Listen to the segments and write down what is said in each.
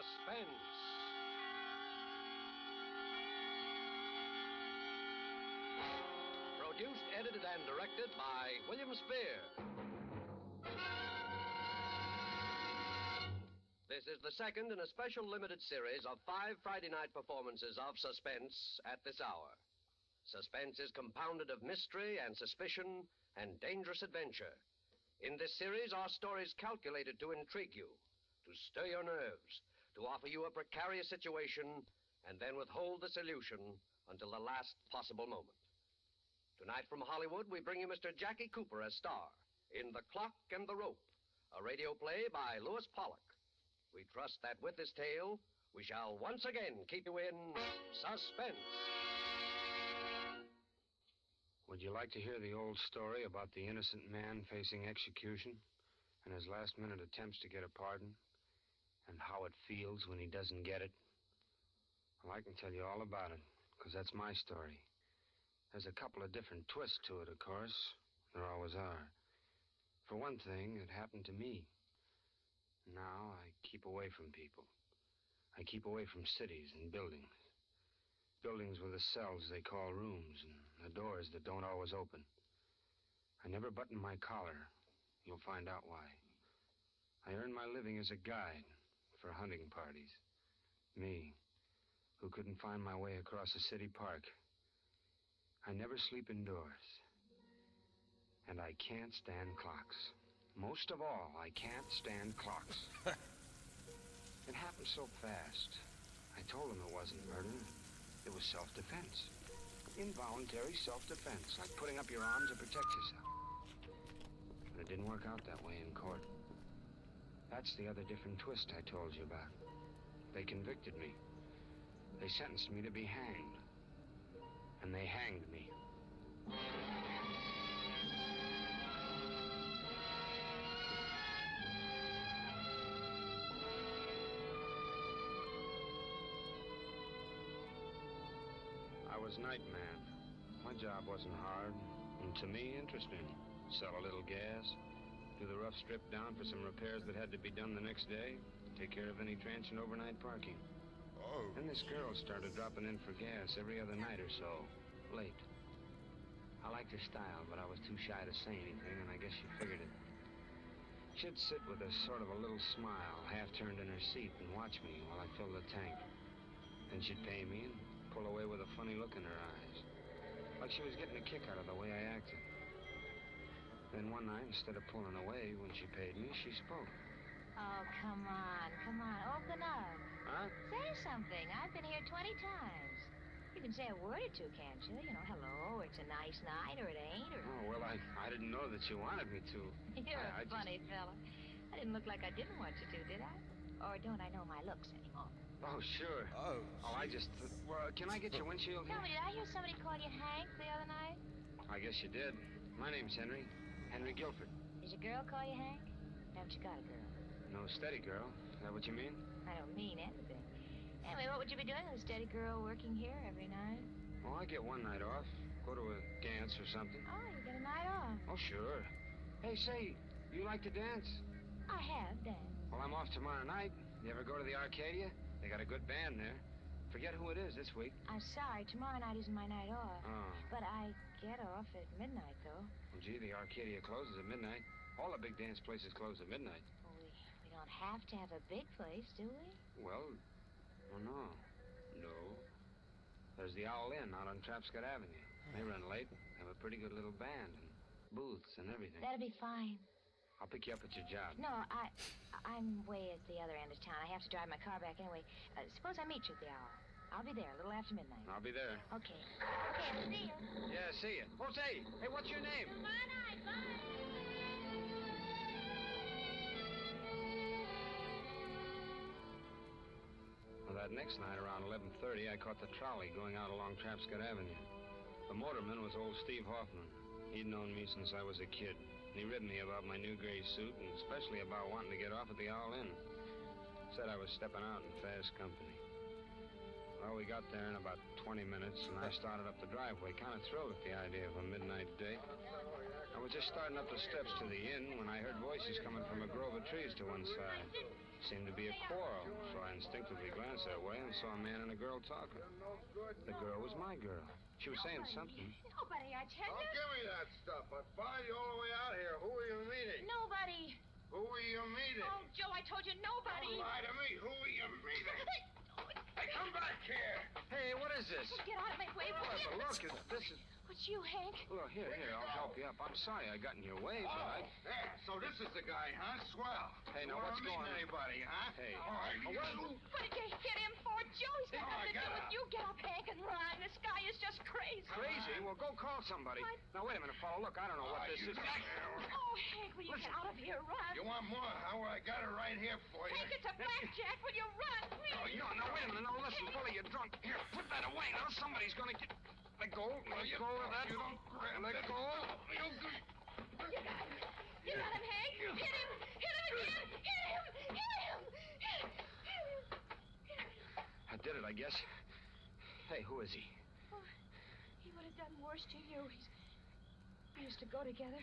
Suspense. Produced, edited, and directed by William Spear. This is the second in a special limited series of 5 Friday night performances of Suspense at this hour. Suspense is compounded of mystery and suspicion and dangerous adventure. In this series are stories calculated to intrigue you, to stir your nerves, to offer you a precarious situation, and then withhold the solution until the last possible moment. Tonight from Hollywood, we bring you Mr. Jackie Cooper as star in The Clock and the Rope, a radio play by Lewis Pollock. We trust that with this tale, we shall once again keep you in suspense. Would you like to hear the old story about the innocent man facing execution and his last-minute attempts to get a pardon, and how it feels when he doesn't get it? Well, I can tell you all about it, because that's my story. There's a couple of different twists to it, of course. There always are. For one thing, it happened to me. Now I keep away from people. I keep away from cities and buildings. Buildings with the cells they call rooms and the doors that don't always open. I never button my collar. You'll find out why. I earn my living as a guide for hunting parties. Me, who couldn't find my way across a city park. I never sleep indoors. And I can't stand clocks. Most of all, I can't stand clocks. It happened so fast. I told him it wasn't murder. It was self-defense. Involuntary self-defense, like putting up your arms to protect yourself. But it didn't work out that way in court. That's the other different twist I told you about. They convicted me. They sentenced me to be hanged. And they hanged me. I was night man. My job wasn't hard, and to me, interesting. Sell a little gas, do the rough strip down for some repairs that had to be done the next day, take care of any transient overnight parking. Oh. Then this girl started dropping in for gas every other night or so, late. I liked her style, but I was too shy to say anything, and I guess she figured it. She'd sit with a sort of a little smile, half turned in her seat, and watch me while I filled the tank. Then she'd pay me and pull away with a funny look in her eyes, like she was getting a kick out of the way I acted. Then one night, instead of pulling away when she paid me, she spoke. Oh, come on, open up. Huh? Say something. I've been here 20 times. You can say a word or two, can't you? You know, hello, it's a nice night, or it ain't, or... Oh, well, I didn't know that you wanted me to. You're a funny fella. I didn't look like I didn't want you to, did I? Or don't I know my looks anymore? Oh, sure. Oh, I just... Well, can I get your windshield Tell me, here? did I hear somebody call you Hank the other night? I guess you did. My name's Henry. Henry Guilford. Did your girl call you Hank? Haven't you got a girl? No, steady girl. Is that what you mean? I don't mean anything. Anyway, what would you be doing with a steady girl working here every night? Well, I get one night off. Go to a dance or something. Oh, you get a night off. Oh, sure. Hey, say, you like to dance? I have danced. Well, I'm off tomorrow night. You ever go to the Arcadia? They got a good band there. Forget who it is this week. I'm sorry, tomorrow night isn't my night off. Oh. But I get off at midnight, though. Well, gee, the Arcadia closes at midnight. All the big dance places close at midnight. Well, we don't have to have a big place, do we? Well, no. No. There's the Owl Inn out on Trapscott Avenue. They run late. Have a pretty good little band and booths and everything. That'll be fine. I'll pick you up at your job. No, I'm way at the other end of town. I have to drive my car back anyway. Suppose I meet you at the hour. I'll be there a little after midnight. I'll be there. Okay. Okay, see you. Yeah, see you. Oh, say, hey, what's your name? Tomorrow night, bye. Well, that next night around 11:30, I caught the trolley going out along Trapscott Avenue. The motorman was old Steve Hoffman. He'd known me since I was a kid. And he ribbed me about my new gray suit, and especially about wanting to get off at the Owl Inn. Said I was stepping out in fast company. Well, we got there in about 20 minutes, and I started up the driveway, kind of thrilled at the idea of a midnight date. I was just starting up the steps to the inn when I heard voices coming from a grove of trees to one side. Seemed to be a quarrel, so I instinctively glanced that way and saw a man and a girl talking. The girl was my girl. She was saying something. Nobody, I tell Don't you. give me that stuff. I followed you all the way out here. Who are you meeting? Nobody. Who are you meeting? Oh, Joe, I told you nobody. Don't lie to me. Who are you meeting? Hey, come back here. Hey, what is this? Get out of my way, will you? Look, this is... What's you, Hank? Look, here, I'll help you up. I'm sorry I got in your way, but I... Yeah, so this is the guy, huh? Swell. Hey, now, You what's wanna going on? meet anybody, huh? Hey. All right, What did you hit him for, Joe? He's got nothing to do with you. Get up, Hank, and run. This guy is just crazy. Crazy? Well, go call somebody. What? Now, wait a minute, fella. Look, I don't know what this is. Oh, Hank, will you get out of here? Run. You want more, huh? Well, I got it right here for you. Hank, it's a blackjack. Will you run, please? No, wait a minute. Now, listen, fella, you're drunk. Here, put that away. Now, somebody's gonna get... Let go of that. You don't grab Let that. go. You got him. You got him, Hank. Hit him. Hit him again. Hit him. I did it, I guess. Hey, who is he? Oh, he would have done worse to you. We used to go together.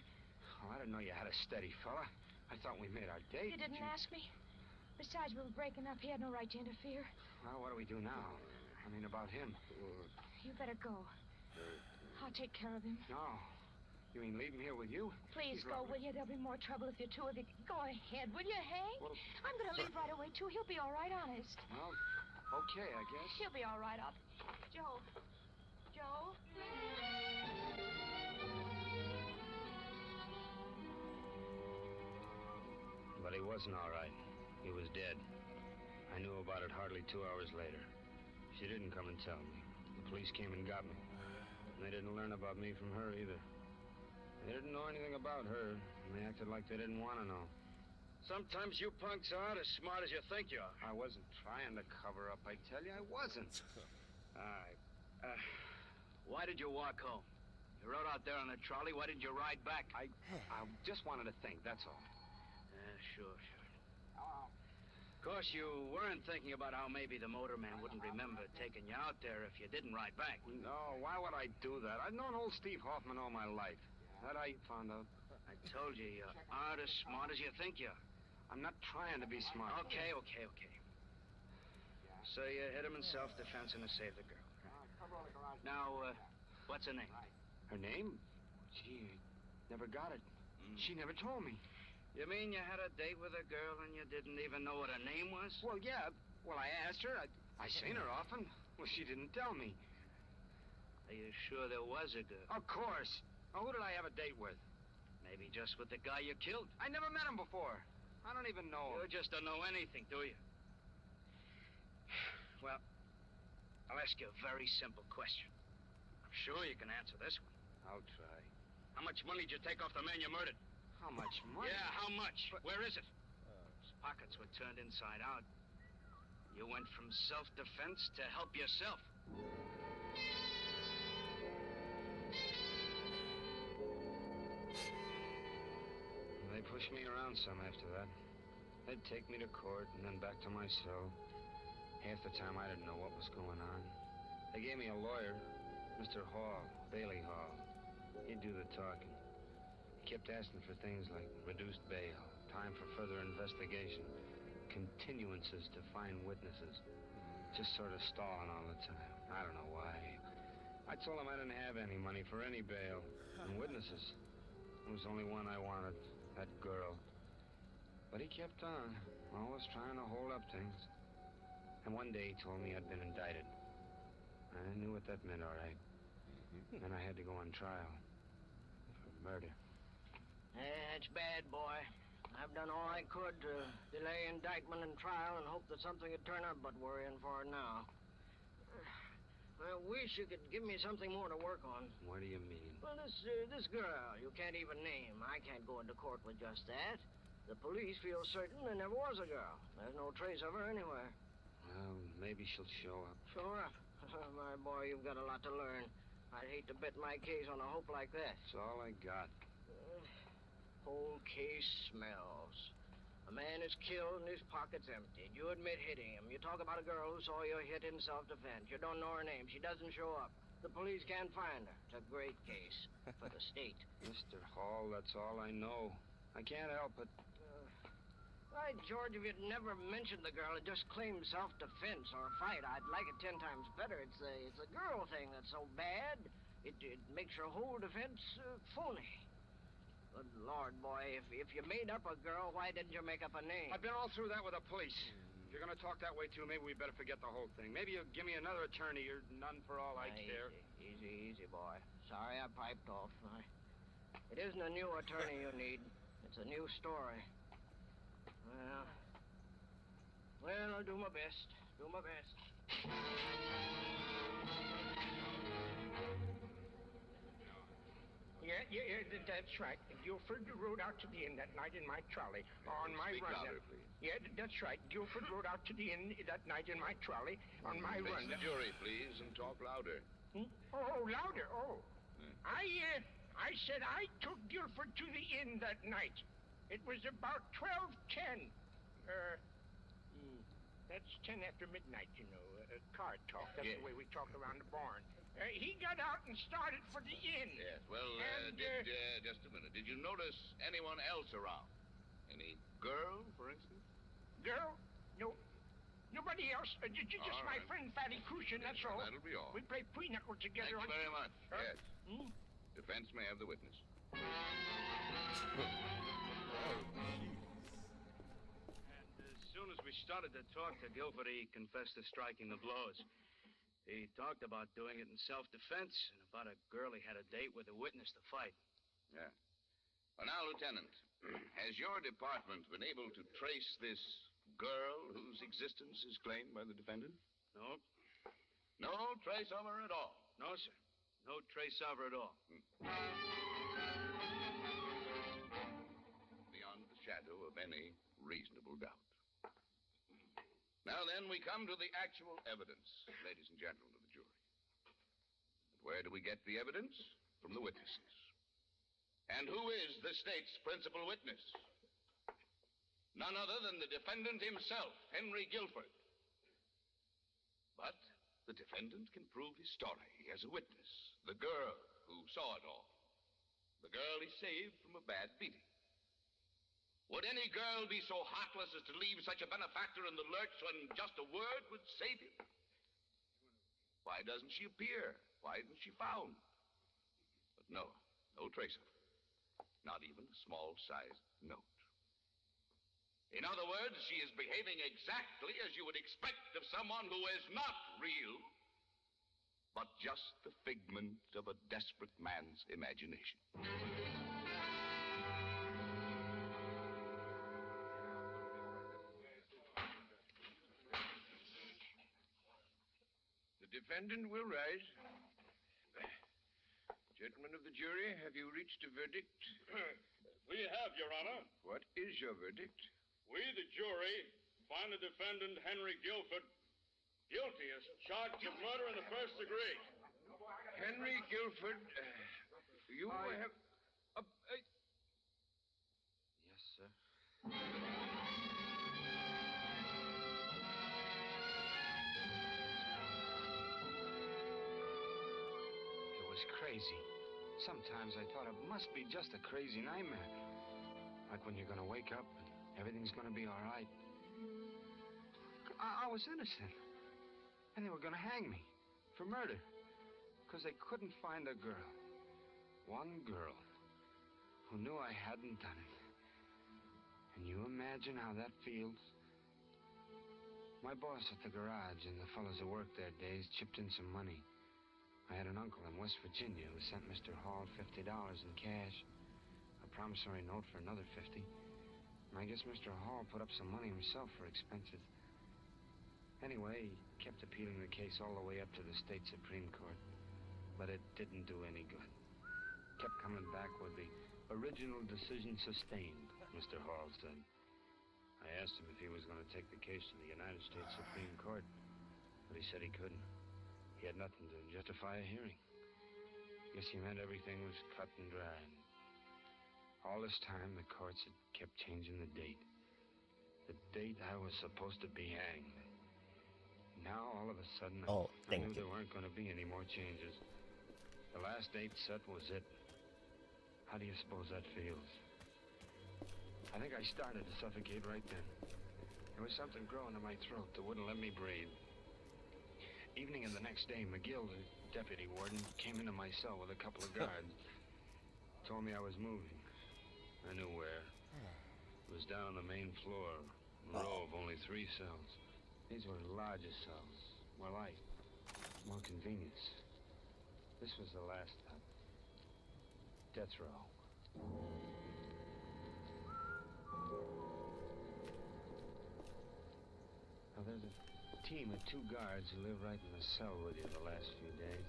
Oh, I didn't know you had a steady fella. I thought we made our date. You didn't ask me. Besides, we were breaking up. He had no right to interfere. Well, what do we do now? I mean, about him. You better go. I'll take care of him. No. You mean leave him here with you? Please He's go, lovely. will you? There'll be more trouble if you two of you... Go ahead, will you, Hank? Well, I'm going to leave right away, too. He'll be all right, honest. Well, okay, I guess. He'll be all right. Joe. Joe? But he wasn't all right. He was dead. I knew about it hardly 2 hours later. She didn't come and tell me. The police came and got me. And they didn't learn about me from her either. They didn't know anything about her, and they acted like they didn't want to know. Sometimes you punks aren't as smart as you think you are. I wasn't trying to cover up, I tell you. I wasn't. All right. Why did you walk home? You rode out there on the trolley. Why didn't you ride back? I just wanted to think, that's all. Sure. Of course, you weren't thinking about how maybe the motorman wouldn't remember taking you out there if you didn't ride back. No, why would I do that? I've known old Steve Hoffman all my life. That I found out. I told you, you aren't as smart as you think you are. I'm not trying to be smart. Okay. So you hit him in self-defense and to save the girl. Now, what's her name? Her name? Gee, never got it. She never told me. You mean you had a date with a girl and you didn't even know what her name was? Well, yeah. Well, I asked her. I seen her often. Well, she didn't tell me. Are you sure there was a girl? Of course. Now, who did I have a date with? Maybe just with the guy you killed. I never met him before. I don't even know him. You just don't know anything, do you? Well, I'll ask you a very simple question. I'm sure you can answer this one. I'll try. How much money did you take off the man you murdered? How much money? Yeah, how much? Where is it? His pockets were turned inside out. You went from self-defense to help yourself. They pushed me around some after that. They'd take me to court and then back to my cell. Half the time I didn't know what was going on. They gave me a lawyer, Mr. Hall, Bailey Hall. He'd do the talking. He kept asking for things like reduced bail, time for further investigation, continuances to find witnesses. Just sort of stalling all the time. I don't know why. I told him I didn't have any money for any bail and witnesses. There was only one I wanted, that girl. But he kept on, always trying to hold up things. And one day he told me I'd been indicted. I knew what that meant, all right. Then I had to go on trial for murder. It's bad, boy. I've done all I could to delay indictment and trial and hope that something would turn up, but we're in for it now. I wish you could give me something more to work on. What do you mean? Well, this girl you can't even name. I can't go into court with just that. The police feel certain there never was a girl. There's no trace of her anywhere. Well, maybe she'll show up. Show her up. My boy, you've got a lot to learn. I'd hate to bet my case on a hope like that. That's all I got. Whole case smells. A man is killed and his pocket's emptied. You admit hitting him. You talk about a girl who saw you hit in self-defense. You don't know her name. She doesn't show up. The police can't find her. It's a great case for the state. Mr. Hall, that's all I know. I can't help it. I right, George, if you'd never mentioned the girl and just claimed self-defense or a fight, I'd like it 10 times better. It's the girl thing that's so bad. It makes your whole defense phony. Good Lord, boy, if you made up a girl, why didn't you make up a name? I've been all through that with the police. If you're going to talk that way, too, maybe we better forget the whole thing. Maybe you'll give me another attorney. You're none for all I care. Easy, boy. Sorry I piped off. It isn't a new attorney you need. It's a new story. Well, I'll do my best. Yeah, that's right. Guilford rode out to the inn that night in my trolley. On my Speak run. louder, please. Yeah, that's right. Guilford rode out to the inn that night in my trolley on my Face run. the jury, please, and talk louder. Oh, louder. Oh. I said I took Guilford to the inn that night. It was about 12:10. That's 10 after midnight, you know. Card talk. That's Yes. the way we talk around the barn. He got out and started for the inn. Yes, well, And, just a minute. Did you notice anyone else around? Any girl, for instance? Girl? No. Nobody else. Just All my right. friend Fatty Crucian, that's Well, all. that'll be all. We play pinochle Thank together you on... very much. Yes. Hmm? Defense may have the witness. And as soon as we started to talk to Guilford, he confessed to striking the blows. He talked about doing it in self-defense and about a girl he had a date with a witness to fight. Yeah. Well, now, Lieutenant, has your department been able to trace this girl whose existence is claimed by the defendant? No, No trace of her at all. no, sir. No trace of her at all. Beyond the shadow of any reasonable doubt. Now then, we come to the actual evidence, ladies and gentlemen of the jury. And where do we get the evidence? From the witnesses. And who is the state's principal witness? None other than the defendant himself, Henry Guilford. But the defendant can prove his story as a witness. The girl who saw it all. The girl he saved from a bad beating. Would any girl be so heartless as to leave such a benefactor in the lurch when just a word would save him? Why doesn't she appear? Why isn't she found? But no trace of her. Not even a small-sized note. In other words, she is behaving exactly as you would expect of someone who is not real, but just the figment of a desperate man's imagination. The defendant will rise. Gentlemen of the jury, have you reached a verdict? We have, Your Honor. What is your verdict? We, the jury, find the defendant, Henry Guilford, guilty as charged of murder in the first degree. Henry Guilford, you have... Yes, sir. It was crazy. Sometimes I thought it must be just a crazy nightmare. Like when you're going to wake up and everything's going to be all right. I was innocent. And they were going to hang me for murder. Because they couldn't find a girl. One girl who knew I hadn't done it. Can you imagine how that feels? My boss at the garage and the fellows who worked there days chipped in some money. I had an uncle in West Virginia who sent Mr. Hall $50 in cash, a promissory note for another $50. And I guess Mr. Hall put up some money himself for expenses. Anyway, he kept appealing the case all the way up to the state Supreme Court. But it didn't do any good. Kept coming back with the original decision sustained, Mr. Hall said. I asked him if he was going to take the case to the United States Supreme Court, but he said he couldn't. He had nothing to justify a hearing. Guess he meant everything was cut and dried. All this time, the courts had kept changing the date. The date I was supposed to be hanged. Now, all of a sudden, I knew there weren't going to be any more changes. The last date set was it. How do you suppose that feels? I think I started to suffocate right then. There was something growing in my throat that wouldn't let me breathe. Evening of the next day, McGill, the deputy warden, came into my cell with a couple of guards. Told me I was moving. I knew where. It was down on the main floor, a row of only 3 cells. These were larger cells, more light, more convenience. This was the last stop. Death row. Now, there's a team of 2 guards who live right in the cell with you the last few days.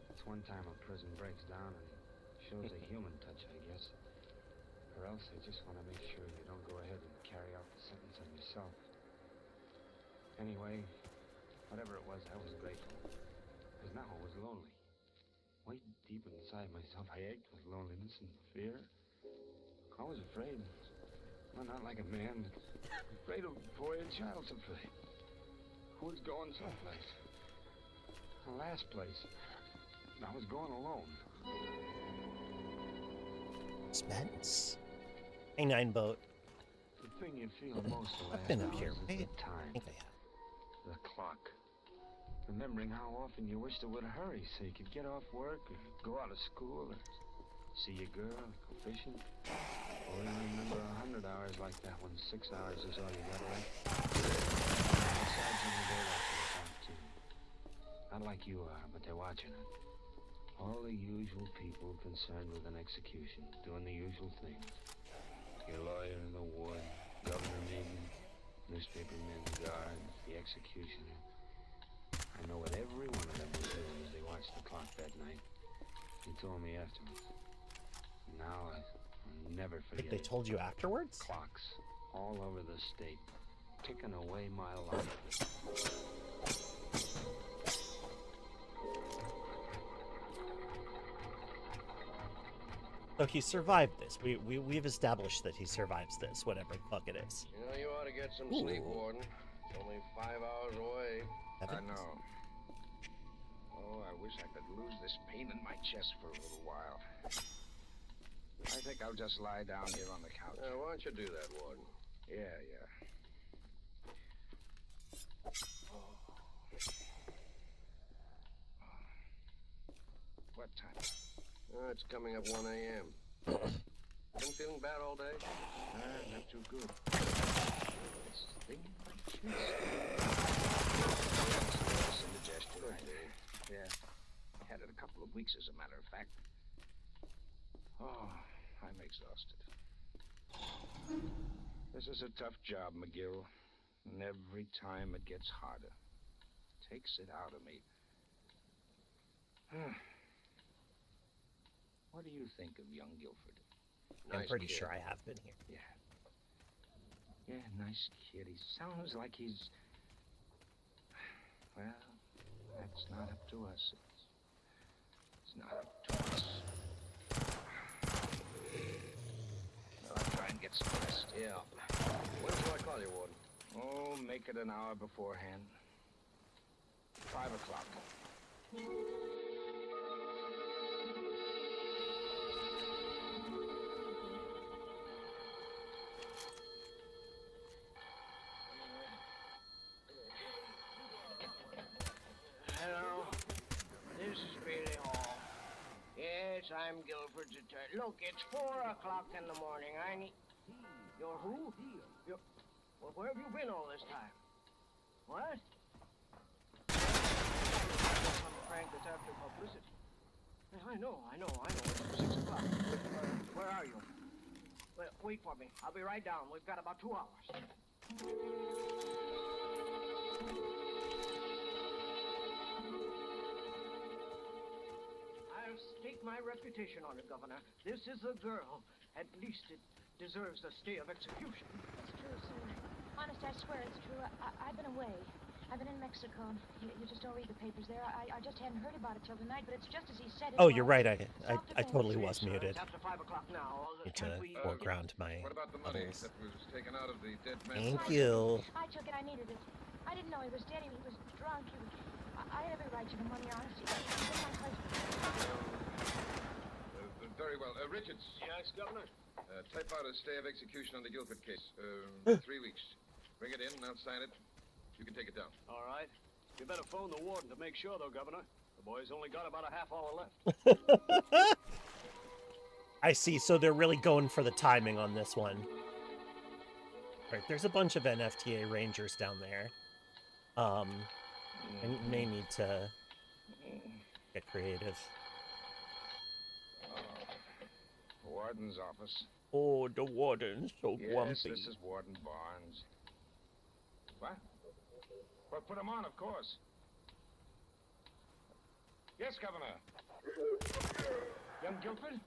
It's one time a prison breaks down and shows a human touch, I guess. Or else they just want to make sure you don't go ahead and carry out the sentence on yourself. Anyway, whatever it was, I was grateful. Because now I was lonely. Way deep inside myself, I ached with loneliness and fear. I was afraid. Well, not like a man, but afraid of a boy and child's afraid. Who was going someplace? The last place. I was going alone. Suspense. A9 boat. The thing you feel most the last I've been up hours here, is right? the time. I think I have. The clock. Remembering how often you wished it would hurry so you could get off work or go out of school or see a girl, go fishing. Or even remember 100 hours like that when 6 hours is all you got left. Besides, you know, they're watching it out too. Not like you are, but they're watching it. All the usual people concerned with an execution, doing the usual things. Your lawyer, the ward, governor meeting, newspapermen, guards, the executioner. I know what every one of them was doing as they watched the clock that night. He told me afterwards. Now I'll never forget. Like they told you afterwards? Clocks all over the state, ticking away my life. So he survived this. We've established that he survives this, whatever the fuck it is. You know, you ought to get some sleep, Warden. It's only 5 hours away. I know. Oh, I wish I could lose this pain in my chest for a little while. I think I'll just lie down here on the couch. Why don't you do that, Warden? Yeah. What time? It's coming up 1 a.m. Been feeling bad all day? Not too good. This thing in my chest. Some indigestion. Yeah. Had it a couple of weeks, as a matter of fact. Oh, I'm exhausted. This is a tough job, McGill. And every time it gets harder. Takes it out of me. What do you think of young Guilford? I'm Nice pretty kid. sure I have been here. Yeah, nice kid. He sounds like he's... Well, that's not up to us. It's not up to us. Well, I'll try and get some rest. Yeah. When shall I call you, Warden? Oh, make it an hour beforehand. 5 o'clock. Hello. This is Bailey Hall. Yes, I'm Guilford's attorney. Look, it's 4 o'clock in the morning. I need... You're who? Well, where have you been all this time? What? Some prank that's after publicity. I know. It's 6 o'clock. Where are you? Well, wait for me. I'll be right down. We've got about 2 hours. I'll stake my reputation on it, Governor. This is a girl. At least it deserves a stay of execution. It's true, sir. Honest, I swear it's true. I've been away. I've been in Mexico. You just don't read the papers there. I just hadn't heard about it till tonight, but it's just as he said. Oh, you're right. I totally was muted. It's after 5 o'clock now. Need to foreground my What about the money others. that was taken out of the dead man's Thank pocket? you. I took it. I needed it. I didn't know he was dead. He was drunk. I had every right to the money, honestly. It was in my place. Very well. Richards. Yes, Governor? Type out a stay of execution on the Guilford case. 3 weeks. Bring it in, and I'll sign it. You can take it down. All right. You better phone the warden to make sure, though, Governor. The boy's only got about a half hour left. I see, so they're really going for the timing on this one. Right, there's a bunch of NFTA Rangers down there. And may need to get creative. Warden's office. Oh, the warden's so grumpy. Yes, this is Warden Barnes. What? Well, put him on, of course. Yes, Governor. Young Guilford?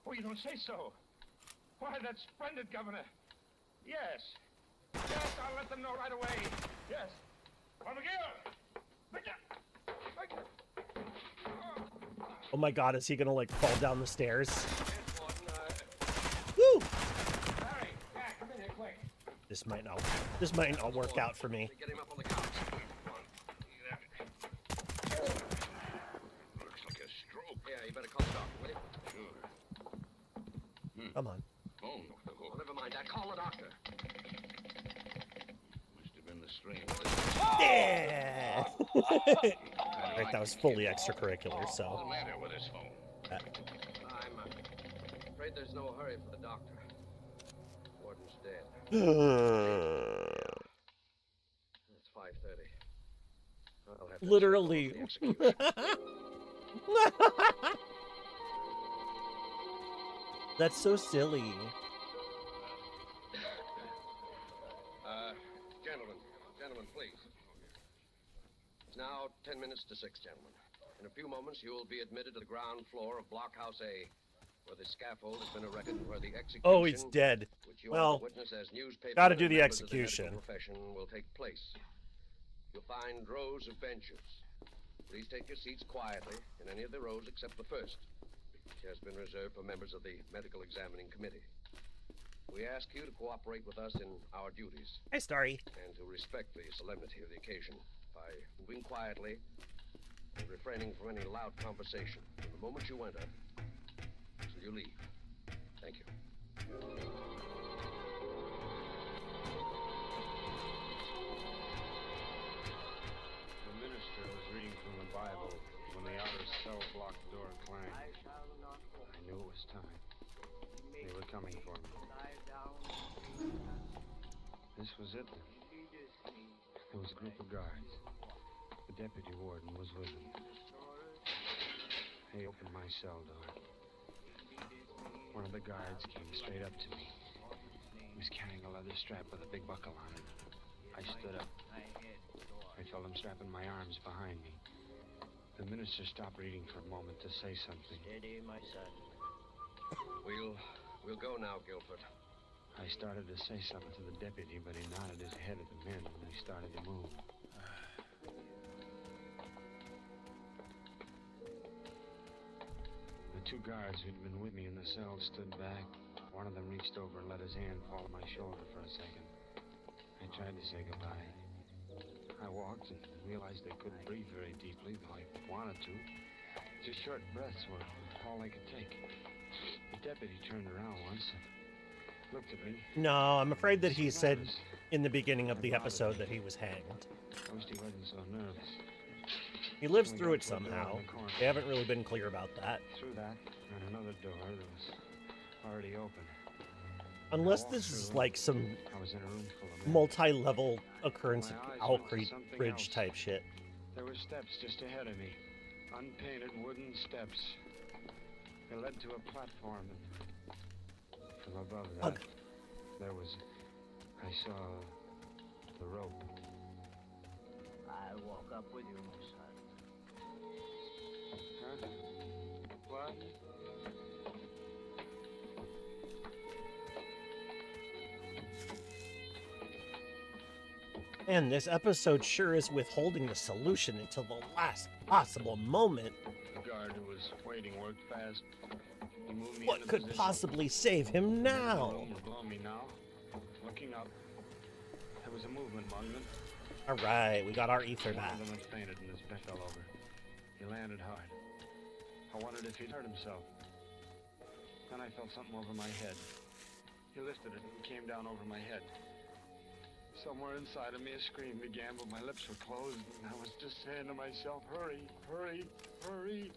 Oh, you don't say so. Why, that's splendid, Governor. Yes. Yes, I'll let them know right away. Yes. Well, McGill! Oh my god, is he gonna, like, fall down the stairs? Woo! Harry, Jack, come in here quick. This might not work out for me. Get him up on the couch. Looks like a stroke. Yeah, you better call the doctor, will you? Sure. Come on. Phone. Oh, never mind that. Call the doctor. Must have been the strain. Yeah! Right, that was fully extracurricular, so... What's the matter with his phone? I'm afraid there's no hurry for the doctor. Warden's dead. It's 5:30. I'll have to Literally. check on the execution. That's so silly. Gentlemen, please. It's now 10 minutes to 6, gentlemen. In a few moments, you will be admitted to the ground floor of Blockhouse A, where the scaffold has been erected and where the execution... Oh, he's dead. Which you Well, are to witness as newspaper gotta do and the members of execution. medical profession will take place. You'll find rows of benches. Please take your seats quietly in any of the rows except the first, which has been reserved for members of the medical examining committee. We ask you to cooperate with us in our duties. Hi, Starry. And to respect the solemnity of the occasion by moving quietly and refraining from any loud conversation from the moment you enter till you leave. Thank you. The minister was reading from the Bible when the outer cell block door clanged. I knew it was time. They were coming for me. This was it then. There was a group of guards. The deputy warden was with them. They opened my cell door. One of the guards came straight up to me. He was carrying a leather strap with a big buckle on it. I stood up. I felt him strapping my arms behind me. The minister stopped reading for a moment to say something. Steady, my son. We'll go now, Guilford. I started to say something to the deputy, but he nodded his head at the men and they started to move. The two guards who'd been with me in the cell stood back. One of them reached over and let his hand fall on my shoulder for a second. I tried to say goodbye. I walked and realized I couldn't breathe very deeply, though I wanted to. Just short breaths were all I could take. The deputy turned around once and looked at me. No, I'm afraid that he said in the beginning of the episode that he was hanged. I wished he wasn't so nervous. He lives through it somehow. They haven't really been clear about that. Through that, and another door that was already open. Unless this is like some I was in a room full of men. multi-level occurrence of My eyes Owl went to Creek something Bridge else. type shit. There were steps just ahead of me. Unpainted wooden steps. They led to a platform, and from above that, there was... I saw the rope. I walk up with you, my son. Huh? What? And this episode sure is withholding the solution until the last possible moment. The guard who was waiting worked fast. He moved me What into could position. possibly save him The now? room was below me now. Looking up, there was a movement among them. All right, we got our ether One back. of them had fainted and his bed fell over. He landed hard. I wondered if he'd hurt himself. Then I felt something over my head. He lifted it and came down over my head. Somewhere inside of me a scream began, but my lips were closed, and I was just saying to myself, hurry, hurry, hurry.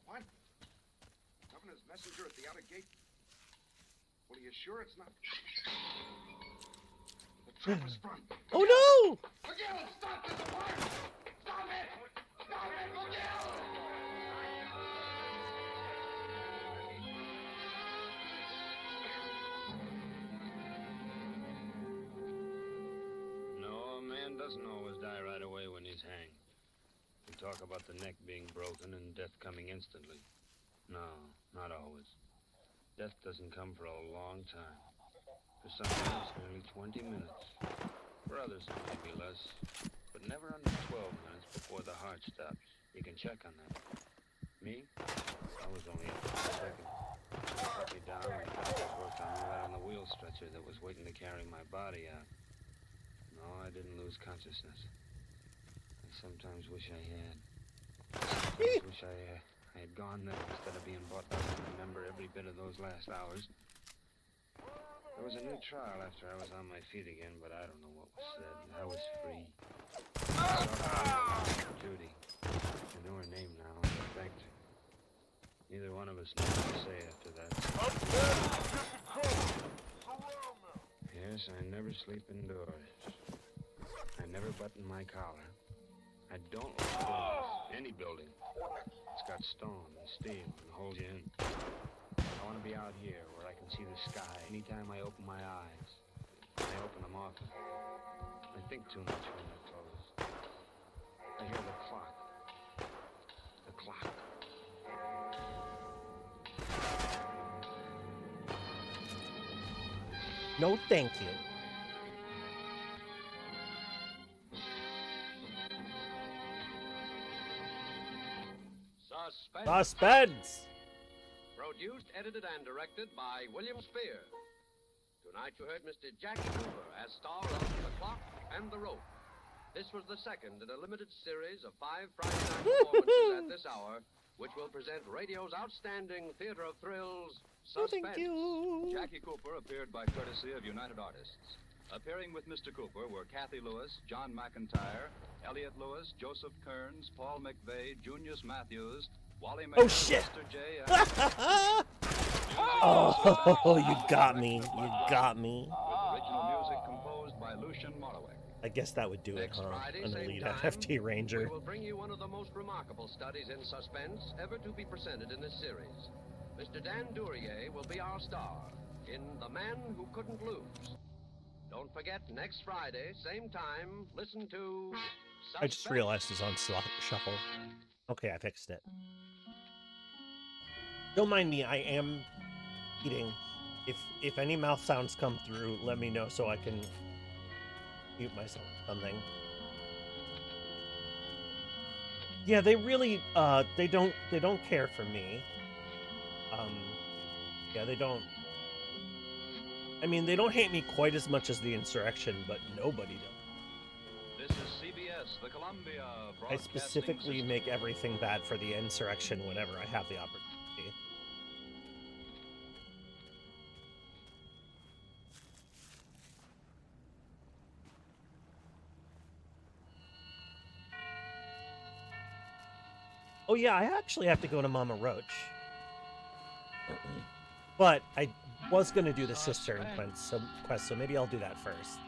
What? Governor's messenger at the outer gate? Well, are you sure it's not? The trap is sprung. Oh no! McGill, stop this at once! Stop it! Stop it, McGill! No, a man doesn't always die right away when he's hanged. We talk about the neck being broken and death coming instantly. No, not always. Death doesn't come for a long time. For some it's nearly 20 minutes. For others, it may be less. But never under 12 minutes before the heart stops. You can check on that. Me? I was only up for a second. They put me down and the doctors worked on me right on the wheel stretcher that was waiting to carry my body out. No, I didn't lose consciousness. I sometimes wish I had. I wish I had gone there instead of being brought back to remember every bit of those last hours. There was a new trial after I was on my feet again, but I don't know what was said. I was free. Judy. I knew her name now, and I thanked her. Neither one of us knew what to say after that. Yes, I never sleep indoors. I never button my collar. I don't like buildings. Any building. It's got stone and steel and holds you in. I want to be out here where I can see the sky anytime I open my eyes. I open them often. I think too much when they're closed. I hear the clock. The clock. No, thank you. Suspense! Produced, edited, and directed by William Spear. Tonight you heard Mr. Jackie Cooper as star of The Clock and the Rope. This was the second in a limited series of 5 Friday night performances at this hour, which will present radio's outstanding theater of thrills, Suspense. Thank you. Jackie Cooper appeared by courtesy of United Artists. Appearing with Mr. Cooper were Kathy Lewis, John McIntyre, Elliot Lewis, Joseph Kearns, Paul McVeigh, Junius Matthews, Wally Mayer, Oh, shit. Mr. J. Oh, you got me. You got me. With original music composed by Lucian Morawick. I guess that would do it, huh? Friday, An same elite time, FFT Ranger. We will bring you one of the most remarkable studies in suspense ever to be presented in this series. Mr. Dan Duryea will be our star in The Man Who Couldn't Lose. Don't forget, next Friday, same time, listen to Suspense. I just realized it's on shuffle. Okay, I fixed it. Don't mind me, I am eating. If any mouth sounds come through, let me know so I can mute myself or something. Yeah, they really they don't care for me. Yeah, they don't. I mean, they don't hate me quite as much as the insurrection, but nobody does. This is CBS, the Columbia I Broadcasting specifically System. make everything bad for the insurrection whenever I have the opportunity. Oh yeah, I actually have to go to Mama Roach. But I was going to do the Cistern quest, so maybe I'll do that first.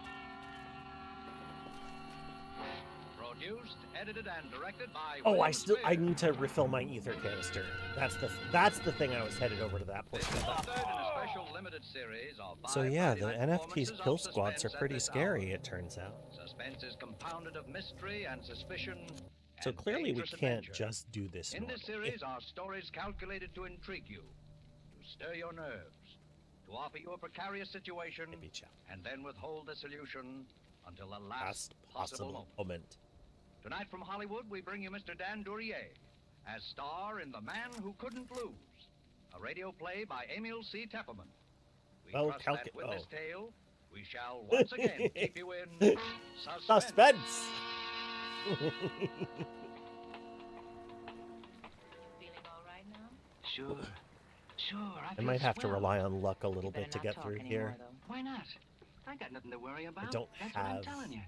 Produced, edited, and directed by Oh, William I Spear. need to refill my ether canister. That's the thing I was headed over to that This portion is the about. third in a special limited series of 5 So yeah, Friday the night NFT's performances kill of squads are Suspense at pretty this scary, hour. it turns out. Suspense is compounded of mystery and suspicion. So and clearly we dangerous can't adventure. just do this In this normally. series are stories calculated to intrigue you, to stir your nerves, to offer you a precarious situation, and then withhold the solution until the last possible moment. Tonight from Hollywood, we bring you Mr. Dan Duryea as star in The Man Who Couldn't Lose, a radio play by Emil C. Tepperman. We Well, trust that with this oh. tale, we shall once again keep you in suspense. Suspense! Feeling all right now? Sure. I might have to rely on luck a little bit to get through here. Why not? I got nothing to worry about. I don't That's what I'm have telling you.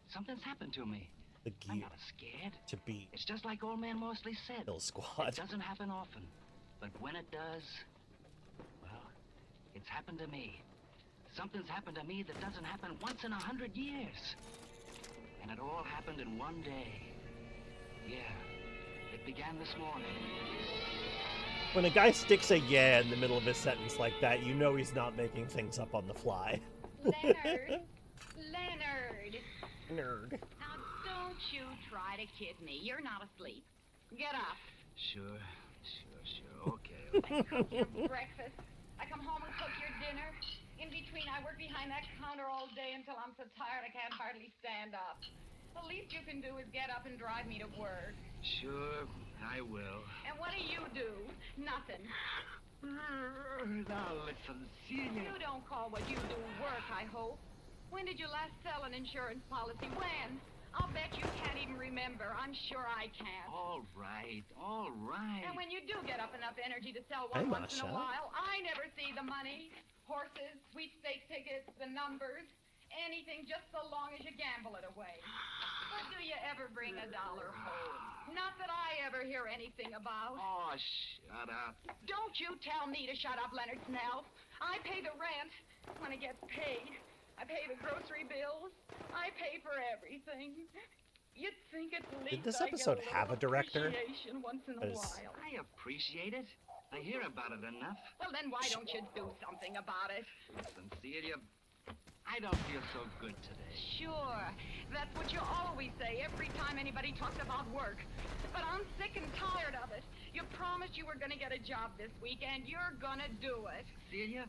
Something's happened to me. the I'm gear not scared. to beat It's just like old man Mosley said. Kill Squad. It doesn't happen often. But when it does, well, it's happened to me. Something's happened to me that doesn't happen once in 100 years. And it all happened in one day. Yeah, it began this morning. When a guy sticks a yeah in the middle of his sentence like that, you know he's not making things up on the fly. Leonard. Nerd. Now, don't you try to kid me. You're not asleep. Get up. Sure. Okay. I cook your breakfast. I come home and cook your dinner. In between, I work behind that counter all day until I'm so tired I can't hardly stand up. The least you can do is get up and drive me to work. Sure, I will. And what do? Nothing. Now listen, Celia. You don't call what you do work, I hope. When did you last sell an insurance policy? When? I'll bet you can't even remember. I'm sure I can't. All right. And when you do get up enough energy to sell one once in a while, I never see the money. Horses, sweepstake tickets, the numbers, anything just so long as you gamble it away. But do you ever bring $1 home? Not that I ever hear anything about. Oh, shut up. Don't you tell me to shut up, Leonard Snell. I pay the rent when it gets paid. I pay the grocery bills. I pay for everything. You'd think at least Did this episode have a director? Appreciation once in a while. I appreciate it. I hear about it enough. Well, then why don't you do something about it? Listen, Celia, I don't feel so good today. Sure. That's what you always say every time anybody talks about work. But I'm sick and tired of it. You promised you were going to get a job this week, and you're going to do it. Celia?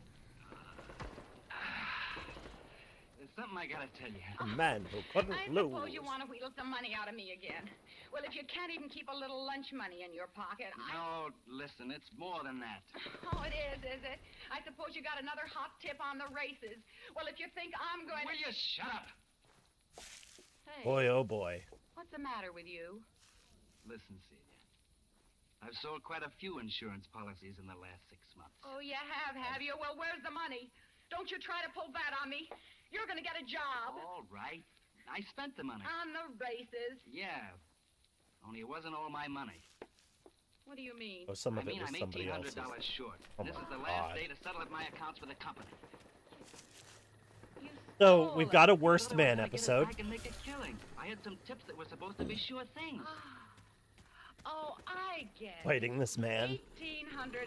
There's something I gotta tell you. A man who couldn't lose. I suppose you want to wheedle some money out of me again. Well, if you can't even keep a little lunch money in your pocket, No, listen, it's more than that. Oh, it is it? I suppose you got another hot tip on the races. Well, if you think I'm going Will you shut up? Hey, Boy, oh boy. what's the matter with you? Listen, Celia. I've sold quite a few insurance policies in the last 6 months. Oh, you have you? Well, where's the money? Don't you try to pull that on me. You're going to get a job. All right. I spent the money. On the races. Yeah. Only it wasn't all my money. What do you mean? Oh, some of it I'm was somebody else's. $1,800 short. Oh This my is the last God. day to settle at my accounts with the company. So, we've got a worst man episode. I can make a killing. I had some tips that were supposed to be sure things. Oh, I get it. Fighting this man. $1,800.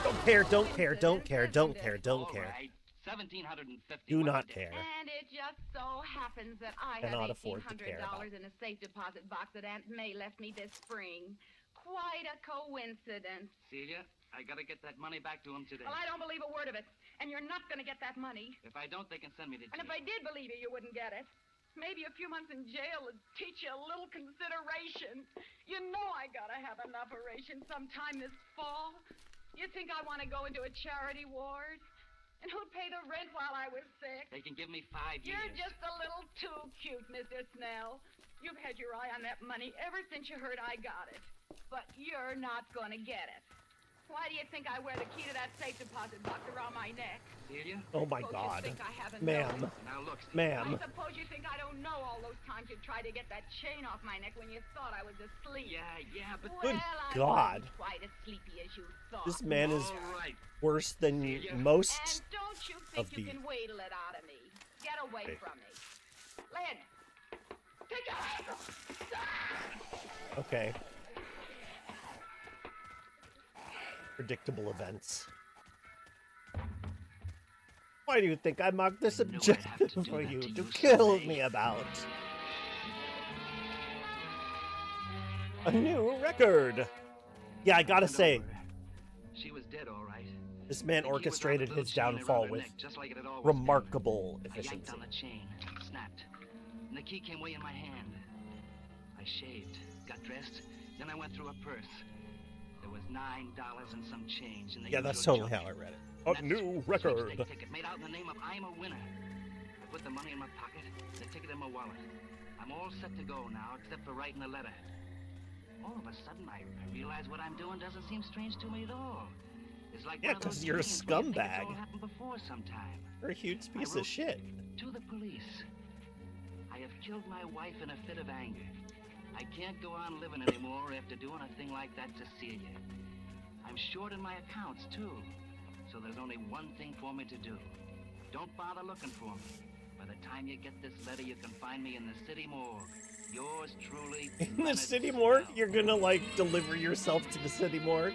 Don't care, don't care, don't care, don't care, don't care. All right. $1,750. Do not care. And it just so happens that I Cannot have afford to care about. $1,800 in a safe deposit box that Aunt May left me this spring. Quite a coincidence. Celia, I gotta get that money back to him today. Well, I don't believe a word of it. And you're not going to get that money. If I don't, they can send me to jail. And if I did believe you wouldn't get it. Maybe a few months in jail would teach you a little consideration. You know I gotta have an operation sometime this fall. You think I want to go into a charity ward? And who'd pay the rent while I was sick? They can give me 5 years. You're just a little too cute, Mr. Snell. You've had your eye on that money ever since you heard I got it. But you're not going to get it. Why do you think I wear the key to that safe deposit box around my neck? Celia? Oh my Suppose God. you think I haven't Ma'am. known. Now look, Ma'am. I suppose you think I don't know all those times you tried to get that chain off my neck when you thought I was asleep. Yeah, but... Good I God. wasn't quite as sleepy as you thought. This man is All right. worse than most And don't you of think you the... can wheedle it out of me? Get away from me. Len! Take your hands off! Okay. Predictable events. Why do you think I marked this objective for you to kill me about? A new record! Yeah, I gotta say, She was dead, all right. this man The key was on the orchestrated little his chain around downfall her with neck, just like it had always remarkable been. I yanked efficiency. on the chain, snapped, and the key came way in my hand. I shaved, got dressed, then I went through a purse. There was $9 and some change in the Yeah, that's usual totally junk. how I read it. A That's new record. sweepstake ticket made out in the name of I'm a winner. I put the money in my pocket, the ticket in my wallet. I'm all set to go now, except for writing a letter. All of a sudden, I realize what I'm doing doesn't seem strange to me at all. It's like Yeah, one of those 'cause you're a dreams where you think it's scumbag. all happened before sometime. You're a huge piece I of shit. To the police. I have killed my wife in a fit of anger. I can't go on living anymore after doing a thing like that to Celia. I'm short in my accounts, too. So there's only one thing for me to do. Don't bother looking for me. By the time you get this letter, you can find me in the city morgue. Yours truly, In the city morgue? You're gonna, like, deliver yourself to the city morgue?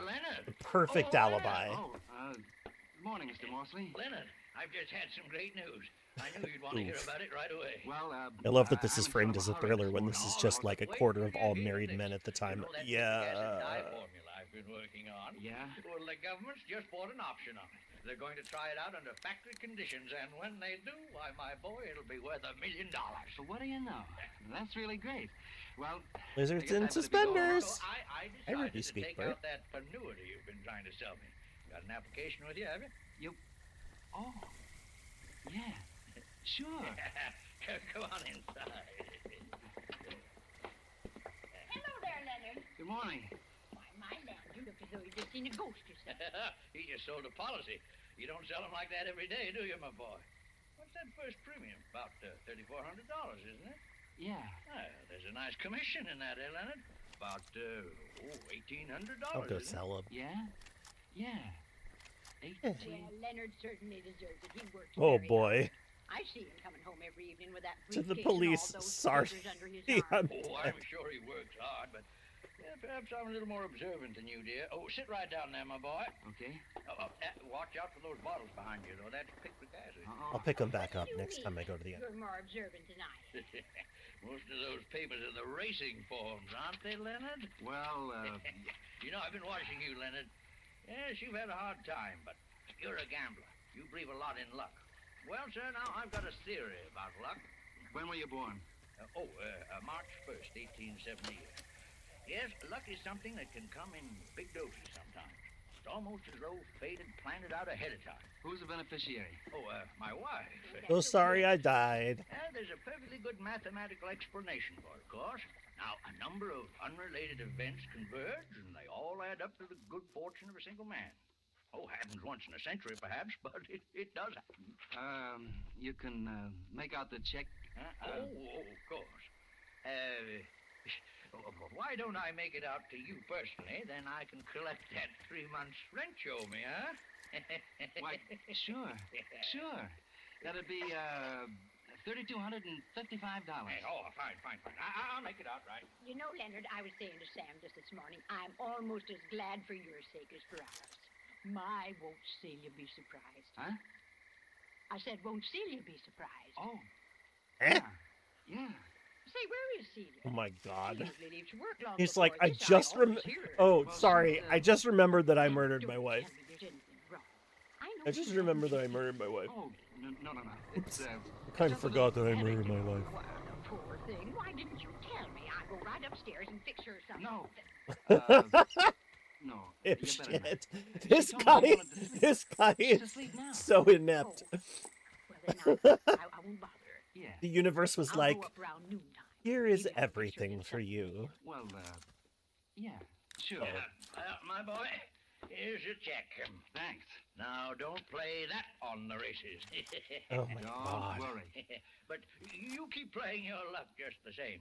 Leonard. Perfect alibi. Good morning, Mr. Morsley. Leonard, I've just had some great news. I knew you'd want to hear Oof. about it right away. Well, I love that this is framed as a thriller when this is just like a quarter of all married men at the time. Yeah. Formula I've been working on. Yeah? Well, the government's just bought an option on it. They're going to try it out under factory conditions, and when they do, why, my boy, it'll be worth $1 million. So what do you know? That's really great. Well, Lizards I and guess I better be going. suspenders. So I I heard decided you to speak, take Bert. out that annuity you've been trying to sell me. Got an application with you, have you? Oh, yeah, sure. Come on inside. Hello there, Leonard. Good morning. Why, my man, you look as though you just seen a ghost or something. He just sold a policy. You don't sell them like that every day, do you, my boy? What's that first premium? About $3,400, isn't it? Yeah. Well, there's a nice commission in that, Leonard? About, $1,800. I'll go isn't it? sell him. Yeah? Yeah. 18. Well, Leonard certainly deserves it. He works Oh very boy. hard. I see him coming home every evening with that To the briefcase police, and all those sorry. papers under his I'm arm. Oh, I'm sure he works hard, but perhaps I'm a little more observant than you, dear. Oh, sit right down there, my boy. Okay. Watch out for those bottles behind you, though. That's picric acid. I'll pick them back up next time I go to the end. You're more observant than I am. Most of those papers are the racing forms, aren't they, Leonard? Well, You know, I've been watching you, Leonard. Yes, you've had a hard time, but you're a gambler. You believe a lot in luck. Well, sir, now I've got a theory about luck. when were you born? March 1st, 1878. Yes, luck is something that can come in big doses sometimes. It's almost as though fate had planned it out ahead of time. Who's the beneficiary? My wife. So sorry I died. There's a perfectly good mathematical explanation for it, of course. Now, a number of unrelated events converge, and they all add up to the good fortune of a single man. Happens once in a century, perhaps, but it does happen. You can make out the check. Of course. Why don't I make it out to you personally? Then I can collect that 3 months' rent you owe me, huh? Why, sure. Sure. That'd be $3,255. Fine. I'll make it out right. You know, Leonard, I was saying to Sam just this morning, I'm almost as glad for your sake as for ours. My, won't Celia be surprised? Huh? I said, won't Celia be surprised? Oh. Eh? Yeah. Say, where is Celia? Oh my God. She usually leaves work long He's before like, I this. just always hear her. Oh, Well, sorry. some- I just remembered that I murdered my Don't wife. tell me there's anything wrong. I know I just you remembered that I don't murdered my wife. Oh, no. It's, I kind of forgot that I murdered my wife. Well, the poor thing. Why didn't you tell me? I'll go right upstairs and fix her something. No. No. Shit. This guy is so inept. Well, then I won't bother her. Yeah. The universe was I'll like, go up around noontime. here is everything for you. Well, yeah, sure. My boy, here's your check. Thanks. Now, don't play that on the races. Oh my God. Don't worry. But you keep playing your luck just the same.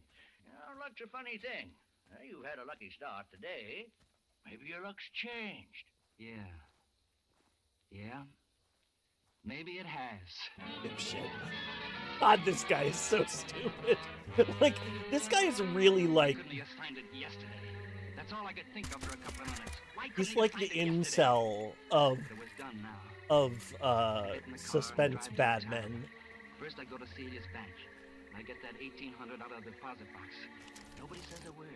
Luck's a funny thing. You've had a lucky start today. Maybe your luck's changed. Yeah. Maybe it has. Dipshit. God, this guy is so stupid. Like, this guy is really like... Couldn't you find it yesterday? That's all I could think of for a couple of minutes. Why couldn't He's you like find the it yesterday? incel of It was done now. suspense bad men. First, I go to Celia's bank. I get that $1,800 out of the deposit box. Nobody says a word.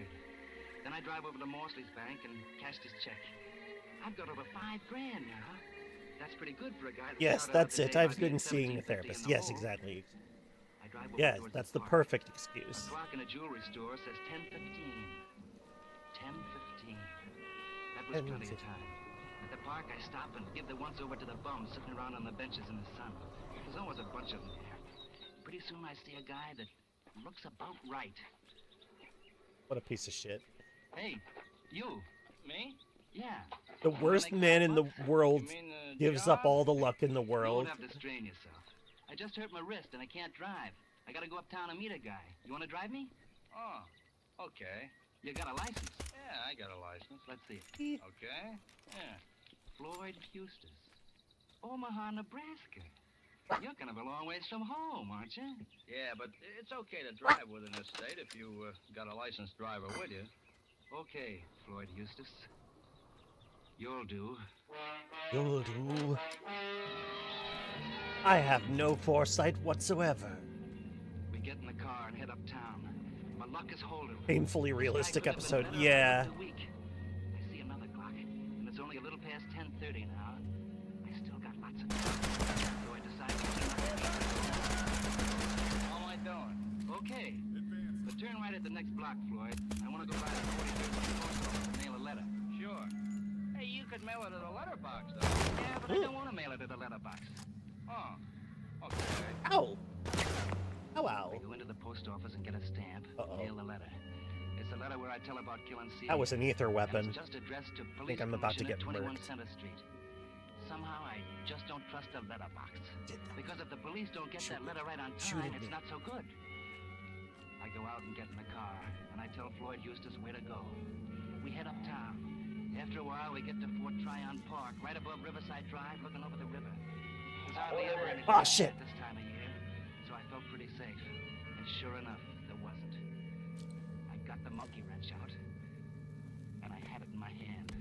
Then I drive over to Morsley's bank and cash his check. I've got over $5,000 now. That's pretty good for a guy that Yes, started out that's the it. day I've by been getting seeing a $17.50 therapist. in the Yes, hole. exactly. I drive over Yes, towards that's the park. perfect A excuse. clock in a jewelry store says 10:15. 10:15. That was plenty of time. At the park, I stop and give the once-over to the bums sitting around on the benches in the sun. There's always a bunch of them there. Pretty soon I see a guy that looks about right. What a piece of shit. Hey, you. Me? Yeah. The worst man in the world gives up all the luck in the You world. won't have to strain yourself. I just hurt my wrist and I can't drive. I gotta go uptown and meet a guy. You wanna drive me? Oh, okay. You got a license? Yeah, I got a license. Let's see it. Okay. Yeah. Floyd Eustace. Omaha, Nebraska. You're kind of a long ways from home, aren't you? Yeah, but it's okay to drive within this state if you got a licensed driver with you. Okay, Floyd Eustace. You'll do. You'll do. I have no foresight whatsoever. We get in the car and head uptown. My luck is holding. Painfully realistic episode. Yeah. I see another clock, and it's only a little past 10:30 now. I still got lots of time, so I decide to turn right. How am I doing? Okay. But turn right at the next block, Floyd. I want to go by the 43rd post office and mail a letter. Sure. Hey, you could mail it at a letterbox, though. Yeah, but I don't want to mail it at a letterbox. Oh, okay. Ow! Ow, ow. I go into the post office and get a stamp. Mail the letter. It's a letter where I tell about killing C. That was an ether weapon. It's just addressed to I police think I'm about to get 21 murked. Center Street. Somehow I just don't trust a letterbox. Because if the police don't get that letter right on time, it's not so good. I go out and get in the car, and I tell Floyd Eustace where to go. We head uptown. After a while, we get to Fort Tryon Park, right above Riverside Drive, looking over the river. There's hardly ever any shit. this time of year, so I felt pretty safe. And sure enough, there wasn't. I got the monkey wrench out, and I had it in my hand.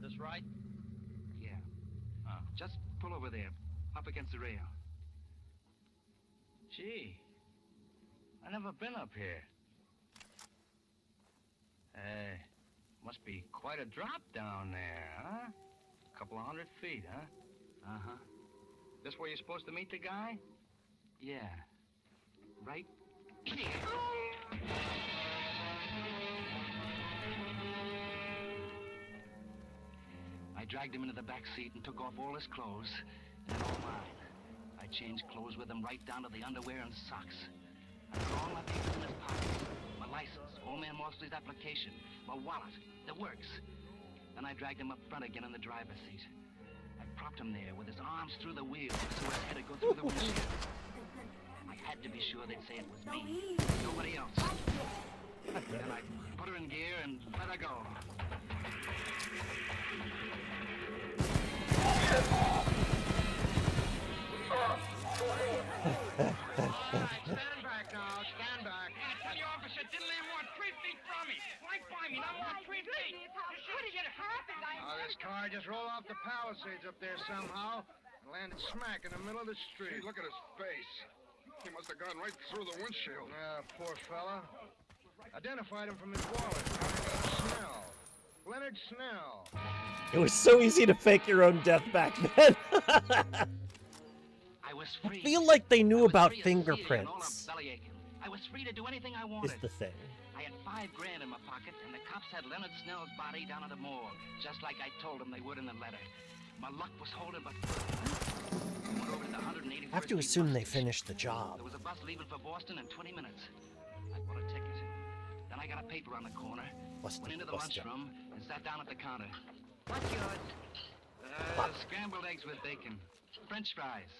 This right? Yeah. Just pull over there, up against the rail. Gee, I never been up here. Hey, must be quite a drop down there, huh? A couple of 100 feet, huh? Uh-huh. This where you're supposed to meet the guy? Yeah. Right here. I dragged him into the back seat and took off all his clothes, and all mine. I changed clothes with him right down to the underwear and socks. I put all my papers in his pockets. My license, old man Morsley's application, my wallet, the works. Then I dragged him up front again in the driver's seat. I propped him there with his arms through the wheel so his head would go through the windshield. I had to be sure they'd say it was me, nobody else. Then I put her in gear and let her go. Stand back now, stand back. I tell you, officer, didn't land more than 3 feet from me. Right by me, not more than 3 feet. What did it happen? This car just rolled off the Palisades up there somehow and landed smack in the middle of the street. Gee, look at his face. He must have gone right through the windshield. Poor fella. Identified him from his wallet. Snell. Leonard Snell. It was so easy to fake your own death back then. I was free. I feel like they knew about fingerprints. I was free to do anything I wanted. Is the thing. I had $5 grand in my pocket, and the cops had Leonard Snell's body down at the morgue, just like I told them they would in the letter. My luck was holding, but I went over to the 181st I have to assume they finished the job. There was a bus leaving for Boston in 20 minutes. I bought a ticket. Then I got a paper on the corner, went into the lunchroom, and sat down at the counter. What's yours? Scrambled eggs with bacon, French fries,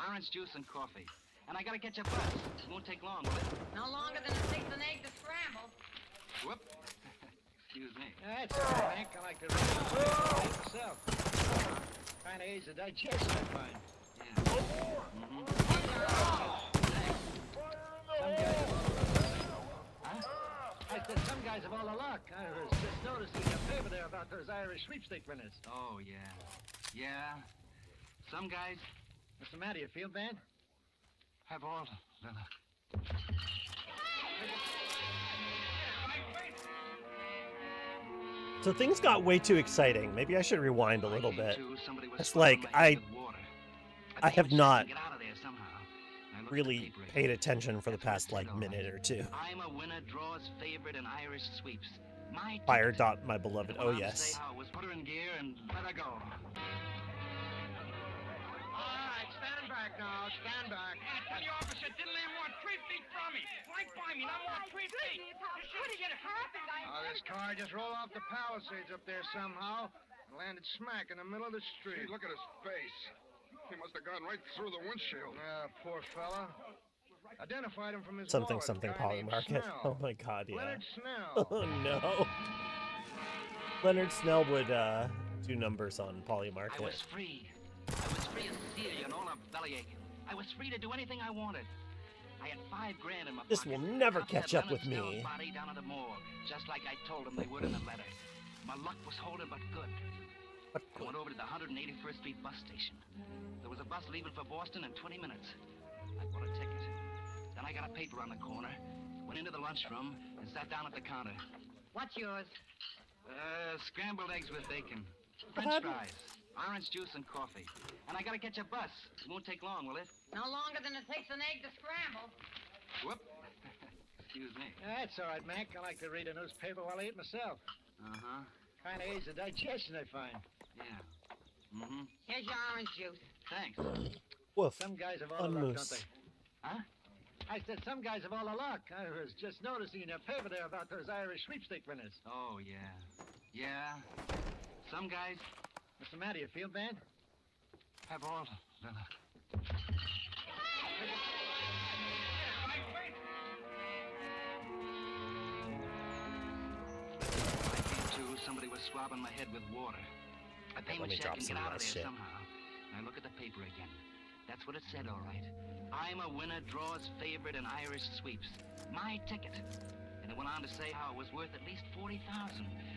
orange juice, and coffee. And I gotta catch a bus. It won't take long, will it? No longer than it takes an egg to scramble. Whoop. Excuse me. That's all right, Hank. I like to read it myself. Kind of aids the digestion, I find. I said some guys have all the luck. I was just noticing a paper there about those Irish sweepstake winners. Oh, yeah. Yeah. Some guys... What's the matter, you feel bad? Have all the luck. So things got way too exciting. Maybe I should rewind a little bit. It's like I have not really paid attention for the past like minute or two. I'm a winner draws favorite in Irish sweeps. Fire dot, my beloved. Oh, yes. Say how it was put her in gear and let her go. All right, stand back now. Stand back. I tell you, officer, didn't land more than 3 feet from me. Right by me, not more than 3 feet. How could he get happened? This car just rolled off the Palisades up there somehow and landed smack in the middle of the street. Gee, look at his face. He must have gone right through the windshield. Poor fella. Identified him from his Something, wallet, something, a guy named Polymarket. Snell. Oh my god, yeah. Leonard Snell. Oh no. Leonard Snell would do numbers on Polymarket. I was free. I was free as Celia and all her bellyache. I was free to do anything I wanted. I had $5 grand in my This pocket. will never Cops catch had up with Leonard Snell's me. body down at the morgue, just like I told them they would in the letter. My luck was holding but good. I went over to the 181st Street bus station. There was a bus leaving for Boston in 20 minutes. I bought a ticket. Then I got a paper on the corner, went into the lunchroom, and sat down at the counter. What's yours? Scrambled eggs with bacon, French fries, orange juice, and coffee. And I gotta catch a bus. It won't take long, will it? No longer than it takes an egg to scramble. Whoop. Excuse me. That's all right, Mac. I like to read a newspaper while I eat myself. Uh-huh. Kind of aids the digestion, I find. Yeah. Mm-hmm. Here's your orange juice. Thanks. Woof. Some guys have all the luck, don't they? Huh? I said some guys have all the luck. I was just noticing in your paper there about those Irish sweepstake winners. Oh, yeah. Yeah. Some guys... What's the matter, you feel bad? Have all the luck. Somebody was swabbing my head with water. I pay my Let me check drop and some get of out of that there shit. somehow. And I look at the paper again. That's what it said, all right. I'm a winner, draws favorite in Irish sweeps. My ticket. And it went on to say how it was worth at least $40,000,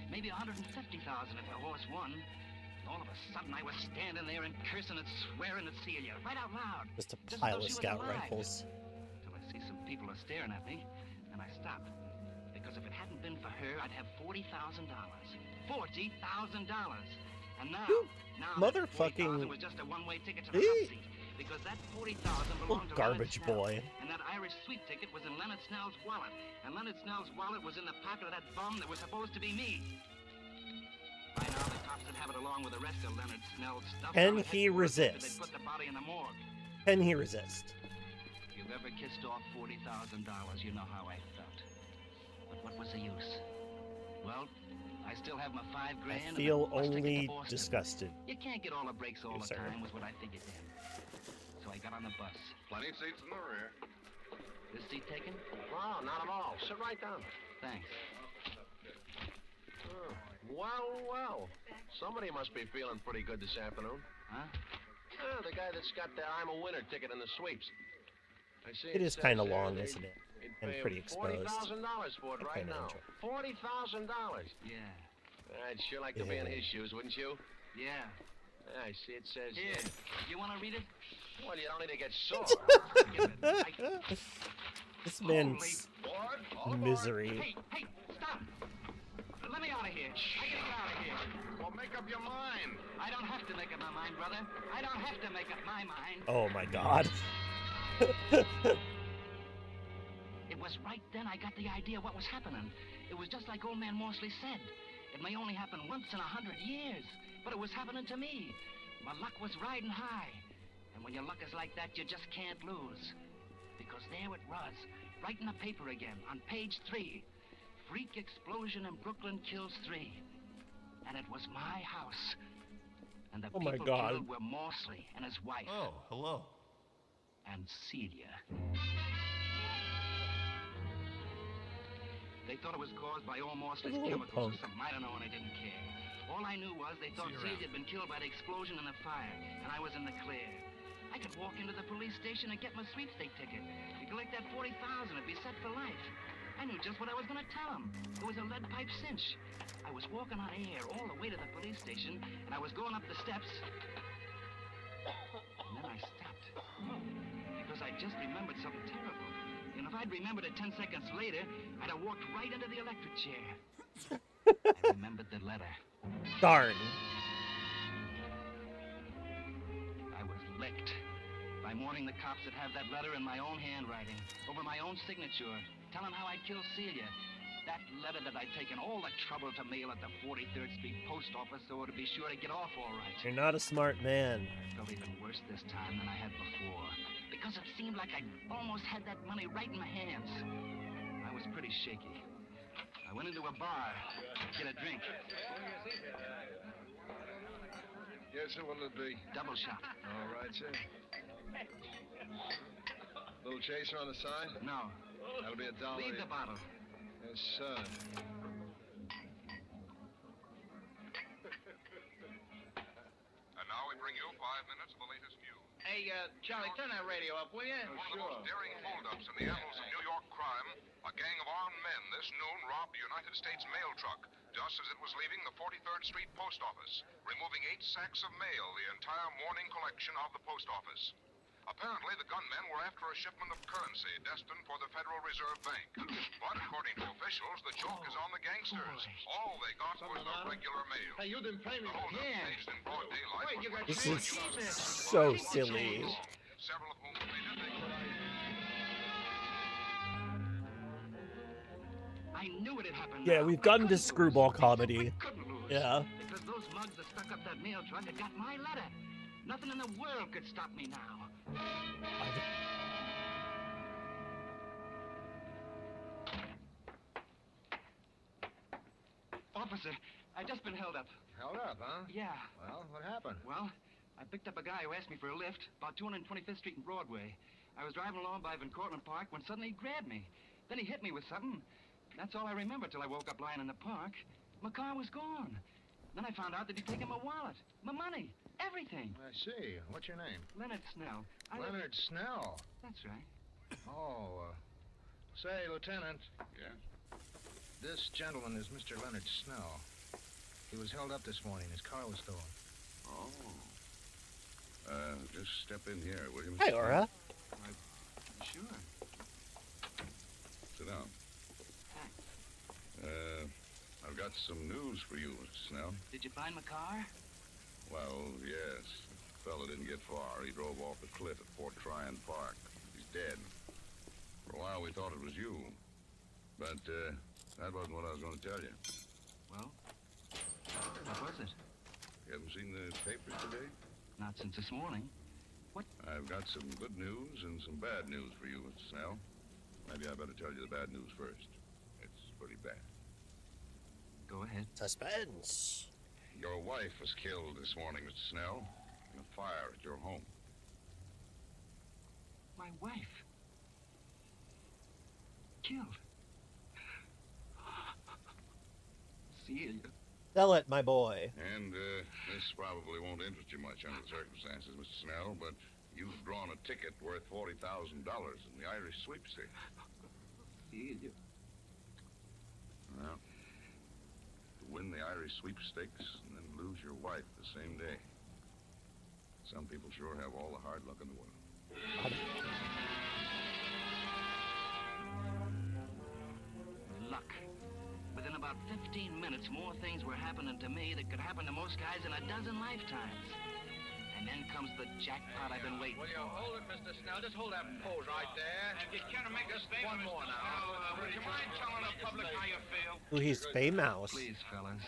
maybe $150,000 if the horse won. And all of a sudden, I was standing there and cursing and swearing at Celia, right out loud. Just a as pile though of she was scout alive. rifles. Till I see some people are staring at me, and I stop. Because if it hadn't been for her, I'd have $40,000. $40,000. And now, Motherfucking that $40,000 was just a one-way ticket to the hot seat. Because that $40,000 belonged to garbage Leonard Snell. boy. And that Irish sweep ticket was in Leonard Snell's wallet. And Leonard Snell's wallet was in the pocket of that bum that was supposed to be me. By now, the cops would have it along with the rest of Leonard Snell's stuff. Can he resist? They'd put the body in the morgue. Can he resist? If you've ever kissed off $40,000, you know how I felt. But what was the use? Well, I still have my $5 grand. I feel and the bus ticket to only Boston. disgusted. You can't get all the breaks all You, the sir. time, was what I figured then. So I got on the bus. Plenty of seats in the rear. This seat taken? Oh, not at all. Sit right down. Thanks. Oh, well. Somebody must be feeling pretty good this afternoon. Huh? The guy that's got the I'm a winner ticket in the sweeps. I see It is says kind of there long, they'd- isn't it? they'd And pay pretty him exposed. $40,000 for it I right kinda now. enjoy $40,000. Yeah. I'd sure like to be in Yeah. his shoes, wouldn't you? Yeah. I see it says... Here. You want to read it? Well, you don't need to get sore. This man's misery. Hey, stop! Let me out of here. I gotta get out of here. Well, make up your mind. I don't have to make up my mind, brother. I don't have to make up my mind. Oh my god. It was right then I got the idea what was happening. It was just like old man Morsley said. It may only happen once in 100 years, but it was happening to me. My luck was riding high. And when your luck is like that, you just can't lose. Because there it was, right in the paper again, on page 3. Freak explosion in Brooklyn kills 3. And it was my house. And the Oh my people God. killed were Morsley and his wife. Oh, hello. And Celia. They thought it was caused by all Morsley's Little chemicals or punk. something. I don't know, and I didn't care. All I knew was they thought you Celia around. had been killed by the explosion and the fire, and I was in the clear. I could walk into the police station and get my sweepstake ticket. You collect that $40,000, it'd be set for life. I knew just what I was going to tell them. It was a lead pipe cinch. I was walking on air all the way to the police station, and I was going up the steps. And then I stopped. Because I just remembered something terrible. And if I'd remembered it 10 seconds later, I'd have walked right into the electric chair. I remembered the letter. Darn. I was licked. By morning, the cops would have that letter in my own handwriting, over my own signature, telling how I'd killed Celia. That letter that I'd taken all the trouble to mail at the 43rd Street post office so to be sure to get off all right. You're not a smart man. I felt even worse this time than I had before, because it seemed like I almost had that money right in my hands. I was pretty shaky. I went into a bar to get a drink. Yes, sir, what'll it be? Double shot. All right, sir. Little chaser on the side? No. That'll be $1. Leave the bottle. Yes, sir. And now we bring you 5 minutes of the latest news. Hey, Charlie, turn that radio up, will you? One of the most daring holdups in the annals of New York crime, a gang of armed men this noon robbed a United States mail truck just as it was leaving the 43rd Street post office, removing 8 sacks of mail, the entire morning collection of the post office. Apparently, the gunmen were after a shipment of currency destined for the Federal Reserve Bank. But according to officials, the joke is on the gangsters. All they got was the regular mail. Hey, you didn't pay me. The holdup staged in broad daylight. Wait, you got This is so silly. Several of whom pleaded they could. I knew it had happened. Yeah, we've gotten to screwball comedy. Yeah. Because those mugs that stuck up that mail truck had got my letter. Nothing in the world could stop me now. Officer, I just been held up. Held up, huh? Yeah. Well, what happened? Well, I picked up a guy who asked me for a lift about 225th Street and Broadway. I was driving along by Van Cortlandt Park when suddenly he grabbed me. Then he hit me with something. That's all I remember till I woke up lying in the park. My car was gone. Then I found out that he'd taken my wallet, my money, everything. I see. What's your name? Leonard Snell. Leonard Snell. That's right. Oh, say, Lieutenant. Yes? This gentleman is Mr. Leonard Snell. He was held up this morning. His car was stolen. Oh. Just step in here, will you? Hi, Aura. Sure. Sit down. I've got some news for you, Mr. Snell. Did you find my car? Well, yes. The fella didn't get far. He drove off the cliff at Fort Tryon Park. He's dead. For a while, we thought it was you. But, that wasn't what I was going to tell you. Well, what was it? You haven't seen the papers today? Not since this morning. What? I've got some good news and some bad news for you, Mr. Snell. Maybe I better tell you the bad news first. It's pretty bad. Go ahead. Suspense. Your wife was killed this morning, Mr. Snell, in a fire at your home. My wife? Killed? Celia. Tell it, my boy. And, this probably won't interest you much under the circumstances, Mr. Snell, but you've drawn a ticket worth $40,000 in the Irish sweepstakes. Celia. Well, to win the Irish sweepstakes and then lose your wife the same day. Some people sure have all the hard luck in the world. Luck. Within about 15 minutes, more things were happening to me that could happen to most guys in a dozen lifetimes. And then comes the jackpot I've been waiting Will you for. hold it, Mr. Snell? Just hold that pose right there. If you care to make a statement, One more now. would you mind telling the public how you feel? Ooh, he's famous. Please, fellas.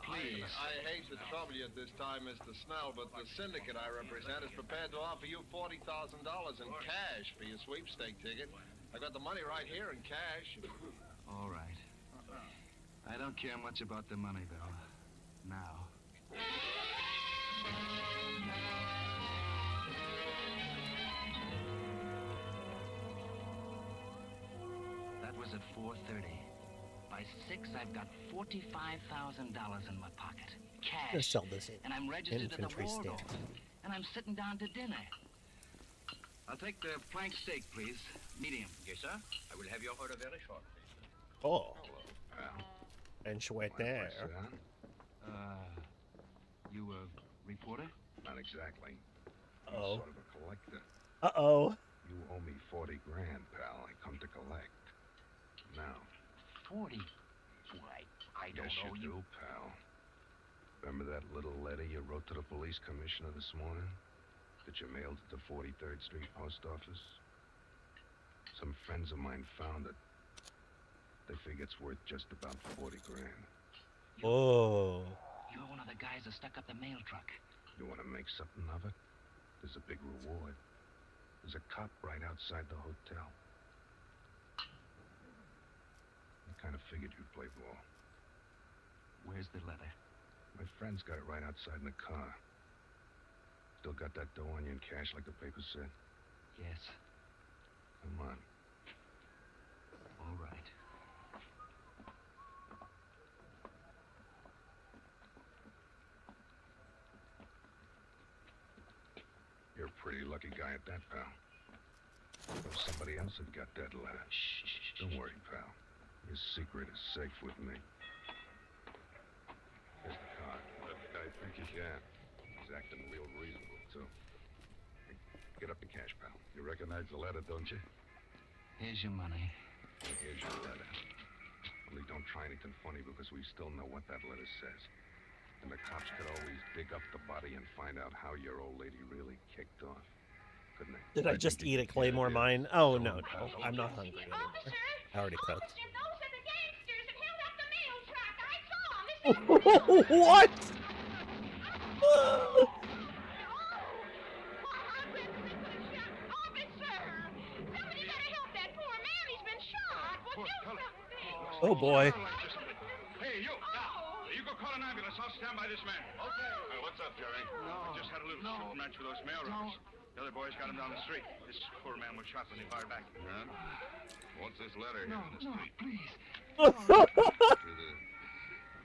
Please. I hate to trouble you at this time, Mr. Snell, but the syndicate I represent is prepared to offer you $40,000 in cash for your sweepstake ticket. I got the money right here in cash. All right. I don't care much about the money, though. Now. That was at 4:30. By 6, I've got $45,000 in my pocket. Cash. Let's sell this And I'm registered at the infantry Waldorf. stand. And I'm sitting down to dinner. I'll take the flank steak, please. Medium. Yes, sir. I will have your order very shortly. Oh. And right there. You a reporter? Not exactly. I'm Uh-oh. sort of a collector. Uh-oh. You owe me 40 grand, pal. I come to collect. Now. 40? Why, I don't Yes, know you do, pal. Remember that little letter you wrote to the police commissioner this morning? That you mailed at the 43rd Street post office? Some friends of mine found it. They figure it's worth just about 40 grand. Oh. You're one of the guys that stuck up the mail truck. You want to make something of it? There's a big reward. There's a cop right outside the hotel. I kind of figured you'd play ball. Where's the letter? My friend's got it right outside in the car. Still got that dough on you in cash like the paper said? Yes. Come on. All right. You're a pretty lucky guy at that, pal. If somebody else had got that letter. Shh. Don't worry, pal. Your secret is safe with me. Here's the card. I think you can. He's acting real reasonable, too. Hey, get up the cash, pal. You recognize the letter, don't you? Here's your money. And here's your letter. Only don't try anything funny because we still know what that letter says. And the cops could always dig up the body and find out how your old lady really kicked off. Couldn't they? Did I just eat a Claymore mine? Oh, no. I'm not hungry anymore. I already cooked. What? Oh, boy. Hey, you! You go call an ambulance. I'll stand by this man. Okay. What's up, Jerry? I just had a little shooting match with those mail robbers. The other boys got him down the street. This poor man was shot when he fired back. Yeah? What's this letter here in the street? Please. To the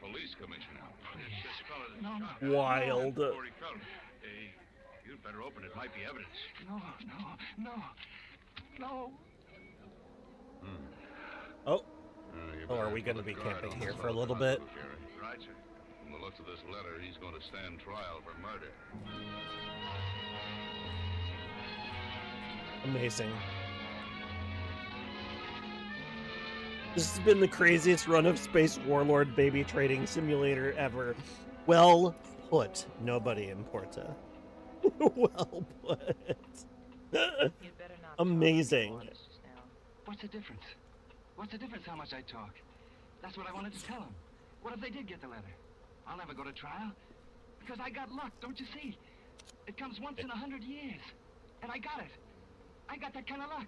police commissioner. This fellow that shot. Wild. Before he fell. You'd better open it. Might be evidence. No. Oh. Oh, are we going to be camping here for a little bit? Right, sir. From the looks of this letter, he's going to stand trial for murder. Amazing. This has been the craziest run of Space Warlord baby trading simulator ever. Well put, nobody in Porta. Well put. Amazing. What's the difference? What's the difference how much I talk? That's what I wanted to tell him. What if they did get the letter? I'll never go to trial. Because I got luck, don't you see? It comes once in 100 years. And I got it. I got that kind of luck.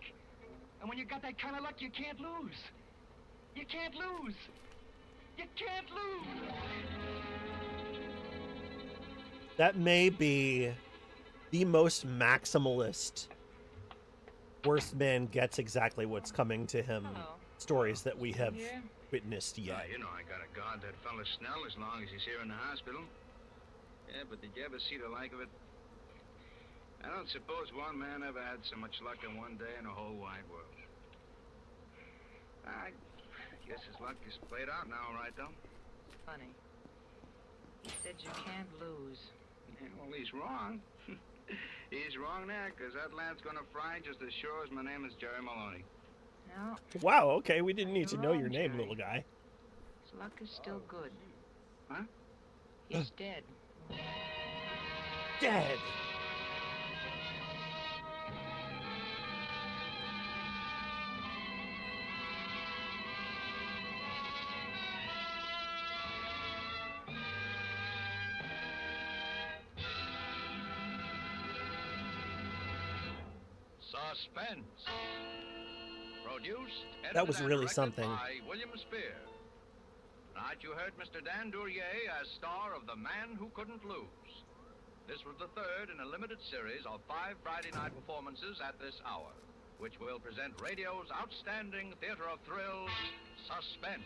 And when you got that kind of luck, you can't lose. You can't lose. You can't lose. That may be the most maximalist worst man gets exactly what's coming to him stories that we have witnessed yet. You know, I got to guard that fella Snell as long as he's here in the hospital. Yeah, but did you ever see the like of it? I don't suppose one man ever had so much luck in one day in the whole wide world. I guess his luck is played out now, right, though? Funny. He said you can't lose. Yeah, well, he's wrong. He's wrong there, because that lad's going to fry just as sure as my name is Jerry Maloney. No. Wow, okay, we didn't need to know your name, little guy. His luck is still good. Huh? He's dead. Dead! Suspense. Produced, That was edited, really and directed something. by William Spear. Tonight you heard Mr. Dan Duryea as star of The Man Who Couldn't Lose. This was the third in a limited series of 5 Friday night performances at this hour, which will present radio's outstanding theater of thrills, Suspense.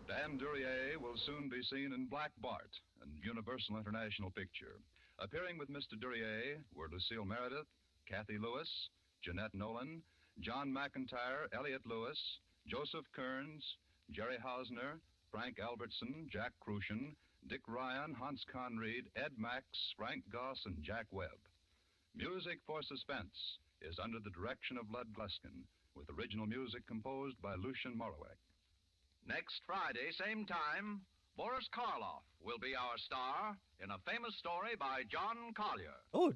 Dan Duryea will soon be seen in Black Bart, a Universal International picture. Appearing with Mr. Duryea were Lucille Meredith, Kathy Lewis, Jeanette Nolan, John McIntyre, Elliot Lewis, Joseph Kearns, Jerry Hausner, Frank Albertson, Jack Crucian, Dick Ryan, Hans Conried, Ed Max, Frank Goss, and Jack Webb. Music for Suspense is under the direction of Lud Gluskin, with original music composed by Lucien Morawek. Next Friday, same time, Boris Karloff will be our star in a famous story by John Collier. Oh.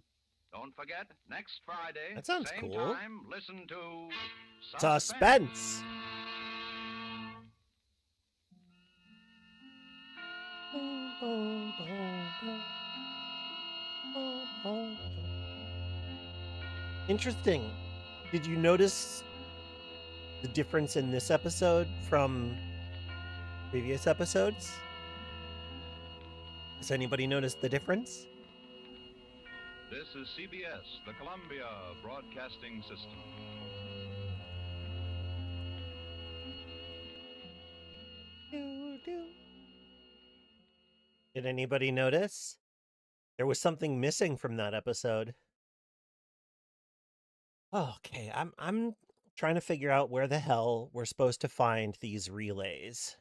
Don't forget, next Friday, That sounds same cool. time, listen to Suspense. Interesting. Did you notice the difference in this episode from previous episodes? Has anybody noticed the difference? This is CBS, the Columbia Broadcasting System. Did anybody notice? There was something missing from that episode. Okay, I'm trying to figure out where the hell we're supposed to find these relays.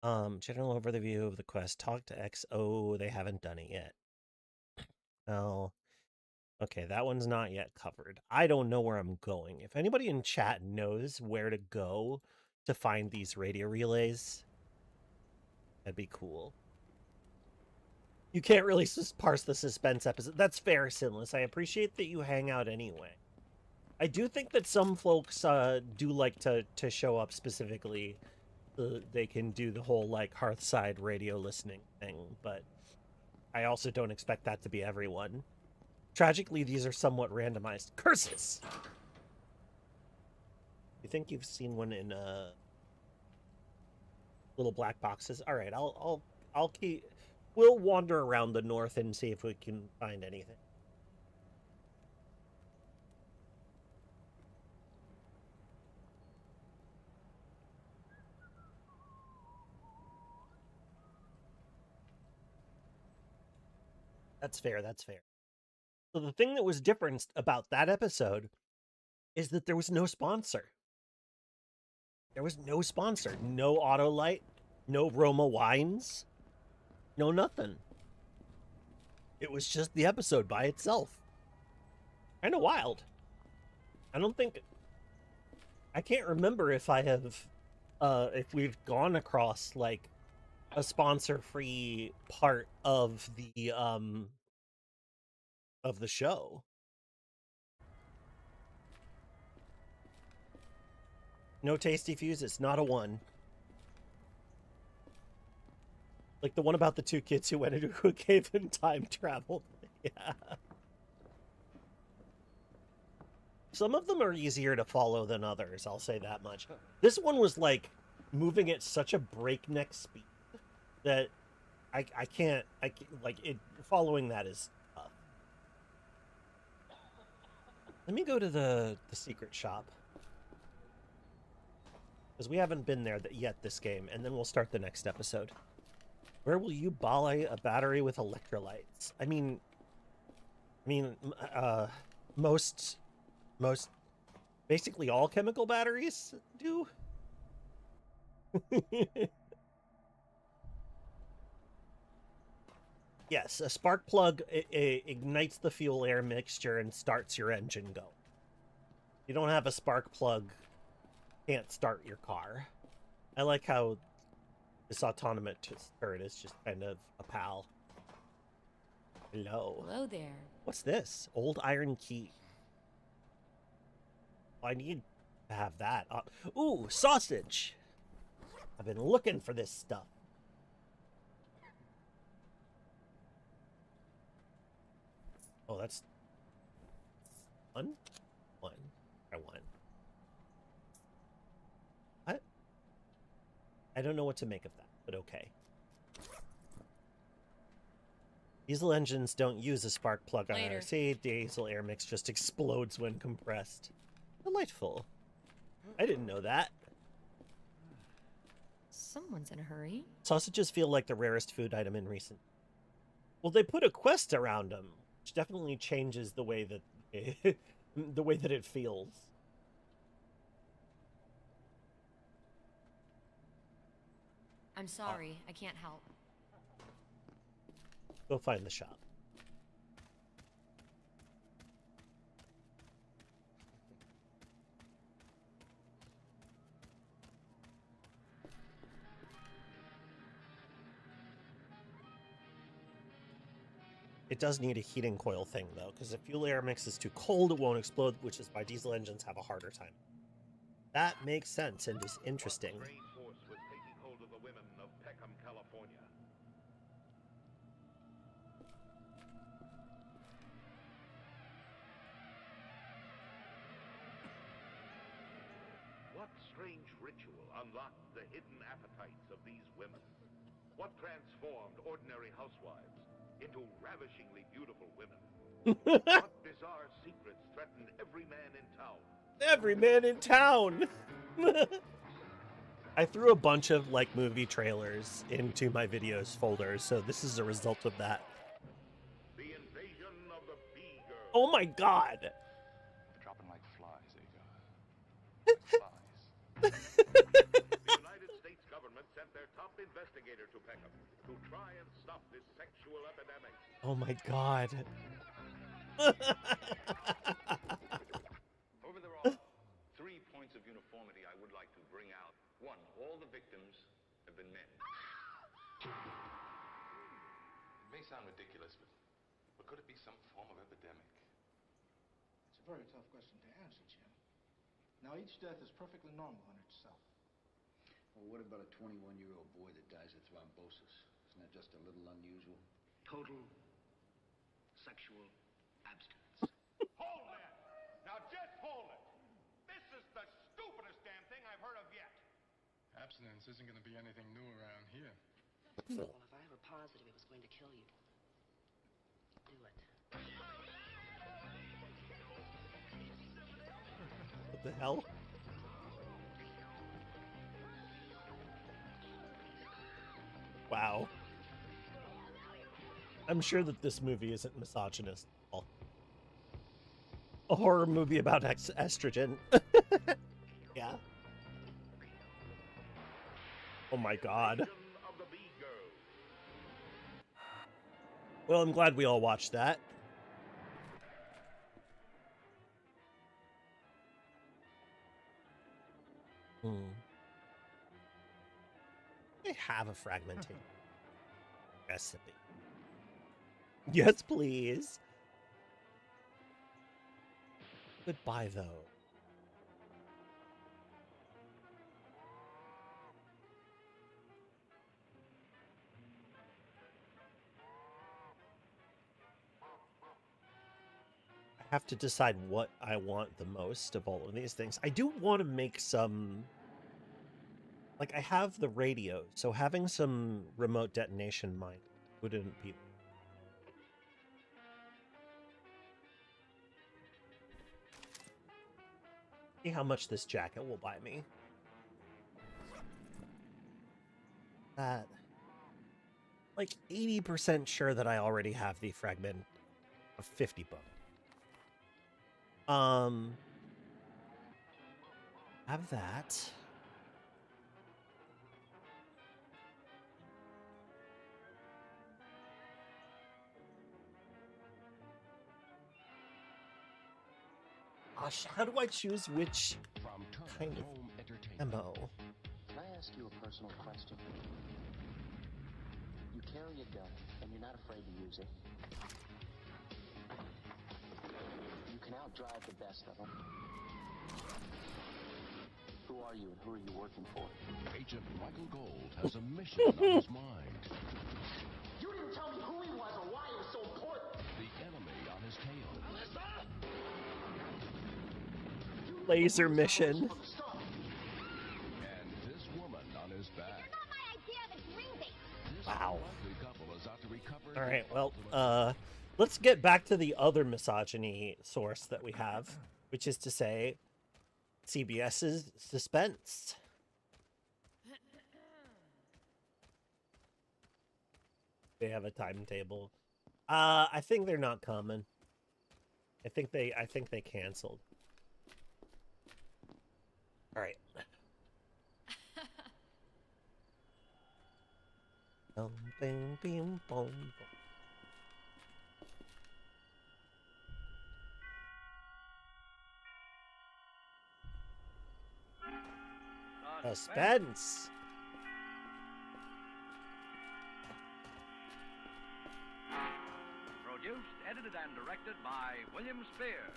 General overview of the quest. Talk to X. Oh, they haven't done it yet. Oh, okay, that one's not yet covered. I don't know where I'm going. If anybody in chat knows where to go to find these radio relays, that'd be cool. You can't really parse the suspense episode. That's fair, Sinless. I appreciate that you hang out anyway. I do think that some folks do like to show up specifically so they can do the whole, like, Hearthside radio listening thing, but I also don't expect that to be everyone. Tragically, these are somewhat randomized. Curses! You think you've seen one in little black boxes? All right, I'll keep. We'll wander around the north and see if we can find anything. That's fair, that's fair. So the thing that was different about that episode is that there was no sponsor. There was no sponsor. No Autolite, no Roma Wines, no nothing. It was just the episode by itself. Kind of wild. I can't remember if I have, if we've gone across, like, a sponsor-free part of the show. No Tasty Fuse, it's not a 1. Like the one about the 2 kids who went into a cave and time traveled. Yeah. Some of them are easier to follow than others, I'll say that much. This one was, like, moving at such a breakneck speed that I can't, like, following that is tough. Let me go to the secret shop. Because we haven't been there yet this game, and then we'll start the next episode. Where will you buy a battery with electrolytes? I mean, most, basically all chemical batteries do. Yes, a spark plug ignites the fuel air mixture and starts your engine going. You don't have a spark plug, can't start your car. I like how this autonomous turret is just kind of a pal. Hello. Hello there. What's this? Old iron key. I need to have that. Ooh, sausage. I've been looking for this stuff. Oh, that's one. I won. What? I don't know what to make of that, but okay. Diesel engines don't use a spark plug on RC. Diesel air mix just explodes when compressed. Delightful. I didn't know that. Someone's in a hurry. Sausages feel like the rarest food item in recent. Well, they put a quest around them, which definitely changes the way that it feels. I'm sorry, I can't help. Go find the shop. It does need a heating coil thing, though, because if fuel air mix is too cold, it won't explode, which is why diesel engines have a harder time. That makes sense and is interesting. What strange ritual unlocked the hidden appetites of these women? What transformed ordinary housewives into ravishingly beautiful women? What bizarre secrets threatened every man in town? Every man in town! I threw a bunch of, like, movie trailers into my videos folder, so this is a result of that. The invasion of the bee girl. Oh my god! Dropping like flies, Ego. Like flies. The United States government sent their top investigator to Peckham to try and stop this sexual epidemic. Oh my god. Over there are 3 points of uniformity I would like to bring out. 1, all the victims have been men. It may sound ridiculous, but could it be some form of epidemic? It's a very tough question to answer, Jim. Now, each death is perfectly normal in itself. Well, what about a 21-year-old boy that dies of thrombosis? Isn't that just a little unusual? Total sexual abstinence. Hold that! Now just hold it! This is the stupidest damn thing I've heard of yet. Abstinence isn't going to be anything new around here. Well, if I were positive it was going to kill you, do it. What the hell? Wow. I'm sure that this movie isn't misogynist at all. A horror movie about estrogen. Yeah. Oh my god. Well, I'm glad we all watched that. I have a fragmentation recipe. Yes, please. Goodbye, though. I have to decide what I want the most of all of these things. I do want to make some... Like, I have the radio, so having some remote detonation mine wouldn't be... See how much this jacket will buy me. That... Like, 80% sure that I already have the fragment of 50 bucks. Have that. Gosh, how do I choose which kind of ammo? Can I ask you a personal question? You carry a gun, and you're not afraid to use it. You can outdrive the best of them. Who are you, and who are you working for? Agent Michael Gold has a mission on his mind. You didn't tell me who he was or why he was so important. The enemy on his tail. Laser mission. And this woman on his back. Wow. Couple is out to recover. All right, well, let's get back to the other misogyny source that we have, which is to say, CBS's Suspense. They have a timetable. I think they're not coming. I think they canceled. All right. Bing, bing, boom, boom. Suspense. Produced, edited, and directed by William Spear.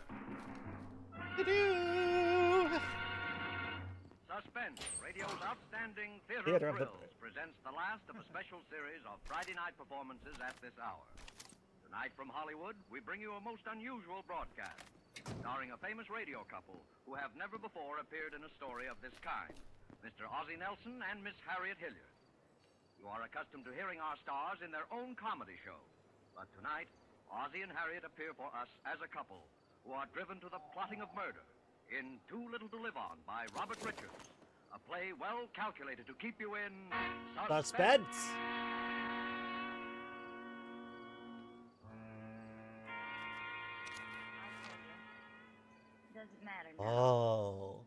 Suspense, radio's outstanding theater of thrills, presents the last of a special series of Friday night performances at this hour. Tonight from Hollywood, we bring you a most unusual broadcast. starring a famous radio couple who have never before appeared in a story of this kind, Mr. Ozzie Nelson and Miss Harriet Hilliard. You are accustomed to hearing our stars in their own comedy show, but tonight, Ozzie and Harriet appear for us as a couple who are driven to the plotting of murder in Too Little to Live On by Robert Richards, a play well calculated to keep you in Suspense. Doesn't matter now. Oh.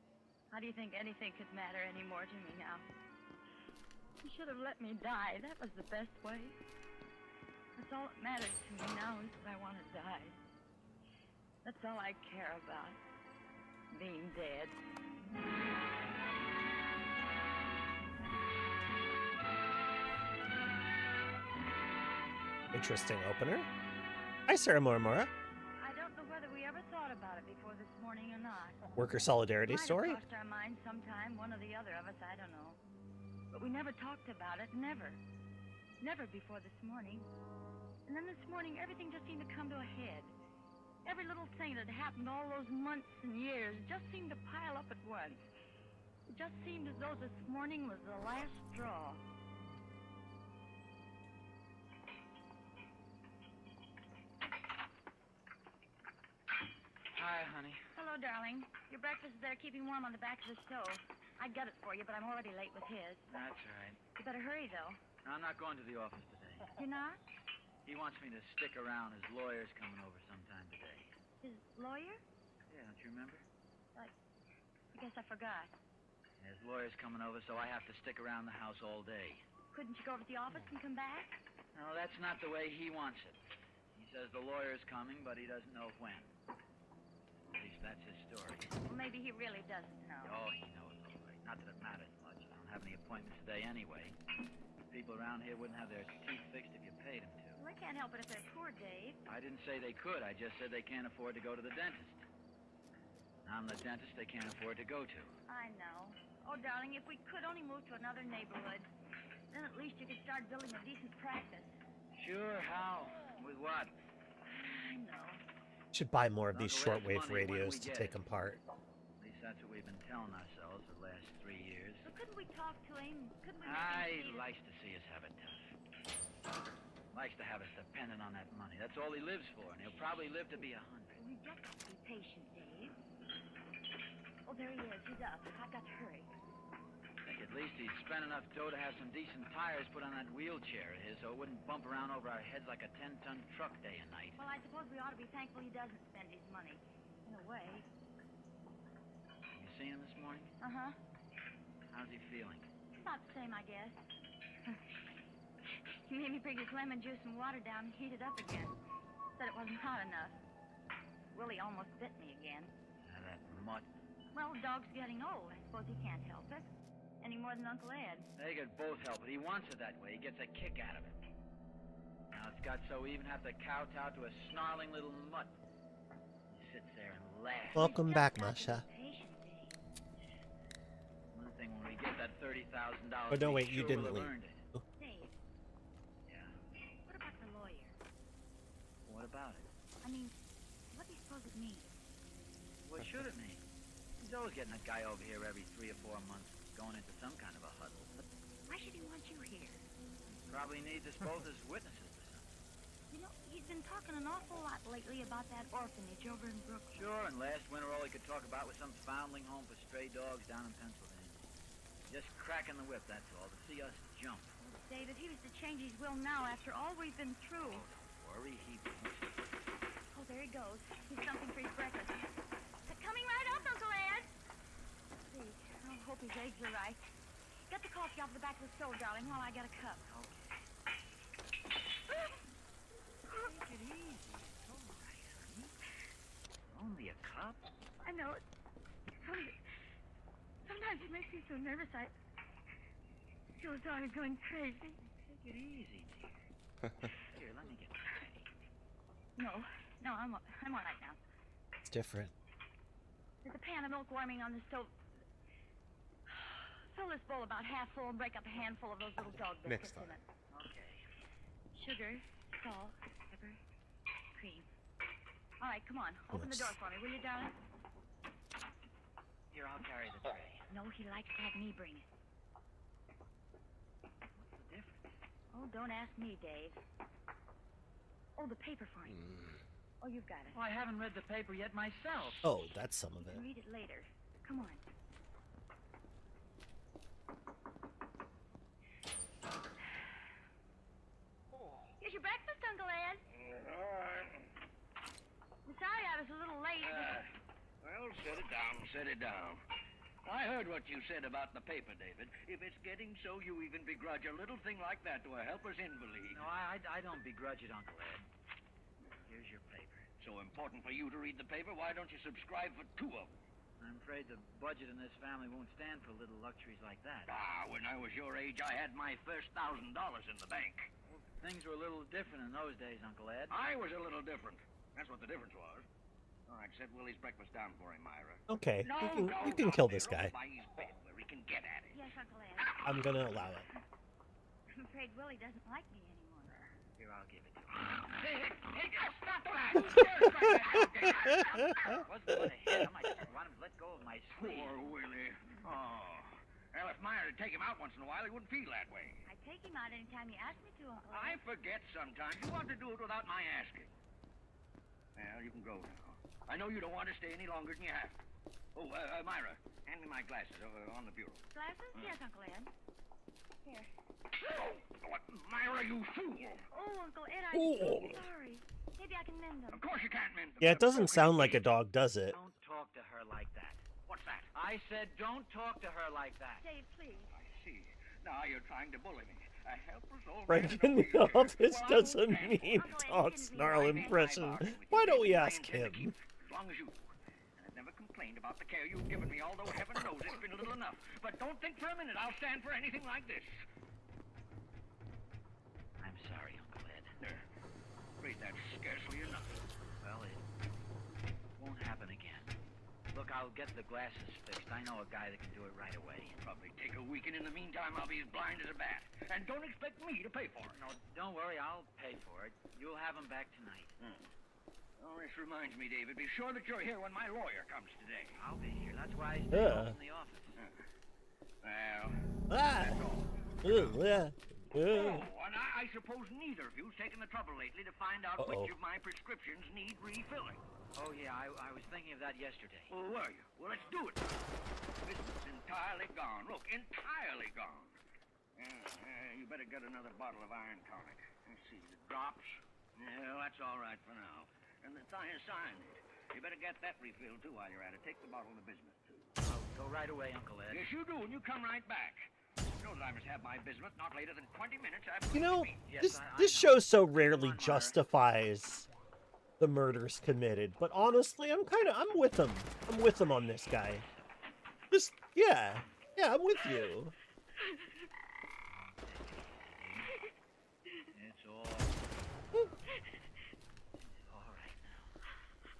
How do you think anything could matter anymore to me now? You should have let me die. That was the best way. That's all that matters to me now is that I want to die. That's all I care about. Being dead. Interesting opener. Hi, Sarah Morimura. I don't know whether we ever thought about it before this morning or not. Worker solidarity story. Might have crossed our minds sometime, one or the other of us, I don't know. But we never talked about it, never. Never before this morning. And then this morning, everything just seemed to come to a head. Every little thing that happened all those months and years just seemed to pile up at once. It just seemed as though this morning was the last straw. Hi, honey. Hello, darling. Your breakfast is there keeping warm on the back of the stove. I got it for you, but I'm already late with his. That's all right. You better hurry, though. I'm not going to the office today. You're not? He wants me to stick around. His lawyer's coming over sometime today. His lawyer? Yeah, don't you remember? I guess I forgot. His lawyer's coming over, so I have to stick around the house all day. Couldn't you go over to the office and come back? No, that's not the way he wants it. He says the lawyer's coming, but he doesn't know when. At least that's his story. Well, maybe he really doesn't know. Oh, he knows all right. Not that it matters much. I don't have any appointments today anyway. People around here wouldn't have their teeth fixed if you paid them to. Well, they can't help it if they're poor, Dave. I didn't say they could. I just said they can't afford to go to the dentist. I'm the dentist they can't afford to go to. I know. Oh, darling, if we could only move to another neighborhood, then at least you could start building a decent practice. Sure, how? With what? I know. Should buy more of these shortwave radios to take them apart. At least that's what we've been telling ourselves for the last 3 years. But couldn't we talk to him? Couldn't we? He likes to see us have it tough. Likes to have us dependent on that money. That's all he lives for, and he'll probably live to be 100. You just have to be patient, Dave. Oh, there he is. He's up. I've got to hurry. At least he'd spend enough dough to have some decent tires put on that wheelchair of his so it wouldn't bump around over our heads like a 10-ton truck day and night. Well, I suppose we ought to be thankful he doesn't spend his money. In a way. You seen him this morning? Uh-huh. How's he feeling? About the same, I guess. He made me bring his lemon juice and water down and heat it up again. Said it wasn't hot enough. Willie almost bit me again. That mutt. Well, the dog's getting old. I suppose he can't help it. Any more than Uncle Ed. They could both help it. He wants it that way. He gets a kick out of it. Now it's got so we even have to kowtow to a snarling little mutt. He sits there and laughs. Welcome back, Masha. One thing, when we get that $30,000, Oh, no, wait, you didn't leave. It. Dave. Yeah. What about the lawyer? What about it? I mean, what do you suppose it means? What should it mean? He's always getting a guy over here every 3 or 4 months going into some kind of a huddle. Why should he want you here? Probably needs us both as witnesses to something. You know, he's been talking an awful lot lately about that orphanage over in Brooklyn. Sure, and last winter all he could talk about was some foundling home for stray dogs down in Pennsylvania. Just cracking the whip, that's all, to see us jump. Dave, if he was to change his will now after all we've been through... Oh, don't worry, he won't. Oh, there he goes. He's something for his breakfast. Coming right up, Uncle Ed. See, I hope his eggs are right. Get the coffee off the back of the stove, darling, while I get a cup. Okay. Take it easy. It's all right, honey. Only a cup? I know it. Sometimes it makes me so nervous I feel as though I was going crazy. Take it easy, dear. Here, let me get ready. No, I'm all right now. It's different. There's a pan of milk warming on the stove. Fill this bowl about half full and break up a handful of those little dog biscuits in it. Okay. Sugar, salt, pepper, cream. All right, come on. Open the door for me, will you, darling? Here, I'll carry the tray. No, he likes to have me bring it. What's the difference? Oh, don't ask me, Dave. Oh, the paper for you. Oh, you've got it. Well, I haven't read the paper yet myself. Oh, that's some of You it. can read it later. Come on. Here's your breakfast, Uncle Ed. All right. I'm sorry I was a little late. Well, set it down, set it down. I heard what you said about the paper, David. If it's getting so you even begrudge a little thing like that to a helpless invalid. No, I don't begrudge it, Uncle Ed. Here's your paper. So important for you to read the paper, why don't you subscribe for 2 of them? I'm afraid the budget in this family won't stand for little luxuries like that. Ah, when I was your age, I had my first $1,000 in the bank. Well, things were a little different in those days, Uncle Ed. I was a little different. That's what the difference was. All right, set Willie's breakfast down for him, Myra. Okay, No, you can kill this guy. By his bed where he can get at it. Yes, Uncle Ed. I'm gonna allow it. I'm afraid Willie doesn't like me anymore. Here, I'll give it to you. Hey, stop that! What's the matter? I want him to let go of my sleeve. Poor Willie. Oh. Well, if Myra would take him out once in a while, he wouldn't feel that way. I take him out anytime you ask me to, Uncle I Ed. forget sometimes. You want to do it without my asking. Well, you can go now. I know you don't want to stay any longer than you have to. Oh, Myra, hand me my glasses on the bureau. Glasses? Yes, Uncle Ed. Here. Oh, what, Myra, you fool! Oh, Uncle Ed, I'm so sorry. Maybe I can mend them. Of course you can't mend them. Yeah, it doesn't sound like a dog, does it? Don't talk to her like that. What's that? I said don't talk to her like that. Dave, please. I see. Now you're trying to bully me. A helpless old Right man in the office doesn't mean dog snarl impression. Why don't we ask him? As long as you do. And I've never complained about the care you've given me, although heaven knows it's been little enough. But don't think for a minute I'll stand for anything like this. I'm sorry, Uncle Ed. Afraid that's scarcely enough. Well, it won't happen again. Look, I'll get the glasses fixed. I know a guy that can do it right away. Probably take a week, and in the meantime, I'll be as blind as a bat. And don't expect me to pay for it. No, don't worry. I'll pay for it. You'll have them back tonight. Oh, this reminds me, David. Be sure that you're here when my lawyer comes today. I'll be here. That's why I stay home in the office. Well, Ah. that's all. Yeah. Oh, and I suppose neither of you's taken the trouble lately to find out which of my prescriptions need refilling. Oh, yeah, I was thinking of that yesterday. Well, were you? Well, let's do it. This is entirely gone. Look, entirely gone. You better get another bottle of iron tonic. Let's see, the drops. Yeah, that's all right for now. And the thiocyanate. You better get that refilled, too, while you're at it. Take the bottle to business, too. I'll go right away, Uncle Ed. Yes, you do, and you come right back. You know that I must have my bismuth not later than 20 minutes after You know, Yes, this show so rarely justifies the murders committed, but honestly, I'm with him. I'm with him on this guy. Yeah, I'm with you. It's all right now.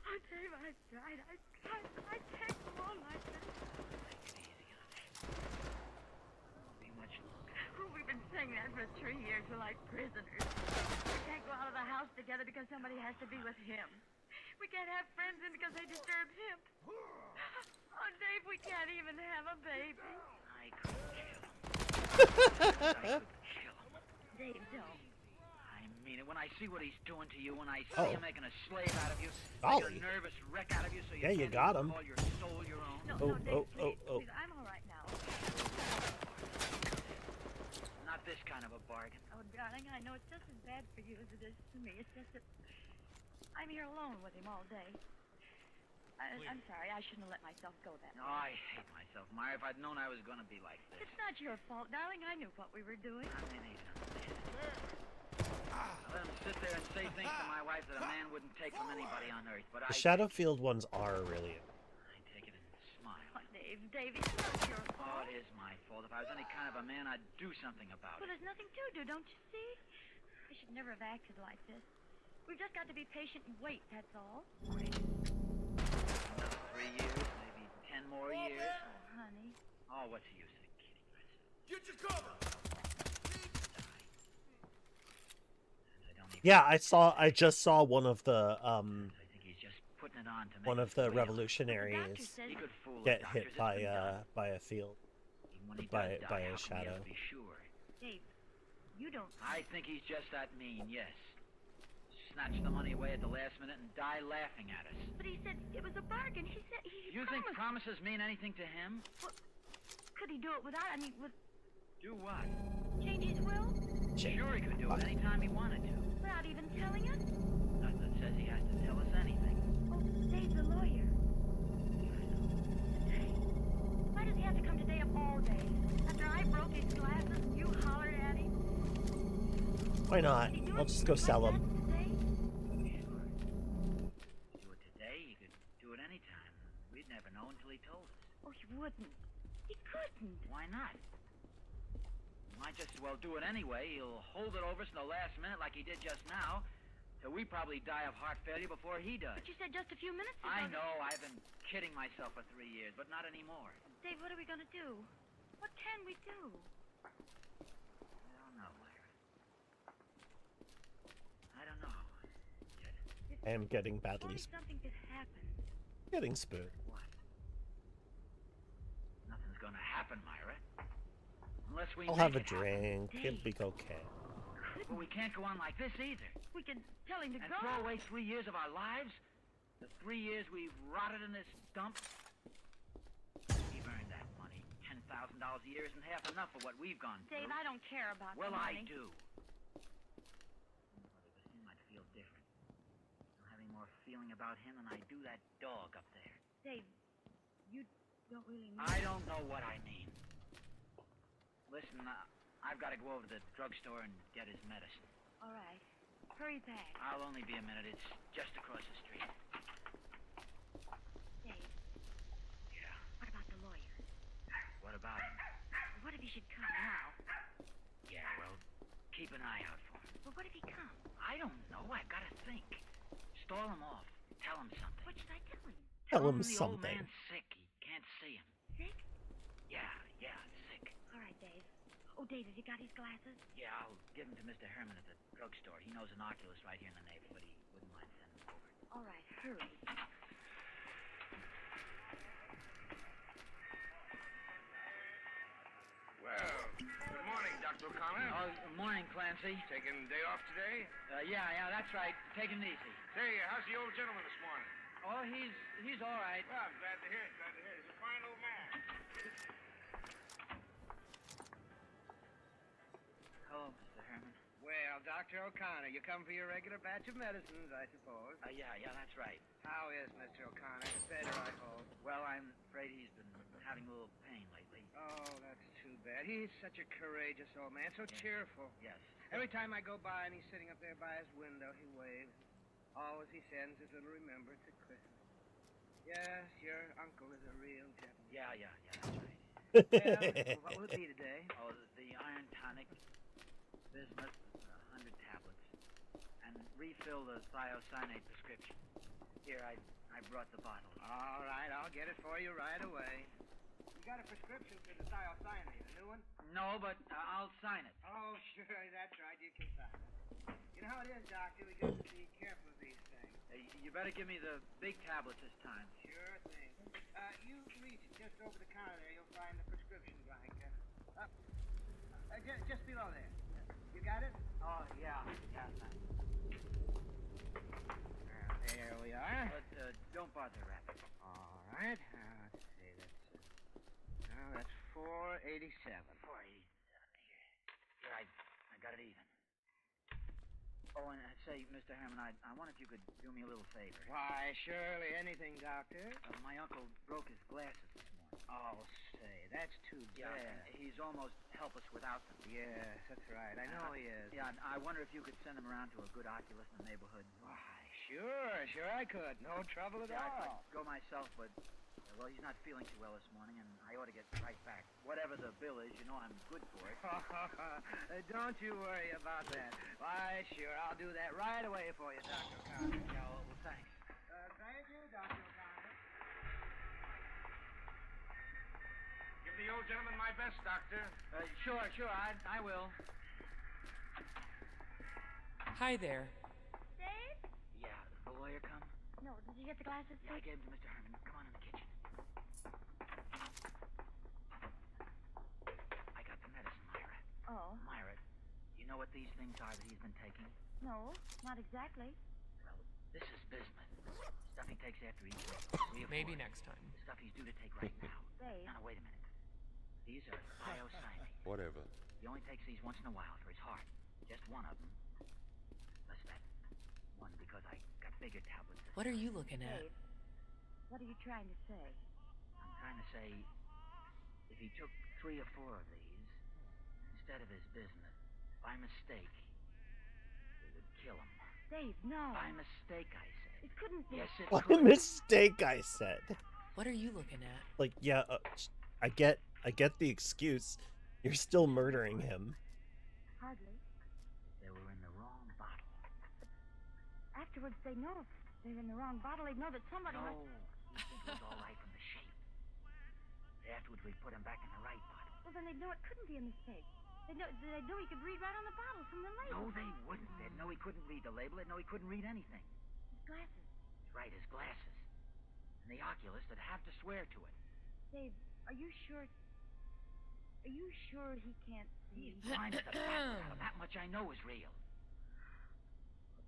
Oh, Dave, I tried. I can't go on like this. Be much longer. Oh, we've been saying that for 3 years. We're like prisoners. We can't go out of the house together because somebody has to be with him. We can't have friends in because they disturb him. Oh, Dave, we can't even have a baby. I could kill him. Dave, don't. I mean it. When I see what he's doing to you, when I see him making a slave out of you, Golly. making a nervous wreck out of you, so you Yeah, you can't got even him. call your soul your own. No, Oh, Dave, oh, please, I'm all right now. Not this kind of a bargain. Oh, darling, I know it's just as bad for you as it is for me. It's just that I'm here alone with him all day. I'm sorry. I shouldn't have let myself go that No, way. I hate myself, Myra. If I'd known I was going to be like this. It's not your fault, darling. I knew what we were doing. I mean, I let him sit there and say things to my wife that a man wouldn't take from anybody on earth. But The Shadowfield ones are really. I take it and smile. Oh, Dave, it's not your Oh, fault. it is my fault. If I was any kind of a man, I'd do something about Well, it. there's nothing to do, don't you see? I should never have acted like this. We've just got to be patient and wait, that's all. Another 3 years, maybe 10 more years. Oh, honey. Oh, what's the use of kidding myself? Get your cover! I don't even Yeah, I just saw one of the putting it on to make one of us the believe. revolutionaries He could fool get the hit doctors, by it's been done. a field, Even when he by does die, a how come he shadow. has to be sure? Dave, you don't... I think he's just that mean, yes. Snatch the money away at the last minute and die laughing at us. But he said it was a bargain. He said he You think promises mean anything to him? Well, could he do it without... I mean, with... Do what? Change his will? Sure he could do it anytime he wanted to. Without even telling us? Nothing that says he has to tell us anything. Oh, Dave's a lawyer. Today? Why does he have to come today of all days? After I broke his glasses and you hollered at him? Why not? I'll just go sell them. Do it today, he could do it anytime. We'd never know until he told us. Oh, he wouldn't. He couldn't. Why not? He might just as well do it anyway. He'll hold it over us in the last minute like he did just now. So we probably die of heart failure before he does. But you said just a few minutes ago... I know, I've been kidding myself for 3 years, but not anymore. Dave, what are we going to do? What can we do? I don't know, Myra. I don't know. I am getting badly Something could happen. getting spooked. What? Nothing's gonna happen, Myra. Unless we I'll make have a it happen. drink. It'll be okay. But we can't go on like this either. We can tell him to And go. throw away 3 years of our lives? The 3 years we've rotted in this dump? We've earned that money. $10,000 a year isn't half enough for what we've gone through. Dave, I don't care about Well, the money. I do. He might feel different. I'm having more feeling about him than I do that dog up there. Dave, you don't really mean... I don't know what I mean. Listen, I've got to go over to the drugstore and get his medicine. All right. Hurry back. I'll only be a minute. It's just across the street. Dave. Yeah. What about the lawyer? What about him? What if he should come now? Yeah, well, keep an eye out for him. Well, what if he comes? I don't know. I've got to think. Stall him off. Tell him something. What should I tell him? Tell him the old something. man's sick. He can't see him. Sick? Yeah, sick. All right, Dave. Oh, Dave, has he got his glasses? Yeah, I'll give him to Mr. Herman at the drugstore. He knows an oculist right here in the neighborhood. He wouldn't mind sending him over. All right, hurry. Well, good morning, Dr. O'Connor. Oh, good morning, Clancy. Taking the day off today? Yeah, that's right. Taking it easy. Say, how's the old gentleman this morning? Oh, he's all right. Well, I'm glad to hear it, He's a fine old man. Hello, Mr. Herman. Well, Dr. O'Connor, you come for your regular batch of medicines, I suppose. Yeah, that's right. How is Mr. O'Connor? Better, I hope. Well, I'm afraid he's been having a little pain lately. Oh, that's too bad. He's such a courageous old man, so cheerful. Yes. Every time I go by and he's sitting up there by his window, he waves. Always he sends his little remembrance at Christmas. Yes, your uncle is a real gentleman. Yeah, that's right. Well, what will it be today? Oh, the iron tonic, bismuth, 100 tablets, and refill the thiocyanate prescription. Here, I brought the bottle. All right, I'll get it for you right away. You got a prescription for the thiocyanate, a new one? No, but I'll sign it. Oh, sure, that's right. You can sign it. You know how it is, Doctor. We got to be careful of these things. You better give me the big tablets this time. Sure thing. You reach just over the counter there. You'll find the prescription blank. Just below there. You got it? Oh, yeah, thanks. There we are. But don't bother wrapping. All right. Let's see. That's $4.87. Here, I got it even. Oh, and say, Mr. Herman, I wonder if you could do me a little favor. Why, surely anything, Doctor. My uncle broke his glasses this morning. Oh, say, that's too bad. Yeah, he's almost helpless without them. Yes, that's right. I know he is. Yeah, I wonder if you could send him around to a good oculist in the neighborhood. Why, sure I could. No trouble at all. I'd go myself, but, well, he's not feeling too well this morning, and I ought to get right back. Whatever the bill is, you know I'm good for it. Don't you worry about that. Why, sure, I'll do that right away for you, Dr. O'Connor. Yeah, well, thanks. Thank you, Dr. O'Connor. Give the old gentleman my best, Doctor. Sure, I will. Hi there. Dave? Yeah, the lawyer come? No, No, did you get the glasses? Yeah, I gave them to Mr. Herman. Come on in the kitchen. I got the medicine, Myra. Oh. Myra, you know what these things are that he's been taking? No, not exactly. Well, this is bismuth. Stuff he takes after he eats. Maybe next time. The stuff he's due to take right now. Dave. Now, wait a minute. These are thiocyanate. Whatever. He only takes these once in a while for his heart. Just one of them. Less that one because I got bigger tablets. What are you looking at? Dave, what are you trying to say? I'm trying to say, if he took 3 or 4 of these, instead of his bismuth, by mistake, it would kill him. Dave, no. By mistake, I said. It couldn't be. Yes, it By could. mistake, I said. What are you looking at? Like, yeah, I get the excuse. You're still murdering him. Hardly. They were in the wrong bottle. Afterwards, they know if they're in the wrong bottle. They know that somebody No, must... he think it was all right from the shape. Afterwards, we put him back in the right bottle. Well, then they'd know it couldn't be a mistake. They'd know he could read right on the bottle from the label. No, they wouldn't. They'd know he couldn't read the label. They'd know he couldn't read anything. His glasses. That's right, his glasses. And the oculist would have to swear to it. Dave, are you sure... Are you sure he can't see? He's blind as a bat. That much I know is real.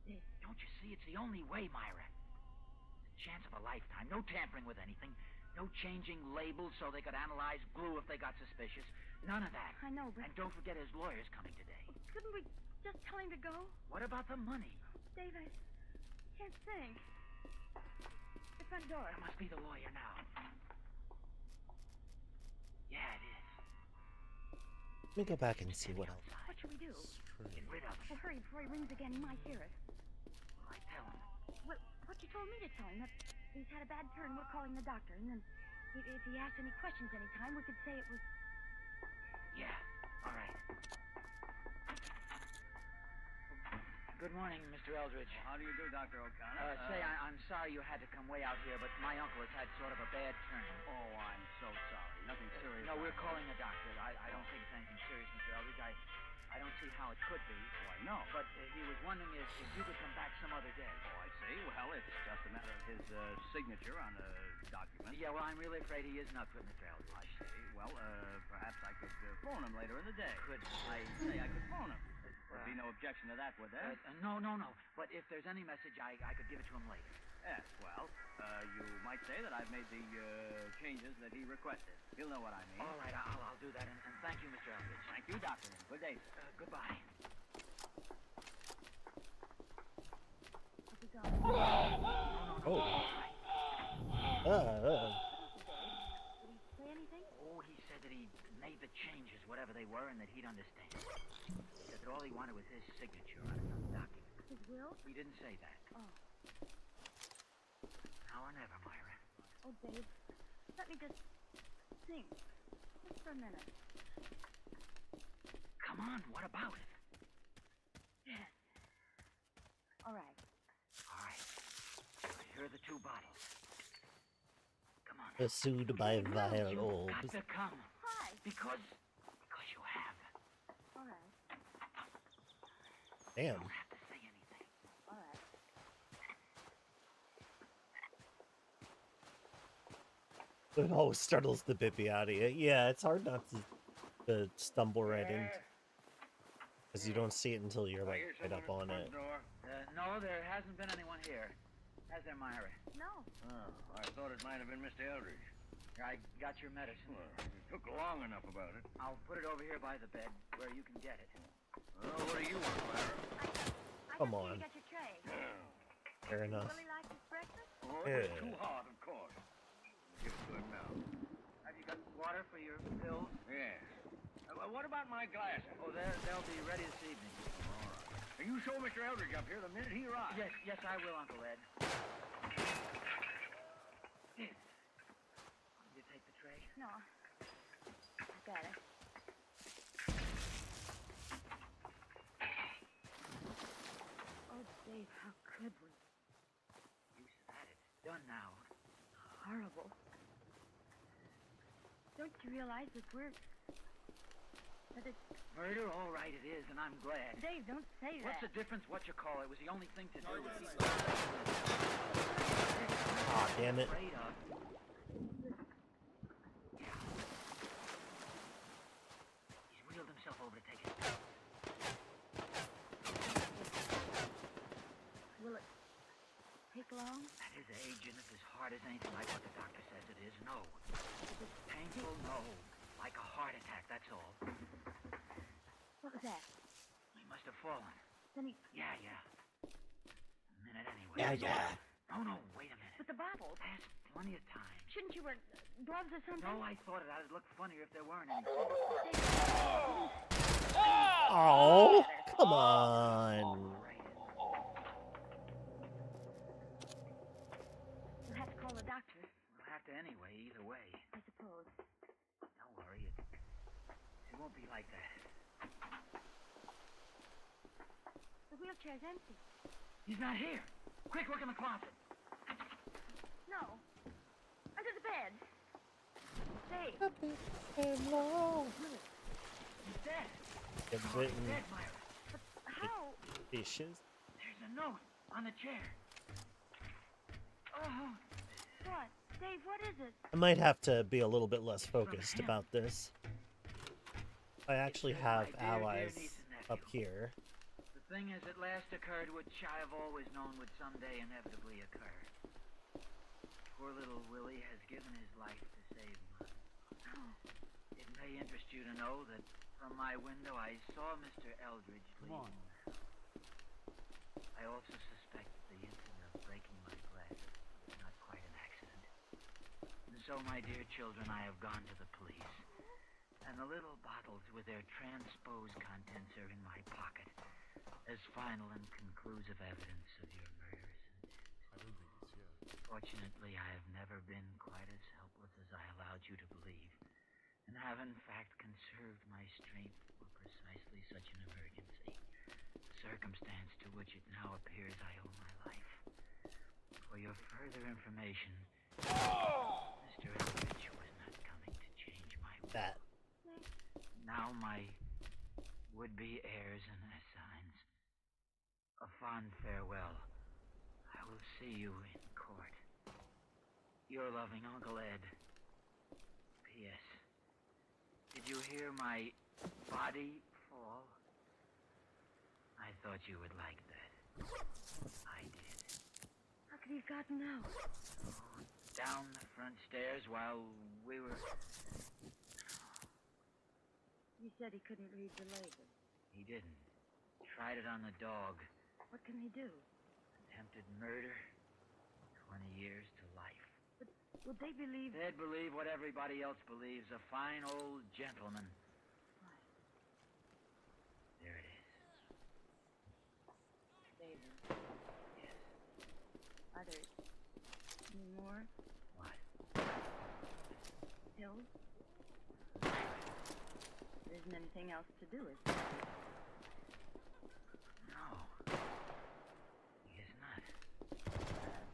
Dave. Don't you see? It's the only way, Myra. It's a chance of a lifetime. No tampering with anything. No changing labels so they could analyze glue if they got suspicious. None of that. I know, but... And don't forget his lawyer's coming today. Couldn't we just tell him to go? What about the money? Dave, I can't think. The front door. That must be the lawyer now. Yeah, it is. Let me go back and see what else. What should we do? Get rid of him. Well, hurry before he rings again. He might hear us. I tell him. What you told me to tell him. That he's had a bad turn. We're calling the doctor. And then if he asks any questions anytime, we could say it was... Yeah, all right. Good morning, Mr. Eldridge. How do you do, Dr. O'Connor? I'm sorry you had to come way out here, but my uncle has had sort of a bad turn. Oh, I'm so sorry. Nothing serious. No, we're calling a doctor. I don't think it's anything serious, Mr. Eldridge. I don't see how it could be. Why, no. But he was wondering if you could come back some other day. Oh, I see. Well, it's just a matter of his signature on a document. Yeah, well, I'm really afraid he is not good, Mr. Eldridge. I see. Well, perhaps I could phone him later in the day. Could I could phone him. There'd be no objection to that, would there? No. But if there's any message, I could give it to him later. Yes, well, you might say that I've made the changes that he requested. He'll know what I mean. All right, I'll do that, and thank you, Mr. Eldridge. Thank you, Doctor. Good day. Goodbye. Oh. Did he say anything? Oh, he said that he made the changes, whatever they were, and that he'd understand. He said that all he wanted was his signature on some document. His will? He didn't say that. Oh. Now or never, Myra. Oh, Dave, let me just think. Just for a minute. Come on, what about it? Yes. All right. All right. Here are the 2 bottles. Come on. Pursued by vile orbs. Got to come. Why? Because you have. All right. Damn. You don't have to say anything. All right. It always startles the bippy out of you. Yeah, it's hard not to stumble right in. Because you don't see it until you're like right up on it. No, there hasn't been anyone here. Has there, Myra? No. Oh, I thought it might have been Mr. Eldridge. I got your medicine. Well, you took long enough about it. I'll put it over here by the bed where you can get it. Oh, what do you want, Myra? Come I on. got your tray. Fair enough. Really like his breakfast? Oh, it was too hot, of course. Give it to him now. Have you got water for your pills? Yes. What about my glasses? Oh, they'll be ready this evening. All right. And you show Mr. Eldridge up here the minute he arrives. Yes, I will, Uncle Ed. Here. Did you take the tray? No. I got it. Oh, Dave, how could we? You said it's done now. Horrible. Don't you realize that that it's... Murder? All right, it is, and I'm glad. Dave, don't say that. What's the difference what you call it? It was the only thing to do. damn it. afraid of. He's wheeled himself over to take it. Will it take long? At his age and if his heart is anything like what the doctor says it is, no. It's painful, no. Like a heart attack, that's all. What was that? He must have fallen. Then he... Yeah. A minute anyway. Yeah. No, wait a minute. But the bottle. There's plenty of time. Shouldn't you wear gloves or something? No, I thought it'd look funnier if there weren't any. Oh, come on. We'll have to call the doctor. We'll have to anyway, either way. I suppose. Don't worry, it won't be like that. The wheelchair's empty. He's not here. Quick, look in the closet. No. Under the bed. Dave. He's dead. They've He's written dead, Myra. But how? fishes. There's a note on the chair. Oh. What? Dave, what is it? I might have to be a little bit less focused about this. I actually have allies up here. The thing has at last occurred which I have always known would someday inevitably occur. Poor little Willie has given his life to save mine. Oh. It may interest you to know that from my window I saw Mr. Eldridge leaving the house. I also suspect the incident of breaking my glass was not quite an accident. And so, my dear children, I have gone to the police. And the little bottles with their transposed contents are in my pocket as final and conclusive evidence of your murders. Fortunately, I have never been quite as helpless as I allowed you to believe, and have in fact conserved my strength for precisely such an emergency, circumstance to which it now appears I owe my life. For your further information, Mr. Eldridge was not coming to change my will. That. Now my would-be heirs and assigns, a fond farewell. I will see you in court. Your loving Uncle Ed. P.S. Did you hear my body fall? I thought you would like that. I did. How could he have gotten out? Down the front stairs while we were... You said he couldn't read the label. He didn't. Tried it on the dog. What can he do? Attempted murder. 20 years to life. But would they believe... They'd believe what everybody else believes. A fine old gentleman. What? There it is. David. Yes. Are there any more? What? Pills? There isn't anything else to do, is there? No. He is not.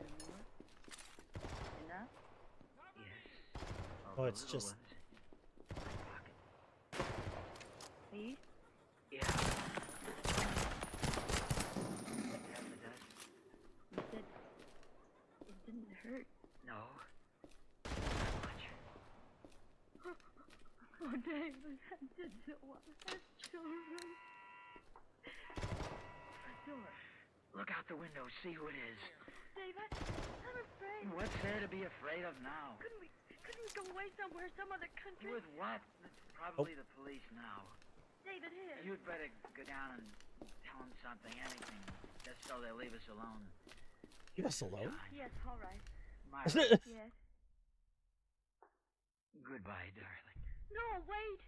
Any more? Enough? Yes. Oh, it's just... Please? Yeah. Yes, it does. You said it didn't hurt. No. Not much. Oh, David, I did so want to have children. A door. Look out the window. See who it is. Dave, I'm afraid. What's there to be afraid of now? Couldn't we go away somewhere, some other country? With what? It's probably the police now. David, here. You'd better go down and tell them something, anything, just so they'll leave us alone. Leave us alone? Yes, all right. Myra. Yes. Goodbye, darling. No, wait.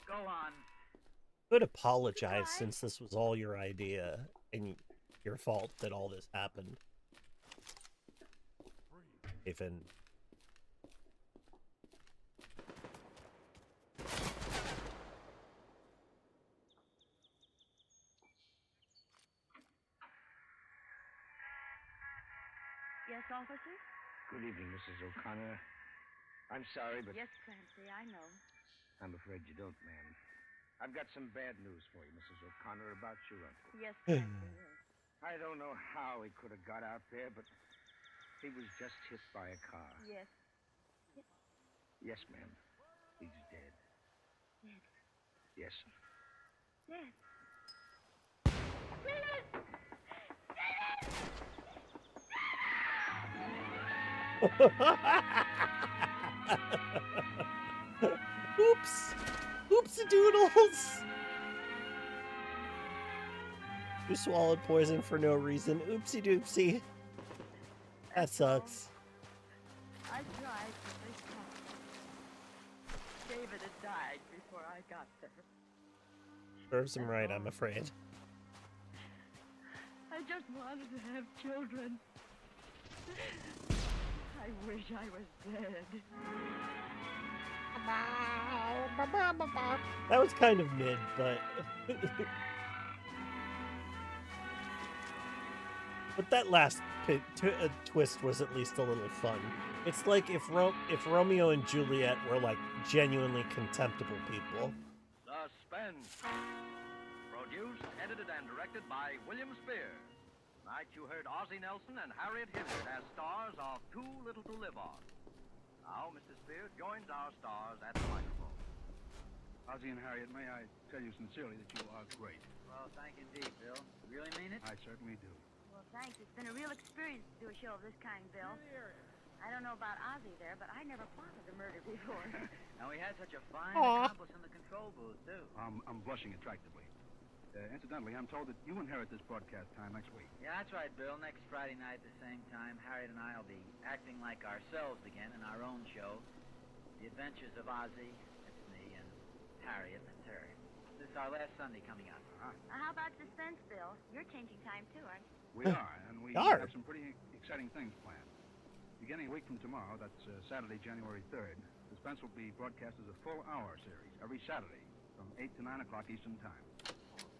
Go on. I would apologize since this was all your idea and your fault that all this happened. Even. Yes, officer? Good evening, Mrs. O'Connor. I'm sorry, but Yes, Clancy, I know. I'm afraid you don't, ma'am. I've got some bad news for you, Mrs. O'Connor, about your uncle. Yes, Clancy, yes. I don't know how he could have got out there, but He was just hit by a car. Yes. Yes, ma'am. He's dead. Dead. Yes, sir. Dead. Oops. Oopsie doodles. You swallowed poison for no reason. Oopsie doopsie. That sucks. I tried, but they stopped. David had died before I got there. Serves him right, I'm afraid. I just wanted to have children. I wish I was dead. That was kind of mid, but... but that last twist was at least a little fun. It's like if Romeo and Juliet were like genuinely contemptible people. Suspense. Produced, edited, and directed by William Spear. Tonight you heard Ozzie Nelson and Harriet Hilliard as stars of Too Little to Live On. Now Mr. Spear joins our stars at the microphone. Ozzie and Harriet, may I tell you sincerely that you are great. Well, thank you indeed, Bill. You really mean it? I certainly do. Well, thanks. It's been a real experience to do a show of this kind, Bill. I don't know about Ozzie there, but I never plotted a murder before. And we had such a fine Aw. accomplice in the control booth, too. I'm blushing attractively. Incidentally, I'm told that you inherit this broadcast time next week. Yeah, that's right, Bill. Next Friday night at the same time, Harriet and I will be acting like ourselves again in our own show. The Adventures of Ozzie, that's me, and Harriet, that's her. This is our last Sunday coming up. How about Suspense, Bill? You're changing time, too, aren't you? We are, and we Are. have some pretty exciting things planned. Beginning a week from tomorrow, that's Saturday, January 3rd, Suspense will be broadcast as a full-hour series every Saturday from 8 to 9 o'clock Eastern Time.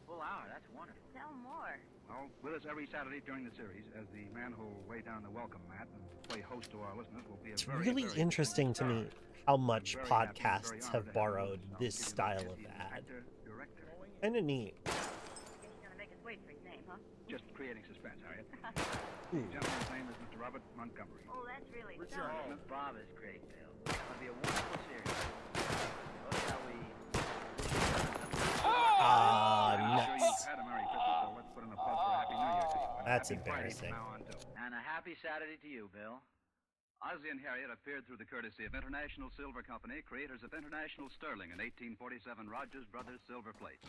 Full hour, that's wonderful. Tell more. Well, with us every Saturday during the series, as the man who'll lay down the welcome mat and play host to our listeners will be a It's very, really very interesting to me how much very happy and very podcasts have honored to have borrowed him. this I'll give you style the of chance. He's an ad. actor, director. Kind of neat. Guess you're gonna make us wait for his name, huh? Just creating suspense, Harriet. Ooh. The gentleman's name is Mr. Robert Montgomery. Oh, that's really Oh, something. Bob is great, Bill. It'll be a wonderful series. So shall we... Ah, I'm sure nuts. you've had a Merry Christmas, so let's put in a plug for a Happy New Year to you. And a That's Happy Friday embarrassing. from now on, too. And a happy Saturday to you, Bill. Ozzie and Harriet appeared through the courtesy of International Silver Company, creators of International Sterling and 1847 Rogers Brothers Silver Plate.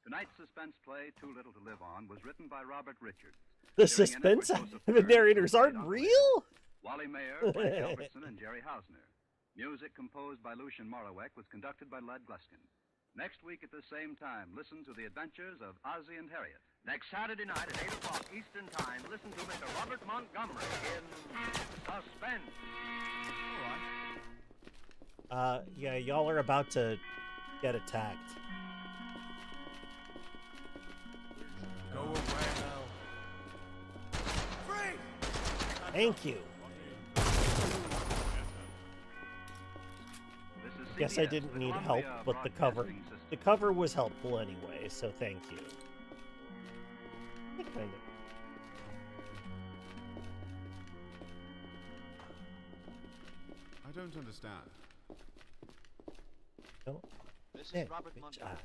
Tonight's suspense play, Too Little to Live On, was written by Robert Richards. The Appearing in it were suspense Joseph the Burns, narrators aren't Doc real? Wally Mayer, Frank Albertson, and Jerry Hausner. Music composed by Lucien Morawek was conducted by Lud Gluskin. Next week at the same time, listen to the adventures of Ozzie and Harriet. Next Saturday night at 8 o'clock Eastern Time, listen to Mr. Robert Montgomery in Suspense. Yeah, y'all are about to get attacked. Go away now. Free! Thank you. Guess I didn't need help, but the cover was helpful anyway, so thank you. Kind of. I don't understand. No. This Yeah, is Robert which Montgomery.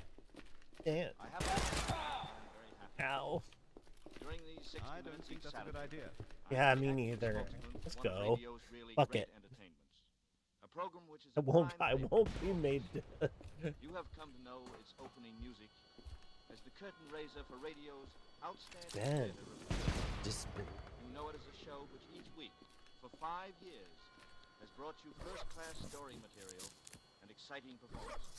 Dan. I have I'm very happy. Ow. During these 60 I don't minutes think each that's a good Saturday, idea. Yeah, me neither. Let's go. Fuck it. A program which is I won't be made. You have come to know its opening music as the curtain raiser for radio's outstanding Dan. theater. Just You know it as a show which each week, for 5 years, has brought you first-class story material and exciting performance.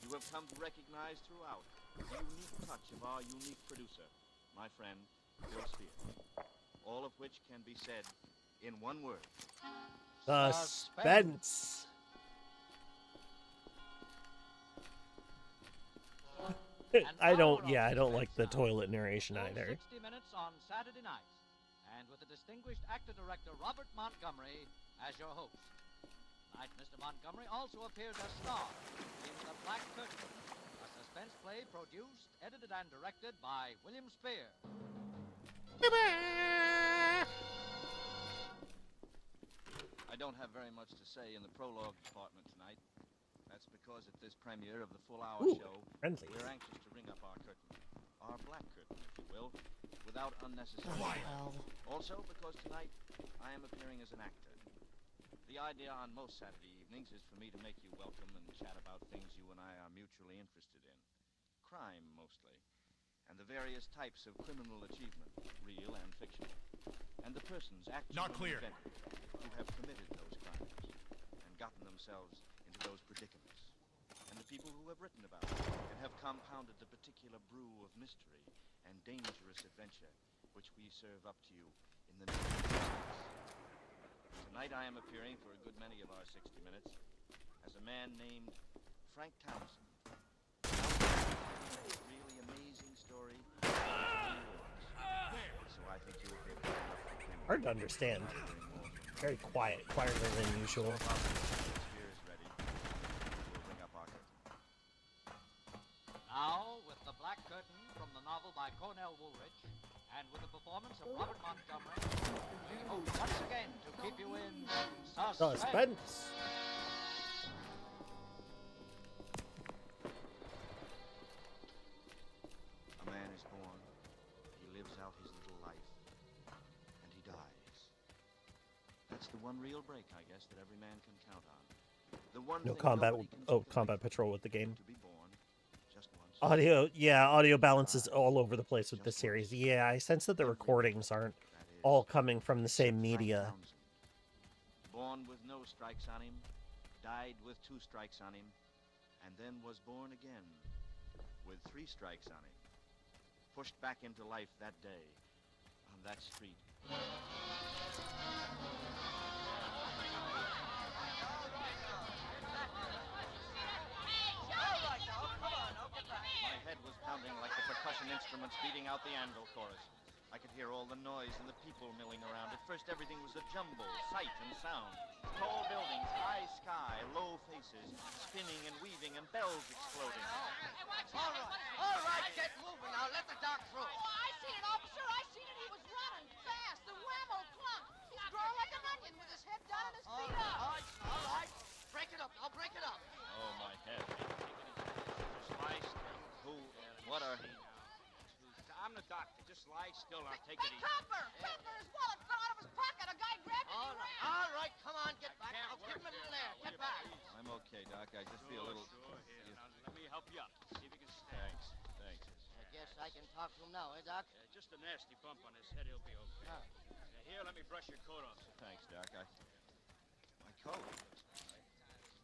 You have come to recognize throughout the unique touch of our unique producer, my friend, Bill Spear. All of which can be said in one word. Suspense. I don't like the toilet narration either. 60 minutes on Saturday night, and with the distinguished actor-director Robert Montgomery as your host. Tonight, Mr. Montgomery also appears as star in The Black Curtain, a suspense play produced, edited, and directed by William Spear. don't have very much to say in the prologue department tonight. That's because at this premiere of the full-hour show, friendly. we're anxious to ring up our curtain. Our black curtain, if you will, without unnecessary... Also because tonight I am appearing as an actor. The idea on most Saturday evenings is for me to make you welcome and chat about things you and I are mutually interested in. Crime, mostly. And the various types of criminal achievement, real and fictional. And the persons, actually invented, who have committed those crimes and gotten themselves into those predicaments. And the people who have written about it and have compounded the particular brew of mystery and dangerous adventure which we serve up to you in the name of justice. Tonight I am appearing for a good many of our 60 minutes as a man named Frank Townsend. A really amazing story. So I think you will be able to... Hard to understand. Very quiet, quieter than usual. Now, with the Black Curtain from the novel by Cornell Woolrich, and with the performance of Robert Montgomery, we hope once again to keep you in suspense. A man is born, he lives out his little life, and he dies. That's the one real break, I guess, that every man can count on. The one No thing combat. nobody can Oh, take combat away patrol with the game. to be born just once. Audio, yeah, audio balance is all over the place with this series. Yeah, I sense that the recordings aren't all coming from the same media. Born with no strikes on him, died with 2 strikes on him, and then was born again with 3 strikes on him. Pushed back into life that day on that street. My head was pounding like the percussion instruments beating out the anvil chorus. I could hear all the noise and the people milling around. At first, everything was a jumble, sight and sound. Tall buildings, high sky, low faces, spinning and weaving, and bells exploding. All right, get moving now. Let the doc through. Oh, I seen it, officer. I seen it. He was running fast. The whammo clunk. He's growing like an onion with his head down and his feet up. All right. Break it up. Now break it up. Oh, my head. Who? What are... I'm the doctor. Just lie still and I'll take it easy. Copper! Copper! His wallet fell out of his pocket. A guy grabbed it and ran. All right, come on, get back. I'll give him a little air. Get back. I'm okay, Doc. I just feel a little... Here, now, let me help you up. See if you can stand. Thanks. I guess I can talk to him now, eh, Doc? Just a nasty bump on his head. He'll be okay. Here, let me brush your coat off. Thanks, Doc. My coat?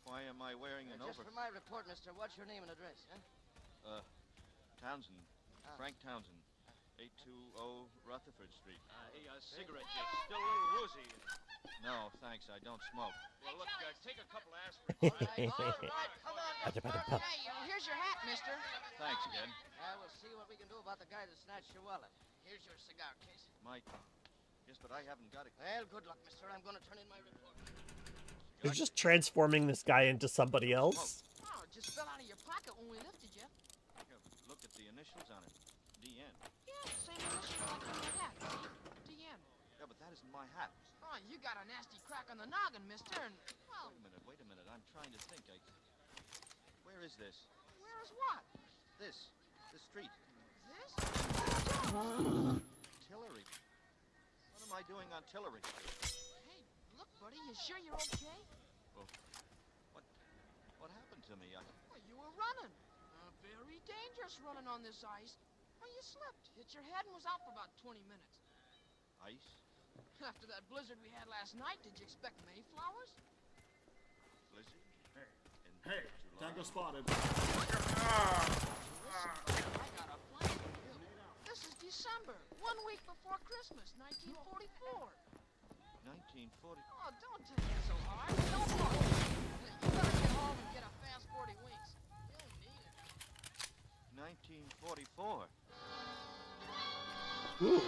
Why am I wearing an Just for my report, mister, what's your name and address, huh? Townsend. Frank Townsend. 820 Rutherford Street. Hey, cigarette, still a little woozy. No, thanks. I don't smoke. Well, look, take a couple of aspirin. All right, come on. Hey, here's your hat, mister. Thanks, kid. We'll see what we can do about the guy that snatched your wallet. Here's your cigar case. Yes, but I haven't got it. Well, good luck, mister. I'm going to turn in my report. He's just transforming this guy into somebody else. Oh, it just fell out of your pocket when we lifted you. Look at the initials on it. DN. Yeah, same initial like on your hat. DN. Yeah, but that isn't my hat. Oh, you got a nasty crack on the noggin, mister, and, well... Wait a minute. I'm trying to think. Where is this? Where is what? This street. This? Tillery. What am I doing on Tillery? Hey, look, buddy, you sure you're okay? Well, what happened to me? Well, you were running. Very dangerous running on this ice. Well, you slipped, hit your head, and was out for about 20 minutes. Ice? After that blizzard we had last night, did you expect Mayflowers? Blizzard? Hey, Tango spotted. I got a plan for you. This is December, 1 week before Christmas, 1944. 1940? Oh, don't take it so hard. Don't look. You better get home and get a fast 40 winks. You'll need it. 1944. Ooh.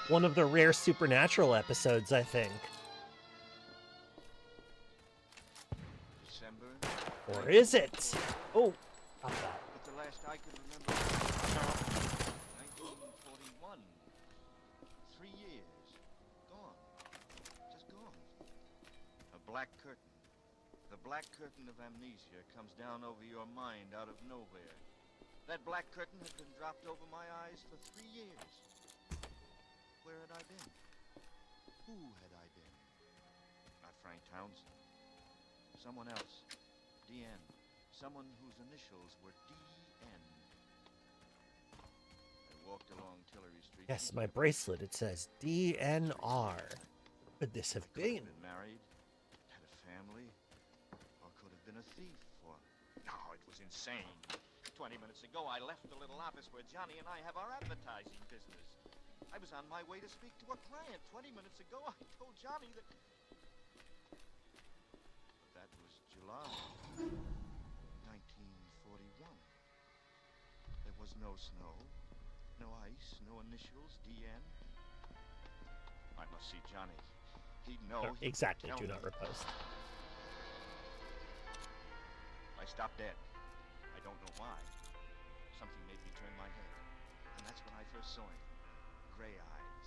One of the rare Supernatural episodes, I think. December? Or is it? Oh, not that. But the last I could remember, 1941. 3 years. Gone. Just gone. black curtain. The black curtain of amnesia comes down over your mind out of nowhere. That black curtain had been dropped over my eyes for 3 years. Where had I been? Who had I been? Not Frank Townsend. Someone else. D.N. Someone whose initials were D.N. I walked along Tillery Street. Yes, my bracelet, it says DNR. Could this have been? Been married, had a family, or could have been a thief, or... No, it was insane. 20 minutes ago, I left the little office where Johnny and I have our advertising business. I was on my way to speak to a client. 20 minutes ago, I told Johnny that... But that was July 1941. There was no snow, no ice, no initials, DN. I must see Johnny. He'd know. Exactly, He'd do tell not me. repost. I stopped dead. I don't know why. Something made me turn my head. And that's when I first saw him. Gray eyes.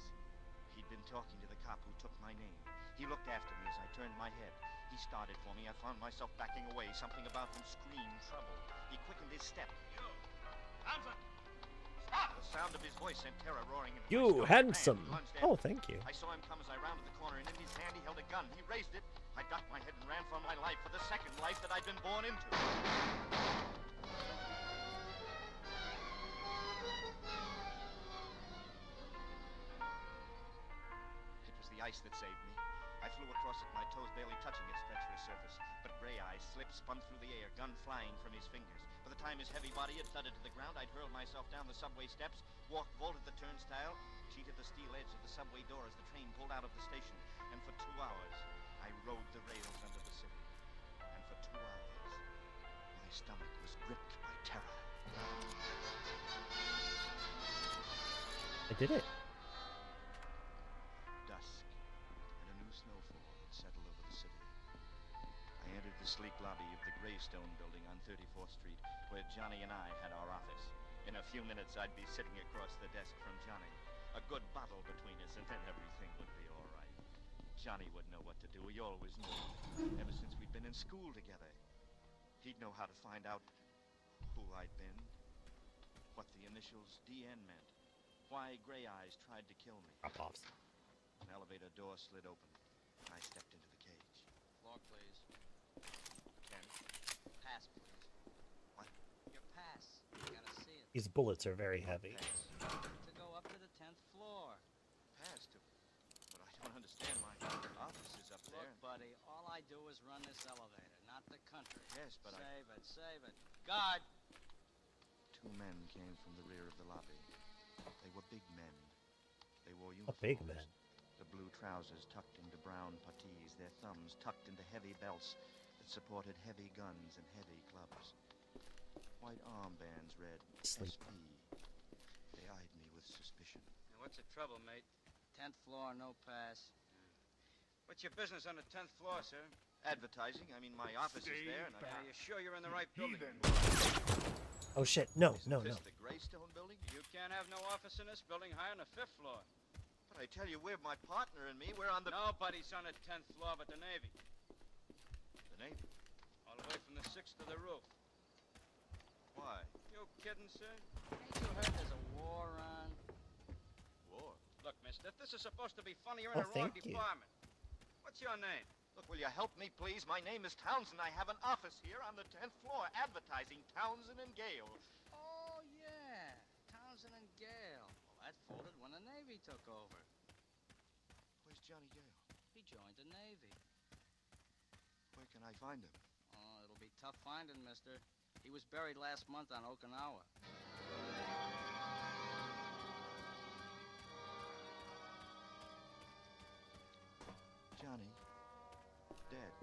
He'd been talking to the cop who took my name. He looked after me as I turned my head. He started for me. I found myself backing away. Something about him screamed trouble. He quickened his step. You! Townsend! Stop! The sound of his voice sent terror roaring into my You stomach. handsome. Man, he lunged at Oh, me. thank you. I saw him come as I rounded the corner, and in his hand he held a gun. He raised it. I ducked my head and ran for my life, for the second life that I'd been born into. It was the ice that saved me. I flew across it, my toes barely touching its treacherous surface. But Gray Eyes slipped, spun through the air, gun flying from his fingers. By the time his heavy body had thudded to the ground, I'd hurled myself down the subway steps, vaulted the turnstile, cheated the steel edge of the subway door as the train pulled out of the station. And for 2 hours, I rode the rails under the city. And for 2 hours, my stomach was gripped by terror. I did it. Dusk, and a new snowfall had settled over the city. I entered the sleek lobby of the Greystone building on 34th Street, where Johnny and I had our office. In a few minutes, I'd be sitting across the desk from Johnny. A good bottle between us, and then everything would be all right. Johnny would know what to do. He always knew. Ever since we'd been in school together. He'd know how to find out who I'd been, what the initials DN meant, why Gray Eyes tried to kill me. Drop-offs. An elevator door slid open, and I stepped into the cage. Floor, please. 10. Pass, please. What? Your pass. You gotta see it. These bullets are very heavy. To go up to the 10th floor. Pass to... But I don't understand. My office is up there. Look, buddy, all I do is run this elevator, not the country. Yes, but Save it. Guard! 2 men came from the rear of the lobby. They were big men. They wore A uniforms. big man. The blue trousers tucked into brown puttees, their thumbs tucked into heavy belts that supported heavy guns and heavy clubs. White armbands read Sleep. SP. They eyed me with suspicion. Now, what's the trouble, mate? 10th floor, no pass. What's your business on the 10th floor, sir? Advertising. I mean, my office is there, and Are you sure you're in the right building? Oh shit, no. This the Greystone building? You can't have no office in this building higher than the 5th floor. But I tell you, we're my partner and me. We're on the... Nobody's on the 10th floor but the Navy. The Navy? All the way from the 6th to the roof. Why? You kidding, sir? Ain't you heard there's a war on? War? Look, mister, if this is supposed to be funny, you're in Oh, the wrong thank you. department. What's your name? Look, will you help me, please? My name is Townsend. I have an office here on the 10th floor, advertising Townsend and Gale. Oh, yeah. Townsend and Gale. Well, that folded when the Navy took over. Where's Johnny Gale? He joined the Navy. Where can I find him? Oh, it'll be tough finding, mister. He was buried last month on Okinawa. Johnny, dead.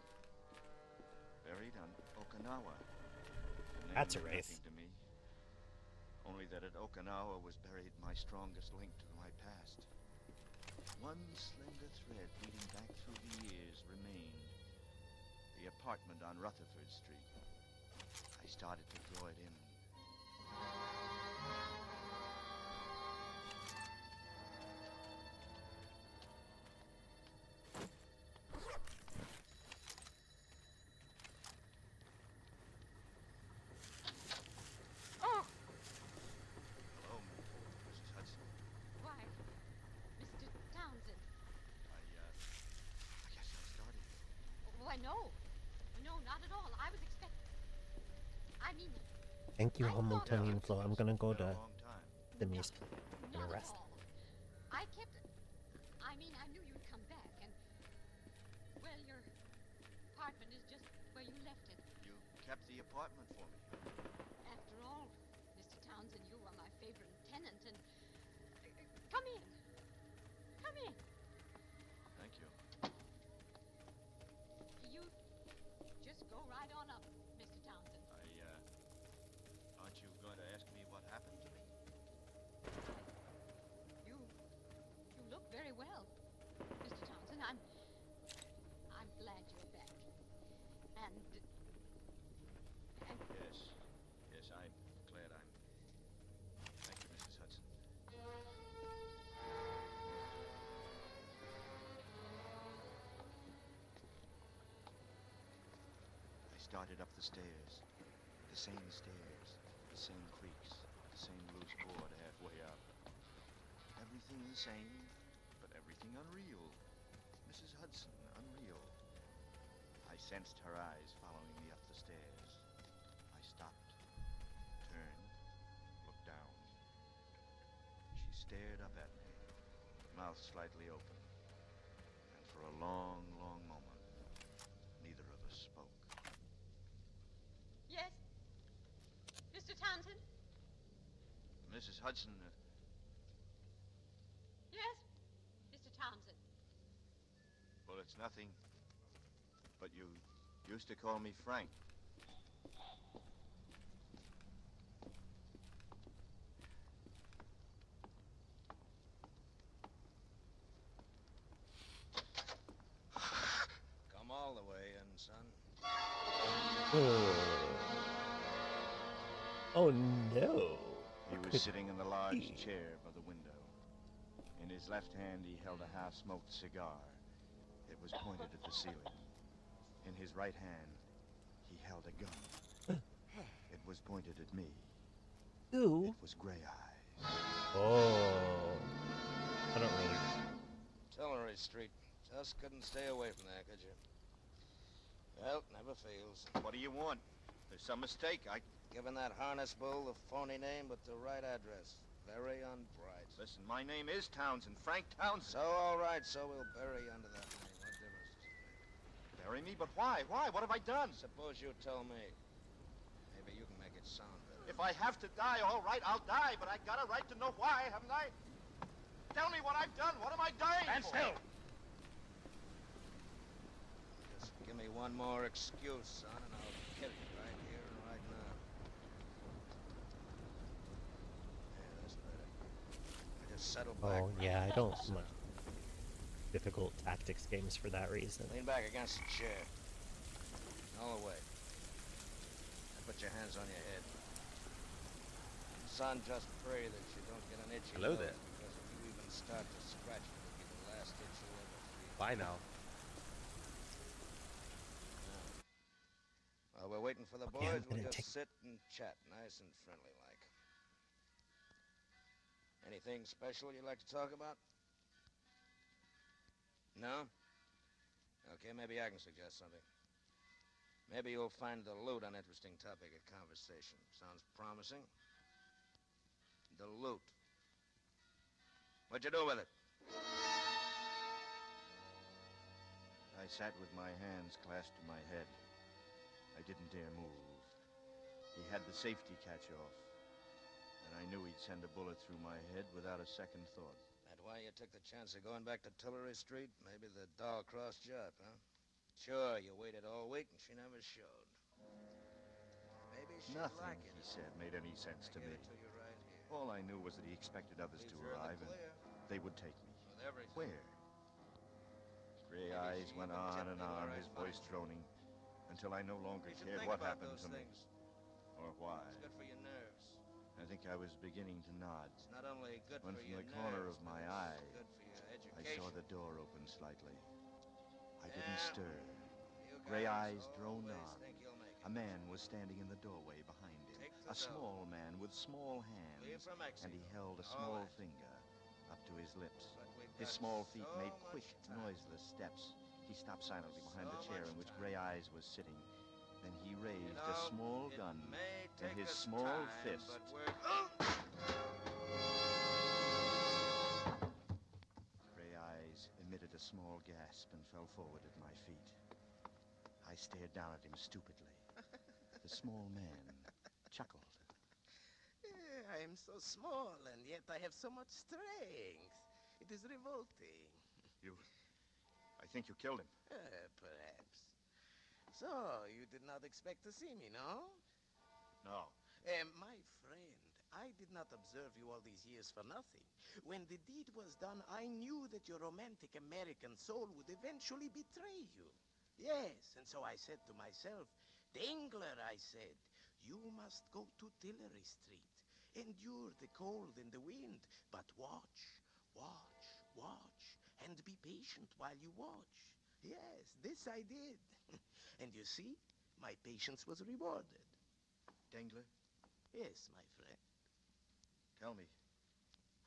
Buried on Okinawa. The name That's a meant wraith. nothing to me. Only that at Okinawa was buried my strongest link to my past. One slender thread leading back through the years remained. The apartment on Rutherford Street. I started to draw it in. no. No, not at all. I was expecting... I mean... Thank you, I thought Hamiltonian it Flow. I'm gonna go to long time. Timmy's and Not at rest. all. I kept... I mean, I knew you'd come back, and... Well, your apartment is just where you left it. You kept the apartment for me. After all, Mr. Townsend, you are my favorite tenant, and... come in. Come in. Thank you. You just go right on up, Mr. Townsend. Aren't you going to ask me what happened to me? You look very well, Mr. Townsend. I'm glad you're back. And Yes, I'm glad I'm... Thank you, Mrs. Hudson. I started up the stairs. The same stairs, the same creaks, the same loose board halfway up. Everything the same, but everything unreal. Mrs. Hudson, unreal. I sensed her eyes following me up the stairs. I stopped, turned, looked down. She stared up at me, mouth slightly open. And for a long, long moment, neither of us spoke. yes, Mr. Townsend. Mrs. Hudson, Yes, Mr. Townsend. well, it's nothing, but you used to call me Frank. Come all the way in, son. Oh no. He was sitting in the large chair by the window. In his left hand, he held a half-smoked cigar. It was pointed at the ceiling. In his right hand, he held a gun. It was pointed at me. Ooh. It was Gray Eyes. Oh. I don't really... Tillery Street. Just couldn't stay away from there, could you? Well, never fails. What do you want? There's some mistake. Given that harness bull the phony name with the right address. Very unbright. Listen, my name is Townsend. Frank Townsend. So, all right, so we'll bury you under that name. What difference does it make? Bury me? But why? Why? What have I done? Suppose you tell me. Maybe you can make it sound better. If I have to die, all right, I'll die. But I got a right to know why, haven't I? Tell me what I've done. What am I dying Stand for? still. Just give me one more excuse, son, and I'll kill you right here and right now. Yeah, that's better. I just settle back. Oh, yeah, I don't much difficult tactics games for that reason. Lean back against the chair. All the way. And put your hands on your head. Son, just pray that you don't get an itchy Hello nose, there. because if you even start to scratch, it'll be the last itch you'll ever feel. Bye now. While we're waiting for the Okay, I'm boys, we'll gonna just sit and chat, nice and friendly like. Anything special you'd like to talk about? No? Okay, maybe I can suggest something. Maybe you'll find the loot an interesting topic of conversation. Sounds promising? The loot. What'd you do with it? I sat with my hands clasped to my head. I didn't dare move. He had the safety catch off, and I knew he'd send a bullet through my head without a second thought. That why you took the chance of going back to Tillery Street? Maybe the doll crossed you up, huh? Sure, you waited all week and she never showed. Maybe she'd Nothing, like it. he said, made any sense to me. Give it to you right here. All I knew was that he expected others to Leaves her in the arrive, and clear. they would take me. With everything. Where? Gray Maybe Eyes she went even on tipped and me on, where I his voice find you. droning, until I no longer You should cared think what about happened those to me, things. or why. It's good for your nerves. I think I was beginning to nod. It's not only good When for from your the corner nerves, of my but eye, it's good for your I education. saw the door open slightly. I didn't Yeah. stir. You Gray guys Eyes droned always on. think you'll make it. A man was standing in the doorway behind him. Take A the small man with small hands. Leave for Mexico. And he held a All small that. finger up to his lips. But we've His got small feet so made much quick, time. noiseless steps. He stopped silently behind the chair in which Gray Eyes was sitting. Then he raised a small gun in his small fist. Gray Eyes emitted a small gasp and fell forward at my feet. I stared down at him stupidly. The small man chuckled. I am so small, and yet I have so much strength. It is revolting. I think you killed him. Perhaps. So, you did not expect to see me, no? No. My friend, I did not observe you all these years for nothing. When the deed was done, I knew that your romantic American soul would eventually betray you. Yes, and so I said to myself, Dangler, I said, you must go to Tillery Street. Endure the cold and the wind, but watch, and be patient while you watch. Yes, this I did. And you see, my patience was rewarded. Dangler? Yes, my friend. Tell me,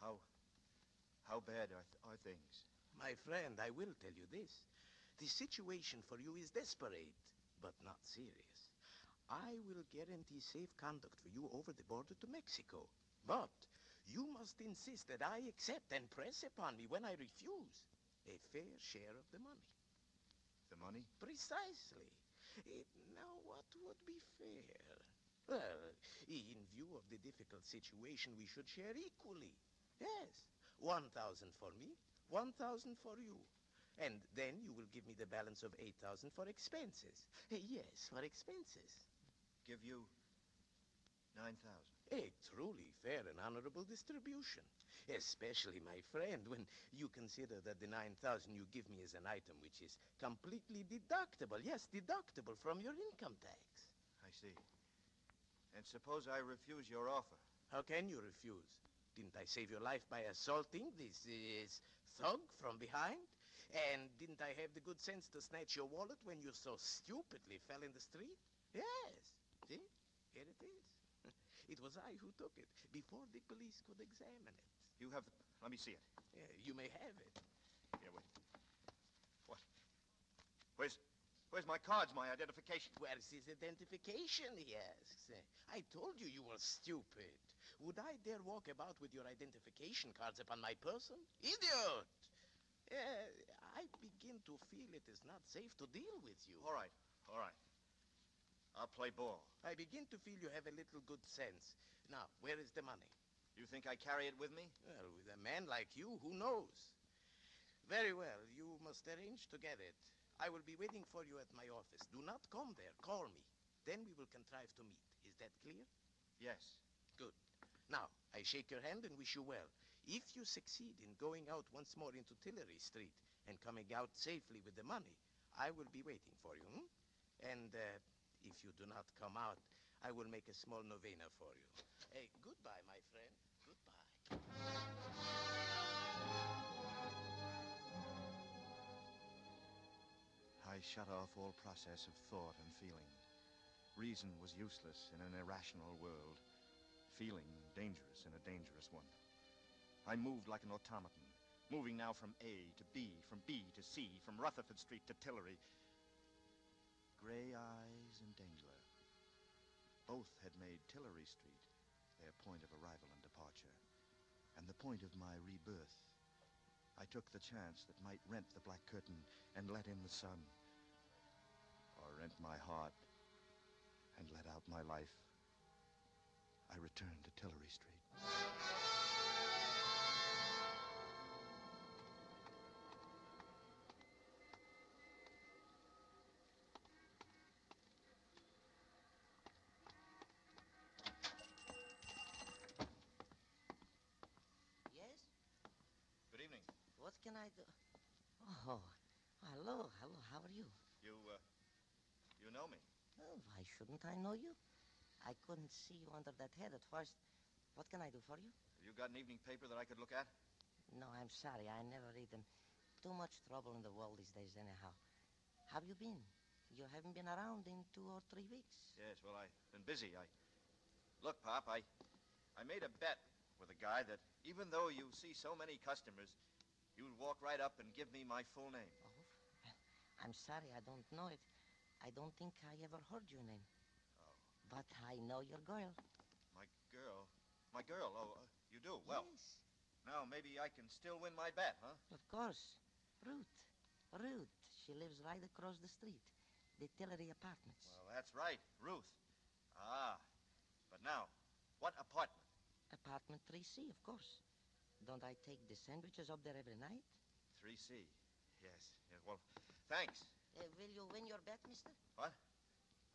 how bad are things? My friend, I will tell you this. The situation for you is desperate, but not serious. I will guarantee safe conduct for you over the border to Mexico. But you must insist that I accept and press upon me when I refuse a fair share of the money. The money? Precisely. Now, what would be fair? Well, in view of the difficult situation, we should share equally. Yes, 1,000 for me, 1,000 for you. And then you will give me the balance of 8,000 for expenses. Yes, for expenses. Give you 9,000. A truly fair and honorable distribution. Especially, my friend, when you consider that the 9,000 you give me is an item which is completely deductible. Yes, deductible from your income tax. I see. And suppose I refuse your offer? How can you refuse? Didn't I save your life by assaulting this thug from behind? And didn't I have the good sense to snatch your wallet when you so stupidly fell in the street? Yes. See? Here it is. It was I who took it, before the police could examine it. You have let me see it. Yeah, you may have it. Here, wait. What? Where's my cards, my identification? Where's his identification, he asks. I told you you were stupid. Would I dare walk about with your identification cards upon my person? Idiot! I begin to feel it is not safe to deal with you. All right. I'll play ball. I begin to feel you have a little good sense. Now, where is the money? You think I carry it with me? Well, with a man like you, who knows? Very well, you must arrange to get it. I will be waiting for you at my office. Do not come there. Call me. Then we will contrive to meet. Is that clear? Yes. Good. Now, I shake your hand and wish you well. If you succeed in going out once more into Tillery Street and coming out safely with the money, I will be waiting for you. And if you do not come out, I will make a small novena for you. Hey, goodbye, my friend. Goodbye. I shut off all process of thought and feeling. Reason was useless in an irrational world. Feeling dangerous in a dangerous one. I moved like an automaton, moving now from A to B, from B to C, from Rutherford Street to Tillery. Gray Eyes and Dangler. Both had made Tillery Street their point of arrival and departure, and the point of my rebirth. I took the chance that might rent the black curtain and let in the sun, or rent my heart and let out my life. I returned to Tillery Street. Yes? Good evening. What can I do? Oh, hello, how are you? You know me? Oh, why shouldn't I know you? I couldn't see you under that head at first. What can I do for you? Have you got an evening paper that I could look at? No, I'm sorry, I never read them. Too much trouble in the world these days anyhow. How have you been? You haven't been around in 2 or 3 weeks. Yes, well, I've been busy. Look, Pop, I made a bet with a guy that even though you see so many customers, you'd walk right up and give me my full name. Oh, I'm sorry, I don't know it. I don't think I ever heard your name. Oh. But I know your girl. My girl? My girl? Oh, you do? Well, Yes. now maybe I can still win my bet, huh? Of course. Ruth. Ruth. She lives right across the street. The Tillery Apartments. Well, that's right. Ruth. Ah. But now, what apartment? Apartment 3C, of course. Don't I take the sandwiches up there every night? 3C. Yes. Yeah, well, thanks. Will you win your bet, mister? What?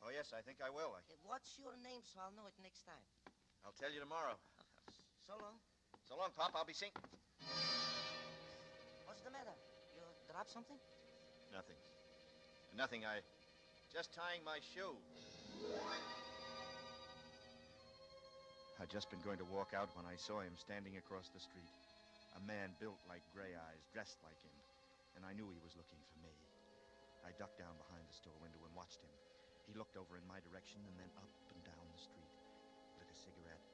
Oh, yes, I think I will. What's your name so I'll know it next time? I'll tell you tomorrow. So long. So long, Pop. I'll be seeing... What's the matter? You dropped something? Nothing. Nothing. Just tying my shoe. I'd just been going to walk out when I saw him standing across the street. A man built like Gray Eyes, dressed like him. And I knew he was looking for me. I ducked down behind the store window and watched him. He looked over in my direction and then up and down the street, lit a cigarette,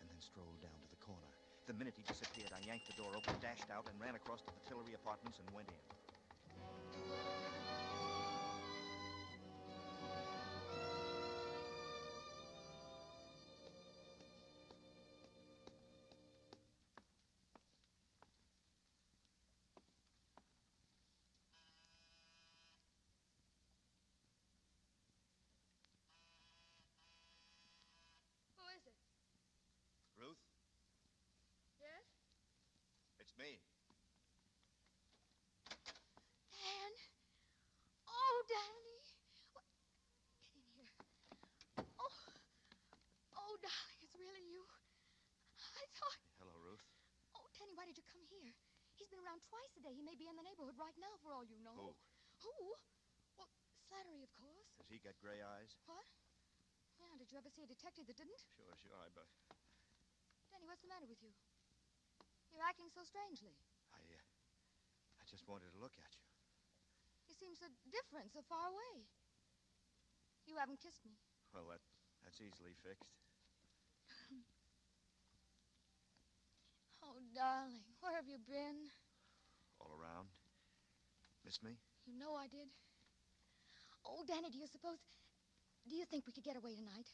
and then strolled down to the corner. The minute he disappeared, I yanked the door open, dashed out, and ran across to the Tillery Apartments and went in. Who is it? Ruth, Yes? it's me. Dan? Oh, Danny. What? Get in here. Oh. Oh, darling, it's really you. I thought... Hello, Ruth. Oh, Danny, why did you come here? He's been around twice a day. He may be in the neighborhood right now, for all you know. Who? Who? Well, Slattery, of course. Has he got gray eyes? What? Yeah, did you ever see a detective that didn't? Sure, I bet. Danny, what's the matter with you? You're acting so strangely. I just wanted to look at you. You seem so different, so far away. You haven't kissed me. Well, that's easily fixed. Oh, darling, where have you been? All around. Miss me? You know I did. Oh, Danny, do you think we could get away tonight?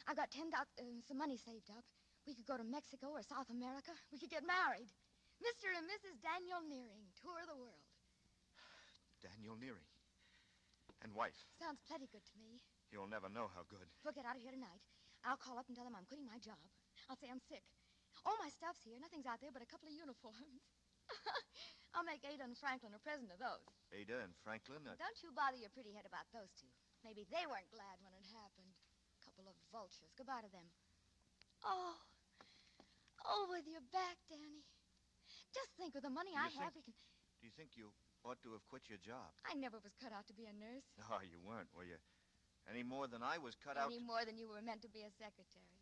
I've got some money saved up. We could go to Mexico or South America. We could get married. Mr. and Mrs. Daniel Nearing, tour the world. Daniel Nearing. And wife. Sounds plenty good to me. You'll never know how good. We'll get out of here tonight. I'll call up and tell them I'm quitting my job. I'll say I'm sick. All my stuff's here. Nothing's out there but a couple of uniforms. I'll make Ada and Franklin a present of those. Ada and Franklin? Don't you bother your pretty head about those two. Maybe they weren't glad when it happened. Couple of vultures. Goodbye to them. Oh, with your back, Danny. Just think, with the money I have, we can... Do you think you ought to have quit your job? I never was cut out to be a nurse. No, you weren't, were you? Any more than I was cut out Any more than you were meant to be a secretary.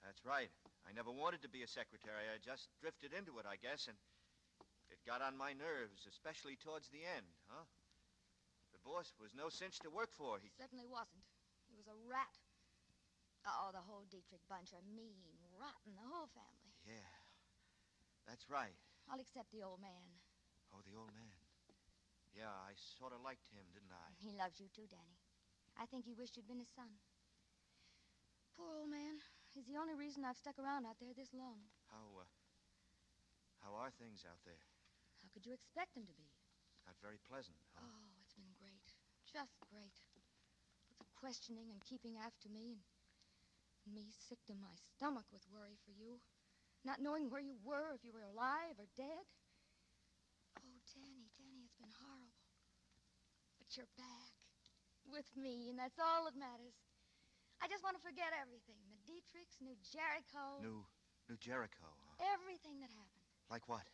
That's right. I never wanted to be a secretary. I just drifted into it, I guess, and it got on my nerves, especially towards the end, huh? The boss was no cinch to work for. He certainly wasn't. He was a rat. Oh, the whole Dietrich bunch are mean, rotten, the whole family. Yeah, that's right. I'll accept the old man. Oh, the old man. Yeah, I sort of liked him, didn't I? He loves you too, Danny. I think he wished you'd been his son. Poor old man. He's the only reason I've stuck around out there this long. How are things out there? How could you expect them to be? Not very pleasant, huh? Oh, it's been great. Just great. With the questioning and keeping after me, and me sick to my stomach with worry for you. Not knowing where you were, if you were alive or dead. Oh, Danny, it's been horrible. But you're back. With me, and that's all that matters. I just want to forget everything. The Dietrichs, New Jericho. New Jericho, huh? Everything that happened. Like what?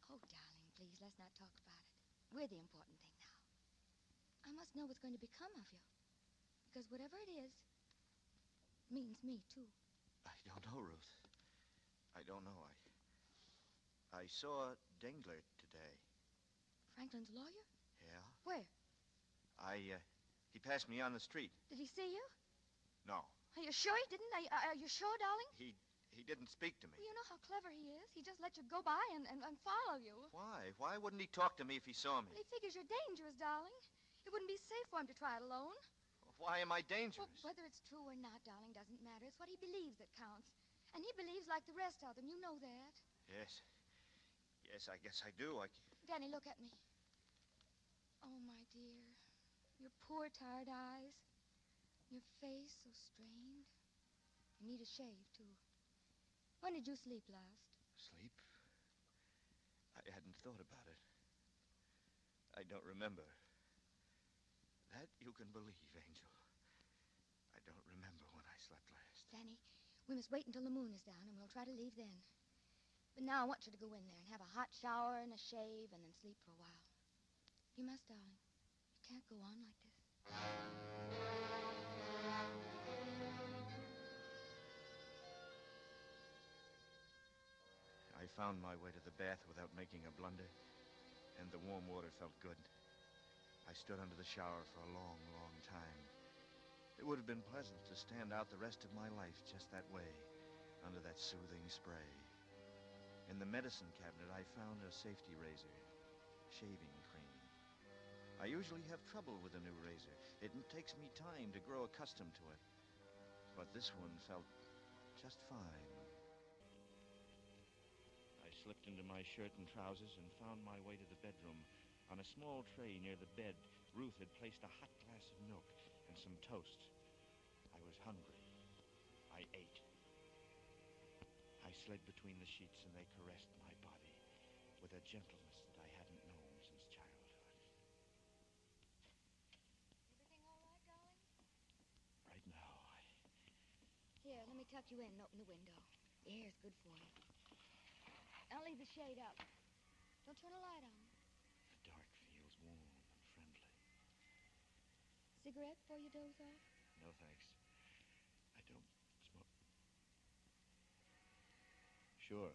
Oh, darling, please, let's not talk about it. We're the important thing now. I must know what's going to become of you. Because whatever it is, means me, too. I don't know, Ruth. I don't know. I saw Dengler today. Franklin's lawyer? Yeah? Where? He passed me on the street. Did he see you? No. Are you sure he didn't? Are you sure, darling? He He didn't speak to me. Well, you know how clever he is. He just let you go by and follow you. Why? Why wouldn't he talk to me if he saw me? Well, he figures you're dangerous, darling. It wouldn't be safe for him to try it alone. Why am I dangerous? Well, whether it's true or not, darling, doesn't matter. It's what he believes that counts. And he believes like the rest of them. You know that. Yes. Yes, I guess I do. Danny, look at me. Oh, my dear. Your poor, tired eyes. Your face so strained. You need a shave, too. When did you sleep last? Sleep? I hadn't thought about it. I don't remember. That you can believe, Angel. I don't remember when I slept last. Danny, we must wait until the moon is down, and we'll try to leave then. But now I want you to go in there and have a hot shower and a shave and then sleep for a while. You must, darling. You can't go on like this. I found my way to the bath without making a blunder, and the warm water felt good. I stood under the shower for a long, long time. It would have been pleasant to stand out the rest of my life just that way, under that soothing spray. In the medicine cabinet, I found a safety razor, shaving cream. I usually have trouble with a new razor. It takes me time to grow accustomed to it. But this one felt just fine. I slipped into my shirt and trousers and found my way to the bedroom. On a small tray near the bed, Ruth had placed a hot glass of milk and some toast. I was hungry. I ate. I slid between the sheets and they caressed my body with a gentleness that I hadn't known since childhood. Everything all right, darling? Right now, Here, let me tuck you in and open the window. The air's good for you. I'll leave the shade up. Don't turn a light on. The dark feels warm and friendly. Cigarette before you doze off? No, thanks. I don't smoke. Sure.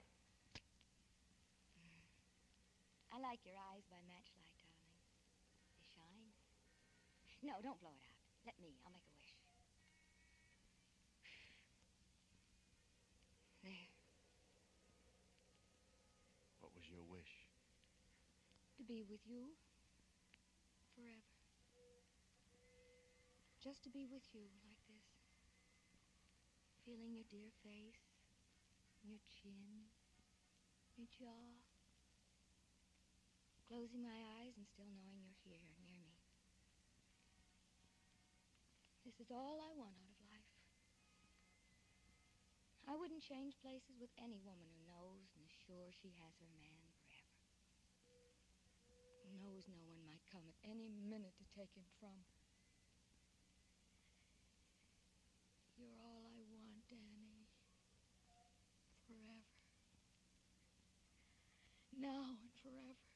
I like your eyes by matchlight, darling. They shine. No, don't blow it out. Let me. I'll make a wish. There. What was your wish? To be with you forever. Just to be with you like this. Feeling your dear face, your chin, your jaw. Closing my eyes and still knowing you're here near me. This is all I want out of life. I wouldn't change places with any woman who knows and is sure she has her man forever. Who knows no one might come at any minute to take him from her. You're all I want, Danny. Forever. Now and forever.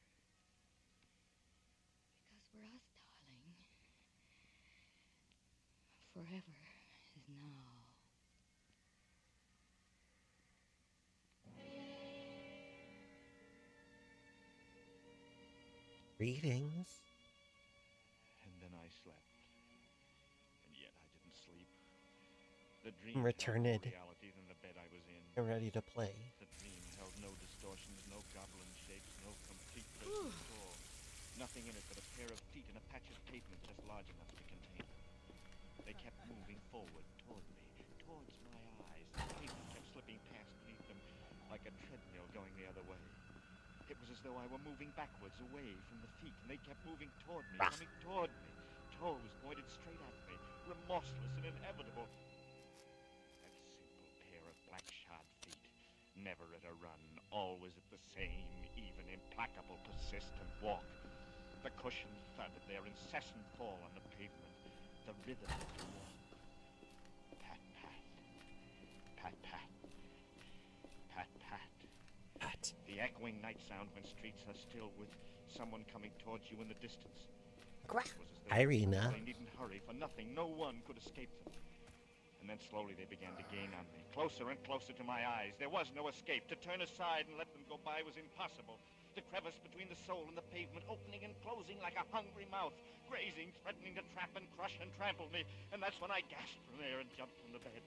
Because for us, darling, forever is now. Greetings. And then I slept. And yet I didn't sleep. The dream Returned. held no reality than the bed I was in. I'm ready to play. The dream held no distortions, no goblin shapes, no complete person at all. Nothing in it but a pair of feet and a patch of pavement just large enough to contain them. They kept moving forward toward me, towards my eyes. The pavement kept slipping past beneath them like a treadmill going the other way. It was as though I were moving backwards, away from the feet, and they kept moving toward me, coming toward me. Toes pointed straight at me, remorseless and inevitable. That simple pair of black-shod feet, never at a run, always at the same, even, implacable, persistent walk. The cushion thud of their incessant fall on the pavement, the rhythm of the walk. Pat, pat, pat, pat, pat, pat. Pat. The echoing night sound when streets are still with someone coming towards you in the distance. Irina. They needn't hurry, for nothing, no one could escape them. And then slowly they began to gain on me, closer and closer to my eyes. There was no escape. To turn aside and let them go by was impossible. The crevice between the soul and the pavement opening and closing like a hungry mouth, grazing, threatening to trap and crush and trample me. And that's when I gasped from air and jumped from the bed.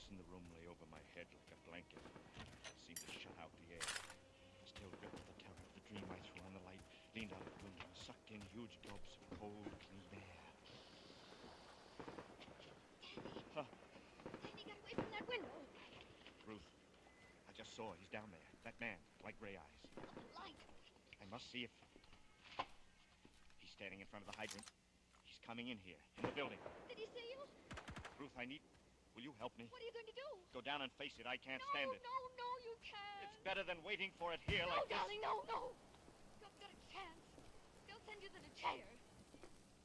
darkness in the room lay over my head like a blanket. It seemed to shut out the air. Still gripped with the terror of the dream, I threw on the light, leaned out the window, and sucked in huge gulps of cold, clean air. Huh? Danny, get away from that window. Ruth, I just saw he's down there. That man, light gray eyes. The light. I must see if... He's standing in front of the hydrant. He's coming in here, in the building. Did he see you? Ruth, I need... Will you help me? What are you going to do? Go down and face it. I can't stand it. No, you can't. It's better than waiting for it here No, like this. darling, no. You've got a chance. They'll send you to the chair.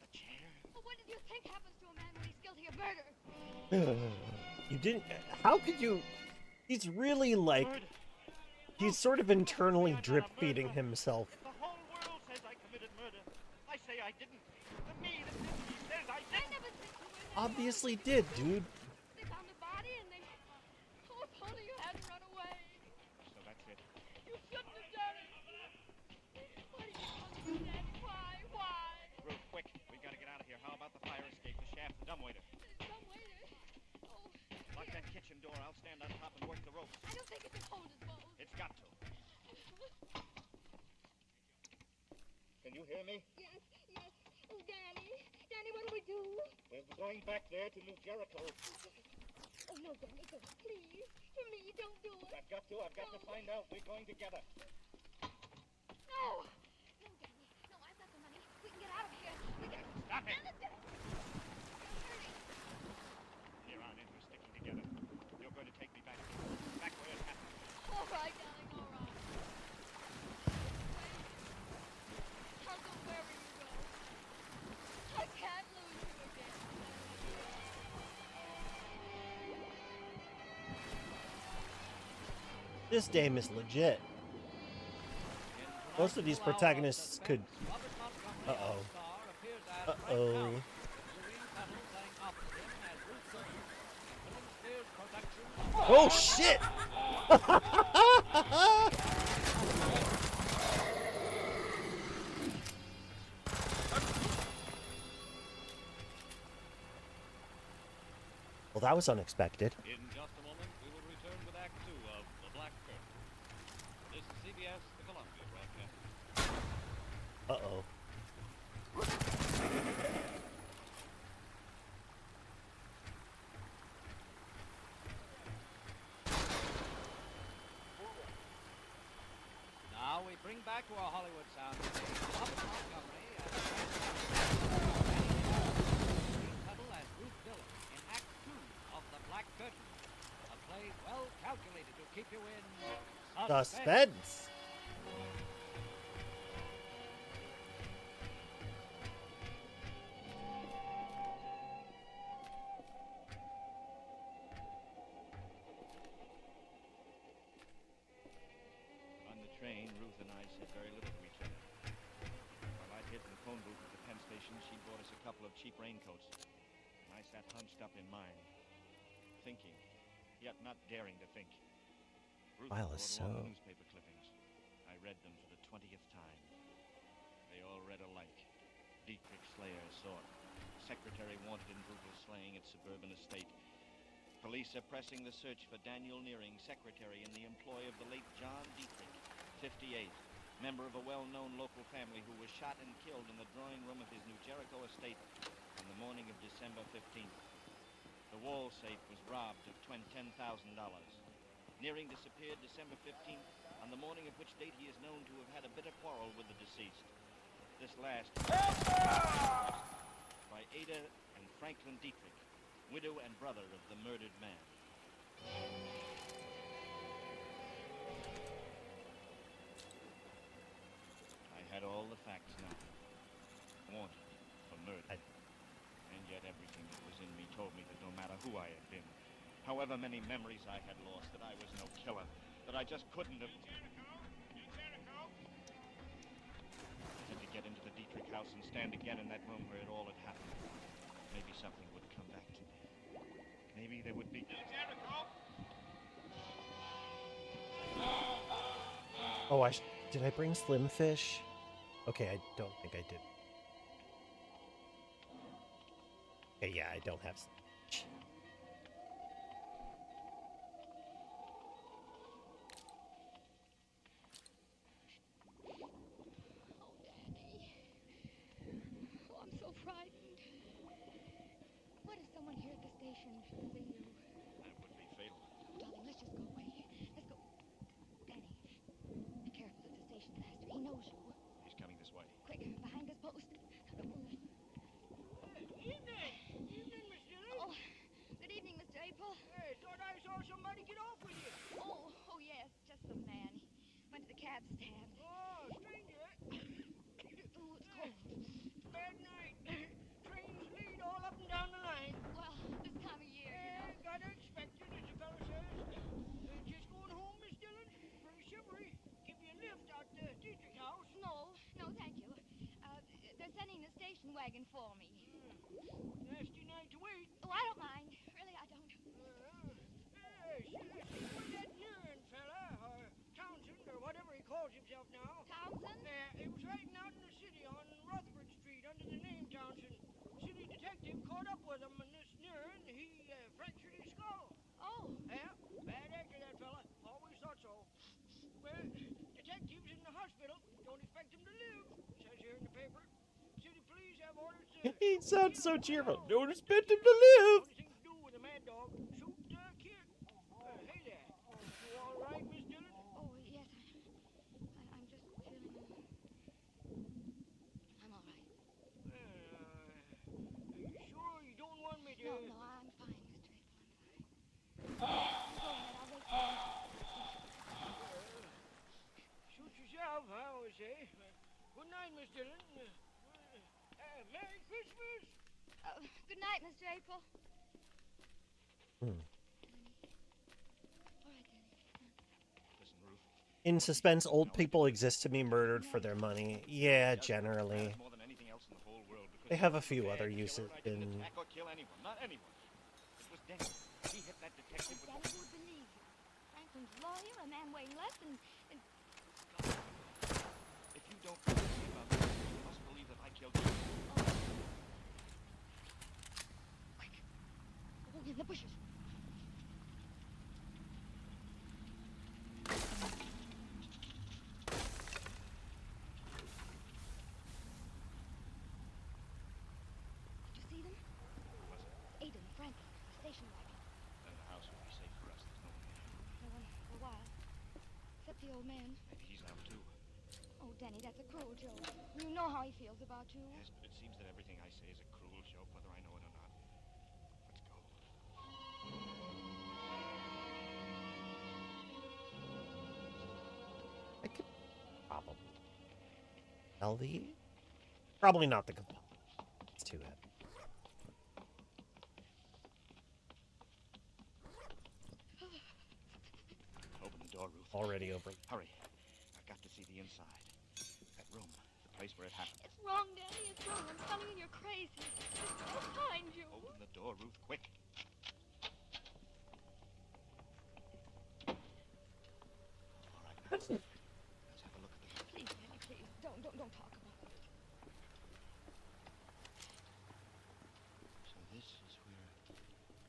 The chair? Well, what did you think happens to a man when he's guilty of murder? You didn't... How could you... He's really like... He's sort of internally drip-feeding himself. The whole world says I committed murder. I say I didn't. The me that did, he says I didn't. I never said you were. Obviously did, dude. They found the body and they... Oh, if only you hadn't run away. So that's it. You shouldn't have done it. Why did you come to me, Daddy? Why? Ruth, quick. We gotta get out of here. How about the fire escape, the shaft, the dumbwaiter? Dumbwaiter? Oh, Lock that kitchen door. I'll stand on top and work the ropes. I don't think it can hold us both. It's got to. Can you hear me? Yes. Oh, Danny, what do we do? We're going back there to New Jericho. Oh, no, Danny, don't. Please. For me, don't do it. I've got to find out. We're going together. No, Danny. No, I've got the money. We can get out of here. Stop it. Danny. Here on in, we're sticking together. You're going to take me back where it happened. All right, darling, all right. I'll go wherever you go. I can't lose you again. This dame is legit. Most of these protagonists could... Uh-oh. Oh, shit! Well, that was unexpected. In just a moment, we will return with Act 2 of The Black Curtain. This is CBS, the Columbia Broadcasting. Uh-oh. Now we bring back to our Hollywood sound Robert Montgomery as Tuttle as Ruth Dillon in Act 2 of The Black Curtain. A play well calculated to keep you in Suspense. On the train, Ruth and I said very little to each other. While I'd hid in the phone booth at the Penn station, she bought us a couple of cheap raincoats. And I sat hunched up in mine, thinking, yet not daring to think. Ruth While brought so. along the newspaper clippings. I read them for the 20th time. They all read alike. Dietrich Slayer sought. Secretary wanted in brutal slaying at suburban estate. Police are pressing the search for Daniel Nearing, secretary in the employ of the late John Dietrich, 58, member of a well-known local family who was shot and killed in the drawing room of his New Jericho estate on the morning of December 15th. The wall safe was robbed of $10,000. Nearing disappeared December 15th, on the morning of which date he is known to have had a bitter quarrel with the deceased. This last by Ada and Franklin Dietrich, widow and brother of the murdered man. I had all the facts now. Wanted for murder. And yet everything that was in me told me that no matter who I had been, however many memories I had lost, that I was no killer, that I just couldn't have... I had to get into the Dietrich house and stand again in that room where it all had happened. Maybe something would come back to me. Maybe there would be... Oh, did I bring Slim Fish? Okay, I don't think I did. Okay, yeah, I don't have Slim Fish. station should see you. That would be fatal. Darling, let's just go away. Let's go. Danny, be careful at the station master. He knows you. He's coming this way. Quick, behind this post. Don't move. Evening, Miss Dillon. Oh, good evening, Mr. April. Hey, thought I saw somebody get off with you. Oh, yes, just some man. He went to the cab stand. Oh, stranger. Ooh, it's cold. Bad night. Trains lead all up and down the line. Well, this time of year, you know. Gotta expect it, as the fellow says. Just going home, Miss Dillon? Pretty shivery. Give you a lift out to Dietrich's house. No, thank you. They're sending the station wagon for me. Nasty night to wait. Oh, I don't mind. Really, I don't. See where that Nuren fella, or Townsend, or whatever he calls himself now. Townsend? He was riding out in the city on Rutherford Street under the name Townsend. City detective caught up with him, and this Nuren, he fractured his skull. Oh. Yeah, bad actor, that fella. Always thought so. Well, detective's in the hospital. Don't expect him to live. Says here in the paper. City police have orders to... He sounds so cheerful. Don't expect him to live. Only thing to do with a mad dog, shoot kid. Hey there. You all right, Miss Dillon? Oh, yes. I'm just feeling... I'm all right. Are you sure you don't want me to... No, I'm fine, Mr. April. I'm fine. Go ahead, I'll wait for you. Shoot yourself, I always say. Good night, Miss Dillon. Merry Christmas! Good night, Mr. April. Listen, Ruth. In Suspense, old people exist to be murdered for their money. Yeah, generally. More than anything else in the whole world, because They have a few other uses in... attack or kill anyone, not anyone. It was Denny. He hit that detective with... Danny would believe you. Franklin's lawyer, a man weighing less than... If you don't believe me about this, you must believe that I killed you. Go in the bushes. Did you see them? Was it? Aiden, Franklin, the station wagon. Then the house will be safe for us. There's no one there. No one for a while. Except the old man. Maybe he's out too. Oh, Danny, that's a cruel joke. You know how he feels about you. Yes, but it seems that everything I say is a cruel joke, whether I know it or not. Let's go. I could probably... Probably not the compel. It's too heavy. Open the door, Ruth. Already over. Hurry. I've got to see the inside. That room, the place where it happened. It's wrong, Danny. It's wrong. I'm telling you, you're crazy. I'll find you. Open the door, Ruth, quick. All right, now. Let's have a look at the room. Please, Danny, please. Don't talk about it. So this is where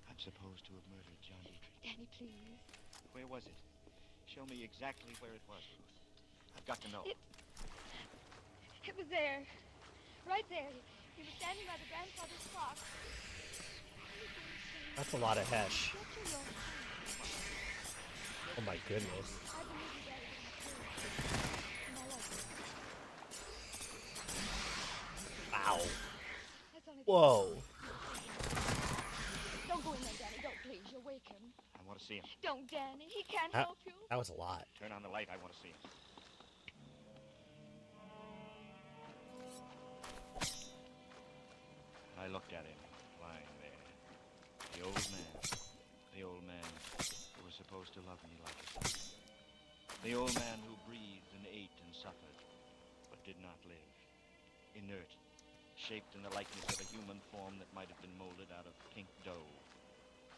I'm supposed to have murdered John Dietrich. Danny, please. Where was it? Show me exactly where it was, Ruth. I've got to know. It was there. Right there. He was standing by the grandfather's clock. That's a lot of hesh. Get your own Oh my goodness. I believe you, Daddy. And I love you. Wow. That's only Whoa. Don't go in there, Danny. Don't, please. You'll wake him. I want to see him. Don't, Danny. He can't That, help you. that was a lot. Turn on the light. I want to see him. I looked at him, lying there. The old man who was supposed to love me like a son. The old man who breathed and ate and suffered, but did not live. Inert, shaped in the likeness of a human form that might have been molded out of pink dough.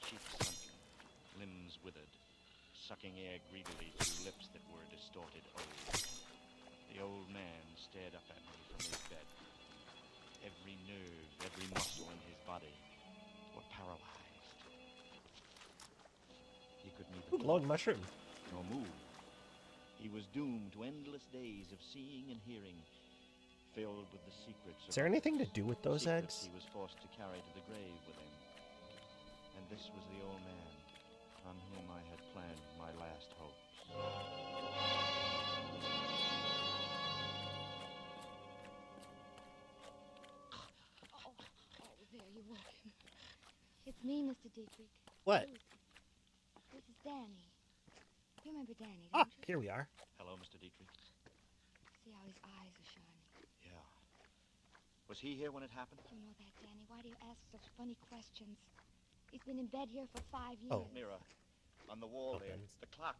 Cheeks sunken, limbs withered, sucking air greedily through lips that were distorted old. The old man stared up at me from his bed. Every nerve, every muscle in his body were paralyzed. He could neither Ooh, glowing mushroom. nor move. He was doomed to endless days of seeing and hearing, filled with the secrets. Is there anything to do with those eggs? He was forced to carry to the grave with him. And this was the old man on whom I had planned my last hopes. Oh, there you woke him. It's me, Mr. Dietrich. What? This is Danny. You remember Danny, Ah, don't you? here we are. Hello, Mr. Dietrich. See how his eyes are shining. Yeah. Was he here when it happened? You know that, Danny. Why do you ask such funny questions? He's been in bed here for 5 years. Oh. Mirror. On the wall there. Opens. The clock.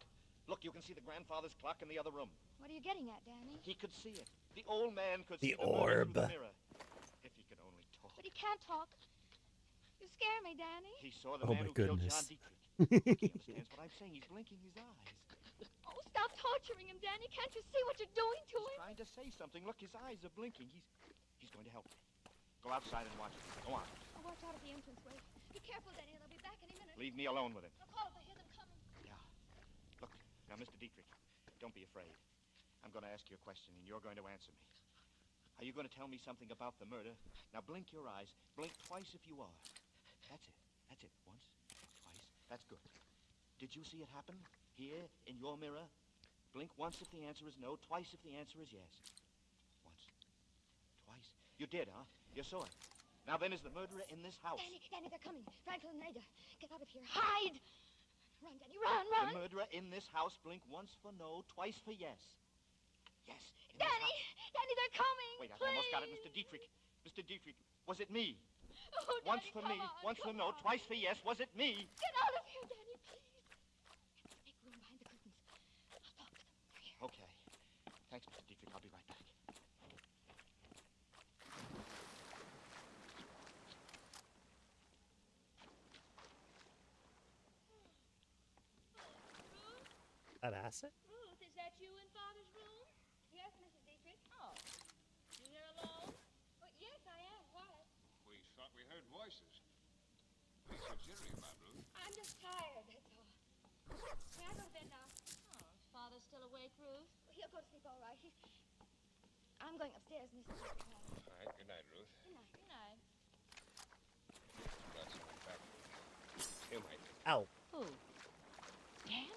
Look, you can see the grandfather's clock in the other room. What are you getting at, Danny? He could see it. The old man could The see the murder orb. through the mirror. If he could only talk. But he can't talk. You scare me, Danny. He saw the Oh man my who killed goodness. John Dietrich. He understands what I'm saying. He's blinking his eyes. Oh, stop torturing him, Danny. Can't you see what you're doing to him? Trying to say something. Look, his eyes are blinking. He's going to help me. Go outside and watch him. Go on. Oh, watch out at the entranceway. Be careful, Danny. They'll be back any minute. Leave me alone with him. I'll call if I hear them coming. Yeah. Look, now, Mr. Dietrich, don't be afraid. I'm going to ask you a question, and you're going to answer me. Are you going to tell me something about the murder? Now, blink your eyes. Blink twice if you are. That's it. That's it. Once, twice. That's good. Did you see it happen? Here, in your mirror? Blink once if the answer is no, twice if the answer is yes. Once, twice. You did, huh? You saw it. Now then, is the murderer in this house? Danny, they're coming. Franklin and Ada. Get out of here. Hide! Run, Danny, run! The murderer in this house. Blink once for no, twice for yes. Yes. Danny, they're coming. Wait, I've please. almost got it, Mr. Dietrich. Mr. Dietrich, was it me? Oh, Once Danny, for come me, on, once for come no, on. twice for yes. Was it me? Get out of here, Danny, please. Make room behind the curtains. I'll talk to them. They're here. Okay. Thanks, Mr. Dietrich. I'll be right back. That acid? Ruth, is that you in Father's room? Yes, Mrs. Dietrich. Oh. You here alone? Well, yes, I am. Why? We thought we heard voices. What are you so jittery about, Ruth? I'm just tired, that's all. May I go to bed now? Oh, is Father still awake, Ruth? He'll go to sleep all right. I'm going upstairs, Mrs. Dietrich. All right, good night, Ruth. Good night. Good night. Got some back. You might. Ow. Who? Dan?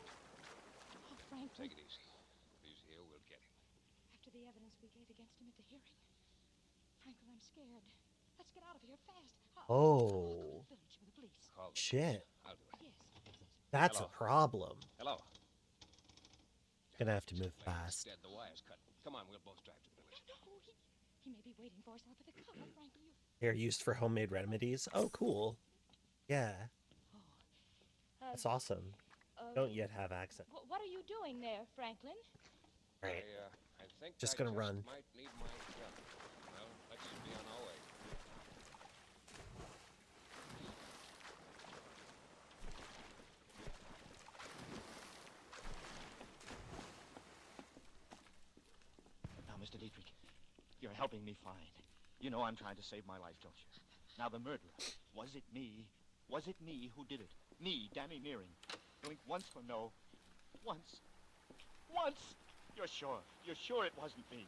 Oh, Franklin. Take it easy. If he's here, we'll get him. After the evidence we gave against him at the hearing. Franklin, I'm scared. Let's get out of here fast. Oh. Village with the police. Call the Shit. police. I'll do it. Yes. That's Hello. a problem. Hello. Gonna have to move fast. Dead. The wire's cut. Come on, we'll both drive to the village. No, he may be waiting for us out at the car, Franklin. They're used for homemade remedies. Oh, cool. Yeah. That's awesome. Don't yet have accent. What are you doing there, Franklin? Right. I think Just I gonna run. might need my gun. Well, let's be on our way. Now, Mr. Dietrich, you're helping me find. You know I'm trying to save my life, don't you? Now, the murderer, was it me? Was it me who did it? Me, Danny Nearing. Blink once for no. Once. Once! You're sure? You're sure it wasn't me?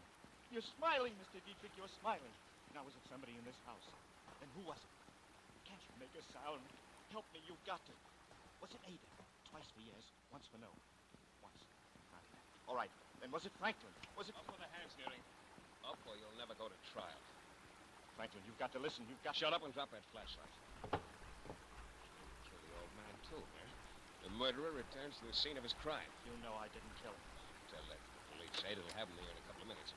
You're smiling, Mr. Dietrich, you're smiling. Now, was it somebody in this house? Then who was it? Can't you make a sound? Help me, you've got to. Was it Ada? Twice for yes, once for no. Once. All right, then was it Franklin? Was it... Up with the hands, Nearing. Up or you'll never go to trial. Franklin, you've got to listen. You've got Shut up and drop that flashlight. Kill the old man, too, huh? The murderer returns to the scene of his crime. You know I didn't kill him. Tell that to the police. Aida'll have him here in a couple of minutes.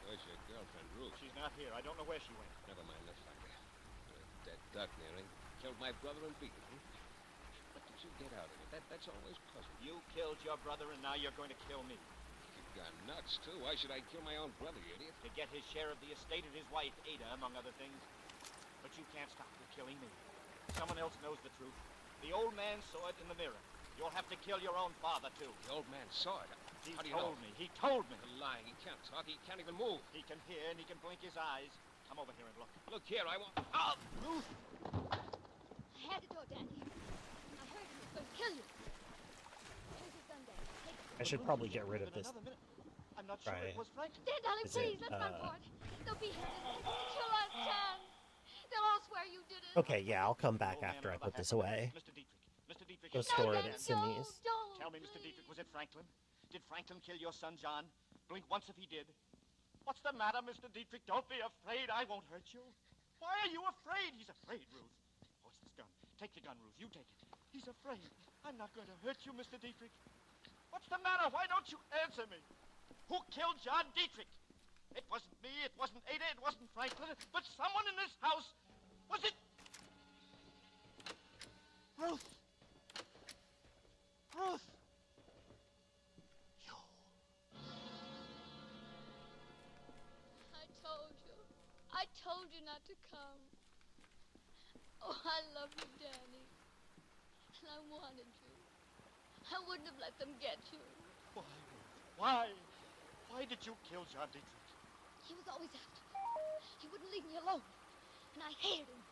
Where's your girlfriend, Ruth? She's not here. I don't know where she went. Never mind the fucker. You're a dead duck, Nearing. Killed my brother and beat him. What did you get out of it? That's always puzzling. You killed your brother, and now you're going to kill me. You've gone nuts, too. Why should I kill my own brother, you idiot? To get his share of the estate and his wife, Ada, among other things. But you can't stop from killing me. Someone else knows the truth. The old man saw it in the mirror. You'll have to kill your own father, too. The old man saw it. He How do you told know? me. He told me. You're lying. He can't talk. He can't even move. He can hear and he can blink his eyes. Come over here and look. Look here, I want... Oh! Ruth! I had to do it, Danny. I heard he was going to kill you. Here's your gun, Danny. Take it. I should probably get rid of this. I'm not sure Right. it was Franklin. Dan, darling, Is please, it, let's run for it. They'll be here. They'll kill us, John. They'll all swear you did it. Okay, yeah, I'll come back after I put this away. Mr. Dietrich. Go store it at Sydney's. Tell me, Mr. Dietrich, was it Franklin? Did Franklin kill your son, John? Blink once if he did. What's the matter, Mr. Dietrich? Don't be afraid. I won't hurt you. Why are you afraid? He's afraid, Ruth. Oh, it's this gun. Take the gun, Ruth. You take it. He's afraid. I'm not going to hurt you, Mr. Dietrich. What's the matter? Why don't you answer me? Who killed John Dietrich? It wasn't me. It wasn't Ada. It wasn't Franklin. But someone in this house. Was it? Ruth. Ruth. I told you not to come. Oh, I love you, Danny. And I wanted you. I wouldn't have let them get you. Why, Ruth? Why? Why did you kill John Dietrich? He was always after me. He wouldn't leave me alone. And I hated him.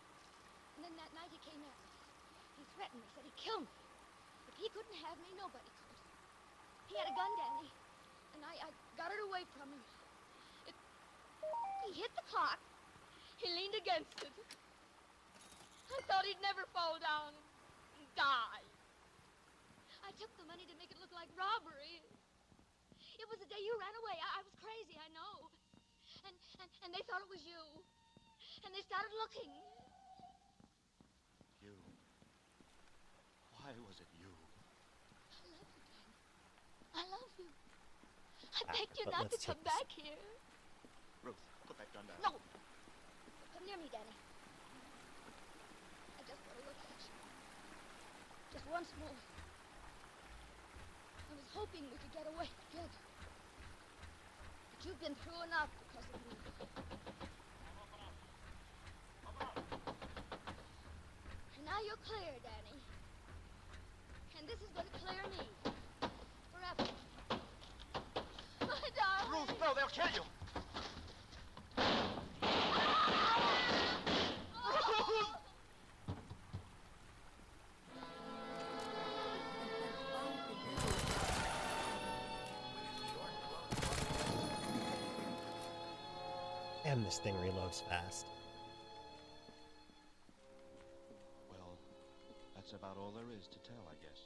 And then that night he came after me. He threatened me, said he'd kill me. If he couldn't have me, nobody could. He had a gun, Danny. And I got it away from him. He hit the clock. He leaned against it. I thought he'd never fall down and die. I took the money to make it look like robbery. It was the day you ran away. I was crazy, I know. And they thought it was you. And they started looking. You? Why was it you? I love you, Danny. I love you. I begged you not to come back here. Ruth, put that gun down. No. Come near me, Danny. I just want to look at you. Just once more. I was hoping we could get away together. But you've been through enough because of me. And now you're clear, Danny. And this is going to clear me. Forever. My darling. Ruth, no, they'll kill you. And this thing reloads fast. Well, that's about all there is to tell, I guess.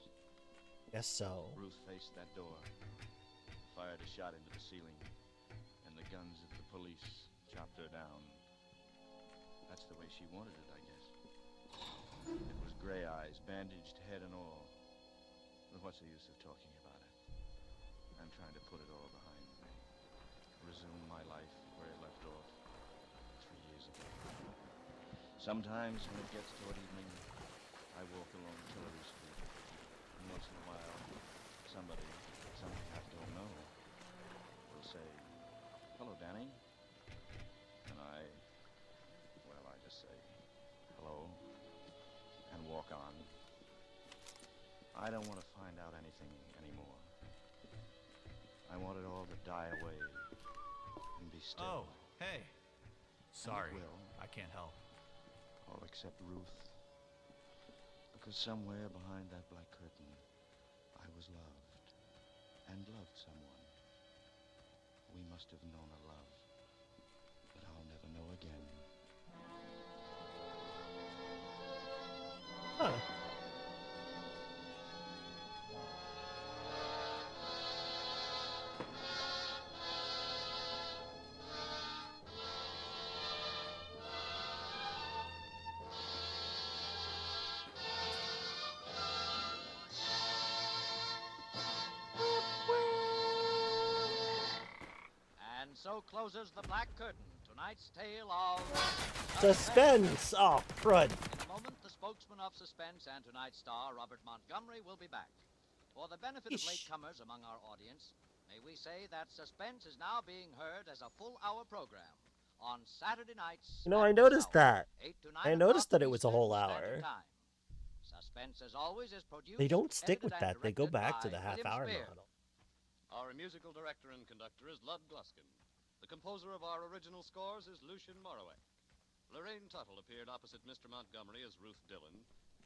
Guess so. Ruth faced that door, fired a shot into the ceiling, and the guns of the police chopped her down. That's the way she wanted it, I guess. It was gray eyes, bandaged head and all. But what's the use of talking about it? I'm trying to put it all behind me. Resume my life where it left off 3 years ago. Sometimes when it gets toward evening, I walk along Tillery Street. And once in a while, somebody I don't know, will say, "Hello, Danny." And I just say, "Hello," and walk on. I don't want to find out anything anymore. I want it all to die away and be still. Oh, hey. Sorry, And it will. I can't help. All except Ruth. Because somewhere behind that black curtain, I was loved and loved someone. We must have known a love that I'll never know again. Huh. And so closes the black curtain. Tonight's tale of Suspense! Oh, crud. In a moment, the spokesman of Suspense and tonight's star, Robert Montgomery, will be back. For the benefit of latecomers among our audience, may we say that Suspense is now being heard as a full-hour program on Saturday nights. You know, I noticed that. 8 to 9 I noticed that it was a whole hour. Time. Suspense, as always, is produced. They don't stick with edited and that. They go directed back to by the half-hour William Spear. model. Our musical director and conductor is Lud Gluskin. The composer of our original scores is Lucien Morawek. Lorraine Tuttle appeared opposite Mr. Montgomery as Ruth Dillon,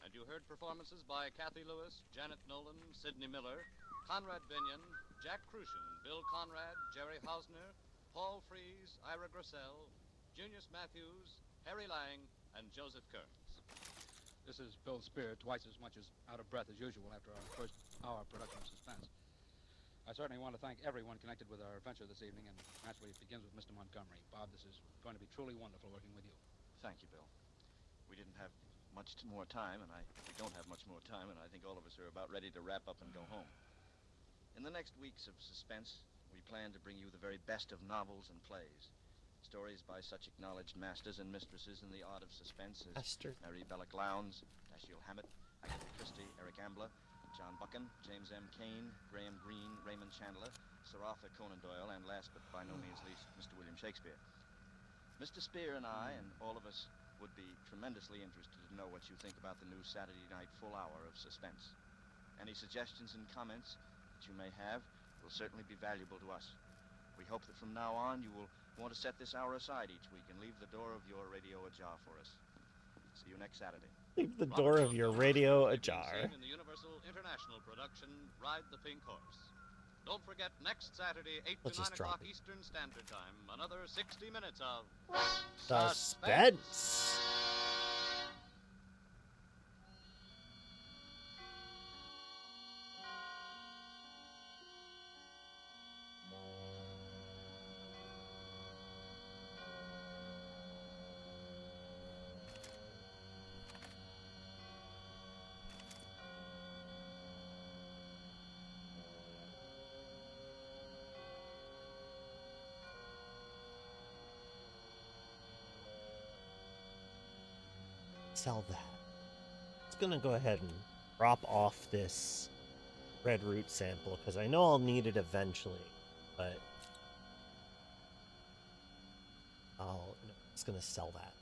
and you heard performances by Kathy Lewis, Janet Nolan, Sidney Miller, Conrad Binion, Jack Crucian, Bill Conrad, Jerry Hausner, Paul Fries, Ira Grissell, Junius Matthews, Harry Lang, and Joseph Kearns. This is Bill Spear, twice as much as out of breath as usual after our first hour production of Suspense. I certainly want to thank everyone connected with our adventure this evening, and naturally it begins with Mr. Montgomery. Bob, this is going to be truly wonderful working with you. Thank you, Bill. We didn't have much more time, and we don't have much more time, and I think all of us are about ready to wrap up and go home. In the next weeks of Suspense, we plan to bring you the very best of novels and plays. Stories by such acknowledged masters and mistresses in the art of suspense as Mary Belloc Lowndes, Dashiell Hammett, Agatha Christie, Eric Ambler, John Buchan, James M. Cain, Graham Greene, Raymond Chandler, Sir Arthur Conan Doyle, and last but by no means least, Mr. William Shakespeare. Mr. Spear and I, and all of us, would be tremendously interested to know what you think about the new Saturday night full hour of Suspense. Any suggestions and comments that you may have will certainly be valuable to us. We hope that from now on you will want to set this hour aside each week and leave the door of your radio ajar for us. See you next Saturday. Leave the door of your radio ajar. In the Universal International production, Ride the Pink Horse. Don't forget, next Saturday, 8 to 9 o'clock Eastern Standard Time, another 60 minutes of Suspense. Sell that. It's gonna go ahead and drop off this red root sample because I know I'll need it eventually, but it's gonna sell that.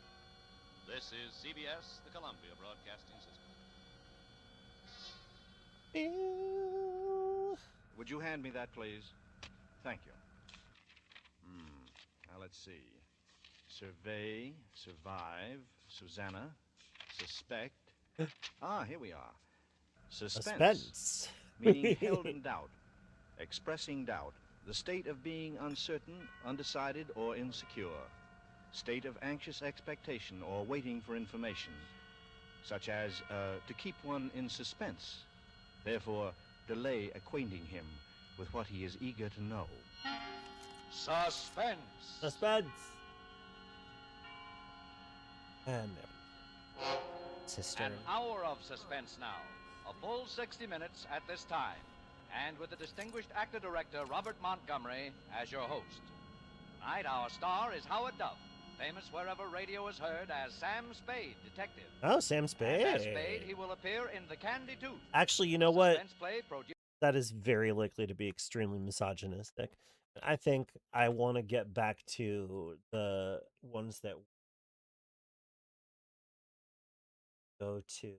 This is CBS, the Columbia Broadcasting System. Would you hand me that, please? Thank you. Now let's see. Survey, survive, Susanna, suspect. Here we are. Suspense. Meaning held in doubt, expressing doubt, the state of being uncertain, undecided, or insecure, state of anxious expectation or waiting for information, such as to keep one in suspense, therefore delay acquainting him with what he is eager to know. Suspense. Suspense. And Cisterns. An hour of suspense now. A full 60 minutes at this time. And with the distinguished actor-director Robert Montgomery as your host. Tonight, our star is Howard Duff, famous wherever radio is heard as Sam Spade, detective. Oh, Sam Spade. As Spade, he will appear in The Candy Tooth. Actually, you know what? Suspense play That is very likely to be extremely misogynistic. I think I want to get back to the ones that go to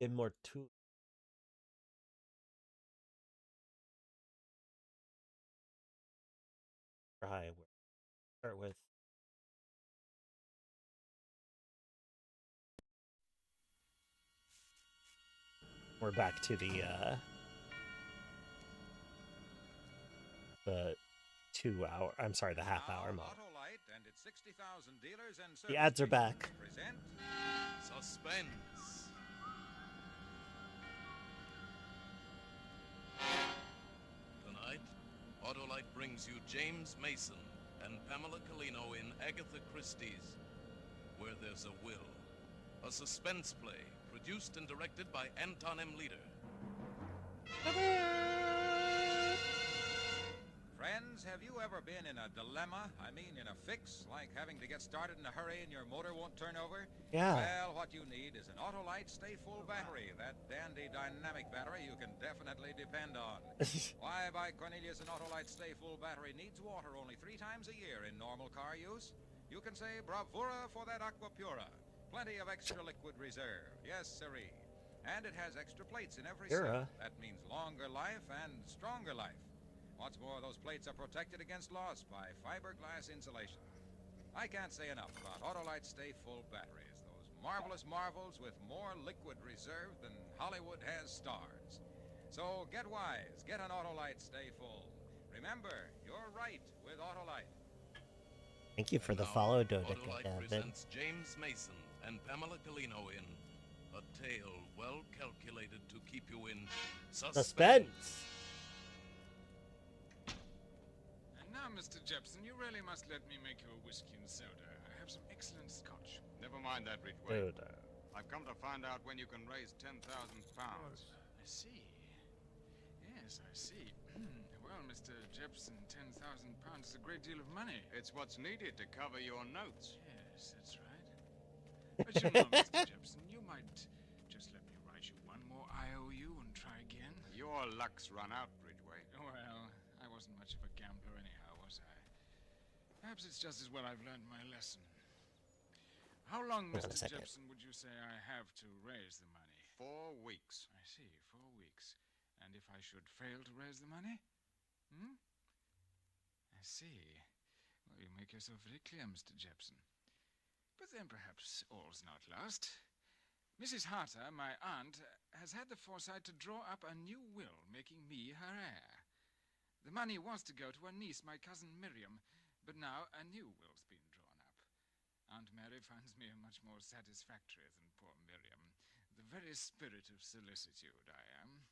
Immortu. Try. Start with. We're back to the 2 hour. I'm sorry, the half hour mark. And its 60,000 dealers and The ads are back. present Suspense. Tonight, Autolite brings you James Mason and Pamela Colino in Agatha Christie's Where There's a Will, a suspense play produced and directed by Anton M. Leader. Friends, have you ever been in a dilemma? I mean, in a fix, like having to get started in a hurry and your motor won't turn over? Yeah. Well, what you need is an Autolite Stay Full battery. That dandy dynamic battery you can definitely depend on. Why, by Cornelius, an Autolite Stay Full battery needs water only 3 times a year in normal car use. You can say bravura for that Aquapura. Plenty of extra liquid reserve. Yes, sirree. And it has extra plates in every cell. That means longer life and stronger life. What's more, those plates are protected against loss by fiberglass insulation. I can't say enough about Autolite Stay Full batteries. Those marvelous marvels with more liquid reserve than Hollywood has stars. So get wise. Get an Autolite Stay Full. Remember, you're right with Autolite. Thank you for the follow, Dodica. Autolite presents James Mason and Pamela Colino in a tale well calculated to keep you in suspense. Now, Mr. Jepson, you really must let me make you a whiskey and soda. I have some excellent scotch. Never mind that, Ridgway. Soda. I've come to find out when you can raise 10,000 pounds. I see. Yes, I see. Well, Mr. Jepson, 10,000 pounds is a great deal of money. It's what's needed to cover your notes. Yes, that's right. But you know, Mr. Jepson, you might just let me write you one more IOU and try again. Your luck's run out, Ridgway. Well, I wasn't much of a gambler anyhow, was I? Perhaps it's just as well I've learned my lesson. How long, Hold on a Mr. second. Jepson, would you say I have to raise the money? 4 weeks. I see, 4 weeks. And if I should fail to raise the money? I see. Well, you make yourself very clear, Mr. Jepson. But then perhaps all's not lost. Mrs. Harter, my aunt, has had the foresight to draw up a new will making me her heir. The money was to go to her niece, my cousin Miriam, but now a new will's been drawn up. Aunt Mary finds me much more satisfactory than poor Miriam. The very spirit of solicitude I am,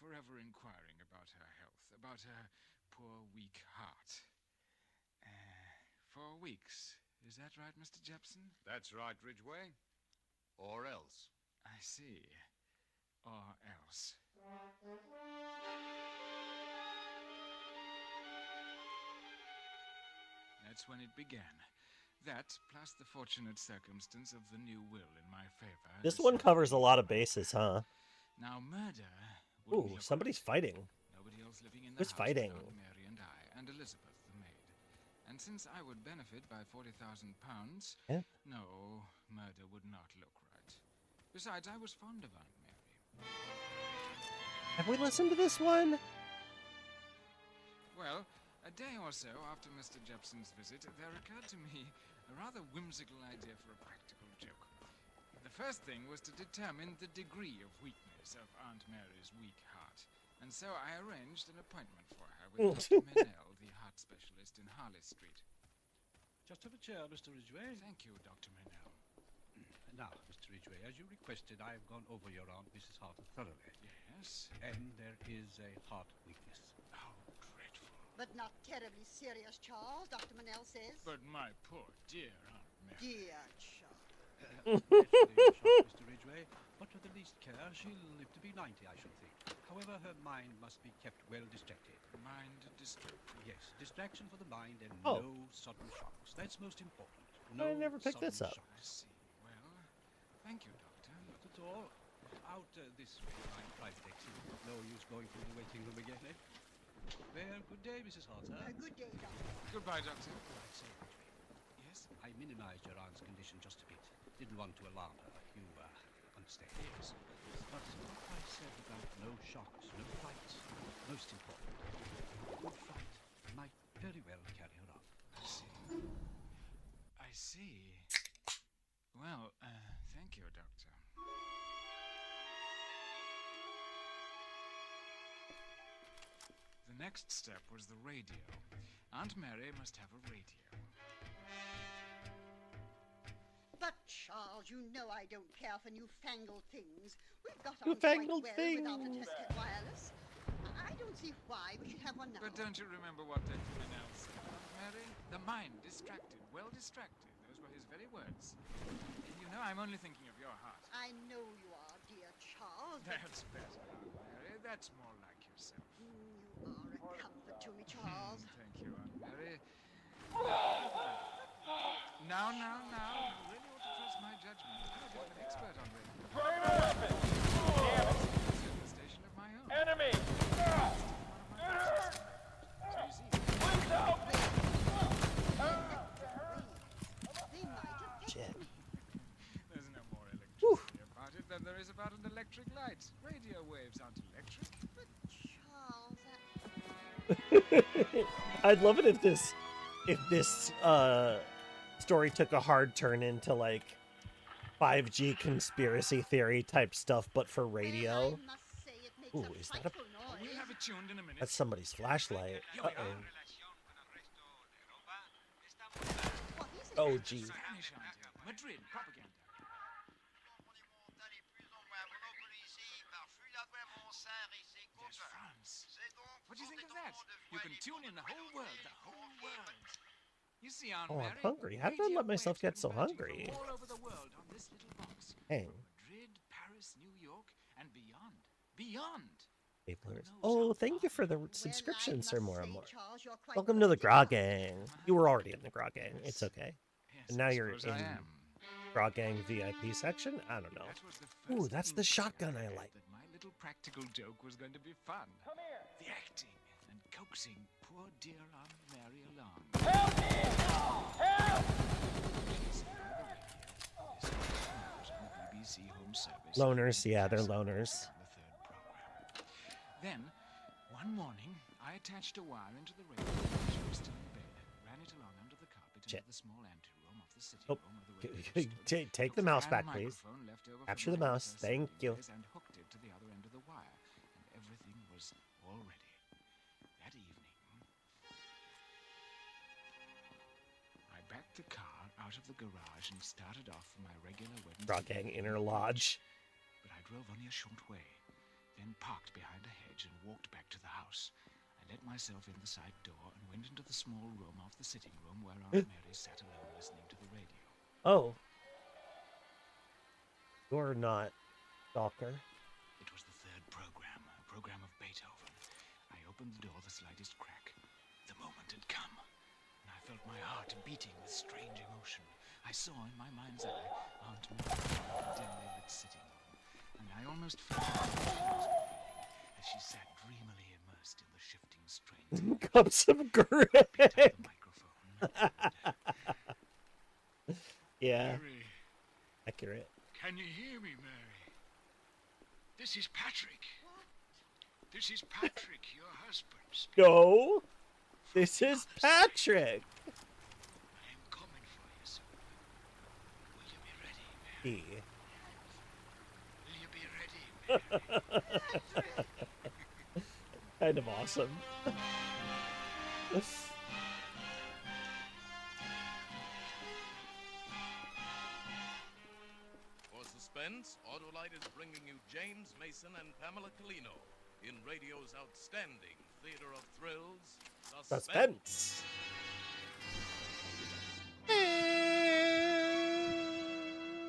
forever inquiring about her health, about her poor weak heart. 4 weeks. Is that right, Mr. Jepson? That's right, Ridgway. Or else. I see. Or else. That's when it began. That, plus the fortunate circumstance of the new will in my favor. This one covers a lot of bases, huh? Now, murder. Ooh, somebody's fighting. Nobody else living in the Who's house fighting? but Aunt Mary and I, and Elizabeth, the maid. And since I would benefit by 40,000 pounds, no, murder would not look right. Besides, I was fond of Aunt Mary. Have we listened to this one? Well, a day or so after Mr. Jepson's visit, there occurred to me a rather whimsical idea for a practical joke. The first thing was to determine the degree of weakness of Aunt Mary's weak heart, and so I arranged an appointment for her with Dr. Menel, the heart specialist in Harley Street. Just have a chair, Mr. Ridgway. Thank you, Dr. Menel. Now, Mr. Ridgway, as you requested, I have gone over your Aunt Mrs. Harter thoroughly. Yes? And there is a heart weakness. How dreadful. But not terribly serious, Charles, Dr. Manel says. But my poor dear Aunt Mary. Dear Charles. Mr. Ridgway, but with the least care, she'll live to be 90, I should think. However, her mind must be kept well distracted. Mind distracted? Yes, distraction for the mind and Oh. no sudden shocks. That's most important. I never picked this up. I see. Well, thank you, Doctor. Not at all. Out this way, my private exit. No use going through the waiting room again, eh? Well, good day, Mrs. Harter. Good day, Doctor. Goodbye, Doctor. I'd say, Yes? I minimized your aunt's condition just a bit. Didn't want to alarm her. You understand? Yes. But what I said about no shocks, no frights, most important. A good fright might very well carry her off. I see. I see. Well, thank you, Doctor. The next step was the radio. Aunt Mary must have a radio. But, Charles, you know I don't care for newfangled things. We've got on quite Newfangled well things. without a tested wireless. I don't see why we should have one now. But don't you remember what Dr. Menel said, Aunt Mary? The mind distracted, well distracted. Those were his very words. You know, I'm only thinking of your heart. I know you are, dear Charles. but- That's better, Aunt Mary. That's more like yourself. You are a comfort to me, Charles. Thank you, Aunt Mary. Now. You really ought to trust my judgment. I'm a bit of an expert on radio. Try a weapon! Damn it! A station of my own. Enemy! Please help me! Shit. There's no more electricity about it than there is about an electric light. Radio waves aren't electric. Charles, I'd love it if this story took a hard turn into like 5G conspiracy theory type stuff, but for radio. Ooh, is that a? We'll have it tuned in a minute. That's somebody's flashlight. Uh oh. Oh geez. Madrid propaganda. There's France. What do you think of that? You can tune in the whole world, You see, Aunt Oh, I'm Mary, hungry. How did I let myself get so hungry? all over the world on this little box. Hang. Madrid, Paris, New York, and beyond. Beyond. Oh, thank you for the subscription, Sir Moramore. Welcome to the Grog Gang. You were already in the Grog Gang. It's okay. And now you're in Grog Gang VIP section? I don't know. Ooh, that's the shotgun I like. That my little practical joke was going to be fun. Come here. The acting and coaxing poor dear Aunt Mary along. Help me! Help! BBC Home Service. Loners, yeah, they're loners. Then, one morning, I attached a wire into the radio. She was still in bed. Ran it along under the carpet into the small anteroom of the sitting Oh, room of the radio. take the mouse back, please. Capture the mouse. Thank you. And hooked it to the other end of the wire, and everything was all ready. That evening, I backed the car out of the garage and started off for my regular Wednesday. Grog Gang Inner Lodge. But I drove only a short way, then parked behind a hedge and walked back to the house. I let myself in the side door and went into the small room off the sitting room where Aunt Mary sat alone listening to the radio. Oh. You're not Stalker. It was the third program, a program of Beethoven. I opened the door the slightest crack. The moment had come, and I felt my heart beating with strange emotion. I saw in my mind's eye Aunt Mary in the dimly lit sitting room, and I almost felt her feelings as she sat dreamily immersed in the shifting strains. Cups of Greg. Yeah. Mary, accurate. can you hear me, Mary? This is Patrick. This is Patrick, your husband. No. This is Patrick. I'm coming for you, son. Will you be ready, Mary? Will you be ready, Mary? Kind of awesome. For Suspense, Autolite is bringing you James Mason and Pamela Collino in radio's outstanding theater of thrills, Suspense.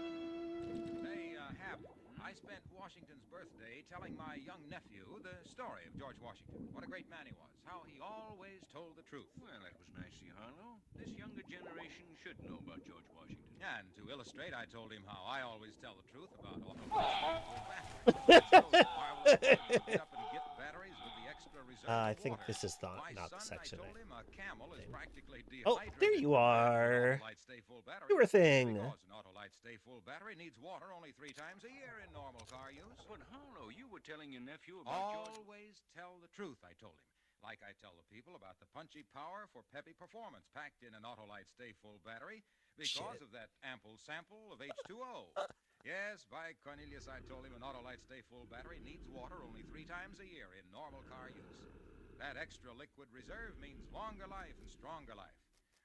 Hey, Hap, I spent Washington's birthday telling my young nephew the story of George Washington. What a great man he was. How he always told the truth. Well, that was nicely, Harlow. This younger generation should know about George Washington. And to illustrate, I told him how I always tell the truth about I think this is not the section. I told him a camel is practically Oh, there you are. Newer thing. Because an Autolite Stay Full battery needs water only 3 times a year in normal car use. But Harlow, you were telling your nephew about George... Always tell the truth, I told him. Like I tell the people about the punchy power for peppy performance packed in an Autolite Stay Full battery because of that ample sample of H2O. Yes, by Cornelius, I told him an Autolite Stay Full battery needs water only 3 times a year in normal car use. That extra liquid reserve means longer life and stronger life.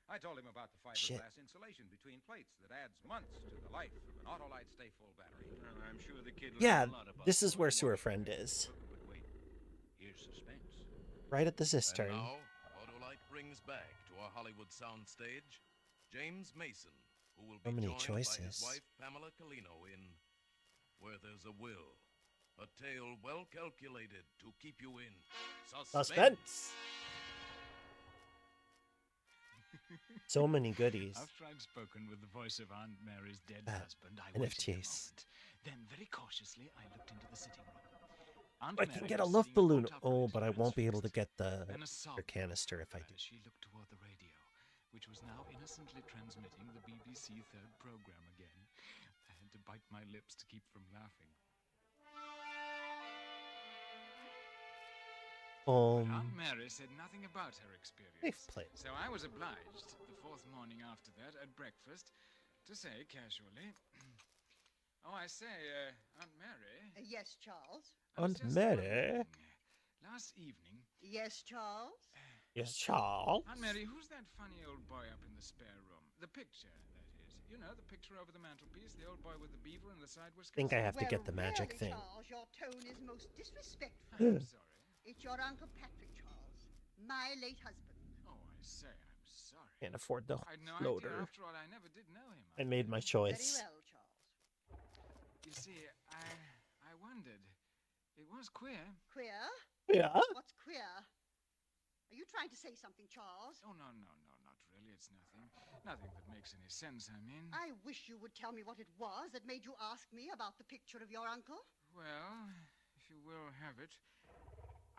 I told him about the fiberglass insulation between plates that adds months to the life of an Autolite Stay Full battery. Well, I'm sure the kid Yeah, learned a lot about this is where Sewer Friend is. But wait, here's Suspense. Right at the cistern. And now, Autolite brings back to our Hollywood soundstage James Mason, who will be So many joined by his choices. wife Pamela Collino in Where There's a Will, A tale well calculated to keep you in Suspense. So many goodies. After I'd spoken with the voice of Aunt Mary's dead husband, I NFTs. waited a moment. Then, very cautiously, I looked into the sitting room. Aunt I can Mary get a was love sitting balloon. bolt Oh, upright, but I hands won't be able to fixed. get the Then a sob canister if I do. as she looked toward the radio, which was now innocently transmitting the BBC third program again. I had to bite my lips to keep from laughing. But Aunt Mary said nothing about her experience. So I was obliged, the fourth morning after that, at breakfast, to say casually, "Oh, I say, Aunt Mary." Yes, Charles. Aunt Mary. Last evening. Yes, Charles. Yes, Charles. Aunt Mary, who's that funny old boy up in the spare room? The picture, that is. You know, the picture over the mantelpiece, the old boy with the beaver and the side whiskers. I think I have to get the magic really, thing. Charles, your tone is most disrespectful. I'm sorry. It's your Uncle Patrick, Charles, my late husband. Oh, I say, I'm sorry. Can't afford the I'd no floater. idea. After all, I never did know him. I made my choice. Very well, Charles. You see, I wondered. It was queer. Queer? Yeah? What's queer? Are you trying to say something, Charles? Oh, no, not really. It's nothing. Nothing that makes any sense, I mean. I wish you would tell me what it was that made you ask me about the picture of your uncle. Well, if you will have it,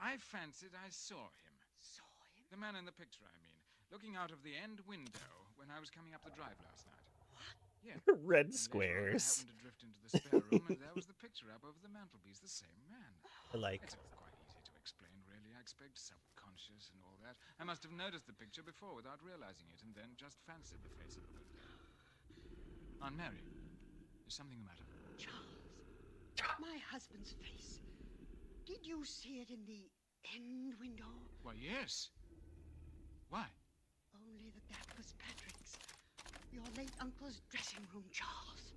I fancied I saw him. Saw him? The man in the picture, I mean, looking out of the end window when I was coming up the drive last night. What? Yeah. Red I squares. happened to drift into the spare room, and there was the picture up over the mantelpiece, the same man. I like. It's quite easy to explain, really. I expect subconscious and all that. I must have noticed the picture before without realizing it, and then just fancied the face of the man. Aunt Mary, is something the matter? Charles, my husband's face. Did you see it in the end window? Why, yes. Why? Only that was Patrick's. Your late uncle's dressing room, Charles.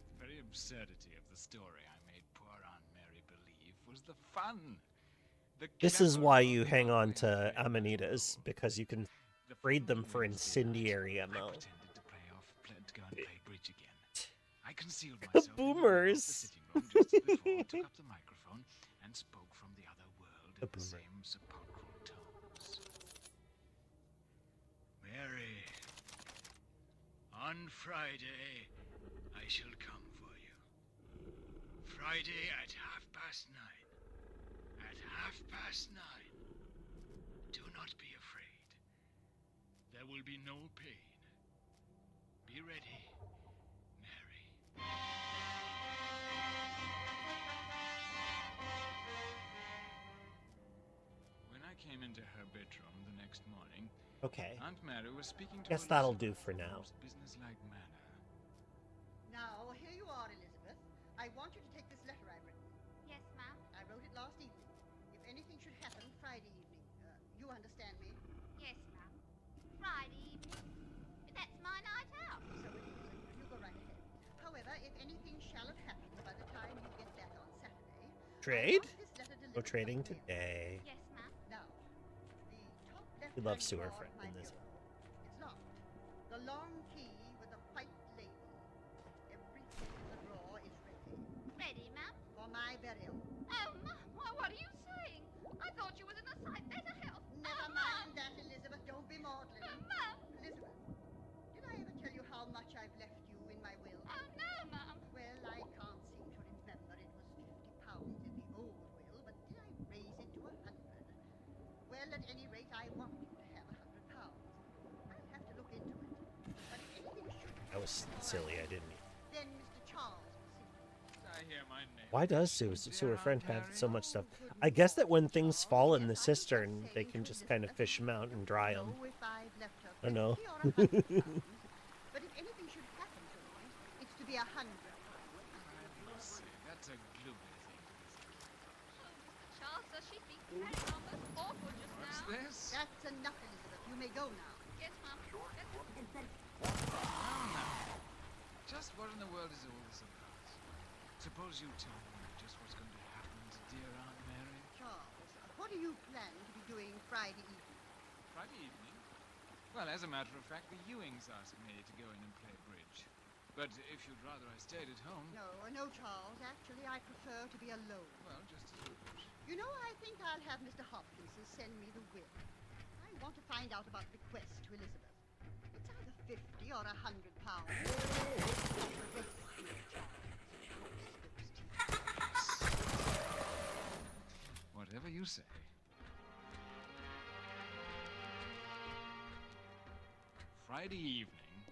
The very absurdity of the story I made poor Aunt Mary believe was the fun. This is why you hang on to amanitas, because you can breed them for incendiary ammo. To go and play bridge again. I concealed myself Boomers. in the sitting room just as before, took up the microphone, and spoke from the other world in the same sepulchral tones. Mary, on Friday, I shall come for you. Friday at 9:30. At 9:30. Do not be afraid. There will be no pain. Be ready, Mary. When I came into her bedroom the next morning, Okay. Aunt Mary was speaking to Guess that'll do Elizabeth for in the now. most businesslike manner. Now, here you are, Elizabeth. I want you to take this letter I've written. Yes, ma'am. I wrote it last evening. If anything should happen Friday evening, you understand me? Yes, ma'am. Friday evening. That's my night out. So it is. You go right ahead. However, if anything shall have happened by the time you get back on Saturday, Trade? I want this letter No delivered trading by mail. today. Yes, ma'am. Now, the top left. We love sewer friend in this. It's locked. The long key with a white label. Everything in the drawer is ready. Ready, ma'am? For my burial. Oh, Mum, what are you saying? I thought you was in a sight better health. Never mind that, Elizabeth. Don't be maudlin. Mum! Elizabeth, did I ever tell you how much I've left you in my will? Oh, no, Mum. Well, I can't seem to remember. It was £50 in the old will, but did I raise it to 100? Well, at any rate, I want you to have £100. I'll have to look into it. But if anything should That was silly. I didn't mean. then Mr. Charles will see. I hear my name. Why does sewer friend have so much stuff? I guess that when things fall in the cistern, they can just kind of fish them out and dry them. Know if I've left her I don't know. 50 or £100. But if anything should happen to me, it's to be £100. That's a gloomy thing to be thinking. Charles, does she think that's almost awful just What's now? this? That's enough, Elizabeth. You may go now. Yes, Mum. Just what in the world is all this about? Suppose you tell me just what's going to happen to dear Aunt Mary. Charles, what do you plan to be doing Friday evening? Friday evening? Well, as a matter of fact, the Ewings asked me to go in and play bridge. But if you'd rather I stayed at home... No, Charles. Actually, I prefer to be alone. Well, just as you wish. You know, I think I'll have Mr. Hopkins send me the will. I want to find out about the bequest to Elizabeth. It's either 50 or 100 pounds. Whatever you say. Friday evening.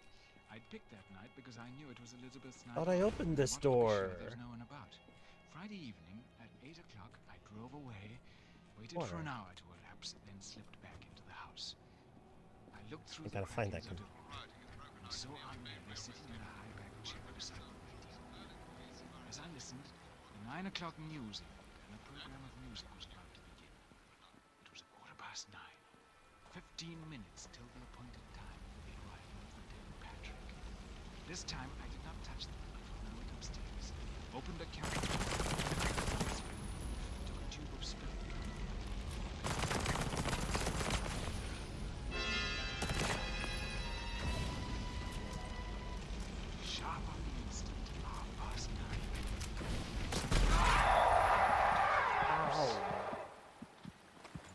I'd picked that night because I knew it was Elizabeth's night. Thought I opened this I wanted to be door. sure there's no one about. Friday evening at 8 o'clock, I drove away, waited for an hour to elapse, then slipped back into the house. I looked through I gotta find that. and saw Aunt Mary sitting in a high-backed chair beside the radio. As I listened, the 9 o'clock news ended, and a program of music was about to begin. It was 9:15. 15 minutes till the appointed time for the arrival of the dead Patrick. This time, I did not touch the microphone. I went upstairs, opened a cabinet, took a tube of spirit. Sharp on the instant, 9:30.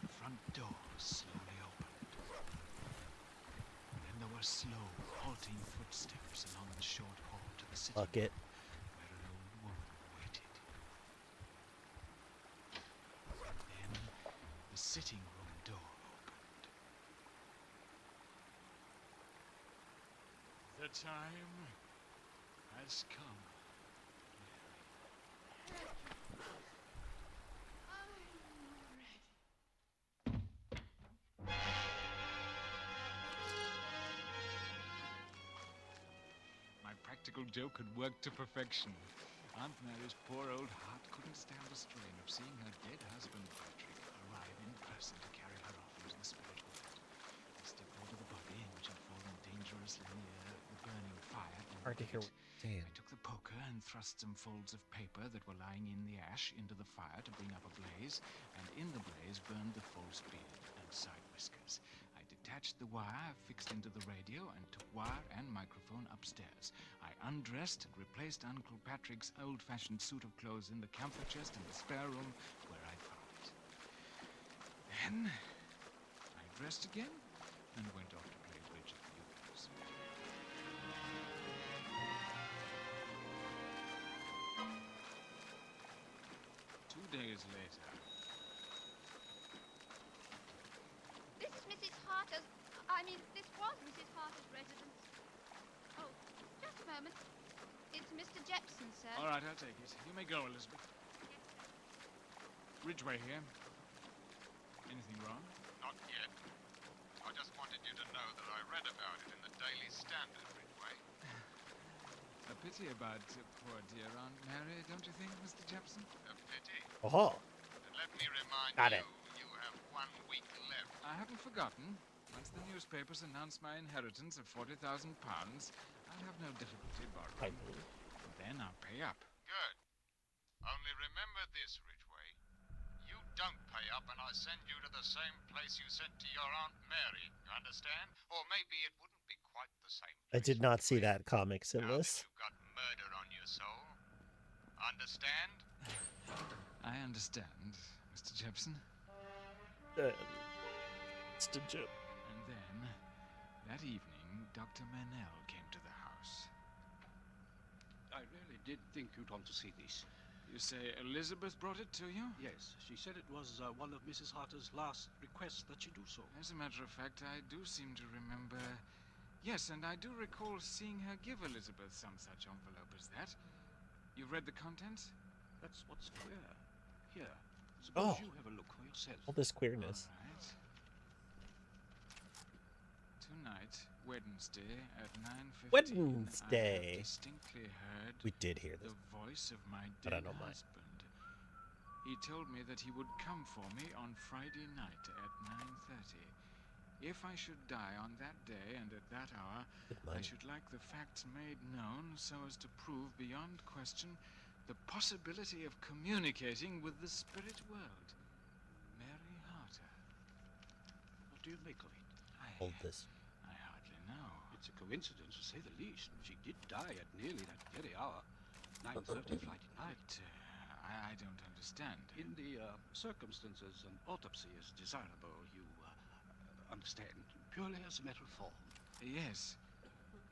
The front door slowly opened. Then there were slow, halting footsteps along the short hall to the sitting Fuck it. room, where an old woman waited. Then the sitting room door opened. The time has come. My practical joke had worked to perfection. Aunt Mary's poor old heart couldn't stand the strain of seeing her dead husband, Patrick, arrive in person to carry her off into the spirit world. I stepped over the body, which had fallen dangerously near the burning fire. Hard to hear what you're saying. I took the poker and thrust some folds of paper that were lying in the ash into the fire to bring up a blaze, and in the blaze burned the false beard and side whiskers. I detached the wire, fixed into the radio, and took wire and microphone upstairs. I undressed and replaced Uncle Patrick's old-fashioned suit of clothes in the camphor chest in the spare room where I'd found it. Then I dressed again and went off to play bridge at the Ewings. 2 days later. This is Mrs. Harter's... this was Mrs. Harter's residence. Oh, just a moment. It's Mr. Jepson, sir. All right, I'll take it. You may go, Elizabeth. Ridgway here. Anything wrong? Not yet. I just wanted you to know that I read about it in the Daily Standard, Ridgway. A pity about poor dear Aunt Mary, don't you think, Mr. Jepson? A pity. Oh. And let me remind Got you, it. you have 1 week left. I haven't forgotten. Once the newspapers announce my inheritance of £40,000, I'll have no difficulty borrowing. Then I'll pay up. Good. Only remember this, Ridgway. You don't pay up and I send you to the same place you sent to your Aunt Mary. You understand? Or maybe it wouldn't be quite the same. I did not see that comic sinless. You've got murder on your soul. Understand? I understand, Mr. Jepson. Mr. Jep. And then, that evening, Dr. Manel came to the house. I really did think you'd want to see this. You say Elizabeth brought it to you? Yes, she said it was one of Mrs. Harter's last requests that she do so. As a matter of fact, I do seem to remember... Yes, and I do recall seeing her give Elizabeth some such envelope as that. You've read the contents? That's what's queer. Here, suppose Oh. you have a look for yourself. All this queerness. All right. Tonight, Wednesday at 9:15, Wednesday. I have distinctly heard We did hear this. the voice of my But I dead don't mind. husband. He told me that he would come for me on Friday night at 9:30. If I should die on that day and at that hour, I should like the facts made known so as to prove beyond question the possibility of communicating with the spirit world. Mary Harter. What do you make of it? Hold this. I It's a coincidence, to say the least. She did die at nearly that very hour. 9:30 Friday night. I don't understand. In the circumstances, an autopsy is desirable. You understand? Purely as a matter of form. Yes.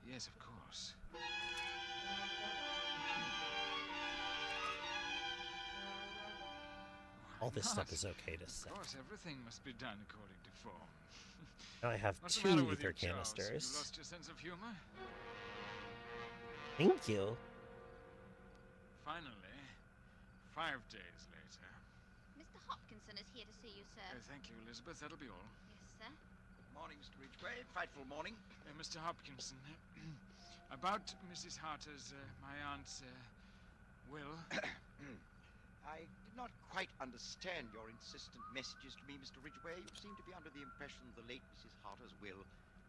Yes, of course. All this stuff is okay to say. Of course, everything must be done according to form. Now I have What's the 2 matter with ether you, Charles? canisters. You lost your sense of humor? Thank you. Finally, 5 days later. Mr. Hopkinson is here to see you, sir. Thank you, Elizabeth. That'll be all. Yes, sir. Morning, Mr. Ridgway. Frightful morning. Mr. Hopkinson, about Mrs. Harter's, my aunt's, will. I did not quite understand your insistent messages to me, Mr. Ridgway. You seem to be under the impression the late Mrs. Harter's will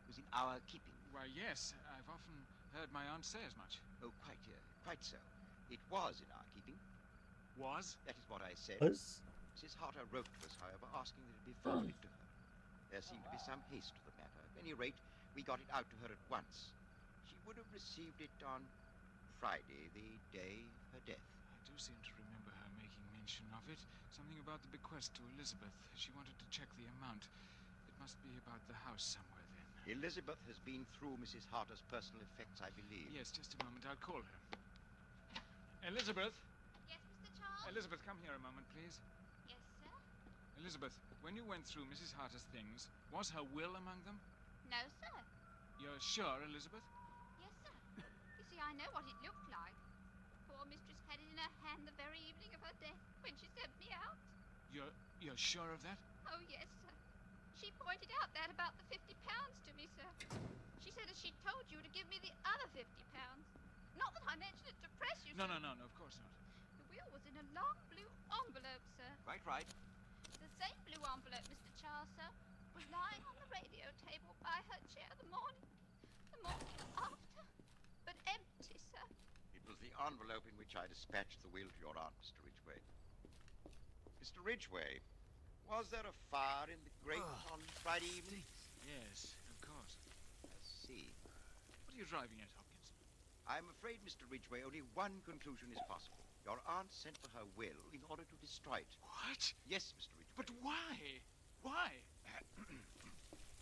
was in our keeping. Why, yes. I've often heard my aunt say as much. Oh, quite so. It was in our keeping. Was? That is what I said. Was? Mrs. Harter wrote to us, however, asking that it be forwarded to her. There seemed to be some haste to the matter. At any rate, we got it out to her at once. She would have received it on Friday, the day of her death. I do seem to remember her making mention of it. Something about the bequest to Elizabeth. She wanted to check the amount. It must be about the house somewhere then. Elizabeth has been through Mrs. Harter's personal effects, I believe. Yes, just a moment. I'll call her. Elizabeth? Yes, Mr. Charles? Elizabeth, come here a moment, please. Yes, sir? Elizabeth, when you went through Mrs. Harter's things, was her will among them? No, sir. You're sure, Elizabeth? Yes, sir. You see, I know what it looked like. Poor mistress had it in her hand the very evening of her death when she sent me out. You're sure of that? Oh, yes, sir. She pointed out that about the £50 to me, sir. She said as she told you to give me the other £50. Not that I mentioned it to press you, No, sir. no, of course not. The will was in a long blue envelope, sir. Right. The same blue envelope, Mr. Charles, sir, was lying on the radio table by her chair the morning after, but empty, sir. It was the envelope in which I dispatched the will to your aunt, Mr. Ridgway. Mr. Ridgway, was there a fire in the grate on Friday evening? Yes, of course. I see. What are you driving at, Hopkins? I'm afraid, Mr. Ridgway, only one conclusion is possible. Your aunt sent for her will in order to destroy it. What? Yes, Mr. Ridgway. But why? Why?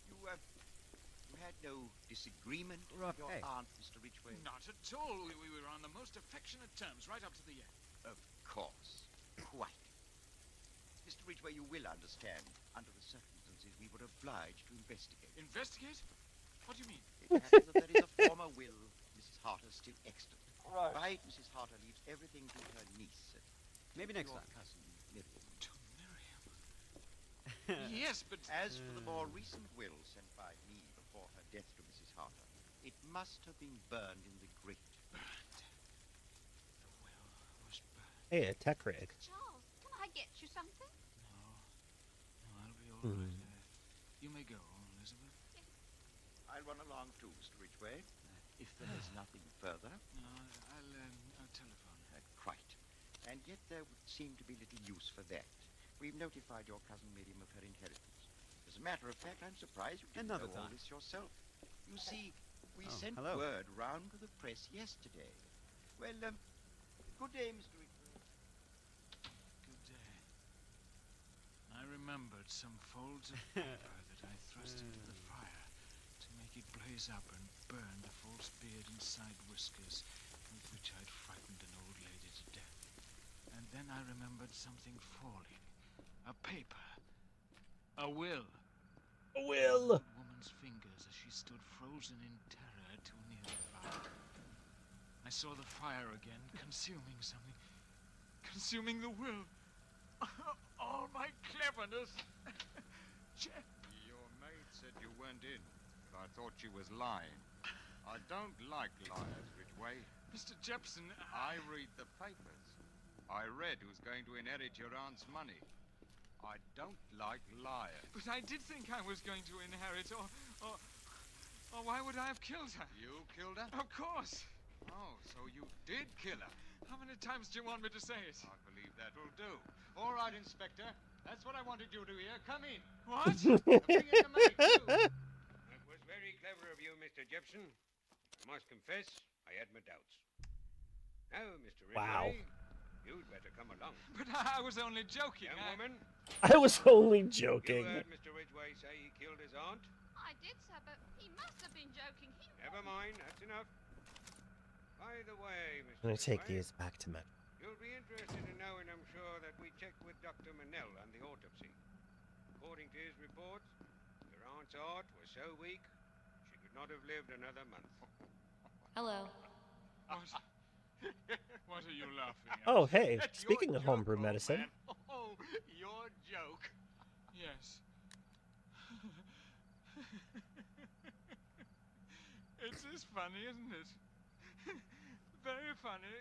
You had no disagreement with your aunt, Mr. Ridgway? Not at all. We were on the most affectionate terms right up to the end. Of course. Quite. Mr. Ridgway, you will understand, under the circumstances, we were obliged to investigate. Investigate? What do you mean? It happens that there is a former will, Mrs. Harter, still extant. Right, Mrs. Harter leaves everything to her niece. Maybe next your time. cousin, Miriam. To Miriam? Yes, but... As for the more recent will sent by me before her death to Mrs. Harter, it must have been burned in the grate. Burned? The will was burned. Hey, a tech rig. Charles, can I get you something? No, I'll be all right. You may go, Elizabeth. Yes. I'll run along too, Mr. Ridgway. If there is nothing further. No, I'll telephone. Quite. And yet there would seem to be little use for that. We've notified your cousin Miriam of her inheritance. As a matter of fact, I'm surprised you didn't know all this yourself. You see, we sent word round to the press yesterday. Well, good day, Mr. Ridgway. Good day. I remembered some folds of paper that I thrust into the fire to make it blaze up and burn the false beard and side whiskers with which I'd frightened an old lady to death. And then I remembered something falling. A paper. A will. A will! A woman's fingers as she stood frozen in terror too near the fire. I saw the fire again, consuming something. Consuming the will. All my cleverness. Jeff. Your maid said you weren't in, but I thought she was lying. I don't like liars, Ridgway. Mr. Jepson, I read the papers. I read who's going to inherit your aunt's money. I don't like liars. But I did think I was going to inherit, or why would I have killed her? You killed her? Of course. Oh, so you did kill her. How many times do you want me to say it? I believe that'll do. All right, Inspector. That's what I wanted you to hear. Come in. What? Bring in the maid, too. That was very clever of you, Miss Mr. Jepson. I must confess, I had my doubts. Now, Mr. Ridgway, Wow. you'd better come along. But I was only joking. Young woman, I was only you joking. heard Mr. Ridgway say he killed his aunt? I did, sir, but he must have been joking. Never mind, that's enough. By the way, Mr. I'm gonna take Ridgway, these back to Met. you'll be interested in knowing, I'm sure, that we checked with Dr. Manell on the autopsy. According to his reports, your aunt's heart was so weak, she could not have lived another month. Hello. What are you laughing at? Oh, hey, That's speaking your of homebrew joke, old medicine. man. Oh, your joke. Yes. It is funny, isn't it? Very funny.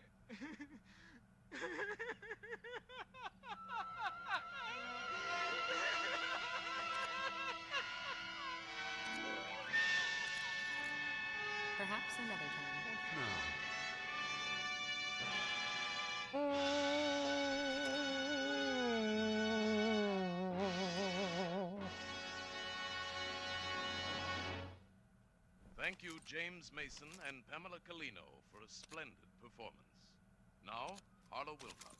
Perhaps another time. Thank you, James Mason and Pamela Colino, for a splendid performance. Now, Harlow Wilcox.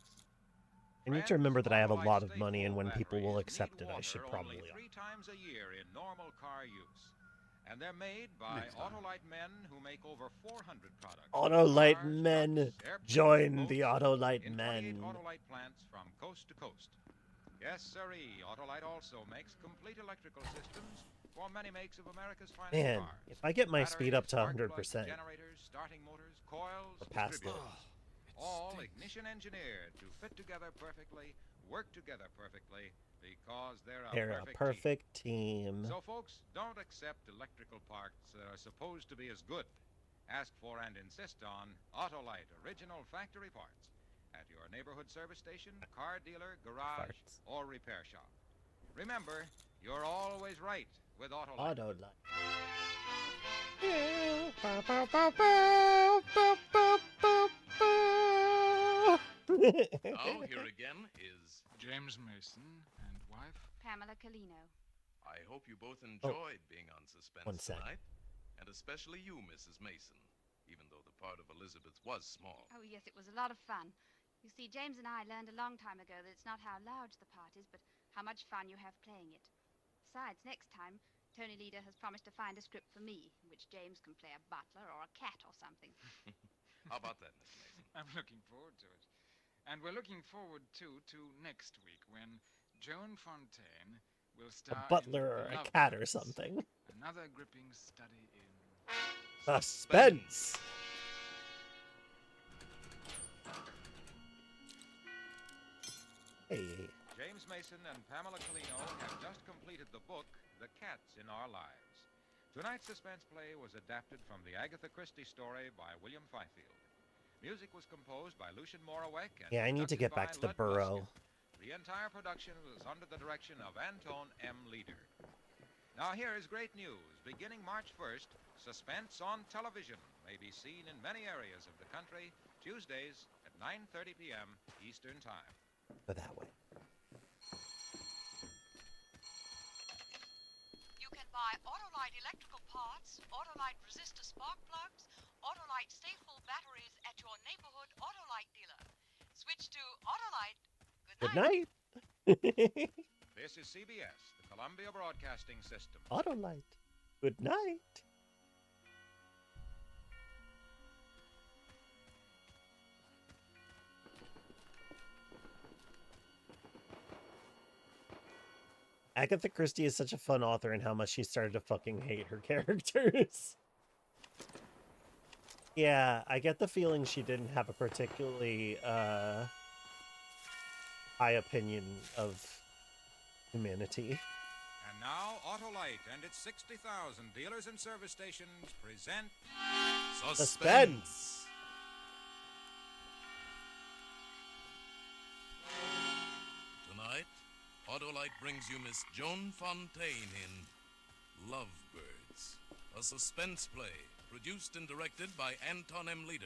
I need to remember that I have a lot of money, and when people will accept it, I should probably. Only 3 times a year in normal car use. And they're made by Autolite men who make over 400 products. Autolite men, join the Autolite in 28 men. Autolite plants from coast to coast. Yes, sirree. Autolite also makes complete electrical systems for many makes of America's finest Man, cars. if I get my speed up to Batteries, 100%, spark plugs, generators, starting motors, coils, or past it. distributors. All ignition engineered to fit together perfectly, work together perfectly, because they're They're a perfect team. So, folks, don't accept electrical parts that are supposed to be as good. Ask for and insist on Autolite original factory parts at your neighborhood service station, car dealer, garage, or repair shop. Remember, you're always right with Autolite. Autolite. Now, here again is James Mason and wife. Pamela Colino. I hope you both enjoyed being on Suspense one sec. tonight, and especially you, Mrs. Mason, even though the part of Elizabeth was small. Oh, yes, it was a lot of fun. You see, James and I learned a long time ago that it's not how large the part is, but how much fun you have playing it. Besides, next time, Tony Leader has promised to find a script for me, in which James can play a butler or a cat or something. How about that, Miss Mason? I'm looking forward to it. And we're looking forward, too, to next week when Joan Fontaine will star A butler or in a Love cat or Birds, something. Another gripping study in Suspense. Hey. James Mason and Pamela Colino have just completed the book, The Cats in Our Lives. Tonight's suspense play was adapted from the Agatha Christie story by William Fifield. Music was composed by Lucian Morawek and Yeah, I need to get back to the burrow. The entire production was under the direction of Anton M. Leader. Now here is great news. Beginning March 1st, Suspense on television may be seen in many areas of the country, Tuesdays at 9:30 p.m. Eastern Time. Go that way. You can buy Autolite electrical parts, Autolite resistor spark plugs, Autolite stay-full batteries at your neighborhood Autolite dealer. Switch to Autolite. Good night. This is CBS, the Columbia Broadcasting System. Autolite. Good night. Agatha Christie is such a fun author, and how much she started to fucking hate her characters. Yeah, I get the feeling she didn't have a particularly high opinion of humanity. And now, Autolite and its 60,000 dealers and service stations present Suspense. Tonight, Autolite brings you Miss Joan Fontaine in Love Birds, a suspense play produced and directed by Anton M. Leader.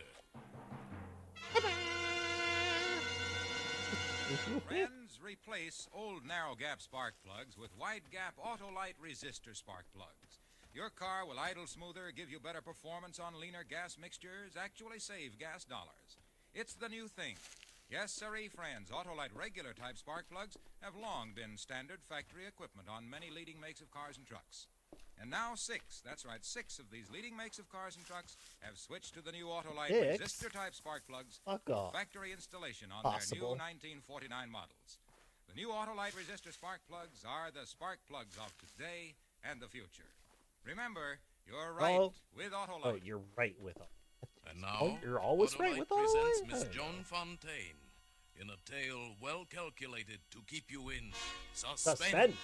Friends, replace old narrow gap spark plugs with wide gap Autolite resistor spark plugs. Your car will idle smoother, give you better performance on leaner gas mixtures, actually save gas dollars. It's the new thing. Yes, sirree, friends, Autolite regular type spark plugs have long been standard factory equipment on many leading makes of cars and trucks. And now 6, that's right, 6 of these leading makes of cars and trucks have switched to the new Autolite resistor type spark plugs for factory installation on their new 1949 models. The new Autolite resistor spark plugs are the spark plugs of today and the future. Remember, you're right with Autolite. Oh, you're right with Autolite. And now, you're always right with Autolite presents Autolite. Miss Joan Fontaine in a tale well calculated to keep you in suspense.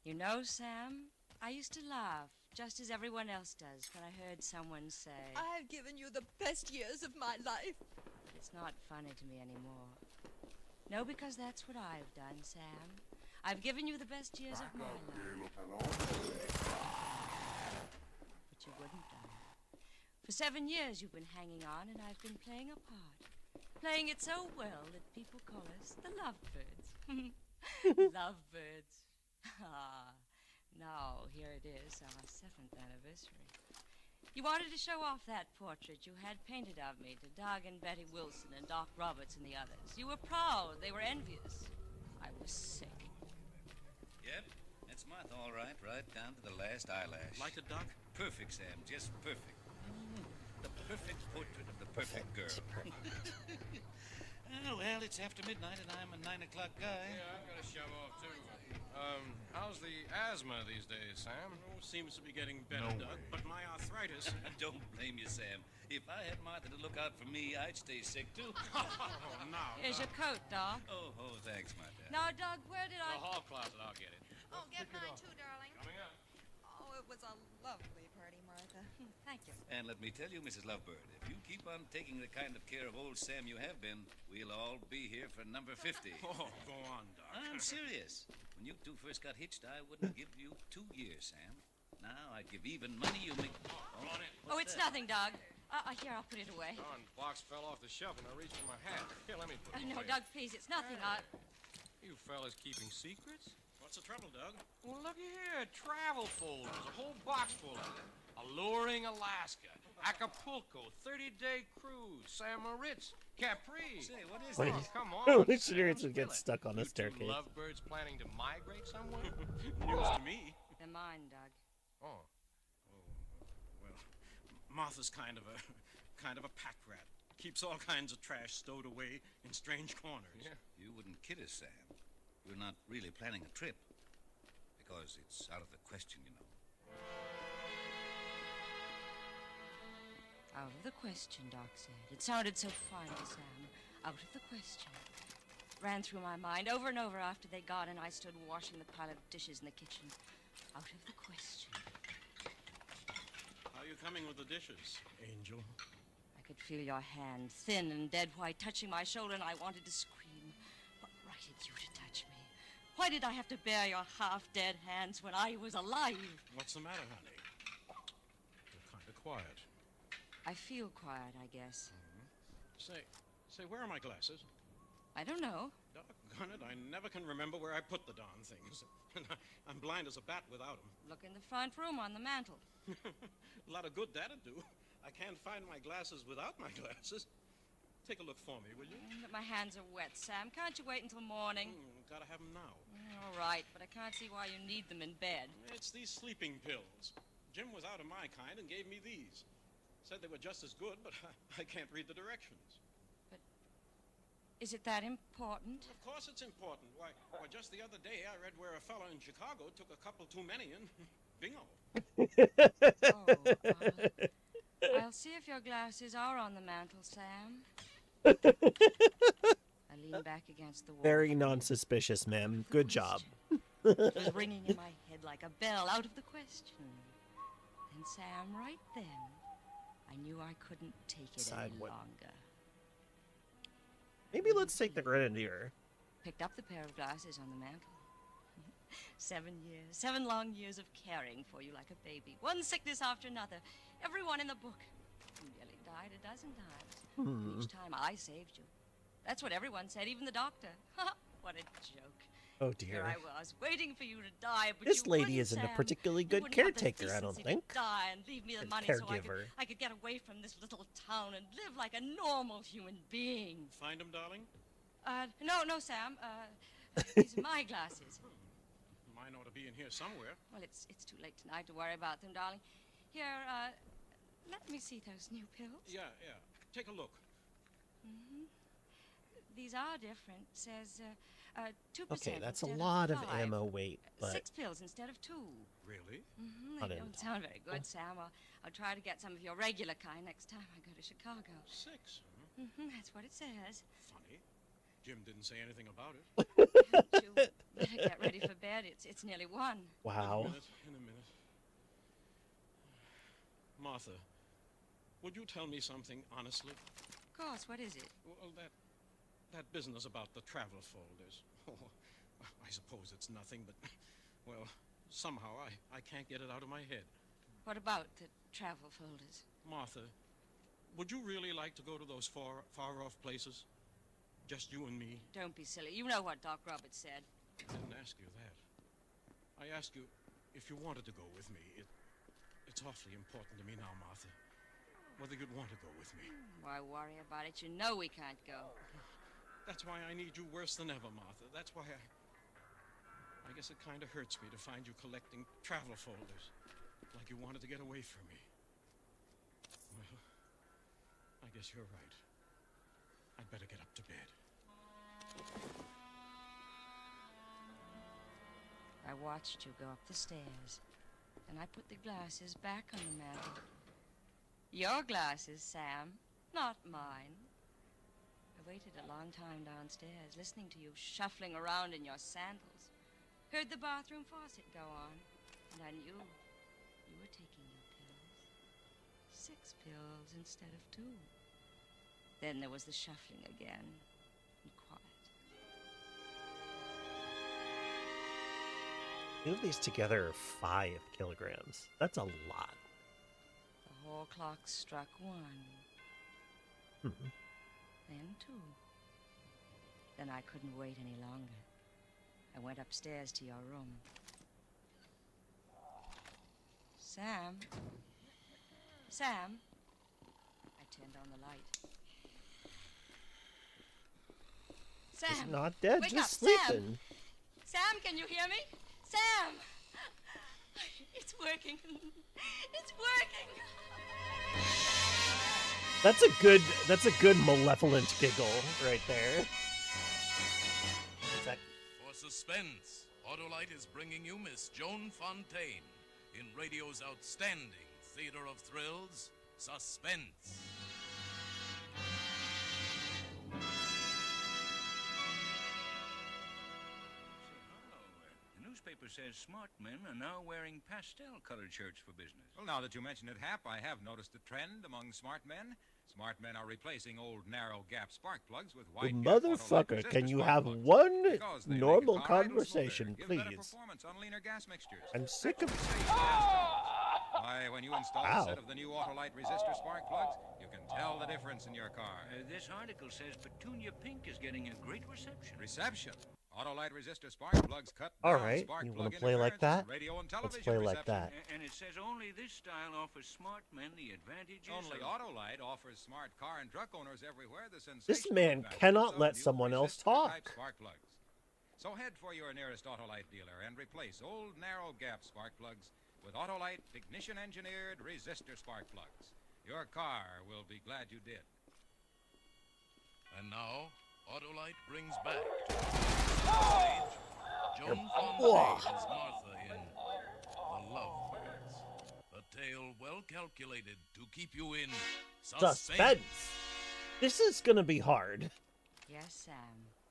You know, Sam, I used to laugh, just as everyone else does, when I heard someone say, I've given you the best years of my life. It's not funny to me anymore. No, because that's what I've done, Sam. I've given you the best years of my life. But you wouldn't, darling. For 7 years you've been hanging on, and I've been playing a part. Playing it so well that people call us the Lovebirds. Lovebirds. Ah, now here it is, our 7th anniversary. You wanted to show off that portrait you had painted of me to Doug and Betty Wilson and Doc Roberts and the others. You were proud. They were envious. I was sick. Yep, that's Martha, all right, right down to the last eyelash. Like a duck? Perfect, Sam, just perfect. The perfect portrait of the perfect girl. Well, it's after midnight and I'm a 9 o'clock guy. Yeah, I've got to shove off, too. How's the asthma these days, Sam? Oh, seems to be getting better, Doug, but my arthritis... Don't blame you, Sam. If I had Martha to look out for me, I'd stay sick, too. Here's your coat, Doc. Oh, thanks, Martha. Now, Doug, where did I... The hall closet, I'll get it. Oh, get mine too, darling. Coming up. Oh, it was a lovely party, Martha. Thank you. And let me tell you, Mrs. Lovebird, if you keep on taking the kind of care of old Sam you have been, we'll all be here for number 50. Oh, go on, Doc. I'm serious. When you two first got hitched, I wouldn't give you 2 years, Sam. Now I'd give even money you make... Oh, it's nothing, Doug. Here, I'll put it away. Darn box fell off the shelf and I reached for my hat. Here, let me put it No, away. Doug, please, it's nothing. You fellas keeping secrets? What's the trouble, Doug? Well, looky here. Travel folders. A whole box full of them. Alluring Alaska. Acapulco. 30-day cruise. San Moritz. Capri. Say, what is Wait, that? Come on. experience would get stuck on a You two staircase. lovebirds planning to migrate somewhere? News to me. They're mine, Doug. Oh. Well, Martha's kind of a pack rat. Keeps all kinds of trash stowed away in strange corners. Yeah. You wouldn't kid us, Sam. We're not really planning a trip. Because it's out of the question, you know. Out of the question, Doc said. It sounded so fine to Sam. Out of the question. Ran through my mind over and over after they got and I stood washing the pile of dishes in the kitchen. Out of the question. How are you coming with the dishes, Angel? I could feel your hand, thin and dead white, touching my shoulder, and I wanted to scream. What right had you to touch me? Why did I have to bear your half-dead hands when I was alive? What's the matter, honey? You're kind of quiet. I feel quiet, I guess. Say, where are my glasses? I don't know. Doggone it, I never can remember where I put the darn things. I'm blind as a bat without them. Look in the front room on the mantel. A lot of good that'd do. I can't find my glasses without my glasses. Take a look for me, will you? But my hands are wet, Sam. Can't you wait until morning? Gotta have them now. All right, but I can't see why you need them in bed. It's these sleeping pills. Jim was out of my kind and gave me these. Said they were just as good, but I can't read the directions. Is it that important? Of course it's important. Why, just the other day I read where a fellow in Chicago took a couple too many and bingo. I'll see if your glasses are on the mantel, Sam. I leaned back against the wall. Very non-suspicious, ma'am. Good job. It was ringing in my head like a bell, out of the question. And Sam, right then, I knew I couldn't take it any longer. Maybe let's take the grenadier. Picked up the pair of glasses on the mantel. 7 years, 7 long years of caring for you like a baby. One sickness after another. Everyone in the book. You nearly died a dozen times. Each time I saved you. That's what everyone said, even the doctor. What a joke. Oh Here dear. I was, waiting for you to die, but This you lady wouldn't, isn't a Sam. particularly You good wouldn't have the caretaker, I don't decency think. to die and leave me the Good money so caregiver. I could get away from this little town and live like a normal human being. Find him, darling? No, Sam. These are my glasses. Mine ought to be in here somewhere. Well, it's too late tonight to worry about them, darling. Here, let me see those new pills. Yeah. Take a look. Mm-hmm. These are different. Says 2%. Okay, that's a instead lot of 5. ammo weight, but 6 pills instead of 2. Really? Mm-hmm. Not They in don't sound very good, Sam. I'll try to get some of your regular kind next time I go to Chicago. 6? Mm-hmm. That's what it says. Funny. Jim didn't say anything about it. You better get ready for bed. It's nearly 1. wow. In a minute. Martha, would you tell me something honestly? Of course. What is it? Well, that business about the travel folders. Oh, I suppose it's nothing, but, well, somehow I can't get it out of my head. What about the travel folders? Martha, would you really like to go to those far-off places? Just you and me? Don't be silly. You know what Doc Roberts said. I didn't ask you that. I asked you if you wanted to go with me. It's awfully important to me now, Martha. Whether you'd want to go with me. Why worry about it? You know we can't go. That's why I need you worse than ever, Martha. That's why I guess it kind of hurts me to find you collecting travel folders. Like you wanted to get away from me. Well, I guess you're right. I'd better get up to bed. I watched you go up the stairs. Then I put the glasses back on the mantel. Your glasses, Sam, not mine. I waited a long time downstairs, listening to you shuffling around in your sandals. Heard the bathroom faucet go on, and I knew you were taking your pills. 6 pills instead of 2. Then there was the shuffling again, and quiet. Two of these together are 5 kilograms. That's a lot. The hall clock struck 1. Mhm. Then 2. Then I couldn't wait any longer. I went upstairs to your room. Sam? Sam? I turned on the light. Sam! He's not dead, Wake just up, sleeping. Sam, can you hear me? Sam! It's working. It's working. That's a good malevolent giggle right there. For Suspense, Autolite is bringing you Miss Joan Fontaine in radio's outstanding theater of thrills, Suspense. The newspaper says smart men are now wearing pastel-colored shirts for business. Well, now that you mention it, Hap, I have noticed a trend among smart men. Smart men are replacing old narrow gap spark plugs with wide gap Motherfucker, Autolite can you resistor have spark plugs one because they make normal a car idle conversation, smoother, give better please? performance on leaner gas mixtures. I'm sick of. Why, when you install Ow. a set of the new Autolite resistor spark plugs, you can tell the difference in your car. This article says Petunia Pink is getting a great reception. Reception. Autolite resistor spark plugs cut All down right, spark you plug want to play like interference, that? radio and Let's television play like reception. that. And it says only this style offers smart men the advantages Only of... Autolite offers smart car and truck owners everywhere the sensation. This man cannot let someone else talk. Spark plugs. So head for your nearest Autolite dealer and replace old narrow gap spark plugs with Autolite ignition engineered resistor spark plugs. Your car will be glad you did. And now, Autolite brings back to the stage Joan Fontaine as Martha in The Lovebirds. A tale well calculated to keep you in Suspense. This is gonna be hard. Yes, Sam.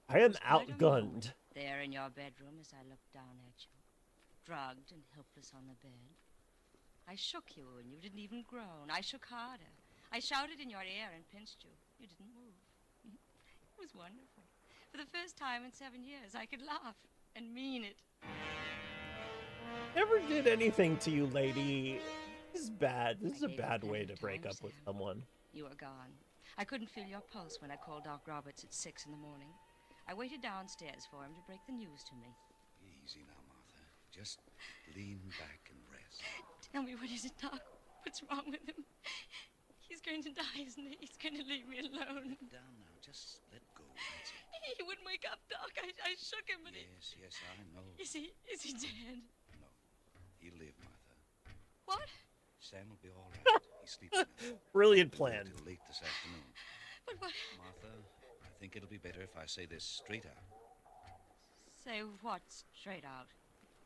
I It am was quite a outgunned. moment there in your bedroom as I looked down at you, drugged and helpless on the bed. I shook you and you didn't even groan. I shook harder. I shouted in your ear and pinched you. You didn't move. It was wonderful. For the first time in 7 years, I could laugh and mean it. Never did anything to you, lady. This is bad. This is a bad way to break up with someone. You were gone. I couldn't feel your pulse when I called Doc Roberts at 6 in the morning. I waited downstairs for him to break the news to me. Easy now, Martha. Just lean back and rest. Tell me, what is it, Doc? What's wrong with him? He's going to die, isn't he? He's going to leave me alone. Down now. Just let go. That's it. He wouldn't wake up, Doc. I shook him, but Yes, I know. Is he dead? No. He'll live, Martha. What? Sam will be all right. He's sleeping now. Brilliant plan. Till late this afternoon. But what? Martha, I think it'll be better if I say this straight out. Say what straight out?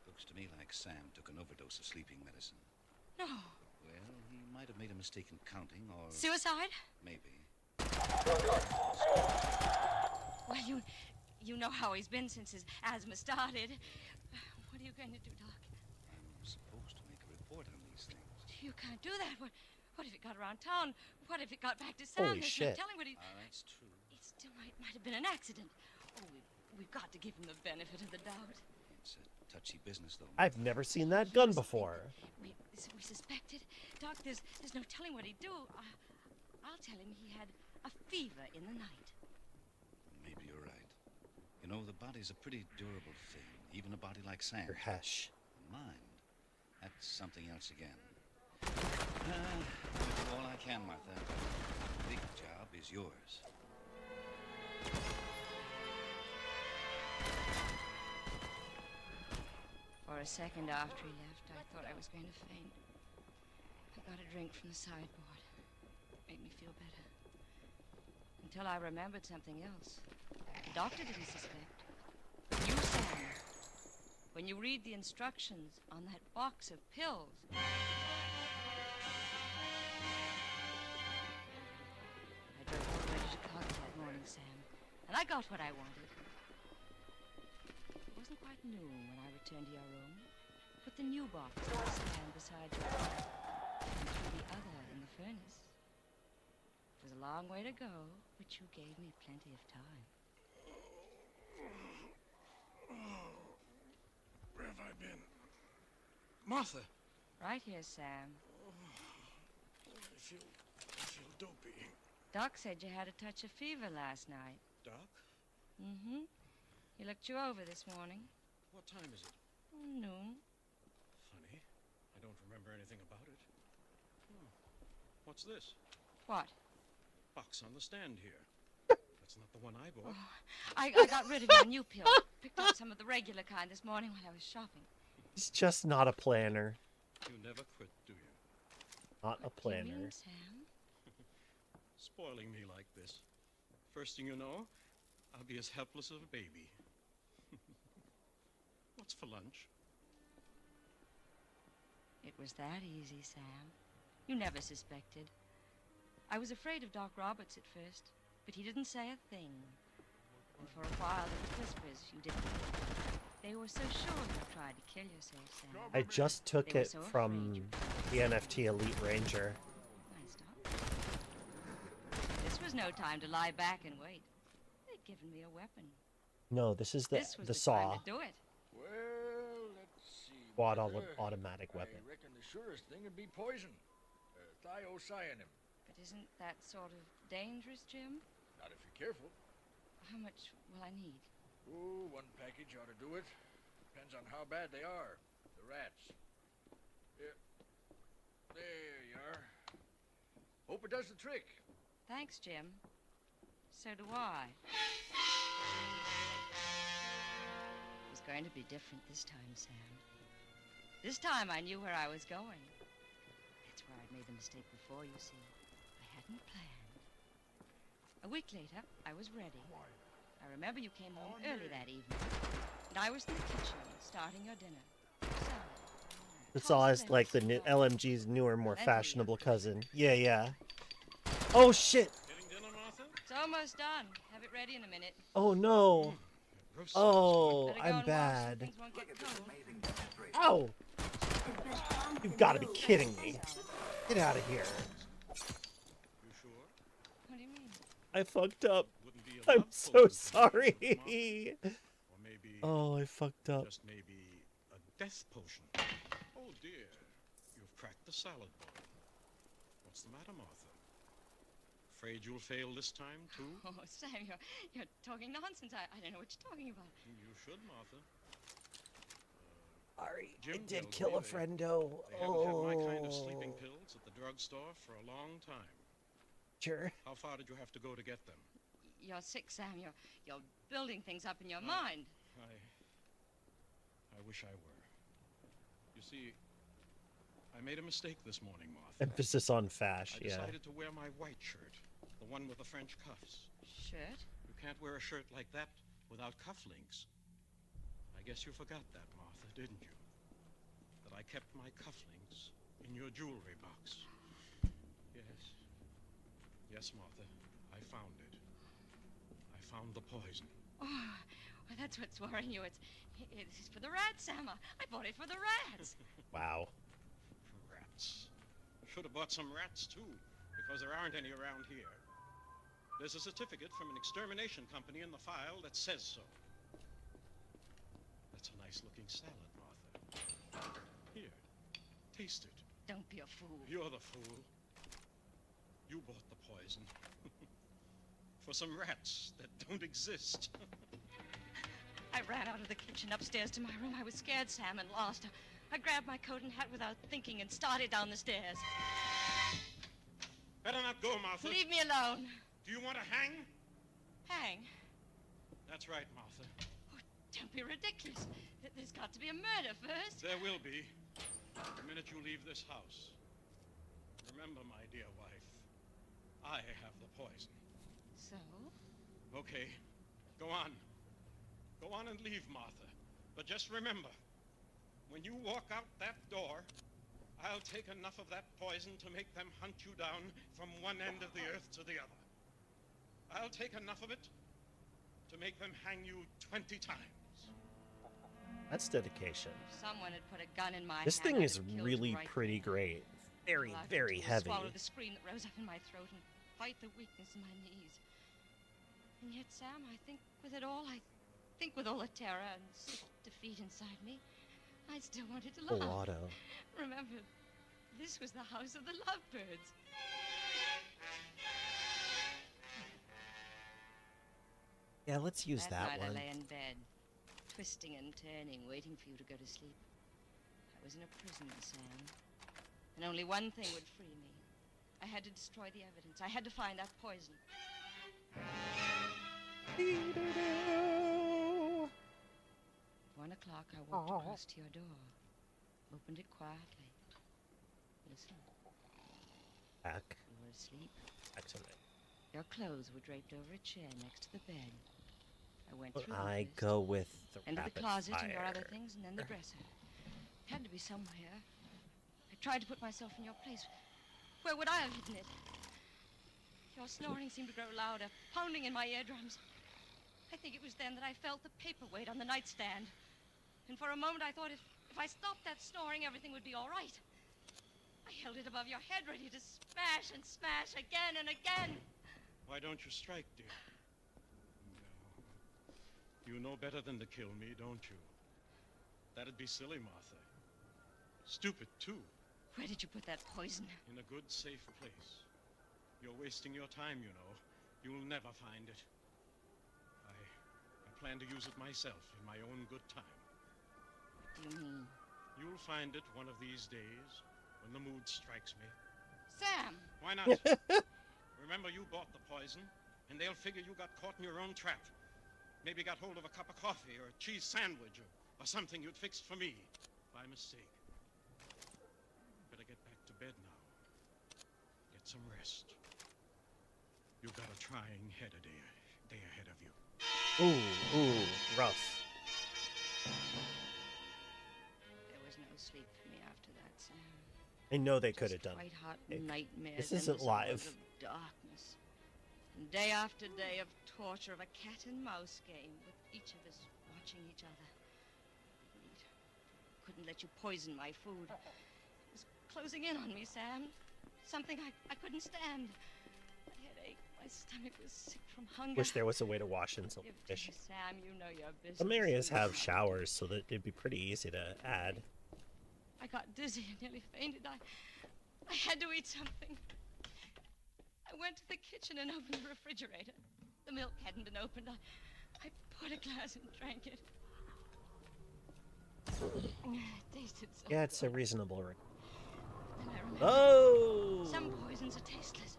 Looks to me like Sam took an overdose of sleeping medicine. No. Well, he might have made a mistake in counting, or... Suicide? Maybe. Well, you know how he's been since his asthma started. What are you going to do, Doc? I'm supposed to make a report on these things. You can't do that. What if it got around town? What if it got back to Sam? Holy There's shit. No telling what he... That's true. It still might have been an accident. Oh, we've got to give him the benefit of the doubt. It's a touchy business, though. I've never seen that gun before. We suspected. Doc, there's no telling what he'd do. I'll tell him he had a fever in the night. Maybe you're right. You know, the body's a pretty durable thing, even a body like Sam. Your hash. Mind, that's something else again. I'll do all I can, Martha. The big job is yours. For a second after he left, I thought I was going to faint. I got a drink from the sideboard. Made me feel better. Until I remembered something else. The doctor didn't suspect. You, Sam. When you read the instructions on that box of pills... I drove all the way to Chicago that morning, Sam. And I got what I wanted. It wasn't quite noon when I returned to your room. Put the new box on the stand beside your bed, and threw the other in the furnace. It was a long way to go, but you gave me plenty of time. Where have I been? Martha! Right here, Sam. I feel dopey. Doc said you had a touch of fever last night. Doc? Mm-hmm. He looked you over this morning. What time is it? Noon. Funny. I don't remember anything about it. Oh. What's this? What? Box on the stand here. That's not the one I bought. Oh, I got rid of your new pill. Picked up some of the regular kind this morning while I was shopping. He's just not a planner. You never quit, do you? Not a What do you planner. mean, Sam? Spoiling me like this. First thing you know, I'll be as helpless as a baby. What's for lunch? It was that easy, Sam. You never suspected. I was afraid of Doc Roberts at first, but he didn't say a thing. And for a while there were whispers you didn't hear. They were so sure you tried to kill yourself, Sam. I just took They were it so from the NFT Elite Ranger. Nice, Doc. This was no time to lie back and wait. They'd given me a weapon. No, this is This was the the saw. time to do it. Well, let's see. Quad Martha. automatic weapon. I reckon the surest thing would be poison. Thiocyanin. But isn't that sort of dangerous, Jim? Not if you're careful. How much will I need? Oh, one package ought to do it. Depends on how bad they are. The rats. Yeah. There you are. Hope it does the trick. Thanks, Jim. So do I. It was going to be different this time, Sam. This time I knew where I was going. That's where I'd made the mistake before, you see. I hadn't planned. A week later, I was ready. I remember you came home early that evening. And I was in the kitchen, starting your dinner. The saw is like the LMG's newer, more fashionable cousin. Yeah, yeah. Oh, shit! Getting dinner, Martha? It's almost done. Have it ready in a minute. Oh, no. Oh, Better go I'm and wash so bad. things won't get cold. Ow! You've got to be kidding me. Get out of here. You sure? What do you mean? I fucked up. Wouldn't be a I'm love so potion sorry. Or maybe... Oh, I fucked up. Just maybe a death potion. Oh, dear. You've cracked the salad bowl. What's the matter, Martha? Afraid you'll fail this time, too? Oh, Sam, you're talking nonsense. I don't know what you're talking about. You should, Martha. Sorry, I Jim did tells kill me a friendo. They haven't had my kind of sleeping pills at the drugstore for a long time. Sure. How far did you have to go to get them? You're sick, Sam. You're building things up in your mind. I wish I were. You see, I made a mistake this morning, Martha. Emphasis on fash, I yeah. decided to wear my white shirt, the one with the French cuffs. Shirt? You can't wear a shirt like that without cufflinks. I guess you forgot that, Martha, didn't you? That I kept my cufflinks in your jewelry box. Yes. Yes, Martha, I found it. I found the poison. Oh, well, that's what's worrying you. It's for the rats, Sam. I bought it for the rats. Wow. Rats. Should have bought some rats, too, because there aren't any around here. There's a certificate from an extermination company in the file that says so. That's a nice-looking salad, Martha. Here, taste it. Don't be a fool. You're the fool. You bought the poison. For some rats that don't exist. I ran out of the kitchen upstairs to my room. I was scared, Sam, and lost. I grabbed my coat and hat without thinking and started down the stairs. Better not go, Martha. Leave me alone. Do you want to hang? Hang? That's right, Martha. Oh, don't be ridiculous. There's got to be a murder first. There will be. The minute you leave this house. Remember, my dear wife, I have the poison. So? Okay, go on. Go on and leave, Martha. But just remember, when you walk out that door, I'll take enough of that poison to make them hunt you down from one end of the earth to the other. I'll take enough of it to make them hang you 20 times. That's dedication. If someone had put a gun in my This hand, thing I'd is have killed really right pretty there. great. Very, All I could very do was heavy. swallow the scream that rose up in my throat and fight the weakness in my knees. And yet, Sam, I think with it all, with all the terror and sick defeat inside me, I still wanted to love. Blotto. Remember, this was the house of the lovebirds. Yeah, let's use that night one. I lay in bed, twisting and turning, waiting for you to go to sleep. I was in a prison, Sam, and only one thing would free me. I had to destroy the evidence. I had to find that poison. 1 o'clock, I walked across to your door, opened it quietly. Listen. Back. You were asleep. Excellent. Your clothes were draped over a chair next to the bed. I went through I them go with the into the rapid closet and your fire. other things, and then the dresser. It had to be somewhere. I tried to put myself in your place. Where would I have hidden it? Your snoring seemed to grow louder, pounding in my eardrums. I think it was then that I felt the paperweight on the nightstand. And for a moment I thought if I stopped that snoring, everything would be all right. I held it above your head, ready to smash and smash again and again. Why don't you strike, dear? No. You know better than to kill me, don't you? That'd be silly, Martha. Stupid, too. Where did you put that poison? In a good, safe place. You're wasting your time, you know. You'll never find it. I plan to use it myself in my own good time. What do you mean? You'll find it one of these days when the mood strikes me. Sam! Why not? Remember, you bought the poison, and they'll figure you got caught in your own trap. Maybe got hold of a cup of coffee or a cheese sandwich or something you'd fixed for me by mistake. Better get back to bed now. Get some rest. You've got a trying day ahead of you. Ooh, rough. There was no sleep for me after that, Sam. I know they could have done White hot it. nightmares. This isn't endless live. hours of darkness. And day after day of torture, of a cat and mouse game with each of us watching each other. Couldn't let you poison my food. It was closing in on me, Sam. Something I couldn't stand. My head ached. My stomach was sick from hunger. Wish there was a way to wash in some Give fish. to me, Sam, you know your business. Some areas have showers, so that it'd be pretty easy to add. I got dizzy and nearly fainted. I had to eat something. I I went to the kitchen and opened the refrigerator. The milk hadn't been opened. I poured a glass and drank it. It tasted so Yeah, it's a good. reasonable ring. Then I remembered Oh! some poisons are tasteless.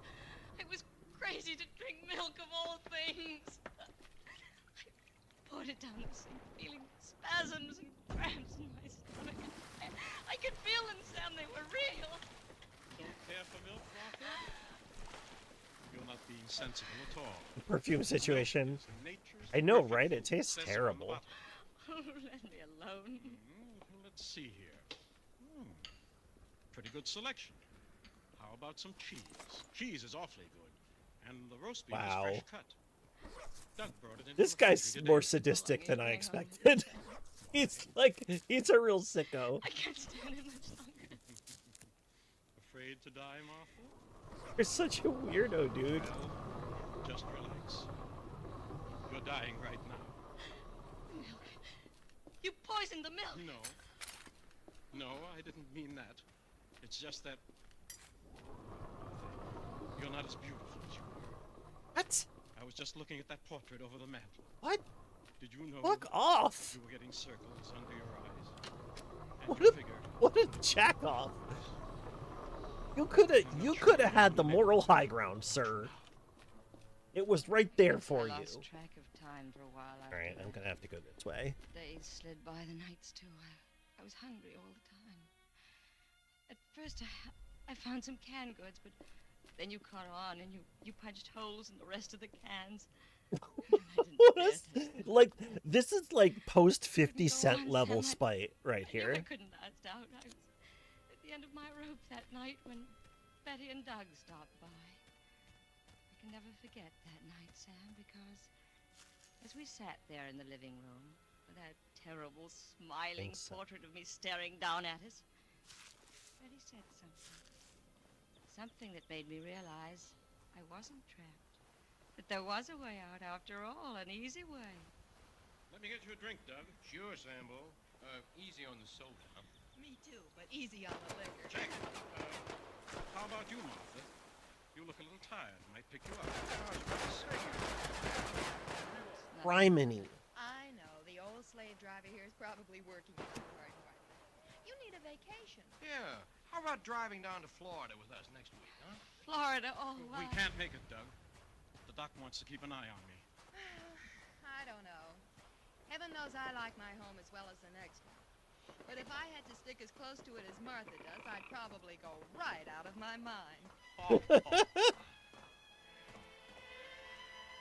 I was crazy to drink milk of all things. I poured it down the sink, feeling spasms and cramps in my stomach. I could feel them, Sam. They were real. Don't care for milk, Martha? You're not being sensible at all. Perfume situation. Nature's I know, perfect right? It food. tastes Says so on the terrible. bottle. Oh, let me alone. Let's see here. Pretty good selection. How about some cheese? Cheese is awfully good. And the roast beef Wow. is fresh cut. Doug brought it in. This guy's more sadistic than I expected. He's a real sicko. I can't stand it much longer. Afraid to die, Martha? You're such a weirdo, dude. Well, just relax. You're dying right now. Milk. You poisoned the milk. No, I didn't mean that. It's just that you're not as beautiful as you were. What? I was just looking at that portrait over the mantel. What? Did you know? Fuck off! You were getting circles under your eyes. And What you a figured, what a jack off! You could have had the moral high ground, sir. It was right there for I you. lost track of time for a while. All right, I'm gonna have to go this way. Days slid by, the nights too. I was hungry all the time. At first, I found some canned goods, but then you caught on and you punched holes in the rest of the cans. Like, this is like post 50 Cent level spite right here. I couldn't last out. I was at the end of my rope that night when Betty and Doug stopped by. I can never forget that night, Sam, because as we sat there in the living room with that terrible smiling portrait of me staring down at us, Betty said something. Something that made me realize I wasn't trapped. That there was a way out after all, an easy way. let me get you a drink, Doug. Sure, Sambo. Easy on the soda. Me too, but easy on the liquor. Jack, how about you, Martha? You look a little tired. Might pick you up. Criminy. I know. The old slave driver here is probably working too hard. You need a vacation. Yeah. How about driving down to Florida with us next week, huh? Florida, oh, We can't make it, Doug. The doc wants to keep an eye on me. I don't know. Heaven knows I like my home as well as the next one. But if I had to stick as close to it as Martha does, I'd probably go right out of my mind.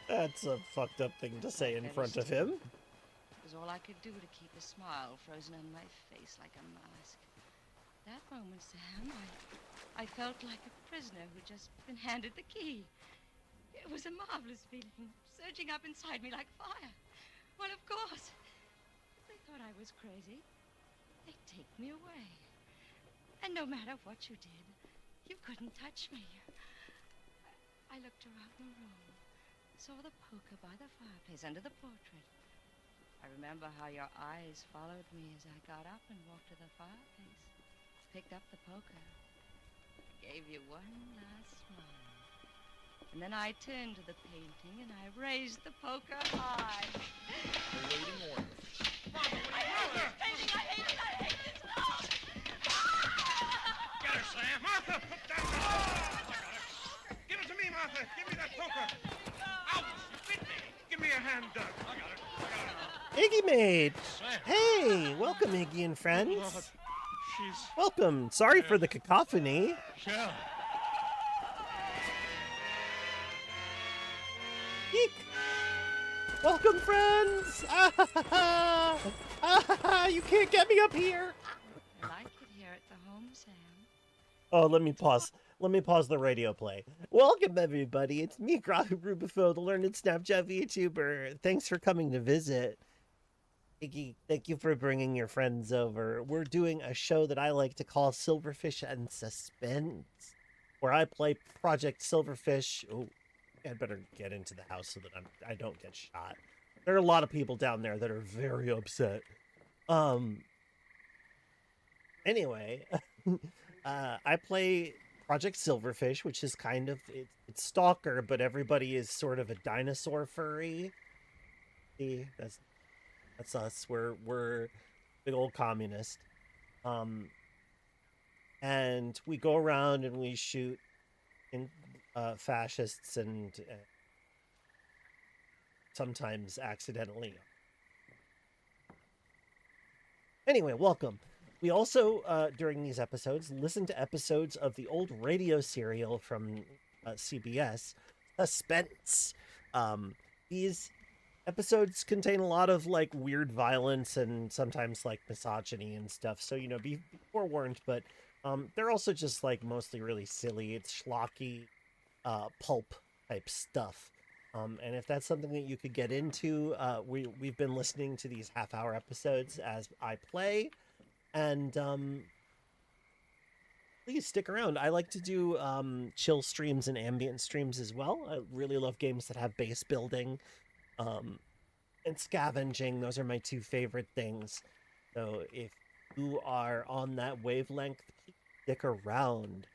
That's a fucked up thing to say in front of him. It was all I could do to keep a smile frozen on my face like a mask. That moment, Sam, I felt like a prisoner who'd just been handed the key. It was a marvelous feeling, surging up inside me like fire. Well, of course. If they thought I was crazy, they'd take me away. And no matter what you did, you couldn't touch me. I looked around the room, saw the poker by the fireplace under the portrait. I remember how your eyes followed me as I got up and walked to the fireplace, picked up the poker, gave you one last smile. And then I turned to the painting and I raised the poker high. Awaiting orders. I hate this painting! I hate it! I hate this! No! Get her, Sam! Martha, put down that... Give it to me, Martha! Give me that poker! Ouch! Bit me! Give me a hand, Doug. I got it. Iggy Maid! Hey! Welcome, Iggy and friends. She's... Welcome. Sorry for the cacophony. Yeah. Eek. Welcome, friends! You can't get me up here! I like it here at the home, Sam. Oh, let me pause. Let me pause the radio play. Welcome, everybody. It's me, Grahu-Rubufo, the learned Snapchat VTuber. Thanks for coming to visit. Iggy, thank you for bringing your friends over. We're doing a show that I like to call Silverfish and Suspense, where I play Project Silverfish. Oh, I'd better get into the house so that I don't get shot. There are a lot of people down there that are very upset. Anyway, I play Project Silverfish, which is kind of, it's Stalker, but everybody is sort of a dinosaur furry. See, that's us. We're big old communist. And we go around and we shoot in fascists and sometimes accidentally. Anyway, welcome. We also, during these episodes, listen to episodes of the old radio serial from CBS, Suspense. These episodes contain a lot of, like, weird violence and sometimes, like, misogyny and stuff. So, you know, be forewarned, but they're also just, like, mostly really silly. It's schlocky, pulp type stuff. And if that's something that you could get into, we've been listening to these half-hour episodes as I play, and please stick around. I like to do chill streams and ambient streams as well. I really love games that have base building and scavenging. Those are my two favorite things. So if you are on that wavelength, stick around.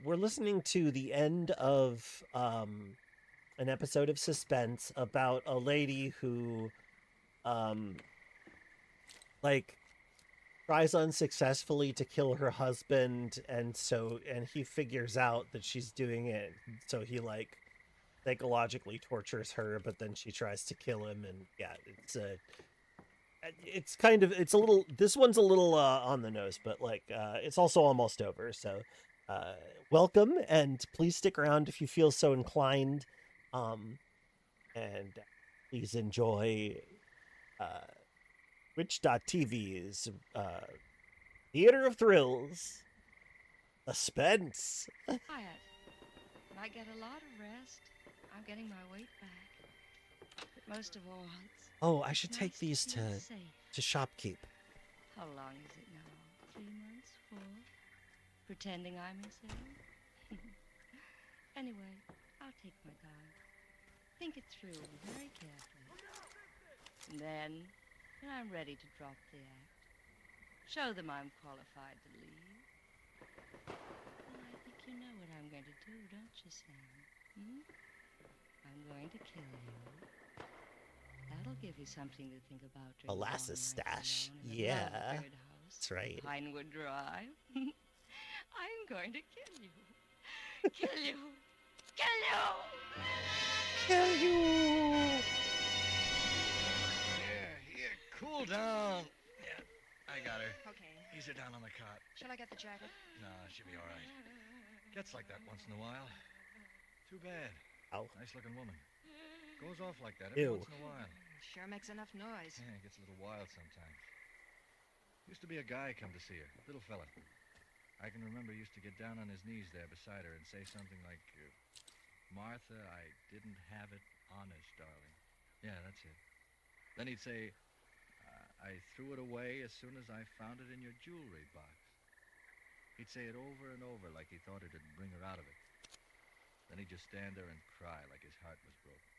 We're listening to the end of an episode of Suspense about a lady who like tries unsuccessfully to kill her husband, and he figures out that she's doing it, so he like psychologically tortures her, but then she tries to kill him, and yeah, it's a little, this one's a little on the nose, but like it's also almost over. So welcome, and please stick around if you feel so inclined. And please enjoy Twitch.tv's Theater of Thrills, Suspense. Quiet. When I get a lot of rest, I'm getting my weight back. But most of all, Oh, I should take these to shopkeep. how long is it now? 3 months? 4? Pretending I'm insane? Anyway, I'll take my time. Think it through very carefully. And then, when I'm ready to drop the act, show them I'm qualified to leave. Well, I think you know what I'm going to do, don't you, Sam? I'm going to kill you. That'll give you something to think about. Molasses stash. Yeah, that's right. Pinewood Drive. I'm going to kill you. Kill you. Kill you. Kill you. Here, cool down. Yeah, I got her. Okay. Ease her down on the cot. Shall I get the jacket? No, she'll be all right. Gets like that once in a while. Too bad. Ow. Nice-looking woman. Goes off like that every Ew. once in a while. Sure makes enough noise. Yeah, it gets a little wild sometimes. Used to be a guy come to see her, little fella. I can remember used to get down on his knees there beside her and say something like, Martha, I didn't have it honest, darling. Yeah, that's it. Then he'd say, I threw it away as soon as I found it in your jewelry box. He'd say it over and over like he thought it'd bring her out of it. Then he'd just stand there and cry like his heart was broken.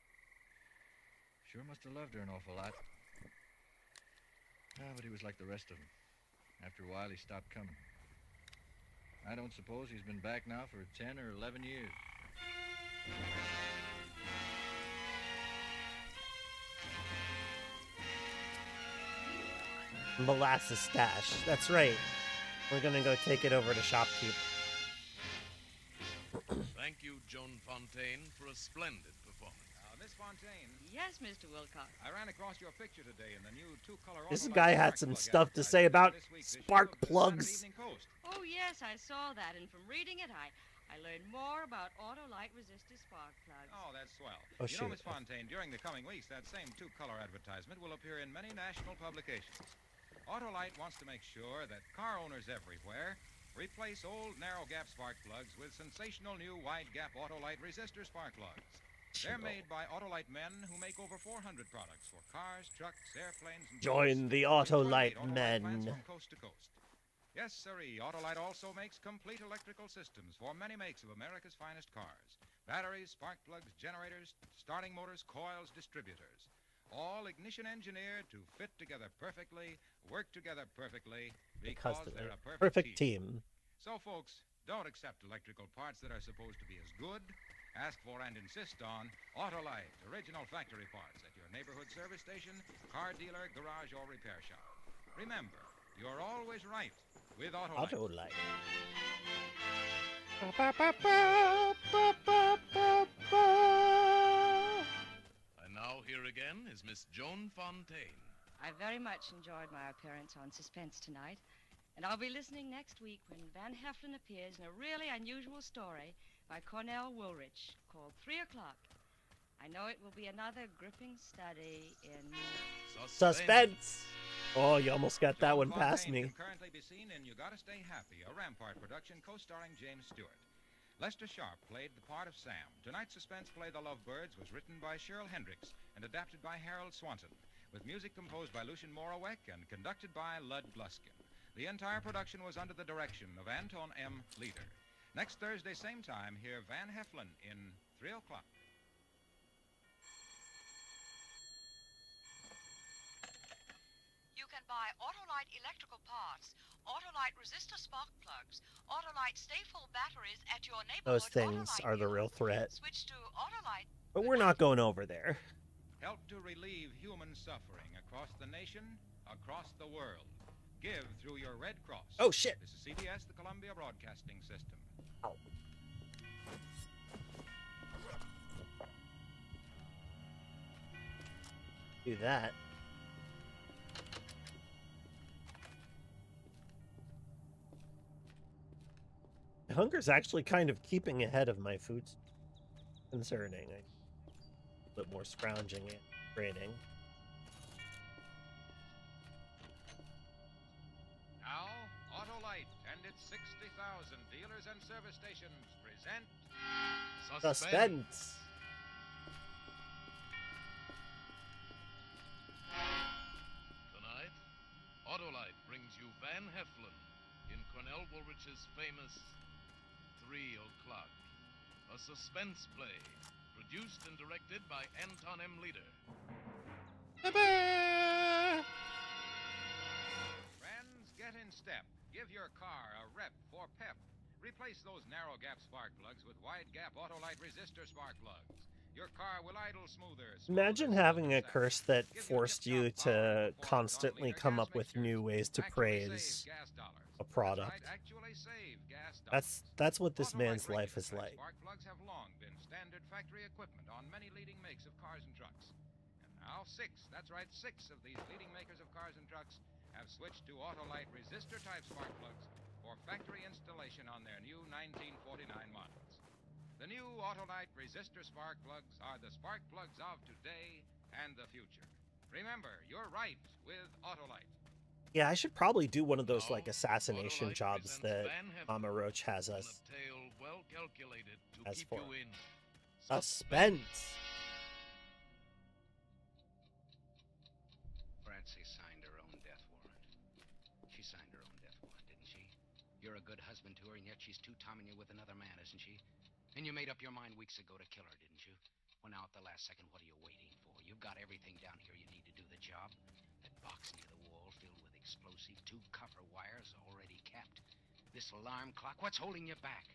Sure must have loved her an awful lot. But he was like the rest of them. After a while, he stopped coming. I don't suppose he's been back now for 10 or 11 years. Molasses stash. That's right. We're gonna go take it over to shopkeep. Thank you, Joan Fontaine, for a splendid performance. Miss Fontaine. Yes, Mr. Wilcox. I ran across your picture today in the new two-color. This Autolite guy had spark some plug stuff to advertisement say about this week's issue spark of the plugs. Saturday Evening Post. Oh, yes, I saw that, and from reading it, I learned more about Autolite resistor spark plugs. Oh, that's swell. Oh, you know, shoot. Miss Fontaine, during the coming weeks, that same two-color advertisement will appear in many national publications. Autolite wants to make sure that car owners everywhere replace old narrow-gap spark plugs with sensational new wide-gap Autolite resistor spark plugs. They're made by Autolite men who make over 400 products for cars, trucks, airplanes, and Join boats, the with 28 Autolite Autolite men. plants from coast to coast. Yes, sirree, Autolite also makes complete electrical systems for many makes of America's finest cars. Batteries, spark plugs, generators, starting motors, coils, distributors. All ignition engineered to fit together perfectly, work together perfectly, because they're a perfect team. So, folks, don't accept electrical parts that are supposed to be as good Ask for and insist on Autolite, original factory parts at your neighborhood service station, car dealer, garage, or repair shop. Remember, you're always right with Autolite. Autolite. And now here again is Miss Joan Fontaine. I very much enjoyed my appearance on Suspense tonight, and I'll be listening next week when Van Heflin appears in a really unusual story by Cornell Woolrich called 3 O'Clock. I know it will be another gripping study in... Suspense! Oh, you almost got that one past me. Can currently be seen in You Gotta Stay Happy, a Rampart production co-starring James Stewart. Lester Sharp played the part of Sam. Tonight's suspense play, The Lovebirds, was written by Cheryl Hendricks and adapted by Harold Swanson, with music composed by Lucien Moraweck and conducted by Lud Gluskin. The entire production was under the direction of Anton M. Leader. Next Thursday, same time, hear Van Heflin in 3 O'Clock. You can buy Autolite electrical parts, Autolite resistor spark plugs, Autolite stay-full batteries at your neighborhood. Those things Autolite are the dealer. real threat. Switch to Autolite. But we're not going over there. Help to relieve human suffering across the nation, across the world. Give through your Red Cross. Oh, shit. This is CBS, the Columbia Broadcasting System. Ow. Do that. My hunger's actually kind of keeping ahead of my food. Concerning. A bit more scrounging and trading. Now, Autolite and its 60,000 dealers and service stations present Suspense. Tonight, Autolite brings you Van Heflin in Cornell Woolrich's famous 3 O'Clock, a suspense play produced and directed by Anton M. Leader. Friends, get in step. Give your car a rep for pep. Replace those narrow gap spark plugs with wide gap Autolite resistor spark plugs. Your car will idle smoother. Imagine having a curse that forced you to constantly come up with new ways to praise a product. That's what this man's life is like. Spark plugs have long been standard factory equipment on many leading makes of cars and trucks. And now 6 of these leading makers of cars and trucks have switched to Autolite resistor-type spark plugs for factory installation on their new 1949 models. The new Autolite resistor spark plugs are the spark plugs of today and the future. Remember, you're right with Autolite. Yeah, I should probably do one of those like assassination jobs that Mama Roach has us Well calculated to as keep for. you in Suspense. Francie signed her own death warrant. She signed her own death warrant, didn't she? You're a good husband to her, and yet she's two-timing you with another man, isn't she? And you made up your mind weeks ago to kill her, didn't you? Well, now at the last second, what are you waiting for? You've got everything down here you need to do the job. That box near the wall filled with explosive, 2 copper wires already capped. This alarm clock, what's holding you back?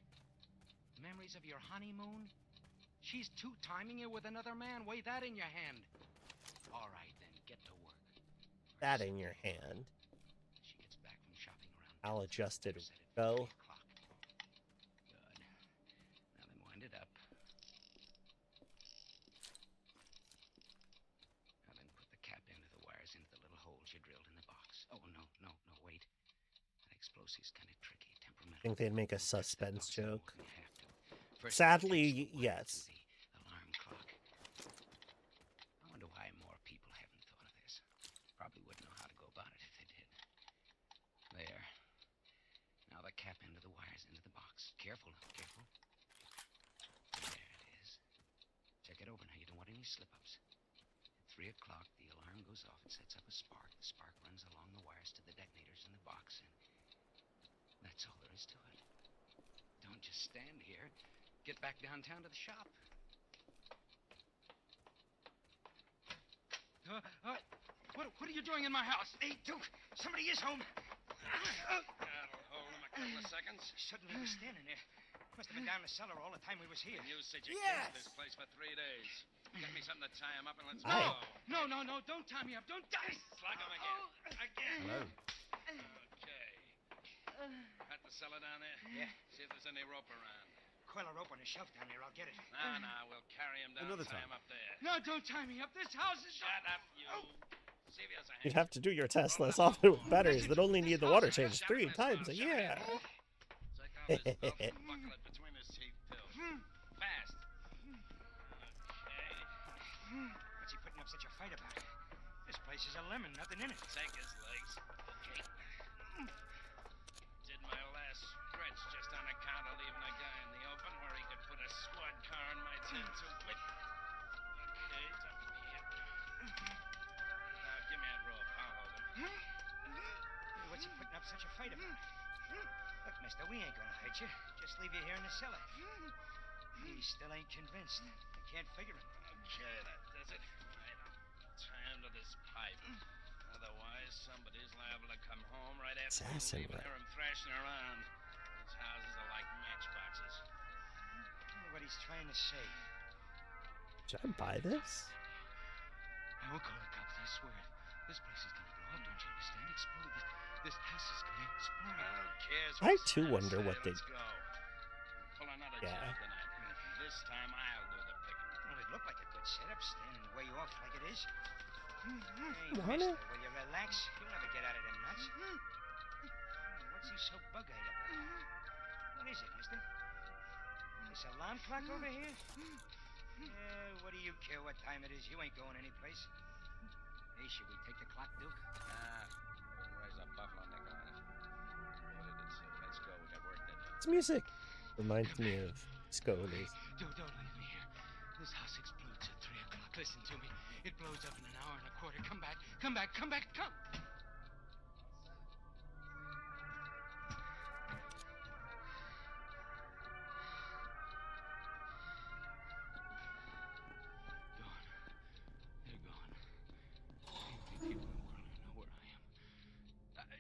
Memories of your honeymoon? She's two-timing you with another man. Weigh that in your hand. All right, then, get to work. That in your hand. She gets back from shopping around. I'll adjust it. Go. Good. Now then, wind it up. Now then, put the cap end of the wires into the little holes you drilled in the box. Oh, no, wait. That explosive's kind of tricky, temperamental. I think they'd make a suspense joke. First, Sadly, yes. Alarm clock. I wonder why more people haven't thought of this. Probably wouldn't know how to go about it if they did. There. Now the cap end of the wires into the box. Careful. There it is. Check it over now. You don't want any slip-ups. At 3 o'clock, the alarm goes off. It sets up a spark. The spark runs along the wires to the detonators in the box, and that's all there is to it. Don't just stand here. Get back downtown to the shop. What are you doing in my house? Hey, Duke, somebody is home. That'll hold him a couple of seconds. Suddenly he was standing there. Must have been down in the cellar all the time we was here. You said you Yes. camped this place for 3 days. Get me something to tie him up and let's No, go. no, don't tie me up. Don't tie. Slug him again. Again. Hello. Okay. Got the cellar down there? Yeah. See if there's any rope around. Coil a rope on the shelf down there. I'll get it. No, we'll carry him down Another and tie time. him up there. No, don't tie me up. This house is... Shut up, you. See if he has a You'd have to do your test less often with batteries that only need the water changed 3 times a year. Take out his belt and buckle it between his teeth, too. Fast. Okay. What's he putting up such a fight about? This place is a lemon, nothing in it. Take his legs. Okay. Did my last stretch just on account of leaving a guy in the open where he could put a squad car in my tent to wait. Okay, top of me hip. Now give me that rope. I'll hold him. What's he putting up such a fight about? Look, mister, we ain't gonna hurt you. Just leave you here in the cellar. He still ain't convinced. I can't figure him. Okay, that does it. Right, I'll tie him to this pipe. Otherwise, somebody's liable to come home right after we leave and hear him thrashing around. These houses are like matchboxes. I wonder what he's trying to say. Should I buy this? I won't call the cops, I swear it. This place is gonna blow up, don't you understand? Explode. This house is gonna explode. Who cares? I too wonder what they. Let's go. Pull another Yeah. job tonight. This time I'll do the picking. Well, it looked like a good setup, standing way off like it is. Hey, Wanna? mister, will you relax? You'll never get out of them nuts. What's he so bug-eyed about? What is it, mister? This alarm clock over here? What do you care what time it is? You ain't going anyplace. Hey, should we take the clock, Duke? We'll raise a buffalo nickel on it. What did it say? Let's go. We got work to do. It's music. Reminds me of Scoties. Don't leave me here. This house explodes at 3 o'clock. Listen to me. It blows up in an hour and a quarter. Come back. Come back. Come back. Come. They're gone. Keep on whirling. I know where I am.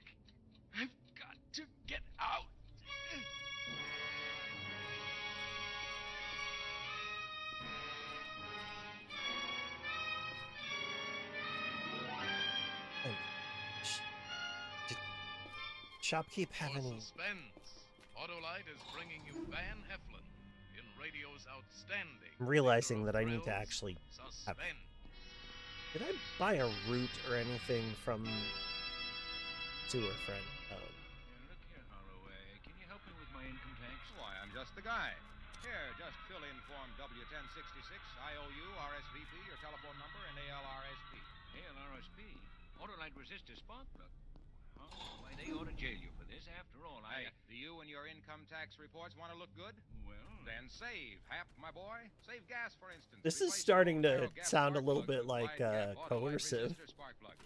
I've got to get out. Did Shopkeep have For any? Suspense, Autolite is bringing you Van Heflin in radio's outstanding. I'm realizing that I need to thrills, actually have. Suspense. Did I buy a root or anything from Sewer Friend? Oh. Look here, Holloway. Can you help me with my income tax? Why, I'm just the guy. Here, just fill in Form W-1066, IOU, RSVP, your telephone number, and ALRSP. ALRSP? Autolite resistor spark plug. Oh, why, they ought to jail you for this. After all, Hey, do you and your income tax reports want to look good? Well... Then save, Hap, my boy. Save gas, for instance. This is Replace starting your to narrow gap sound a spark little plugs bit with like wide gap Autolite coercive. resistor spark plugs.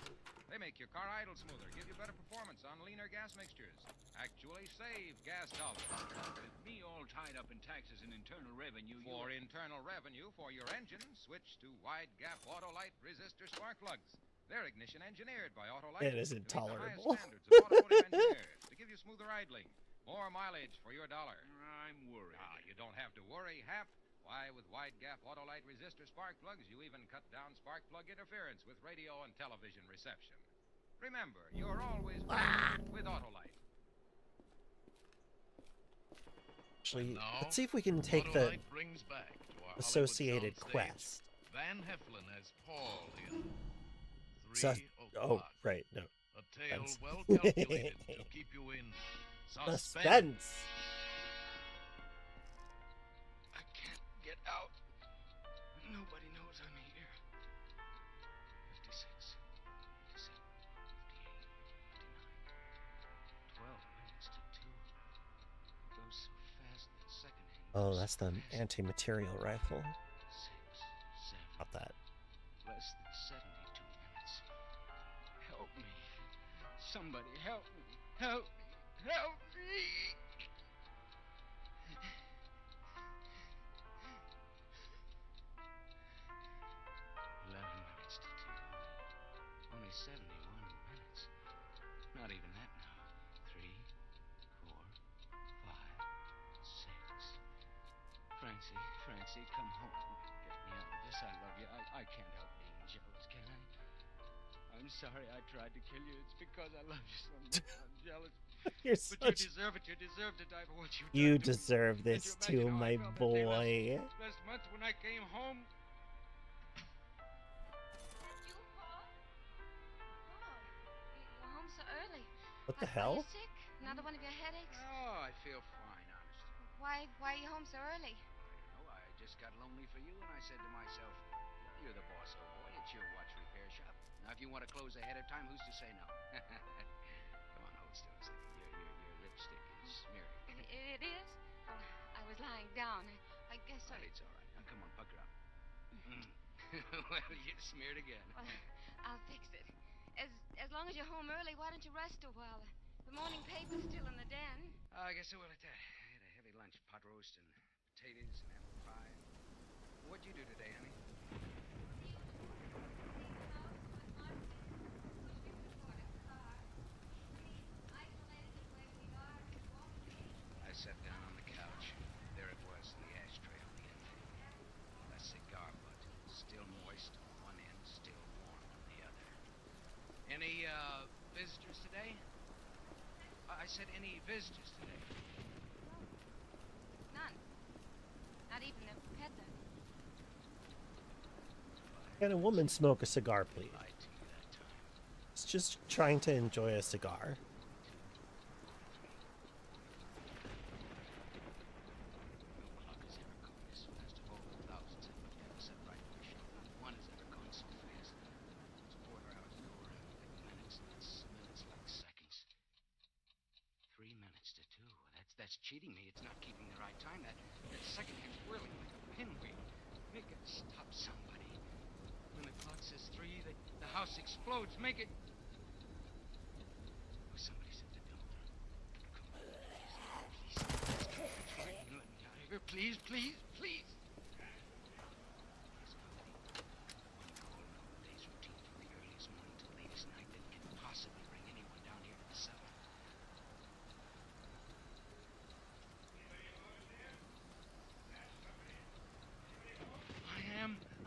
They make your car idle smoother, give you better performance on leaner gas mixtures. Actually save gas dollars. With me all tied up in taxes and internal revenue, For internal revenue for your engine, switch to wide gap Autolite resistor spark plugs. They're ignition engineered by Autolite. It is to meet the highest intolerable. standards of automotive engineers to give you smoother idling, more mileage for your dollar. I'm worried. You don't have to worry, Hap. Why, with wide gap Autolite resistor spark plugs, you even cut down spark plug interference with radio and television reception. Remember, you're always with Autolite. Actually, Now, let's see if we can take the Autolite brings back to our associated Hollywood quest. soundstage Van Heflin as Paul in Sus- 3 oh, o'clock. right, no. A tale Suspense. well calculated to keep you in suspense. Suspense. I can't get out. Nobody knows I'm here. 56, 57, 58, 59. 12 minutes to 2. It goes so fast that second hand Oh, goes that's so the fast. anti-material rifle. 6, 7. Not that. Less than 72 minutes. Help me. Somebody help me. Help me. Help me. 11 minutes to 2. Only 71 minutes. Not even that now. 3, 4, 5, 6. Francie, come home. Get me out of this. I love you. I can't help being jealous, can I? I'm sorry I tried to kill you. It's because I love you so much. I'm jealous. You're But such. you deserve it. You deserve to die for what you've You done to me. deserve Can't this you too, imagine how my I felt that day boy. last month when I came home? You're home so early. What the Are hell? you sick? Another one of your headaches? Oh, I feel fine, honest. Why are you home so early? No, I just got lonely for you, and I said to myself, you're the boss, old boy. It's your watch repair shop. Now, if you want to close ahead of time, who's to say no? Come on, hold still a second. Your lipstick is smeared. It is? Well, I was lying down. I guess Well, it's all right. Now, come on, pucker up. Well, you smeared again. Well, I'll fix it. As long as you're home early, why don't you rest a while? The morning paper's still in the den. I guess I will at that. I had a heavy lunch, pot roast and potatoes and apple pie. What'd you do today, honey? I sat down on the couch. There it was, the ashtray on the end. A cigar butt, still moist on one end, still warm on the other. Any, visitors today? I said any visitors today. None. Not even the peddler. Can a woman smoke a cigar, please? It's just trying to enjoy a cigar. One has ever gone so fast. It's 4 hours ago, we're having minutes, minutes like seconds. 3 minutes to 2. That's cheating me. It's not keeping the right time. That second hand's whirling like a pinwheel. Make it stop, somebody. When the clock says 3, the house explodes. Make it. Oh, somebody's at the door. Come on, please. Let me out of here. Please, please, please. Possibly bring anyone down here to the cellar.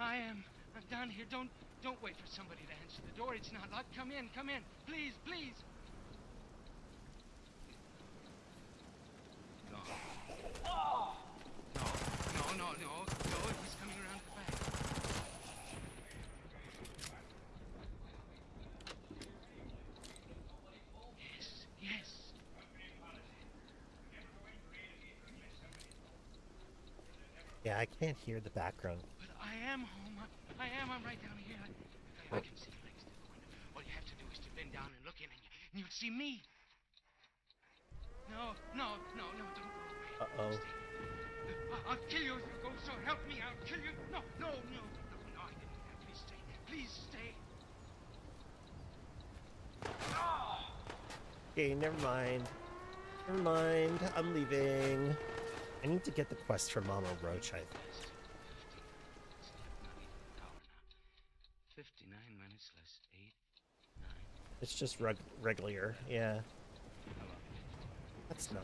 I am. I'm down here. Don't wait for somebody to answer the door. It's not locked. Come in, please, please. Gone. No. He's coming around the back. Yes. Yeah, I can't hear the background. But I am home. I'm right down here. I can see your legs through the window. All you have to do is to bend down and look in, and you'd see me. No, don't go away. Uh-oh. I'll kill you if you go, so help me. I'll kill you. No, I didn't have to. Stay. Please stay. Okay, never mind. I'm leaving. I need to get the quest for Mama Roach, I think. 59 minutes less 8, 9. It's just regular, yeah. That's not.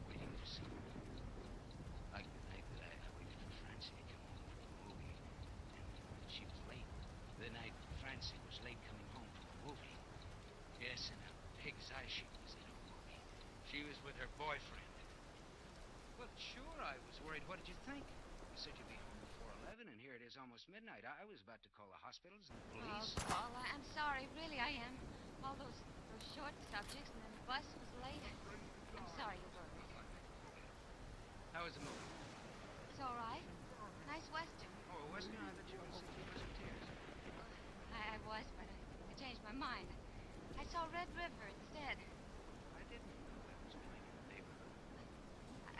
Waiting for someone. Like the night that I waited for Francie to come home from a movie, and she was late. The night Francie was late coming home from a movie. Yes, in a pig's eye she was in a movie. She was with her boyfriend. Well, sure, I was worried. What did you think? You said you'd be home before 11, and here it is almost midnight. I was about to call the hospitals and the police. Oh, Paul, I'm sorry. Really, I am. All those short subjects, and then the bus was late. I'm sorry you worried. How was the movie? It's all right. Nice Western. Oh, a Western? I thought you were going to see Keepers of Tears. I was, but I changed my mind. I saw Red River instead. I didn't know that was playing in the neighborhood.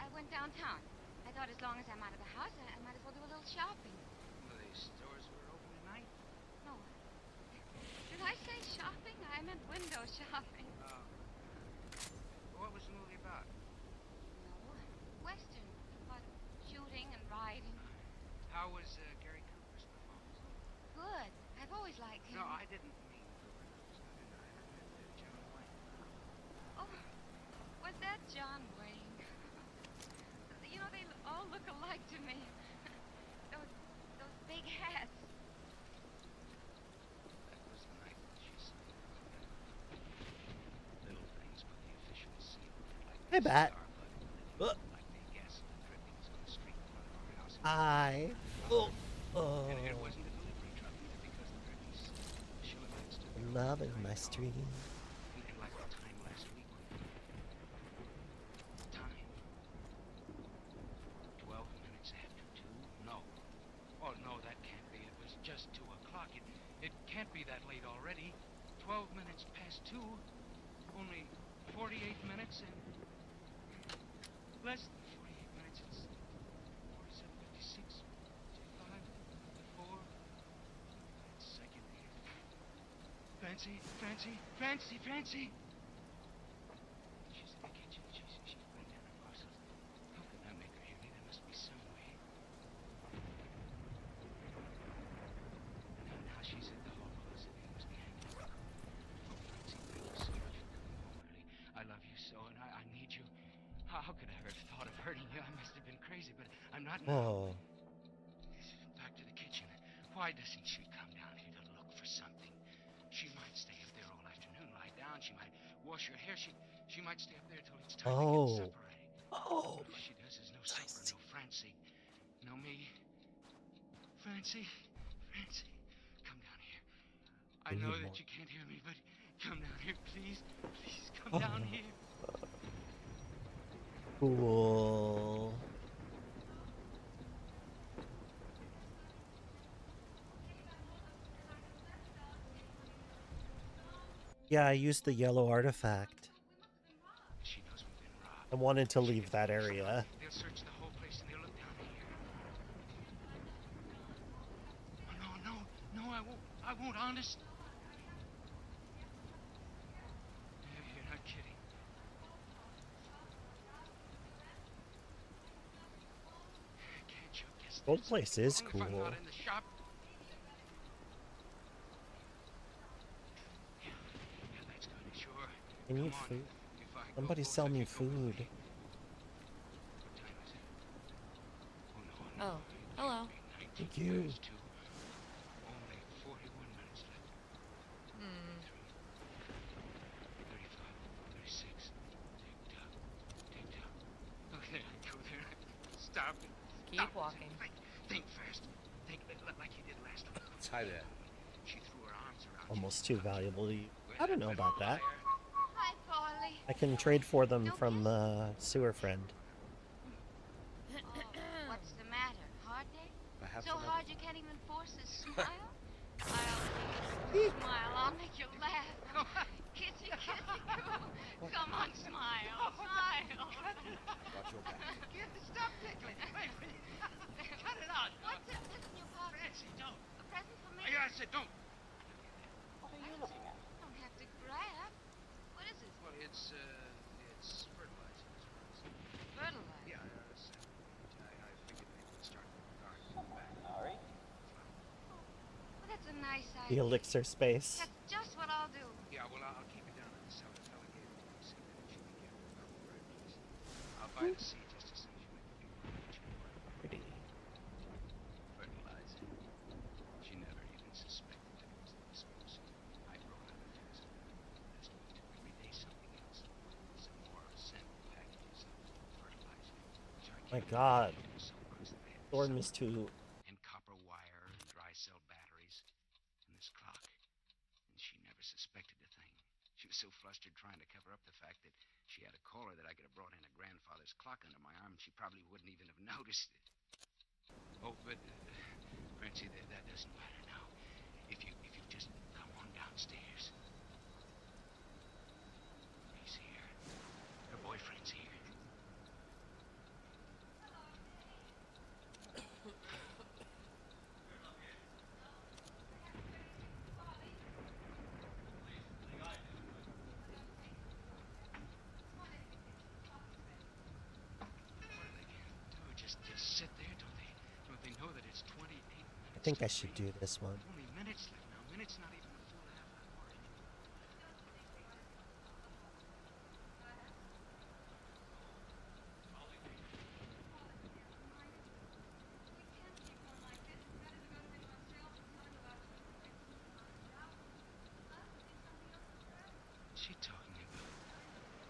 I went downtown. I thought as long as I'm out of the house, I might as well do a little shopping. Well, the stores were open tonight. No. Did I say shopping? I meant window shopping. What was the movie about? No. Western. About shooting and riding. How was Gary Cooper's performance? Good. I've always liked him. No, I didn't mean Cooper. I meant John Wayne. Oh, was that John Wayne? You know, they all look alike Hi, Bat. Hi. Oh. Oh. Love is my stream. Like the time last week. Time. 12 minutes after 2? No. Oh, no, that can't be. It was just 2 o'clock. It can't be that late already. 12 minutes past 2. Only 48 minutes and... less than 48 minutes. It's 47, 56, 55, 54... second. Fancy. She's in the kitchen. She's putting down her parcels. How can I make her hear me? There must be some way. Now she's at the hall closet. It must be hanging up. Oh, Francie, thank you so much for coming home early. I love you so, and I need you. How could I ever have thought of hurting you? I must have been crazy, but I'm not now. Oh. Back to the kitchen. Why doesn't she come down here to look for something? She might stay up there all afternoon, lie down. She might wash her hair. She might stay up there till it's time to get supper ready. Oh. What she does is no supper, no Francie, no me. Francie, come down here. I know that you can't hear me, but come down here, please. Please come down here. Cool. Yeah, I used the yellow artifact. She knows we've been robbed. I wanted to leave that area. They'll search the whole place and they'll look down here. Oh, no, I won't, honest. You're not kidding. Can't you guess? Old place is Only cool. if I'm not in the shop. Yeah, that's good, sure. I need food. Somebody sell me food. Oh, hello. Thank you. Only 41 minutes left. 35, 36. Tick tock. Okay, go there. Stop it. Keep walking. Think fast. Think like you did last week. Hi there. She threw her arms around Almost too valuable to use. I don't know about that. Hi, Polly. I can trade for them from sewer friend. What's the matter? Hard day? Perhaps So another- hard you can't even force a smile? Smile, I'll make you laugh. Kissy, coo. Come on, smile. Smile. Got your back. Stop tickling. Wait, cut it out. What's it? What's in your pocket? Francie, don't. A present for me? Yeah, I said don't. What are you looking at? Don't have to grab. What is it? Well, it's fertilizer. Fertilizer. Yeah, I figured they would start with the garden back. Sorry? Well, that's a nice idea. The elixir space. That's just what I'll do. Yeah, well, I'll keep it down in the cellar. Fella gave it to me, so that you can get it. Very please. I'll buy the seed just as soon as you make the big one. Pretty. Fertilizer. She never even suspected that it was the disposal. I brought her the first. Last week, too. Every day something else. Some more sample packages of fertilizer. My God. Storm is too. And copper wire and dry cell batteries. And this clock. And she never suspected a thing. She was so flustered trying to cover up the fact that she had a caller that I could have brought in a grandfather's clock under my arm, she probably wouldn't even have noticed it. Oh, but, Francie, that doesn't matter now. If you just come on downstairs. He's here. Her boyfriend's here. Just sit there. Don't they know that it's 28 minutes? I think I should do this one. Only minutes left now. Minutes not even a full half hour. What's she talking about?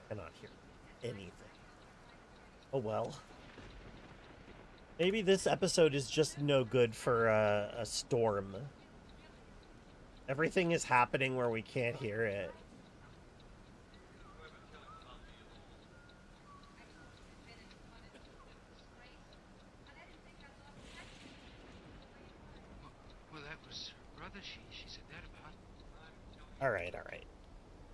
Cannot hear anything. Oh well. Maybe this episode is just no good for a storm. Everything is happening where we can't hear it. Well, that was her brother she said that about. Alright, alright.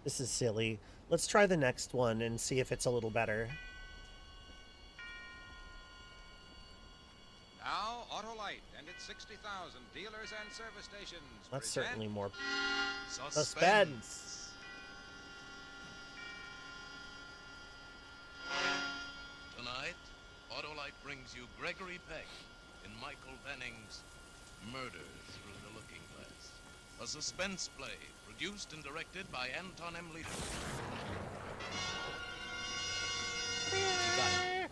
This is silly. Let's try the next one and see if it's a little better. Now, Autolite and its 60,000 dealers and service stations. That's present certainly more Suspense. Tonight, Autolite brings you Gregory Peck in Michael Benning's Murder Through the Looking Glass, a suspense play produced and directed by Anton M. Leader.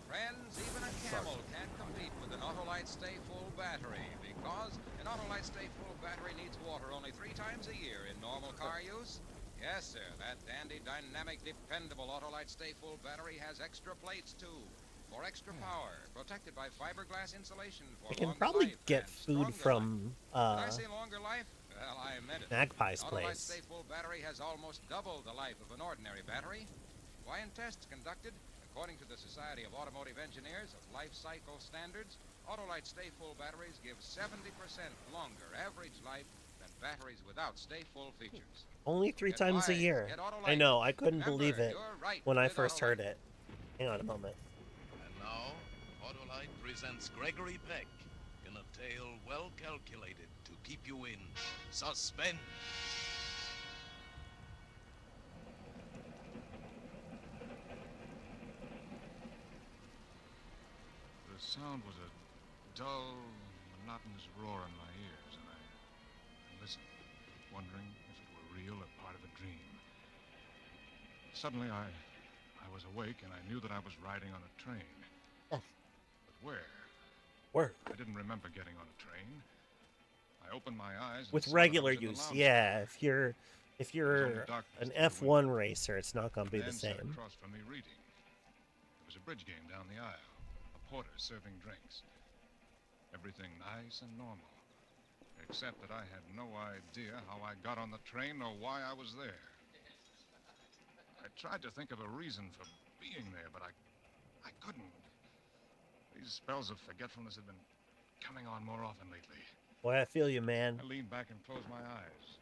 Friends, even a camel can't compete with an Autolite Stay Full battery because an Autolite Stay Full battery needs water only 3 times a year in normal car use. Yes, sir, that dandy, dynamic, dependable Autolite Stay Full battery has extra plates, too, for extra power, protected by fiberglass insulation for I can longer probably life get and food stronger from life. Did I say longer life? Well, I meant it. Magpie's An Autolite place. Stay Full battery has almost double the life of an ordinary battery. Why, in tests conducted according to the Society of Automotive Engineers of Life Cycle Standards, Autolite Stay Full batteries give 70% longer average life than batteries without Stay Full features. Only 3 Get times a wise, year. get Autolite. I know, I couldn't Remember, believe it you're right when I with first heard Autolite. it. Hang on a moment. And now, Autolite presents Gregory Peck in a tale well calculated to keep you in suspense. The sound was a dull, monotonous roar in my ears, and I listened, wondering if it were real or part of a dream. Suddenly, I was awake, and I knew that I was riding on a train. Oh. But where? Where? I didn't remember getting on a train. I opened my eyes and With saw that I regular was in the use, lounge. yeah. If you're darkness an through the F1 racer, it's not going to be the Man sat same. across from me reading. There was a bridge game down the aisle. A porter serving drinks. Everything nice and normal. Except that I had no idea how I got on the train or why I was there. I tried to think of a reason for being there, but I couldn't. These spells of forgetfulness have been coming on more often lately. Boy, I feel you, man. I leaned back and closed my eyes.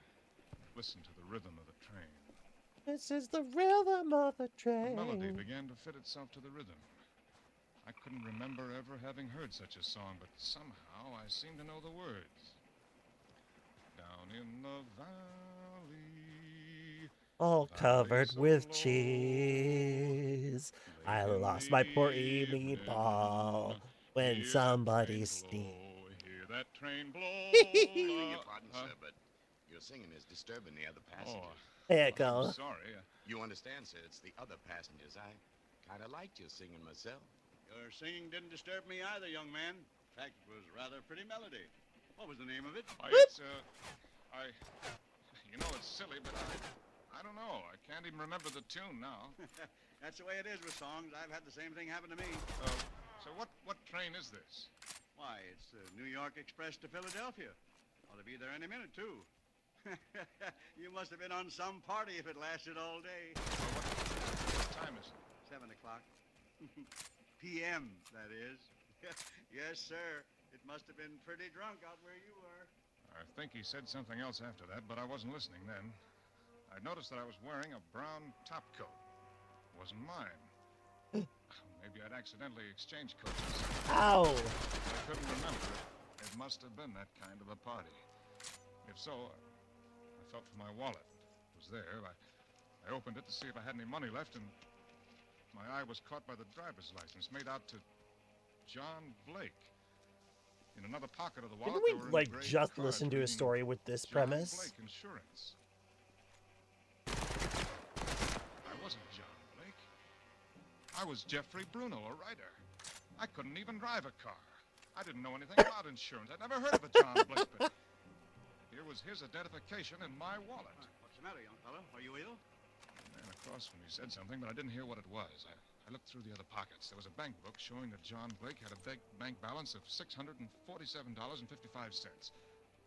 Listened to the rhythm of the train. This is the rhythm of the train. The melody began to fit itself to the rhythm. I couldn't remember ever having heard such a song, but somehow I seemed to know the words. Down in the valley, All covered with cheese. I lost my poor evening ball when somebody sneezed. hear that train blow. Your pardon, sir, but your singing is disturbing the other passengers. Echo. I'm sorry. You understand, sir, it's the other passengers. I kind of liked your singing myself. Your singing didn't disturb me either, young man. In fact, it was rather a pretty melody. What was the name of it? You know, it's silly, but I don't know. I can't even remember the tune now. That's the way it is with songs. I've had the same thing happen to me. So what train is this? Why, it's the New York Express to Philadelphia. Ought to be there any minute, too. You must have been on some party if it lasted all day. What time is it? 7 o'clock. P.M., that is. Yes, sir. It must have been pretty drunk out where you were. I think he said something else after that, but I wasn't listening then. I noticed that I was wearing a brown top coat. It wasn't mine. Maybe I'd accidentally exchanged coats. Ow! I couldn't remember. It must have been that kind of a party. If so, I felt for my wallet. It was there. I opened it to see if I had any money left, and my eye was caught by the driver's license made out to John Blake. In another pocket of the wallet, Didn't we, like, just listen to a story with this premise? Blake Insurance. I wasn't John Blake. I was Jeffrey Bruno, a writer. I couldn't even drive a car. I didn't know anything about insurance. I'd never heard of a John Blake, but here was his identification in my wallet. What's the matter, young fellow? Are you ill? The man across from me said something, but I didn't hear what it was. I looked through the other pockets. There was a bank book showing that John Blake had a bank balance of $647.55.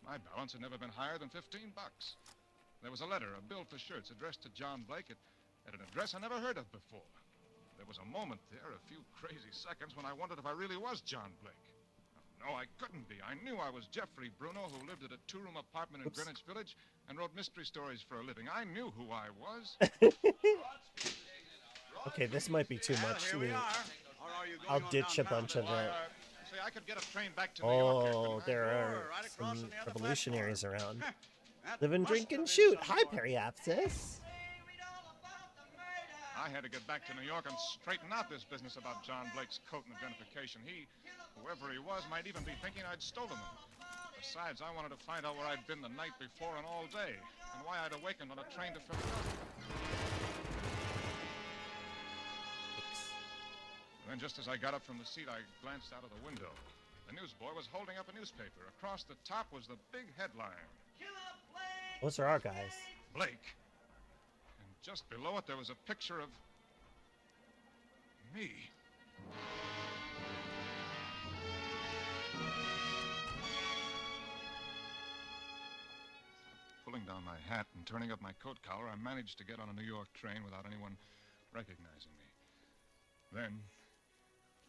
My balance had never been higher than $15. There was a letter, a bill for shirts, addressed to John Blake at an address I never heard of before. There was a moment there, a few crazy seconds, when I wondered if I really was John Blake. No, I couldn't be. I knew I was Jeffrey Bruno, who lived at a two-room apartment in Greenwich Village and wrote mystery stories for a living. I knew who I was. Okay, this might be too much loot. I'll ditch a bunch of it. Say, I could get a train back to New York. Oh, there are some revolutionaries around. Live and drink and shoot. Hi, Periapsis. I had to get back to New York and straighten out this business about John Blake's coat and identification. He, whoever he was, might even be thinking I'd stolen them. Besides, I wanted to find out where I'd been the night before and all day, and why I'd awakened on a train to Philadelphia. And then just as I got up from the seat, I glanced out of the window. The newsboy was holding up a newspaper. Across the top was the big headline. Those are our guys. Blake. And just below it, there was a picture of me. Pulling down my hat and turning up my coat collar, I managed to get on a New York train without anyone recognizing me. Then,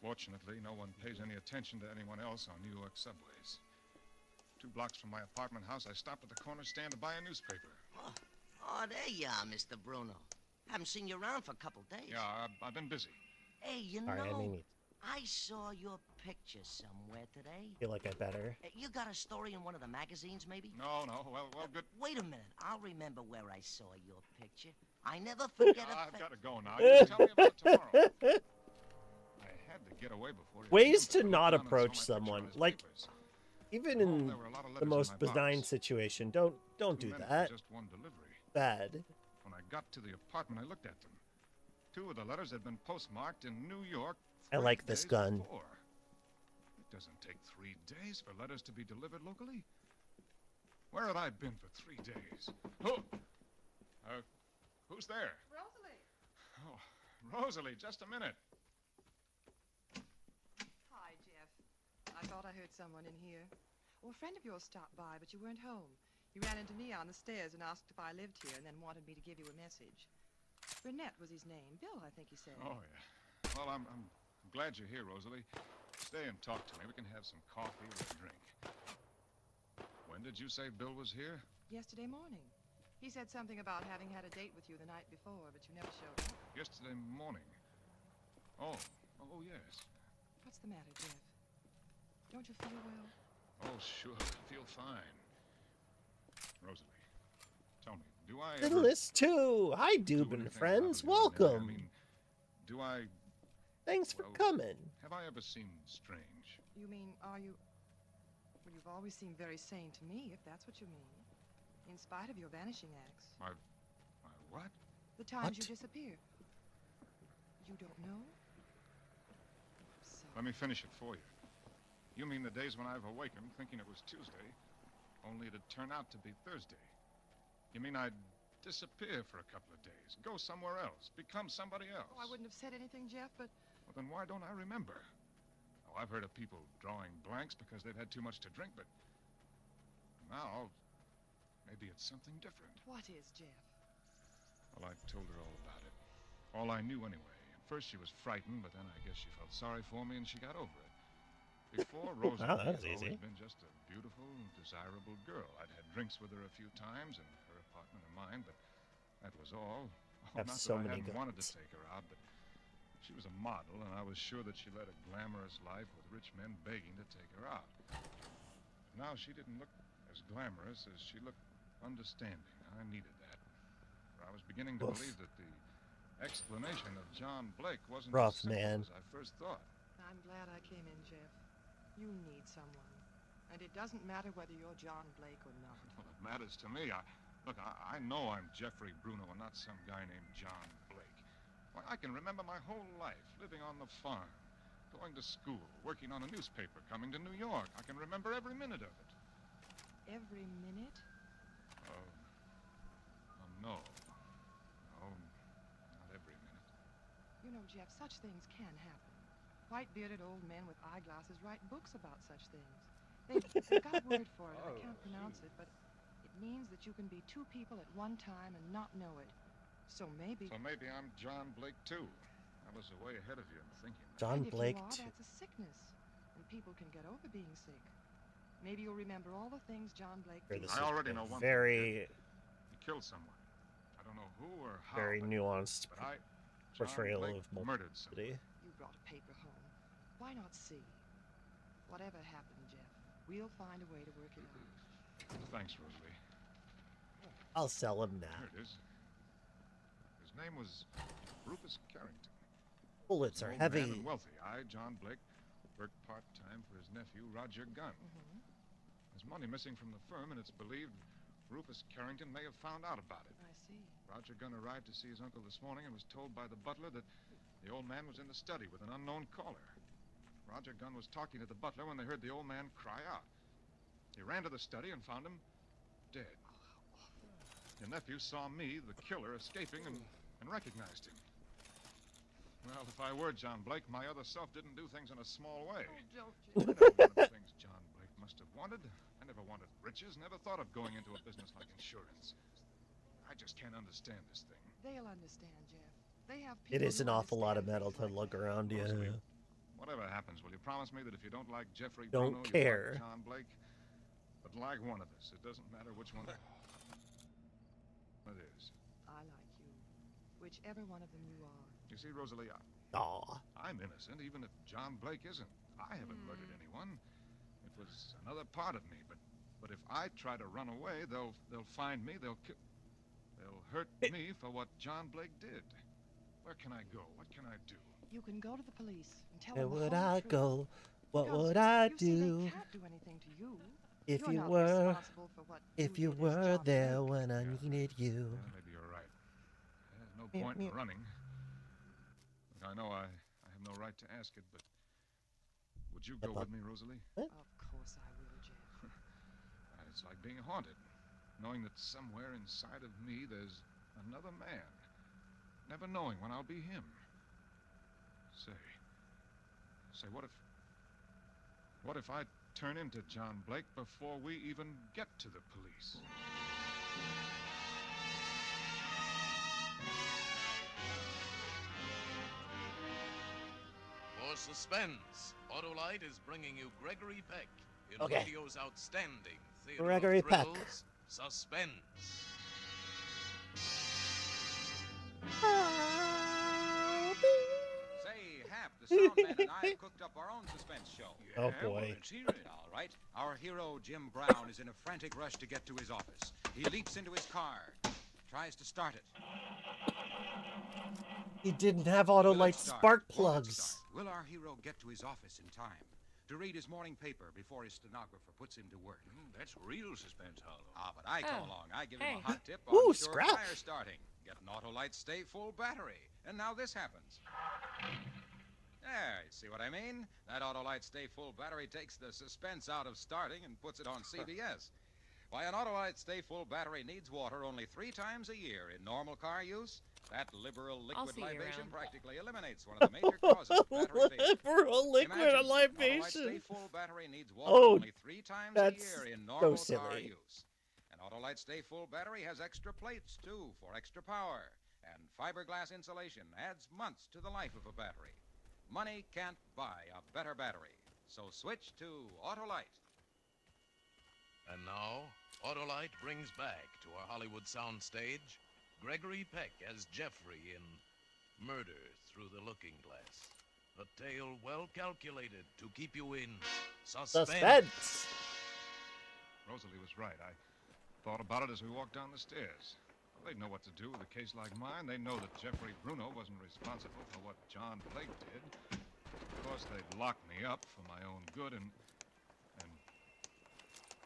fortunately, no one pays any attention to anyone else on New York subways. 2 blocks from my apartment house, I stopped at the corner stand to buy a newspaper. Oh, there you are, Mr. Bruno. Haven't seen you around for a couple days. Yeah, I've been busy. Hey, you All right, know, I saw your picture somewhere today. Feel like I better. You got a story in one of the magazines, maybe? No. Well, good. Wait a minute. I'll remember where I saw your picture. I never forget a I've got to go now. You can tell me about it tomorrow. I had to get away before... Ways to not approach someone. Like, even in the most benign situation, don't do that. Just one delivery. Bad. When I got to the apartment, I looked at them. 2 of the letters had been postmarked in New York. I like this gun. Before. It doesn't take 3 days for letters to be delivered locally. Where had I been for 3 days? Oh, who's there? Rosalie. Oh, Rosalie, just a minute. Hi, Jeff. I thought I heard someone in here. Well, a friend of yours stopped by, but you weren't home. He ran into me on the stairs and asked if I lived here and then wanted me to give you a message. Burnett was his name. Bill, I think he said. Oh, yeah. Well, I'm glad you're here, Rosalie. Stay and talk to me. We can have some coffee or a drink. When did you say Bill was here? Yesterday morning. He said something about having had a date with you the night before, but you never showed up. Yesterday morning? Oh, yes. What's the matter, Jeff? Don't you feel well? Oh, sure. I feel fine. Rosalie, tell me, do I Fiddlist too. Hi, Dubin friends. Welcome. I mean, do I... Thanks for coming. Have I ever seemed strange? You mean, are you... Well, you've always seemed very sane to me, if that's what you mean. In spite of your vanishing acts. My what? The times What? you disappear. You don't know? Let me finish it for you. You mean the days when I've awakened thinking it was Tuesday, only to turn out to be Thursday. You mean I'd disappear for a couple of days, go somewhere else, become somebody else? Oh, I wouldn't have said anything, Jeff, but... Well, then why don't I remember? Oh, I've heard of people drawing blanks because they've had too much to drink, but now maybe it's something different. What is, Jeff? Well, I told her all about it. All I knew anyway. At first she was frightened, but then I guess she felt sorry for me and she got over it. Before, Rosalie Wow, that was had easy. always been just a beautiful, desirable girl. I'd had drinks with her a few times in her apartment and mine, but that was all. Oh, Have not so that I many hadn't wanted to guns. take her out, but she was a model, and I was sure that she led a glamorous life with rich men begging to take her out. Now she didn't look as glamorous as she looked understanding. I needed that. For I was beginning to Oof. believe that the explanation of John Blake wasn't Rough, as simple man. as I first thought. I'm glad I came in, Jeff. You need someone. And it doesn't matter whether you're John Blake or not. Well, it matters to me. Look, I know I'm Jeffrey Bruno and not some guy named John Blake. Why, I can remember my whole life living on the farm, going to school, working on a newspaper, coming to New York. I can remember every minute of it. Every minute? No. No, not every minute. You know, Jeff, such things can happen. White-bearded old men with eyeglasses write books about such things. They've got a word for it. I can't pronounce it, but it means that you can be two people at one time and not know it. So maybe I'm John Blake, too. I was way ahead of you in thinking. John Blake, if you are, that's a sickness, and people can get over being sick. Maybe you'll remember all the things John Blake did. I already know one very, thing. He killed someone. I don't know who or how. Very nuanced portrayal of murdered somebody. You brought a paper home. Why not see? Whatever happened, Jeff, we'll find a way to work it out. Thanks, Rosalie. I'll sell him now. Here it is. His name was Rufus Carrington. Bullets are Old heavy. Man and wealthy. I, John Blake, worked part-time for his nephew, Roger Gunn. There's money missing from the firm, and it's believed Rufus Carrington may have found out about it. I see. Roger Gunn arrived to see his uncle this morning and was told by the butler that the old man was in the study with an unknown caller. Roger Gunn was talking to the butler when they heard the old man cry out. He ran to the study and found him dead. Your nephew saw me, the killer, escaping and recognized him. Well, if I were John Blake, my other self didn't do things in a small way. Oh, I never wanted things John Blake must have wanted. I never wanted riches, never thought of going into a business like insurance. I just can't understand this thing. They'll understand, Jeff. They have It people is who an awful lot of understand metal to things look around you. Whatever happens, will you promise me that if you don't like Jeffrey Don't Bruno, care. you like John Blake? But like one of us. It doesn't matter which one it is. I like you. Whichever one of them you are. You see, Rosalie, Aw. I'm innocent, even if John Blake isn't. I haven't murdered anyone. It was another part of me, but if I try to run away, they'll find me, they'll hurt me for what John Blake did. Where can I go? What can I do? You can go to the police and tell Where them the would whole I truth. go? What Because, would I you see, they do can't do anything to you. if You're you not were responsible for what you did as were John there Blake. when I needed you? Yeah, maybe you're right. There's no point in running. Look, I know I have no right to ask it, but would you go with me, Rosalie? Of course I will, Jeff. It's like being haunted, knowing that somewhere inside of me there's another man, never knowing when I'll be him. Say, what if I turn into John Blake before we even get to the police? For Suspense, Autolite is bringing you Gregory Peck in Okay. radio's outstanding theater Gregory of Peck. thrills, Suspense. Say, Hap, the soundman and I have cooked up our own suspense show. Oh, boy. Let's hear it. All right. Our hero, Jim Brown, is in a frantic rush to get to his office. He leaps into his car, tries to start it. He didn't have Will it Autolite start? spark Will it plugs. start? Will our hero get to his office in time to read his morning paper before his stenographer puts him to work? That's real suspense, Hollow. Ah, but I come Oh. along. I give Hey. him a hot tip on Ooh, sure scrap. fire starting. Get an Autolite stay full battery. And now this happens. There, you see what I mean? That Autolite stay full battery takes the suspense out of starting and puts it on CBS. Why, an Autolite stay full battery needs water only 3 times a year in normal car use. That liberal liquid see you libation around. practically eliminates one of the major causes of battery failure. Liberal liquid Imagine, an Autolite libation. stay full battery needs water Oh, only 3 times a that's year in so normal car silly. use. An Autolite stay full battery has extra plates, too, for extra power. And fiberglass insulation adds months to the life of a battery. Money can't buy a better battery. So switch to Autolite. And now, Autolite brings back to our Hollywood soundstage Gregory Peck as Jeffrey in Murder Through the Looking Glass. A tale well calculated to keep you in suspense. Rosalie was right. I thought about it as we walked down the stairs. Well, they'd know what to do with a case like mine. They know that Jeffrey Bruno wasn't responsible for what John Blake did. Of course, they'd lock me up for my own good, and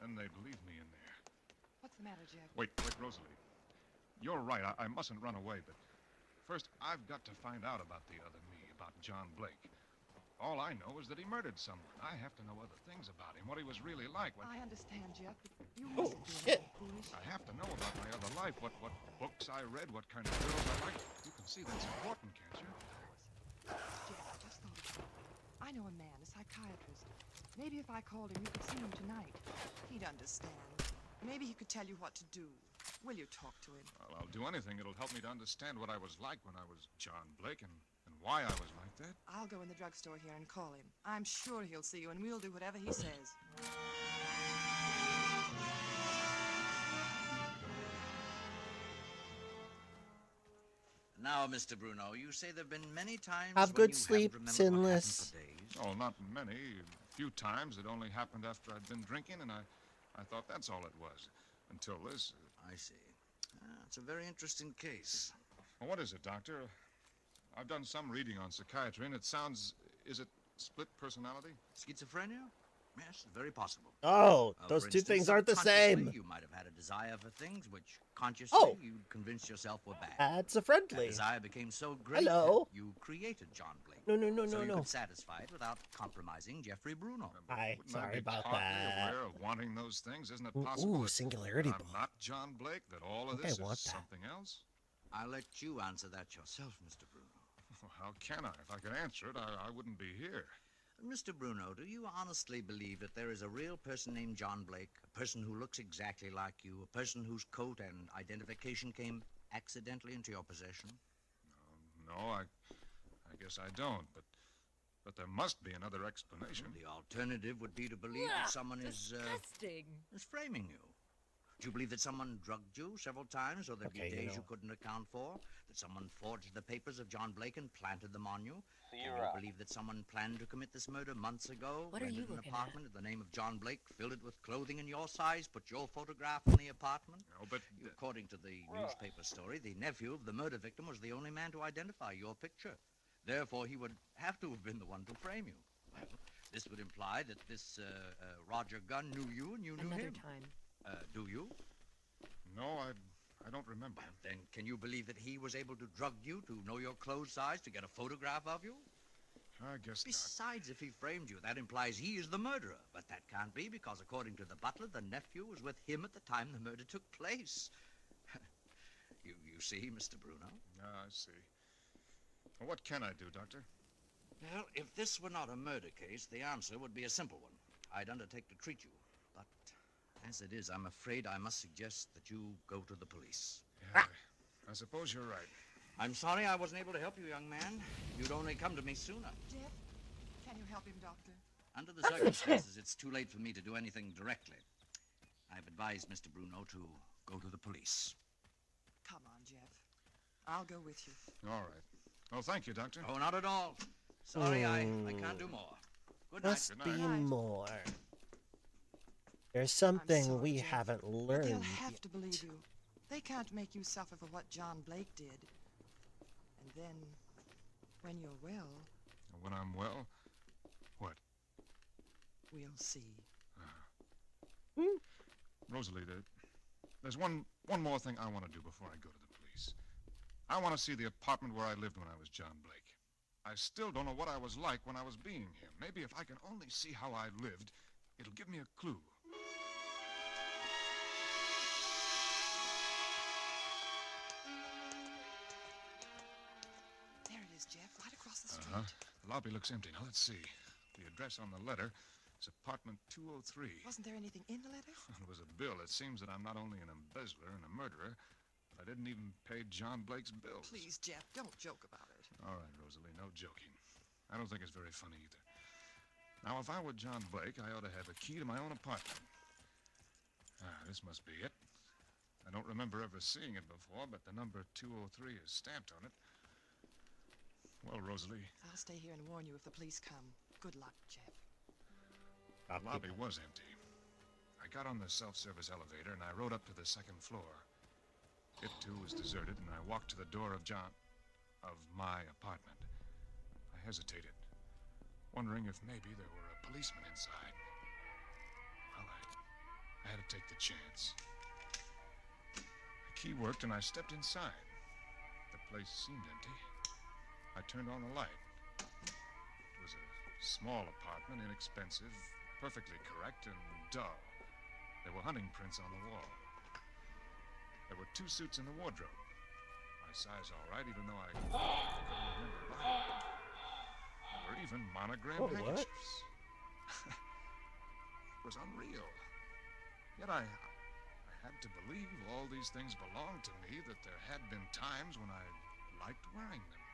then they'd leave me in there. What's the matter, Jeff? Wait, Rosalie. You're right. I mustn't run away, but first I've got to find out about the other me, about John Blake. All I know is that he murdered someone. I have to know other things about him, what he was really like. I understand, Jeff, but you Oh, mustn't do shit. anything foolish. I have to know about my other life, what books I read, what kind of girls I liked. You can see that's important, can't you? I know a man, a psychiatrist. Maybe if I called him, you could see him tonight. He'd understand. Maybe he could tell you what to do. Will you talk to him? Well, I'll do anything. It'll help me to understand what I was like when I was John Blake and why I was like that. I'll go in the drugstore here and call him. I'm sure he'll see you, and we'll do whatever he says. Now, Mr. Bruno, you say there have been many times Have when good you sleep, haven't remembered what happened sinless. for days. Oh, not many. A few times. It only happened after I'd been drinking, and I thought that's all it was. Until this. I see. It's a very interesting case. Well, what is it, Doctor? I've done some reading on psychiatry, and it sounds... Is it split personality? Schizophrenia? Yes, very possible. Oh, For those two instance, things aren't the subconsciously, same. You might have had a desire for things which consciously you'd convinced yourself were bad. That's a friendly. That desire became so great Hello. that you created John Blake. No, so you no. could satisfy it without compromising Jeffrey Bruno. Hi, Wouldn't I sorry be about partly that. aware of wanting those things? Isn't it Ooh, possible that singularity I'm ball. not John Blake, that all of I think this I want is that. something else? I'll let you answer that yourself, Mr. Bruno. Well, how can I? If I could answer it, I wouldn't be here. Mr. Bruno, do you honestly believe that there is a real person named John Blake, a person who looks exactly like you, a person whose coat and identification came accidentally into your possession? No, I guess I don't, but there must be another explanation. The alternative would be to believe that someone is framing you. Do you believe that someone drugged you several times, or there'd be Okay, days you couldn't account for? That someone forged the papers of John Blake and planted them on you? Do you believe that someone planned to commit this murder months ago? What are you rented an looking apartment in the name of John Blake, filled it with clothing in your size, put your photograph in the apartment? No, but... According to the newspaper story, the nephew of the murder victim was the only man to identify your picture. Therefore, he would have to have been the one to frame you. Well, this would imply that this Roger Gunn knew you and you knew Another him. time. Do you? No, I don't remember. Then can you believe that he was able to drug you, to know your clothes size, to get a photograph of you? I guess not. Besides, if he framed you, that implies he is the murderer. But that can't be, because according to the butler, the nephew was with him at the time the murder took place. You see, Mr. Bruno? I see. Well, what can I do, Doctor? Well, if this were not a murder case, the answer would be a simple one. I'd undertake to treat you. But as it is, I'm afraid I must suggest that you go to the police. Yeah, I suppose you're right. I'm sorry I wasn't able to help you, young man. You'd only come to me sooner. Jeff, can you help him, Doctor? Under the circumstances, it's too late for me to do anything directly. I've advised Mr. Bruno to go to the police. Come on, Jeff. I'll go with you. All right. Well, thank you, Doctor. Oh, not at all. Sorry, I can't do more. Good night. Must Good be night. more. There's something sorry, we Jeff, haven't But learned they'll have yet. to believe you. They can't make you suffer for what John Blake did. And then, when you're well, When I'm well, what? we'll see. Rosalie, there's one more thing I want to do before I go to the police. I want to see the apartment where I lived when I was John Blake. I still don't know what I was like when I was being him. Maybe if I can only see how I lived, it'll give me a clue. There it is, Jeff, right across the street. The lobby looks empty. Now, let's see. The address on the letter is apartment 203. Wasn't there anything in the letter? It was a bill. It seems that I'm not only an embezzler and a murderer, but I didn't even pay John Blake's bills. Please, Jeff, don't joke about it. All right, Rosalie, no joking. I don't think it's very funny either. Now, if I were John Blake, I ought to have a key to my own apartment. This must be it. I don't remember ever seeing it before, but the number 203 is stamped on it. Well, Rosalie, I'll stay here and warn you if the police come. Good luck, Jeff. the lobby was empty. I got on the self-service elevator, and I rode up to the second floor. It, too, was deserted, and I walked to the door of my apartment. I hesitated, wondering if maybe there were a policeman inside. Well, I had to take the chance. The key worked, and I stepped inside. The place seemed empty. I turned on the light. It was a small apartment, inexpensive, perfectly correct, and dull. There were hunting prints on the wall. There were 2 suits in the wardrobe. My size all right, even though I couldn't remember buying them. There were or even monogram Oh, what? handkerchiefs. It was unreal. Yet I had to believe all these things belonged to me, that there had been times when I liked wearing them.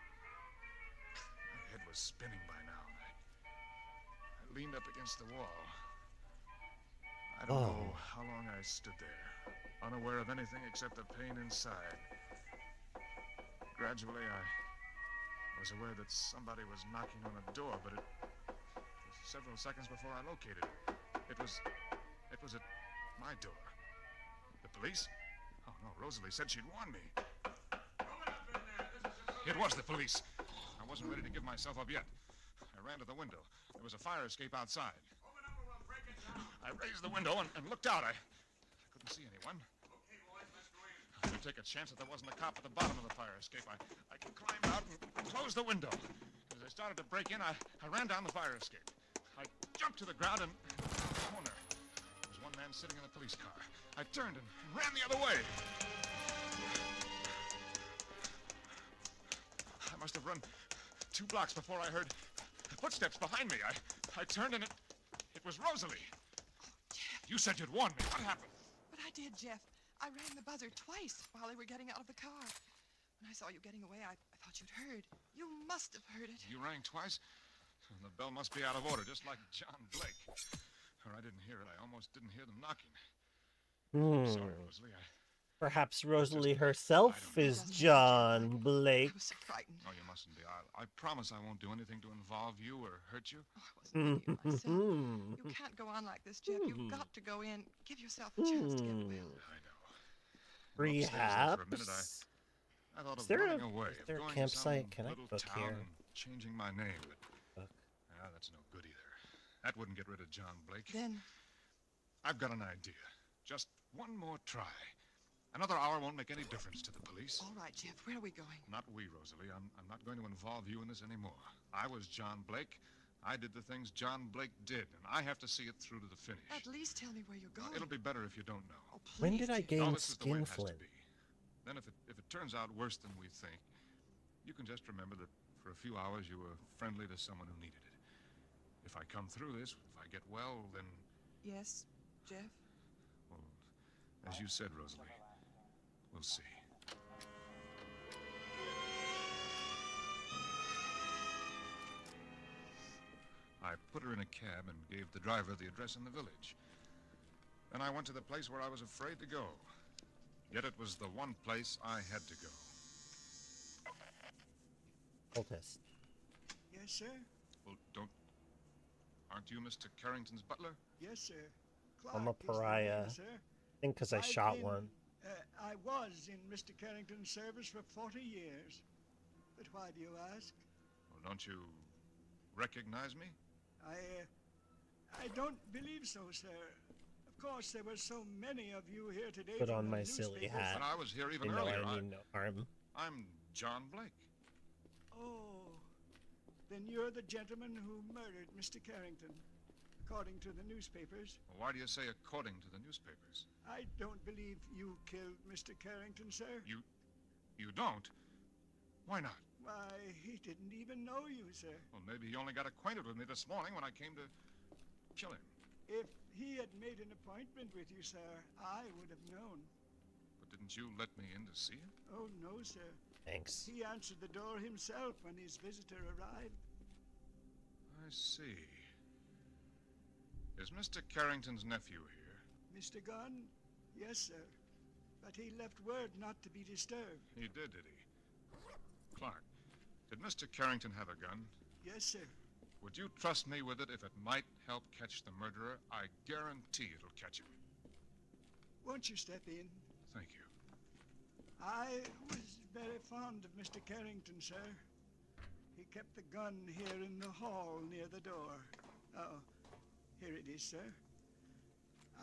My head was spinning by now, and I leaned up against the wall. I don't know how long I stood there, unaware of anything except the pain inside. Gradually, I was aware that somebody was knocking on a door, but it was several seconds before I located it. It was at my door. The police? Oh, no, Rosalie said she'd warn me. It was the police. I wasn't ready to give myself up yet. I ran to the window. There was a fire escape outside. I raised the window and looked out. I couldn't see anyone. I didn't take a chance that there wasn't a cop at the bottom of the fire escape. I climbed out and closed the window. As I started to break in, I ran down the fire escape. I jumped to the ground and in the corner. There was one man sitting in a police car. I turned and ran the other way. I must have run 2 blocks before I heard footsteps behind me. I turned and it was Rosalie. You said you'd warn me. What happened? But I did, Jeff. I rang the buzzer twice while they were getting out of the car. When I saw you getting away, I thought you'd heard. You must have heard it. You rang twice? The bell must be out of order, just like John Blake. Or I didn't hear it. I almost didn't hear them knocking. Sorry, Rosalie. Perhaps Rosalie herself is John Blake. I was so frightened. No, you mustn't be. I promise I won't do anything to involve you or hurt you. Oh, I wasn't thinking of myself. You can't go on like this, Jeff. You've got to go in. Give yourself a chance to get well. I know. Perhaps. I thought of Is there running away, is there of a going to some campsite? Can I little book town here? and changing my name, but that's no good either. That wouldn't get rid of John Blake. Then I've got an idea. Just one more try. Another hour won't make any difference to the police. All right, Jeff. Where are we going? Not we, Rosalie. I'm not going to involve you in this anymore. I was John Blake. I did the things John Blake did, and I have to see it through to the finish. At least tell me where you're going. It'll be better if you don't know. Oh, please. When did I gain No, this is the way it has to skinflint? be. Then if it turns out worse than we think, you can just remember that for a few hours you were friendly to someone who needed it. If I come through this, if I get well, then... Yes, Jeff? Well, as you said, Rosalie, we'll see. I put her in a cab and gave the driver the address in the village. Then I went to the place where I was afraid to go. Yet it was the one place I had to go. Cultist. Yes, sir? Well, aren't you Mr. Carrington's butler? Yes, sir. I'm a Clark is the pariah. name, sir. I think because I I've shot been, one. I was in Mr. Carrington's service for 40 years. But why do you ask? Well, don't you recognize me? I don't believe so, sir. Of course, there were so many of you here today. Put from on the my silly newspapers. hat. But I was here even You know earlier. I mean no harm. I'm John Blake. Oh, then you're the gentleman who murdered Mr. Carrington, according to the newspapers. Well, why do you say according to the newspapers? I don't believe you killed Mr. Carrington, sir. You don't? Why not? Why, he didn't even know you, sir. Well, maybe he only got acquainted with me this morning when I came to kill him. If he had made an appointment with you, sir, I would have known. But didn't you let me in to see him? Oh, no, sir. Thanks. He answered the door himself when his visitor arrived. I see. Is Mr. Carrington's nephew here? Mr. Gunn? Yes, sir. But he left word not to be disturbed. He did he? Clark, did Mr. Carrington have a gun? Yes, sir. Would you trust me with it if it might help catch the murderer? I guarantee it'll catch him. Won't you step in? Thank you. I was very fond of Mr. Carrington, sir. He kept the gun here in the hall near the door. Oh, here it is, sir.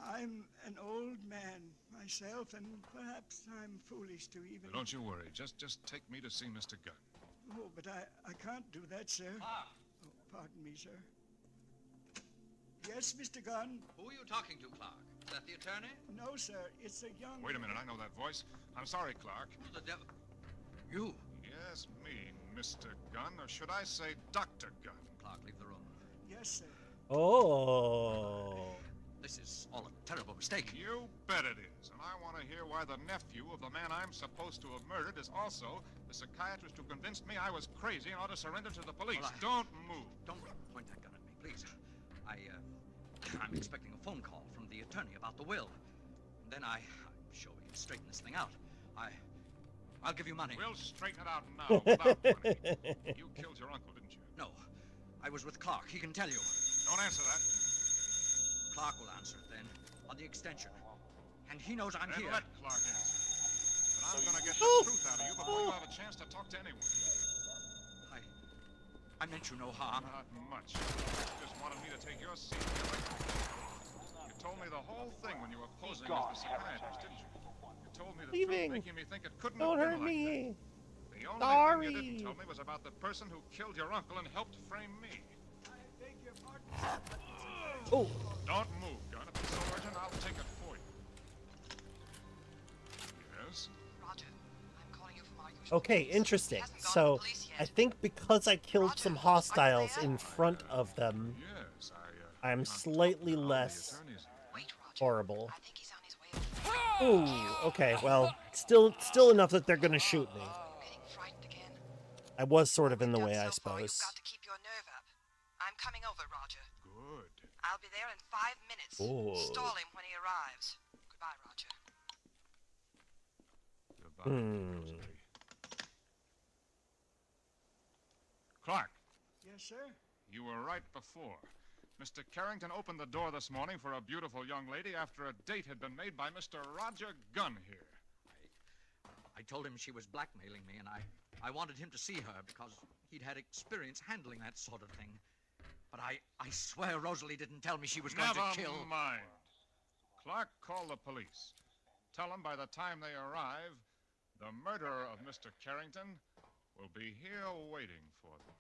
I'm an old man myself, and perhaps I'm foolish to even... Now, don't you worry. Just take me to see Mr. Gunn. Oh, but I can't do that, sir. Ah, Oh, pardon me, sir. Yes, Mr. Gunn? who are you talking to, Clark? Is that the attorney? No, sir. It's a young... Wait a minute. I know that voice. I'm sorry, Clark. Who the devil? You? Yes, me. Mr. Gunn, or should I say Dr. Gunn? Clark, leave the room. Yes, sir. Oh. This is all a terrible mistake. You bet it is. And I want to hear why the nephew of the man I'm supposed to have murdered is also the psychiatrist who convinced me I was crazy and ought to surrender to the police. Well, Don't move. Don't point that gun at me, please. I'm expecting a phone call from the attorney about the will. Then I'm sure we can straighten this thing out. I'll give you money. We'll straighten it out now without money. You killed your uncle, didn't you? No. I was with Clark. He can tell you. Don't answer that. Clark will answer it then, on the extension. And he knows I'm Then here. let Clark answer. But I'm going to get the truth out of you before you have a chance to talk to anyone. I meant you no harm. Not much. You just wanted me to take your seat. You told me the whole thing when you were posing as the psychiatrist, didn't you? You told me the truth, making me think it couldn't Don't have hurt been like me. that. The only Sorry. thing you didn't tell me was about the person who killed your uncle and helped frame me. I beg your pardon. Oh. Don't move, Gunn. If it's so urgent, I'll take it for you. Yes? Roger, I'm calling you from our usual Okay, interesting. So, I think because I killed some hostiles in front of them, Yes, I'm slightly less horrible. Ooh, okay, well, still enough that they're gonna shoot me. I was sort of in the way, I suppose. Keep your nerve up. I'm coming over, Roger. Good. I'll be there in 5 minutes. Ooh. Stall him when he arrives. Goodbye, Roger. Clark, Yes, sir. you were right before. Mr. Carrington opened the door this morning for a beautiful young lady after a date had been made by Mr. Roger Gunn here. I told him she was blackmailing me, and I wanted him to see her because he'd had experience handling that sort of thing. But I swear Rosalie didn't tell me she was going to kill... Never mind. Clark, call the police. Tell them by the time they arrive, the murderer of Mr. Carrington will be here waiting for them.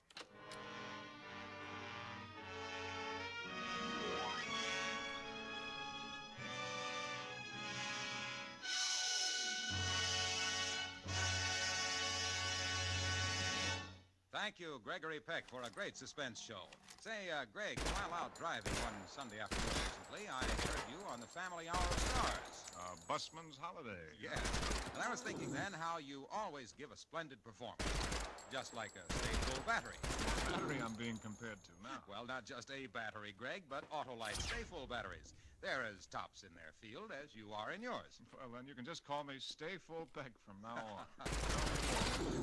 Thank you, Gregory Peck, for a great suspense show. Say, Greg, while out driving one Sunday afternoon recently, I heard you on the Family Hour of Stars. Busman's Holiday. Yes. And I was thinking then how you always give a splendid performance. Just like a stay-full battery. Battery I'm being compared to now. Well, not just a battery, Greg, but Autolite stay-full batteries. They're as tops in their field as you are in yours. Well, then you can just call me Stay Full Peck from now on.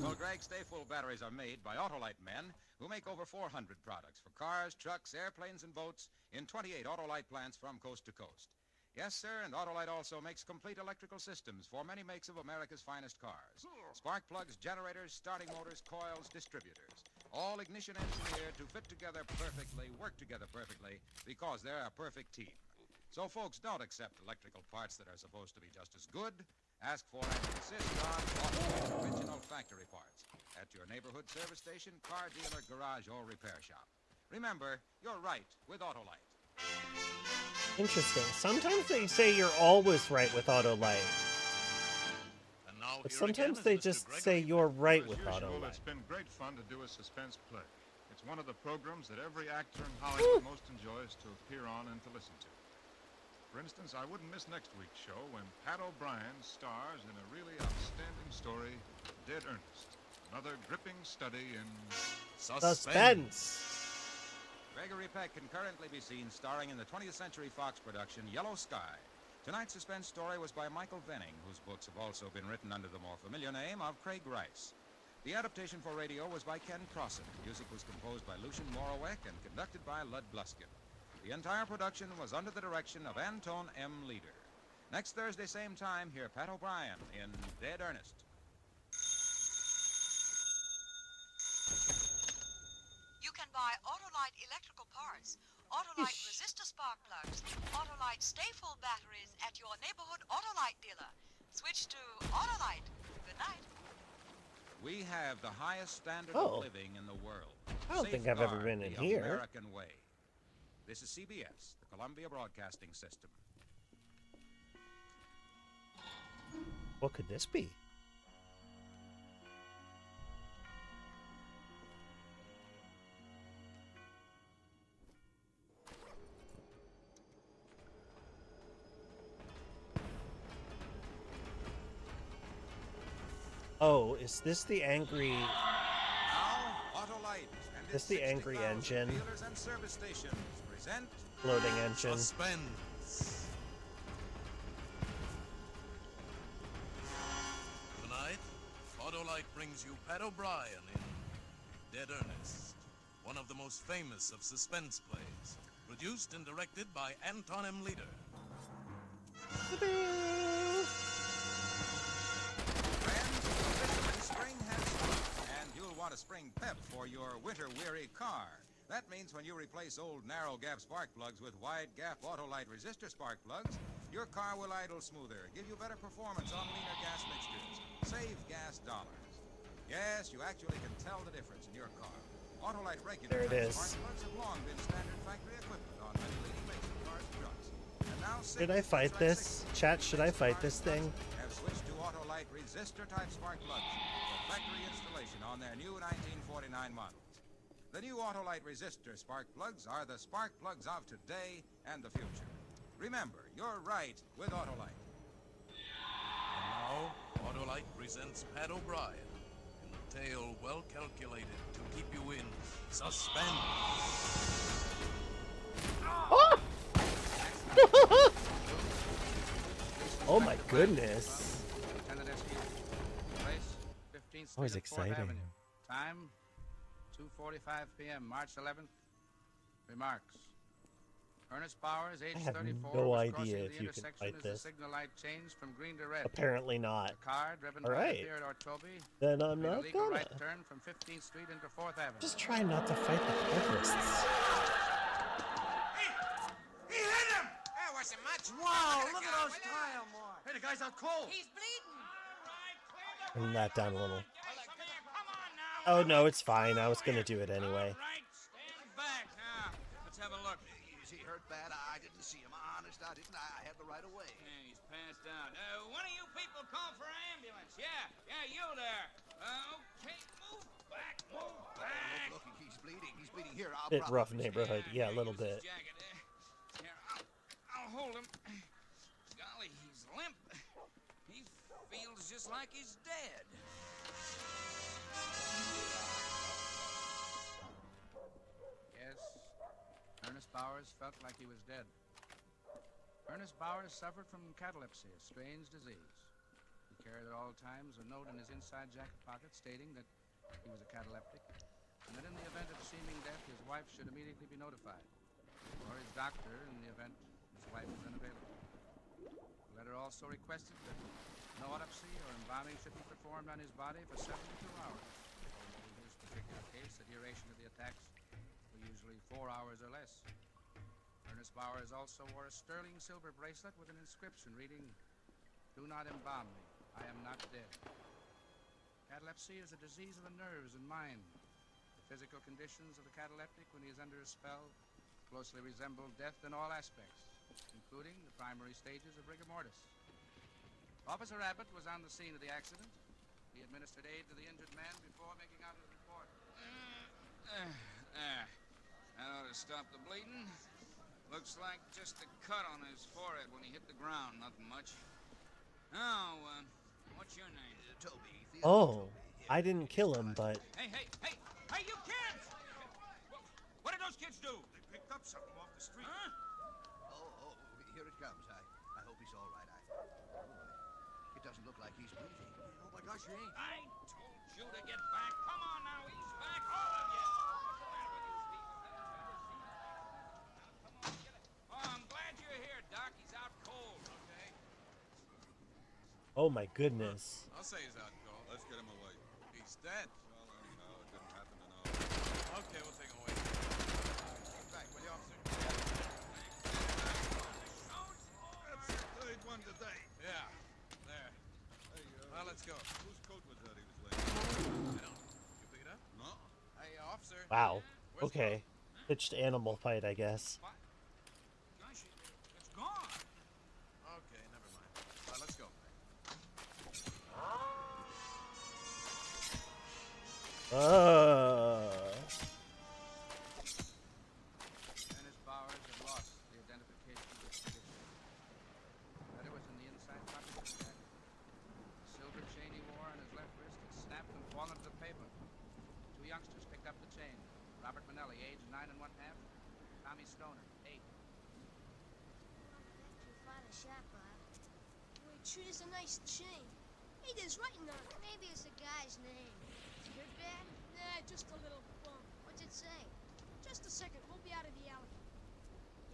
Well, Greg, stay-full batteries are made by Autolite men who make over 400 products for cars, trucks, airplanes, and boats in 28 Autolite plants from coast to coast. Yes, sir, and Autolite also makes complete electrical systems for many makes of America's finest cars. Spark plugs, generators, starting motors, coils, distributors. All ignition engineered to fit together perfectly, work together perfectly, because they're a perfect team. So, folks, don't accept electrical parts that are supposed to be just as good. Ask for and insist on Autolite's original factory parts at your neighborhood service station, car dealer, garage, or repair shop. Remember, you're right with Autolite. Interesting. Sometimes they say you're always right with Autolite. But sometimes they just say you're right with Autolite. It's been great fun to do a suspense play. It's one of the programs that every actor in Hollywood most enjoys to appear on and to listen to. For instance, I wouldn't miss next week's show when Pat O'Brien stars in a really outstanding story, Dead Earnest. Another gripping study in... Suspense. Gregory Peck can currently be seen starring in the 20th Century Fox production Yellow Sky. Tonight's suspense story was by Michael Venning, whose books have also been written under the more familiar name of Craig Rice. The adaptation for radio was by Ken Crossan. Music was composed by Lucian Moraweck and conducted by Lud Bluskin. The entire production was under the direction of Anton M. Leader. Next Thursday, same time, hear Pat O'Brien in Dead Earnest. You can buy Autolite electrical parts, Autolite resistor spark plugs, Autolite stay-full batteries at your neighborhood Autolite dealer. Switch to Autolite. Good night. We have the highest standard Oh. of living in the world. I don't think I've ever been in the here. American way. This is CBS, the Columbia Broadcasting System. What could this be? Oh, is this the angry... Now, Autolite and This its the angry 60,000 engine? dealers and service stations present Floating engine. Suspense. Tonight, Autolite brings you Pat O'Brien in Dead Earnest, one of the most famous of suspense plays, produced and directed by Anton M. Leader. Spring has come, and you'll want a spring pep for your winter-weary car. That means when you replace old narrow-gap spark plugs with wide-gap Autolite resistor spark plugs, your car will idle smoother, give you better performance on leaner gas mixtures, save gas dollars. Yes, you actually can tell the difference in your car. Autolite regular There it is. spark plugs have long been standard factory equipment on many leading makes of cars and trucks. And now Should I fight this? Chat, should I fight this thing? have switched to Autolite resistor-type spark plugs for factory installation on their new 1949 models. The new Autolite resistor spark plugs are the spark plugs of today and the future. Remember, you're right with Autolite. And now, Autolite presents Pat O'Brien in a tale well calculated to keep you in suspense. Oh my goodness. Lieutenant SQ. Place, 15th Street Always and 4th exciting. Avenue. Time, 2:45 p.m., March 11th. Remarks. Ernest Bowers, age I have 34, no was idea crossing if the you can intersection fight as this. the signal light changed from green to red. Apparently not. The car, driven All by right. Pierre Ortobi, Then I'm made a not legal gonna. right turn from 15th Street into 4th Avenue. Just try not to fight the terrorists. He hit him! That wasn't much. Wow, look at those tire marks. Hey, the guy's out cold. He's bleeding. Bring that down a little. Oh no, it's fine. I was gonna do it anyway. Stand back now. Let's have a look. Is he hurt bad? I didn't see him. Honest, I didn't. I had the right of way. Yeah, he's passed out. One of you people call for an ambulance. Yeah, you there. Okay, move back, move back. Look, he's bleeding. He's bleeding here. I'll Bit probably- rough neighborhood. Yeah, a little bit. Jacket. Here, I'll hold him. Golly, he's limp. He feels just like he's dead. Yes, Ernest Bowers felt like he was dead. Ernest Bowers suffered from catalepsy, a strange disease. He carried at all times a note in his inside jacket pocket stating that he was a cataleptic, and that in the event of a seeming death, his wife should immediately be notified, or his doctor in the event his wife was unavailable. The letter also requested that no autopsy or embalming should be performed on his body for 72 hours. Although in his particular case, the duration of the attacks were usually 4 hours or less. Ernest Bowers also wore a sterling silver bracelet with an inscription reading, "Do not embalm me. I am not dead." Catalepsy is a disease of the nerves and mind. The physical conditions of the cataleptic when he is under a spell closely resemble death in all aspects, including the primary stages of rigor mortis. Officer Abbott was on the scene of the accident. He administered aid to the injured man before making out his report. That ought to stop the bleeding. Looks like just a cut on his forehead when he hit the ground. Nothing much. Now, what's your name? Toby. Oh, I didn't kill him, but Hey, you kids! What did those kids do? They picked up something off the street. Huh? Oh, here it comes. I hope he's all right. It doesn't look like he's bleeding. Oh my gosh, he ain't. I told you to get back. Come on now, ease back, all of you. What's the matter with you people? Now, come on, get it. Oh, I'm glad you're here, Doc. He's out cold. Okay. oh my goodness. I'll say he's out cold. Let's get him away. He's dead. Well, no, it didn't happen to know. Okay, we'll take him away. Get back, will you, officer? That's the third one today. Yeah, there. Hey, well, let's go. Whose coat was that he was wearing? I don't. You pick it up? No. Hey, officer. Wow. Where's Okay. Pitched animal fight, I guess. Gosh, it's gone. Okay, never mind. All right, let's go. Ernest Bowers had lost the identification of his condition. The letter was in the inside pocket of his jacket. The silver chain he wore on his left wrist stoner. 8. Your father shot, Bob. Well, it sure is a nice chain. Hey, there's writing on it. Maybe it's a guy's name. Your dad? Nah, just a little bump. What's it say? Just a second, we'll be out of the alley.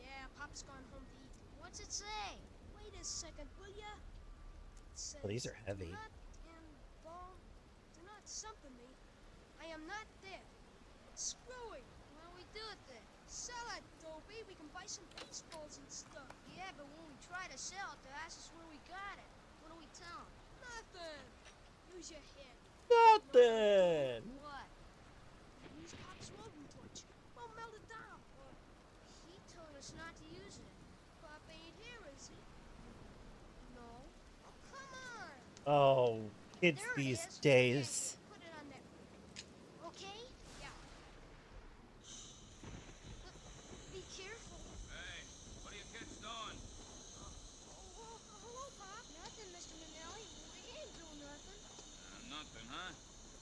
Yeah, Pop's gone home to eat. What's it say? Wait a second, will ya? It says, Well, these are heavy. Do not involve, do not something me. I am not dead. Screwy. What do we do with it? Sell it, Dopey. We can buy some baseballs and stuff. Yeah, but when we try to sell it, they'll ask us where we got it. What do we tell them? Nothing. Use your head. Nothing. What? Use Pop's welding torch. We'll melt it down. Well, he told us not to use it. Pop ain't here, is he? No. Oh, come on. Oh, kids There it these is. days. Put it on there. Okay? Yeah. Be careful. Hey, what are you kids doing? Hello, Pop. Nothing, Mr. Manelli. We ain't doing nothing. Nothing, huh?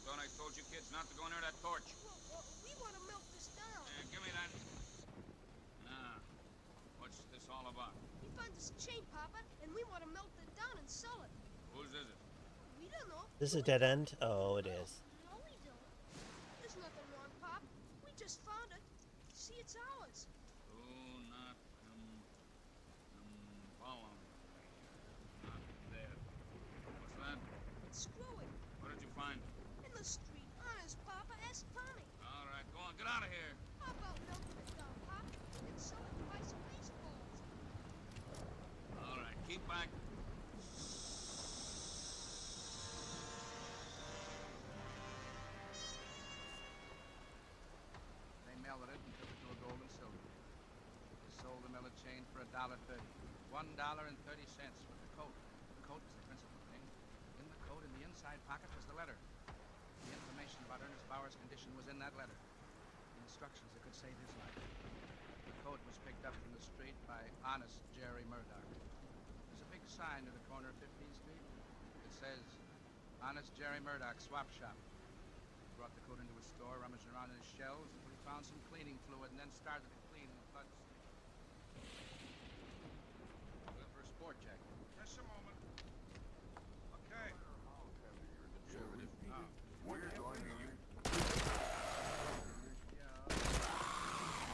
Thought I told you kids not to go near that torch. Well, we want to melt this down. Give me that. Ah, what's this all about? We found this chain, Papa, and we want to melt it down and sell it. Whose is it? We don't know. This is a dead end? Oh, it is. No, we don't. There's nothing wrong, Pop. We just found it. See, it's ours. Do not follow me. Not dead. What's that? It's screwy. What did you find? In the street. Honest, Papa. Ask Tommy. All right, go on, get out of here. How about melting it down, Pop? We can sell it and buy some baseballs. All right, keep back. They melted it and took it to a gold and silver. They sold the melted chain for $1.30. $1.30 for the coat. The coat was the principal thing. In the coat, in the inside pocket, was the letter. The information about Ernest Bauer's condition was in that letter. The instructions that could save his life. The coat was picked up from the street by honest Jerry Murdoch. There's a big sign at the corner of 15th Street. It says, Honest Jerry Murdoch, Swap Shop. He brought the coat into his store, rummaged around in his shelves, until he found some cleaning fluid, and then started to clean the blood. Well, for a sport jacket. Just a moment. Okay. Conservative. We're going to you. In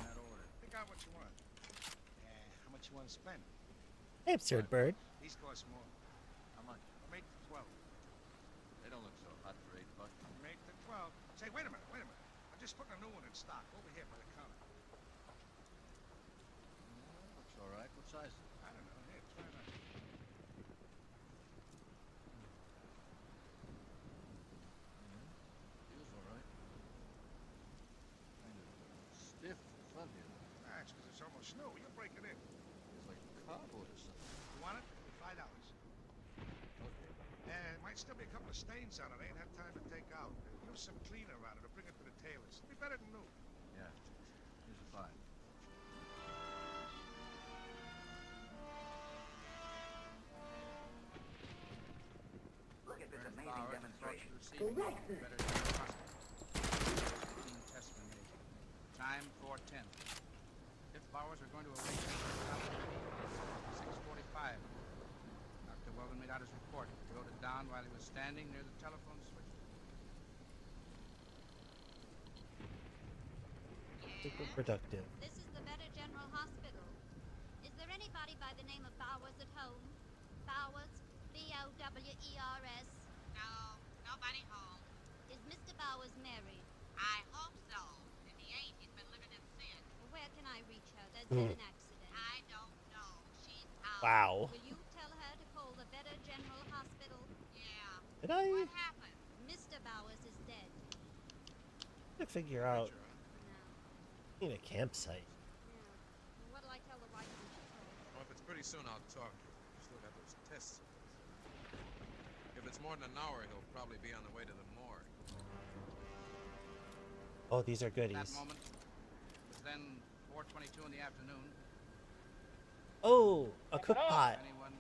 that order. Pick out what you want. How much you want to spend? Hey, absurd bird. These cost more. How much? From 8 to 12. They don't look so hot for $8. From 8 to 12. Say, wait a minute. I'm just putting a new one in stock over here by the counter. Looks all right. What size is it? I don't know. Here, try it on. Feels all right. Kind of stiff in front here. That's because it's almost snow. You'll break it in. It's like cardboard or something. You want it? $5. Okay. And might still be a couple of stains on it. I ain't had time to take out. Use some cleaner on it or bring it to the tailor's. It'll be better than new. Yeah. Here's a 5. Look at this amazing demonstration. Correct. Test been made. Time 4:10. If Bowers are going to arrange it for 6:45. Dr. Weldon made out his report. He wrote it down while he was standing near the telephone switch. Super productive. This is the Better General Hospital. Is there anybody by the name of Bowers at home? Bowers? B-O-W-E-R-S? No, nobody home. Is Mr. Bowers married? I hope so. If he ain't, he's been living in sin. Where can I reach her? There's been an accident. I don't know. She's out. Wow. Will you tell her to call the Better General Hospital? Yeah. Did I? What happened? Mr. Bowers is dead. To figure out. Need a campsite. What'll I tell the wife when she calls? Well, if it's pretty soon, I'll talk to him. Still got those tests. If it's more than an hour, he'll probably be on the way to the morgue. Oh, these are goodies. That moment was then 4:22 in the afternoon. Oh, a cook pot. Anyone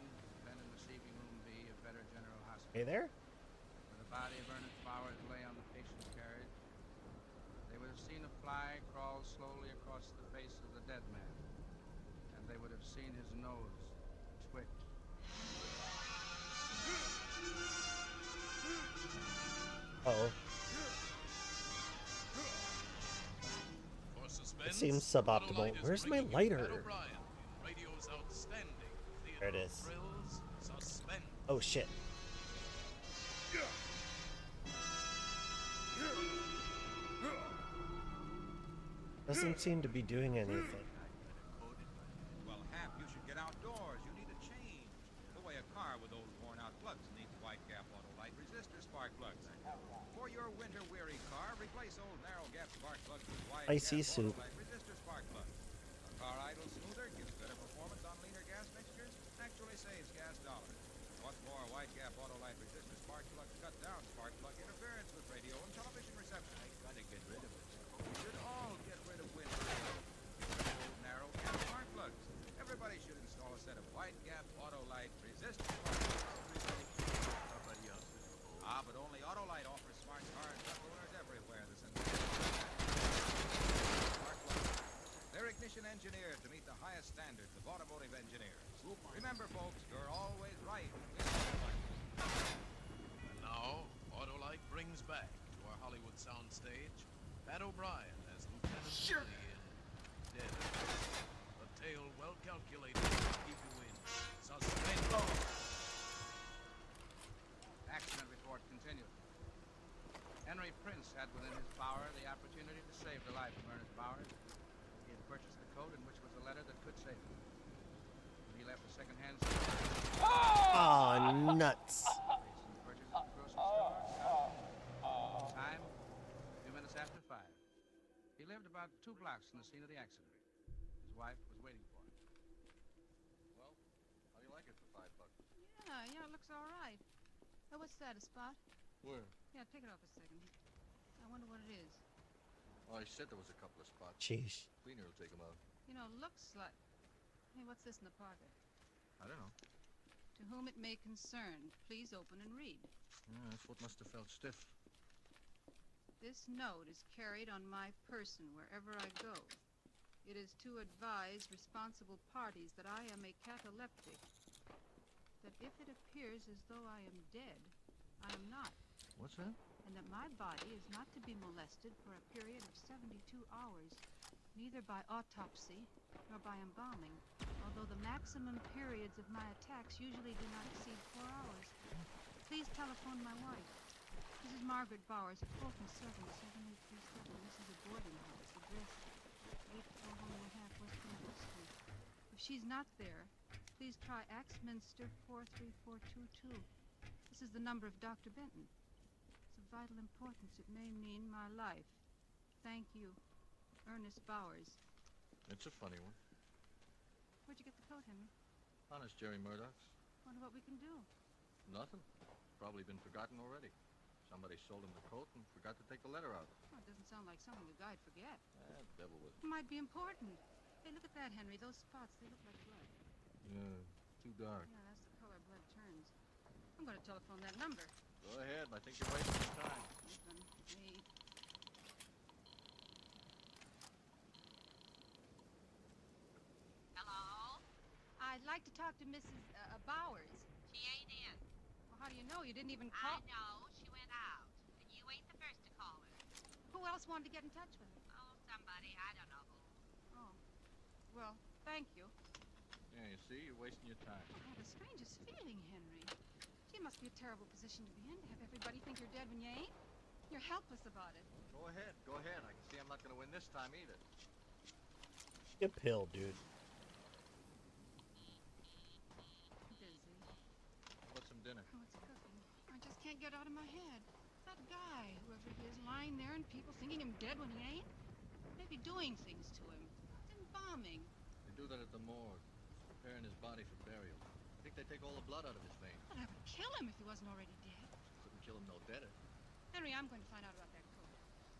been in receiving room B of Better General Hospital? Hey there. Where the body of Ernest Bowers lay on the patient's carriage, they would have seen a fly crawl slowly across the face of the dead man, and they would have seen his nose twitch. Oh. For It Suspense, seems suboptimal. Autolite is Where's my bringing you lighter? Pat O'Brien in radio's outstanding There it theater is. thrills, Suspense. Oh shit. Doesn't seem to be doing anything. Well, Hap, you should get outdoors. You need a change. The way a car with those worn-out plugs needs wide gap Autolite resistor spark plugs. For your winter-weary car, replace old narrow-gap spark plugs with wide Icy gap soup. Autolite resistor spark plugs. A car idles smoother, gives better performance on leaner gas mixtures, actually saves gas dollars. What's more, wide gap Autolite resistor spark plugs cut down spark plug interference with radio and television reception. I gotta get rid of it. We should all get rid of winter. Get rid of old narrow-gap spark plugs. Everybody should install a set of wide-gap Autolite resistor spark plugs. Everybody else. Ah, but only Autolite offers smart car and truck owners everywhere the spark plugs. They're ignition engineered to meet the highest standards of automotive engineers. Remember, folks, you're always right with Autolite. And now, Autolite brings back to our Hollywood soundstage Pat O'Brien as Lieutenant Billy in Dead. A tale well calculated to keep you in suspense. Accident report continued. Henry Prince had within his power the opportunity to save the life of Ernest Bowers. He had purchased the coat in which was a letter that could save him. He left a second-hand Aw, nuts. purchased at the grocery store. Time, 2 minutes after 5. He lived about 2 blocks from the scene of the accident. His wife was waiting for him. Well, how do you like it for $5? Yeah, it looks all right. Oh, what's that, a spot? Where? Yeah, take it off a second. I wonder what it is. Oh, I said there was a couple of spots. Sheesh. Cleaner will take them out. You know, looks like... Hey, what's this in the pocket? I don't know. To whom it may concern, please open and read. Yeah, that's what must have felt stiff. This note is carried on my person wherever I go. It is to advise responsible parties that I am a cataleptic. That if it appears as though I am dead, I am not. What's that? And that my body is not to be molested for a period of 72 hours, neither by autopsy nor by embalming, although the maximum periods of my attacks usually do not exceed 4 hours. Please telephone my wife, Mrs. Margaret Bowers, at Fulton 77837. This is a boarding house, address 841.5 West Greenwood Street. If she's not there, please try Axminster 43422. This is the number of Dr. Benton. It's of vital importance. It may mean my life. Thank you, Ernest Bowers. It's a funny one. Where'd you get the coat, Henry? Honest, Jerry Murdoch's. Wonder what we can do. Nothing. Probably been forgotten already. Somebody sold him the coat and forgot to take the letter out. Well, it doesn't sound like something a guy'd forget. Devil with It might be important. Hey, look at that, Henry. Those spots, they look like blood. Yeah, too dark. Yeah, that's the color blood turns. I'm going to telephone that number. Go ahead. I think you're wasting your time. Open. Hey. Hello? I'd like to talk to Mrs. Bowers. She ain't in. Well, how do you know? You didn't even call. I know. She went out. And you ain't the first to call her. Who else wanted to get in touch with her? Oh, somebody. I don't know who. Oh. Well, thank you. Yeah, you see, you're wasting your time. I have the strangest feeling, Henry. Gee, it must be a terrible position to be in, to have everybody think you're dead when you ain't. You're helpless about it. Go ahead, go ahead. I can see I'm not going to win this time either. Get pilled, dude. Busy. What's some dinner? Oh, it's cooking. I just can't get out of my head. That guy, whoever he is, lying there and people thinking him dead when he ain't. Maybe doing things to him. Embalming. They do that at the morgue. Preparing his body for burial. I think they take all the blood out of his veins. Well, that would kill him if he wasn't already dead. Couldn't kill him no deader. Henry, I'm going to find out about that coat.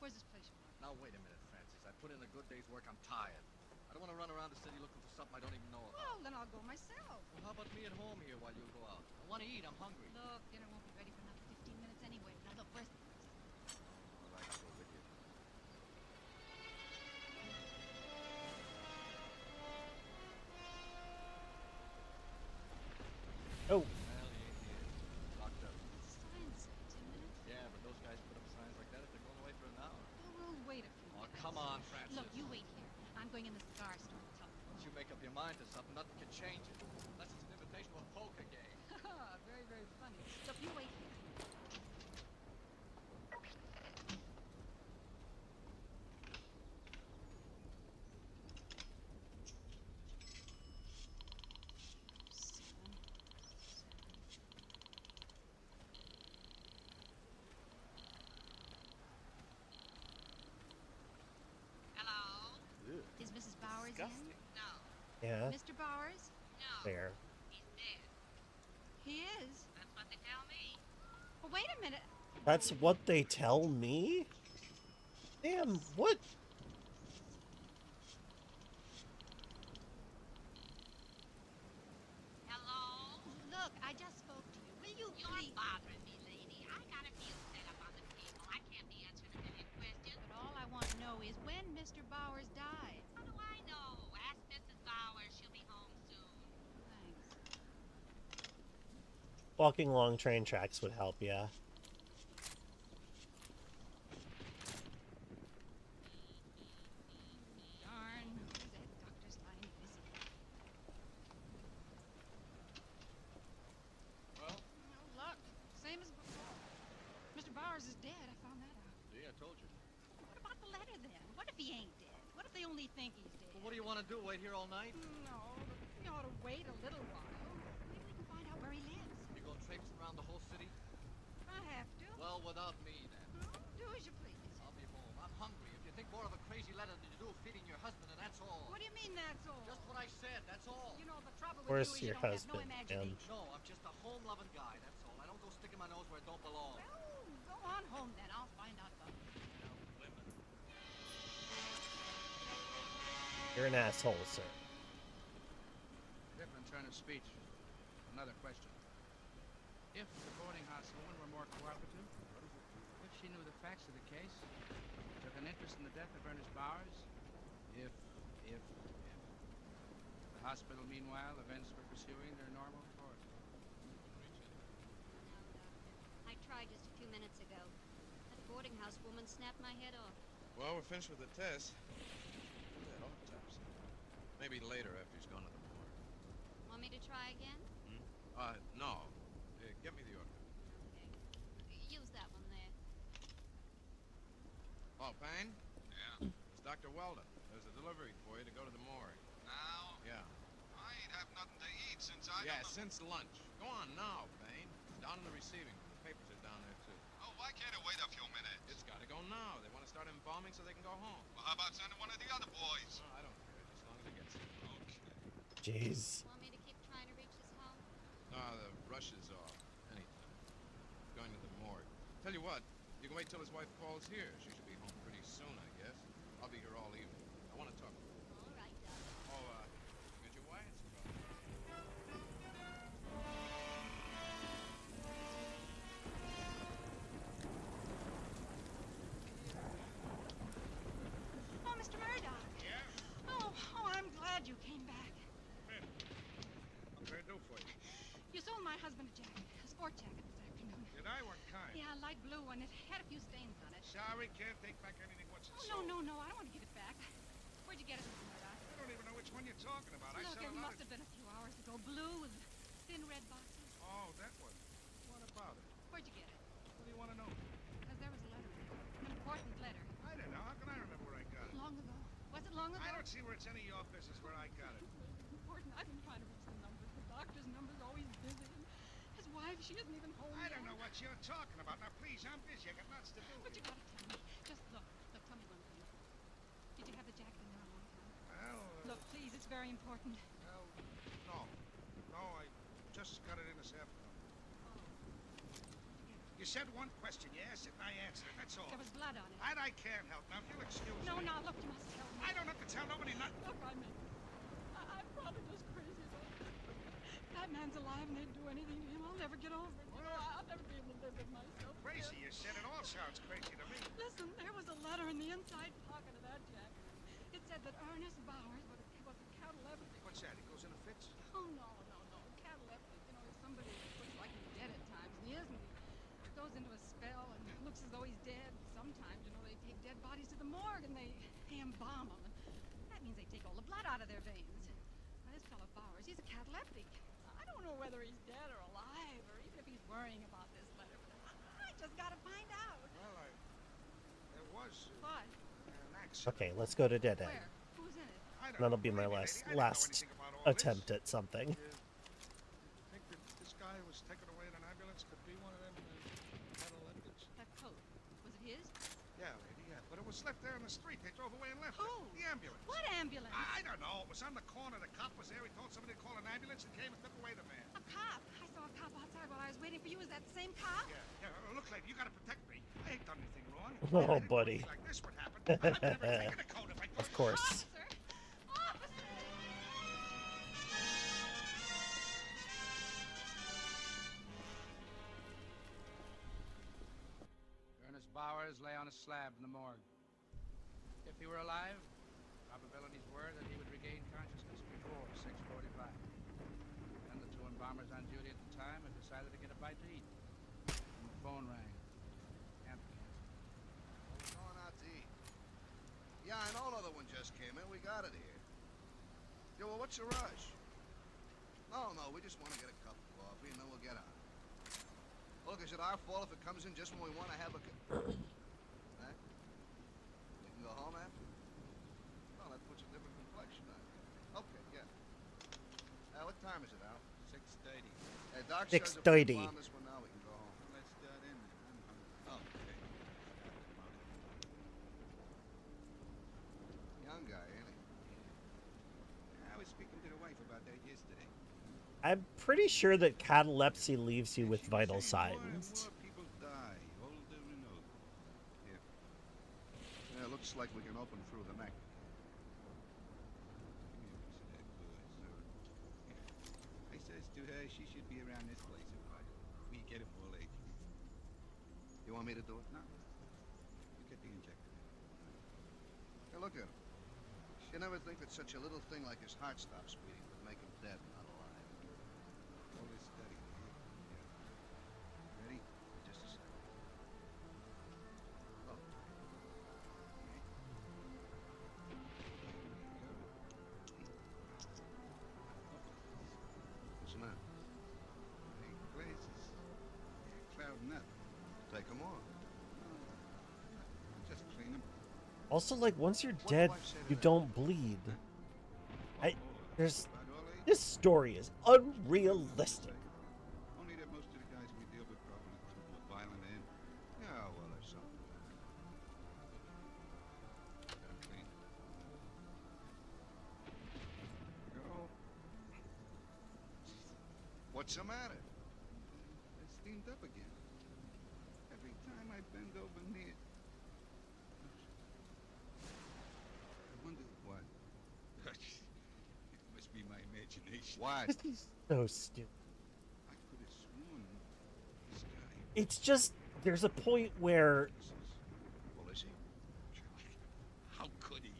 Where's this place you want? Now, wait a minute, Francis. I put in a good day's work. I'm tired. I don't want to run around the city looking for something I don't even know about. Well, then I'll go myself. Well, how about me at home here while you go out? I want to eat. I'm hungry. Look, dinner won't be ready for another 15 minutes anyway. Now, look, where's the place? All right, I'll go with you. Oh. Well, he ain't here. Locked up. Signs say 10 minutes. Yeah, but those guys put up signs like that if they're going away for an hour. Well, we'll wait a few Oh, minutes. come on, Francis. Look, you wait here. I'm going in the cigar store to tell them. Once you make up your mind to something, nothing can change it. Unless it's an invitation to a poker game. Very, very funny. Look, you wait here. Hello? Is Mrs. Bowers Disgusting. in? No. Yeah. Mr. Bowers? No. There. He's dead. He is? That's what they tell me. Well, wait a minute. That's what they tell me? Damn, what? Hello? Look, I just spoke to you. Will you You're please? bothering me, lady. I got a meal set up on the table. I can't be answering a million questions. But all I want to know is when Mr. Bowers died. How do I know? Ask Mrs. Bowers. She'll be home soon. Thanks. Walking along train tracks would help, yeah. Darn. That doctor's line busy. Well? No luck. Same as before. Mr. Bowers is dead. I found that out. See, I told you. What about the letter then? What if he ain't dead? What if they only think he's dead? Well, what do you want to do? Wait here all night? No, we ought to wait a little while. Maybe we can find out where he lives. You going traipsing around the whole city? I have to. Well, without me, then. Do as you please. I'll be home. I'm hungry. If you think more of a crazy letter than you do of feeding your husband, and that's all. What do you mean that's all? Just what I said, that's all. You know, the trouble with Where's you is your you don't have no husband, imagination. No, I'm just a home-loving guy, that's all. I don't go sticking my nose where it don't belong. Well, go on home then. I'll find out about it. You're an asshole, sir. Different turn of speech. Another question. If the boarding house woman were more cooperative, if she knew the facts of the case, took an interest in the death of Ernest Bowers, if. The hospital, meanwhile, events were pursuing their normal course. I tried just a few minutes ago. That boarding house woman snapped my head off. Well, we're finished with the test. Do that autopsy. Maybe later after he's gone to the morgue. Want me to try again? No. Get me the order. Use that one there. Oh, Payne? Yeah? It's Dr. Weldon. There's a delivery for you to go to the morgue. Now? Yeah. I ain't have nothing to eat since I... Yeah, since lunch. Go on now, Payne. Down in the receiving room. The papers are down there, too. Oh, why can't it wait a few minutes? It's gotta go now. They want to start embalming so they can go home. Well, how about sending one of the other boys? Oh, I don't care, as long as it gets here. Okay. Jeez. Want me to keep trying to reach his home? No, the rush is off. Anytime. Going to the morgue. Tell you what, you can wait till his wife calls here. She should be home pretty soon, I guess. I'll be here all evening. I want to talk to her. All right, Doc. Oh, get your wires crossed. Oh, Mr. Murdoch. Yeah? Oh, I'm glad you came back. Ben, what can I do for you? You sold my husband a jacket, a sport jacket this afternoon. Did I? What kind? Yeah, light blue, and it had a few stains on it. Sorry, can't take back anything once it's Oh, sold. no, I don't want to give it back. Where'd you get it, Mr. Murdoch? I don't even know which one you're talking about. I Look, sell it a lot must of... have been a few hours ago. Blue with thin red boxes. Oh, that one. What about it? Where'd you get it? What do you want to know? Because there was a letter in it. An important letter. I don't know. How can I remember where I got it? Long ago. Was it long ago? I don't see where it's any of your business where I got it. Important. I've been trying to reach the numbers. The doctor's number's always busy. And his wife, she isn't even home I yet. don't know what you're talking about. Now, please, I'm busy. I got lots to do. But you gotta tell me. Just look. Look, tell me one thing. Did you have the jacket in there a long time? Well, Look, please, it's very important. well, no. No, I just got it in this afternoon. You said one question, you asked it, and I answered it. That's all. There was blood on it. That I can't help. Now, if you'll excuse No, me. no, look, you must tell me. I don't have to tell nobody nothing. Look, I'm probably just crazy, but that man's alive and they'd do anything to him. I'll never get over it. You know, I'll never be able to live with myself. Crazy, you said. It all sounds crazy to me. Listen, there was a letter in the inside pocket of that jacket. It said that Ernest Bowers was a cataleptic. What's that? He goes into fits? Oh, no. Cataleptic. You know, if somebody goes into a spell and looks as though he's dead. Sometimes, you know, they take dead bodies to the morgue and they embalm them. That means they take all the blood out of their veins. Now, this fellow Bowers, he's a cataleptic. I don't know whether he's dead or alive, or even if he's worrying about this letter. But I just gotta find out. Well, there was What? an accident. Okay, let's go to Dead End. Where? Who's in it? I don't That'll know. be my Believe me, last lady, I didn't know anything about all attempt this. at something. You think that this guy who was taken away in an ambulance could be one of them cataleptics? That coat. Was it his? Yeah, lady, yeah. But it was left there in the street. They drove away and left Who? it. The ambulance. What ambulance? I don't know. It was on the corner. The cop was there. He told somebody to call an ambulance and came and took away the man. A cop. I saw a cop outside while I was waiting for you. Is that the same cop? Yeah. Look, lady, you gotta protect me. I ain't done anything wrong. Oh, buddy. Like this would happen. I'd never taken a coat if I Of course. Officer! Officer! Ernest Bowers lay on a slab in the morgue. If he were alive, probabilities were that he would regain consciousness before 6:45. Then the two embalmers on duty at the time had decided to get a bite to eat. And the phone rang. Empty. We're going out to eat. Yeah, I know another one just came in. We got it here. Yeah, well, what's the rush? No, we just want to get a cup of coffee and then we'll get on. Look, is it our fault if it comes in just when we want to have a huh? We can go home after? Well, that puts a different complexion on it. Okay, yeah. What time is it, Al? 6:30. Hey, Doc says if 6:30. we on this one now, we can go home. Let's start in. Okay. Young guy, ain't he? I was speaking to the wife about that yesterday. I'm pretty sure that catalepsy leaves you with vital signs. More people die, older and older. Yeah, it looks like we can open through the neck. I says to her she should be around this place a while. We get him all age. You want me to do it? No. You get the injector. Hey, look at him. You never think that such a little thing like his heart stops beating would make him dead, not alive. All this study. Yeah. Ready? Just a second. Oh. What's the matter? Hey, glasses. They're clouding up. Take them off. Just clean them. Also, like, once you're dead, you don't bleed. This story is unrealistic. Only that most of the guys we deal with probably took a violent end. Yeah, well, there's something. Clean. Go. What's the matter? It's steamed up again. Every time I bend over near. I wonder what. It must be my imagination. What? This is so stupid. I could have sworn this guy. It's just, there's a point where Well, is he? How could he?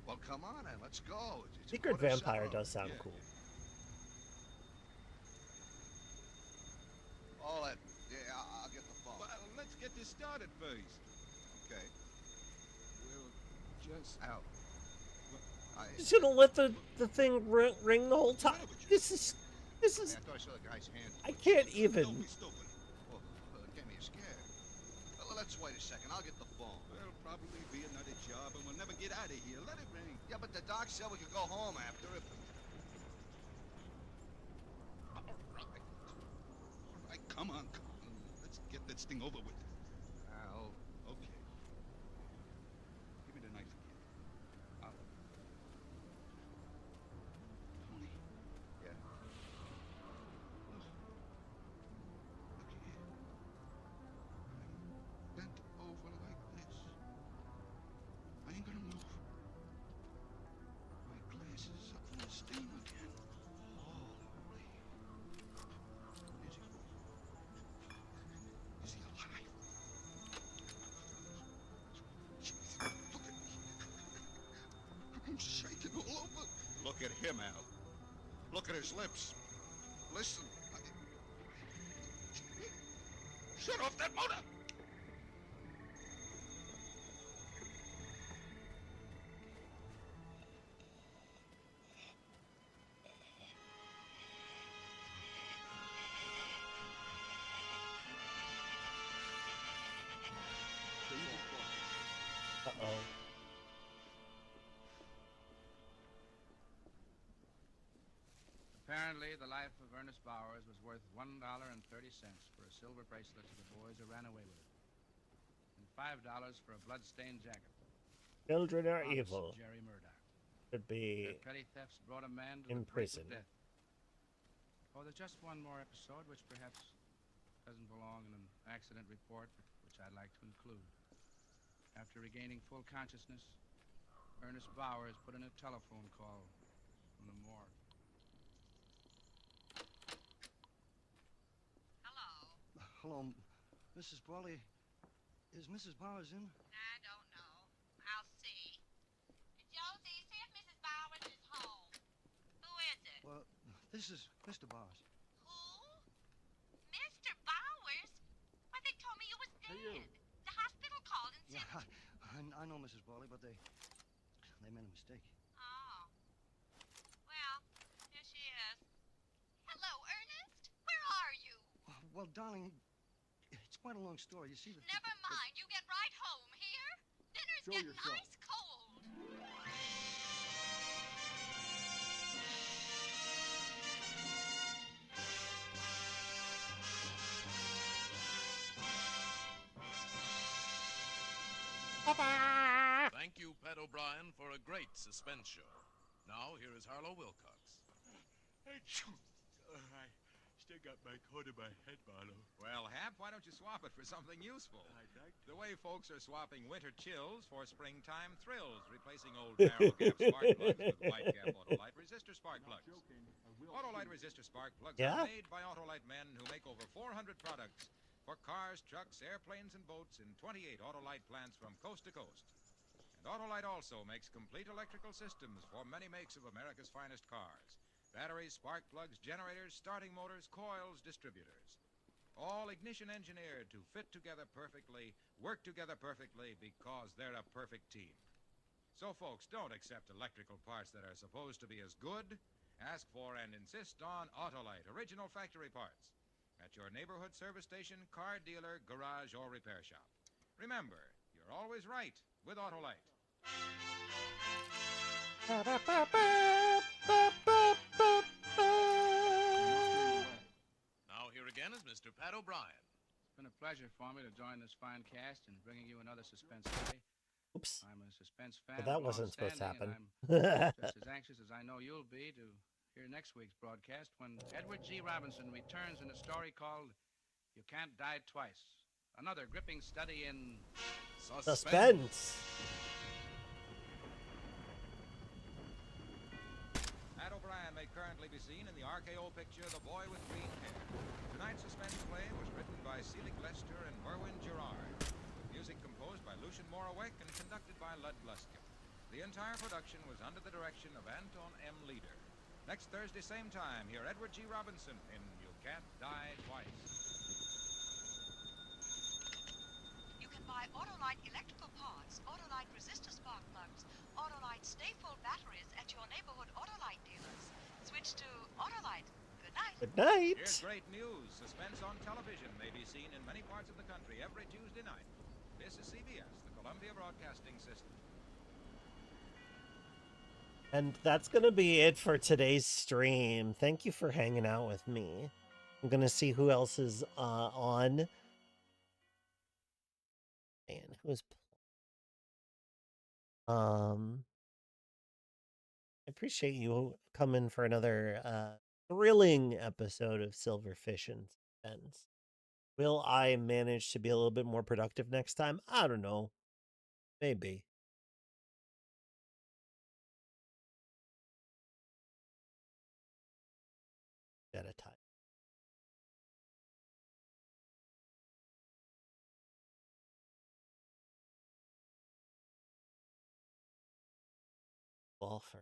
Well, come on, then. Let's go. It's Secret quarter Vampire seven. does sound cool. All that. Yeah, I'll get the phone. Well, let's get this started first. Okay. We're just Out. He's gonna let the thing ring the whole time. This is Hey, I thought I saw the guy's hand. I can't even. Oh, it gave me a scare. Well, let's wait a second. I'll get the phone. There'll probably be another job and we'll never get out of here. Let it ring. Yeah, but the doc said we could go home after if... All right, come on. Let's get this thing over with. Al. Okay. Give me the knife again. Tony. Yeah. Look here. I'm bent over like this. I ain't gonna move. My glasses are full of steam again. Holy. Is he alive? Jeez, look at me. I'm shaking all over. Look at him, Al. Look at his lips. Listen. Shut off that motor! Uh-oh. Apparently, the life of Ernest Bowers was worth $1.30 for a silver bracelet to the boys who ran away with it, and $5 for a blood-stained jacket. Children are Honest evil. Jerry Murdoch. Should be Their petty thefts brought a man to in the brink prison. of death. Oh, there's just one more episode, which perhaps doesn't belong in an accident report, but which I'd like to include. After regaining full consciousness, Ernest Bowers put in a telephone call from the morgue. Hello, Mrs. Brawley. Is Mrs. Bowers in? I don't know. I'll see. Josie, see if Mrs. Bowers is home. Who is it? Well, this is Mr. Bowers. Who? Mr. Bowers? Why, they told me you was dead. Hey, you. The hospital called and said... Yeah, I know, Mrs. Brawley, but they made a mistake. Oh. Well, here she is. Hello, Ernest. Where are you? Well, darling, it's quite a long story. You see, Never mind. You get right home, here? Dinner's Show getting yourself. ice cold. Thank you, Pat O'Brien, for a great suspense show. Now, here is Harlow Wilcox. I still got my coat in my head, Marlowe. Well, Hap, why don't you swap it for something useful? I'd like to. The way folks are swapping winter chills for springtime thrills, replacing old barrel cap spark plugs with white cap Autolite resistor spark plugs. Autolite resistor spark plugs Yeah? are made by Autolite men who make over 400 products for cars, trucks, airplanes, and boats in 28 Autolite plants from coast to coast. And Autolite also makes complete electrical systems for many makes of America's finest cars. Batteries, spark plugs, generators, starting motors, coils, distributors. All ignition engineered to fit together perfectly, work together perfectly, because they're a perfect team. So, folks, don't accept electrical parts that are supposed to be as good. Ask for and insist on Autolite, original factory parts, at your neighborhood service station, car dealer, garage, or repair shop. Remember, you're always right with Autolite. Now, here again is Mr. Pat O'Brien. It's been a pleasure for me to join this fine cast in bringing you another suspense play. Oops. I'm a suspense fan. But that of wasn't supposed to happen. long-standing, and I'm just as anxious as I know you'll be to hear next week's broadcast when Edward G. Robinson returns in a story called You Can't Die Twice. Another gripping study in Suspense. Pat O'Brien may currently be seen in the RKO picture The Boy with Green Hair. Tonight's suspense play was written by Selig Lester and Merwin Gerard, with music composed by Lucian Moraweck and conducted by Lud Gluskin. The entire production was under the direction of Anton M. Leader. Next Thursday, same time, hear Edward G. Robinson in You Can't Die Twice. You can buy Autolite electrical parts, Autolite resistor spark plugs, Autolite stay-full batteries at your neighborhood Autolite dealers. Switch to Autolite. Good night. Good night. Here's great news. Suspense on television may be seen in many parts of the country every Tuesday night. This is CBS, the Columbia Broadcasting System. And that's going to be it for today's stream. Thank you for hanging out with me. I'm going to see who else is on. Man, who's I appreciate you coming for another thrilling episode of Silverfish and Suspense. Will I manage to be a little bit more productive next time? I don't know. Maybe. At a time. Well, for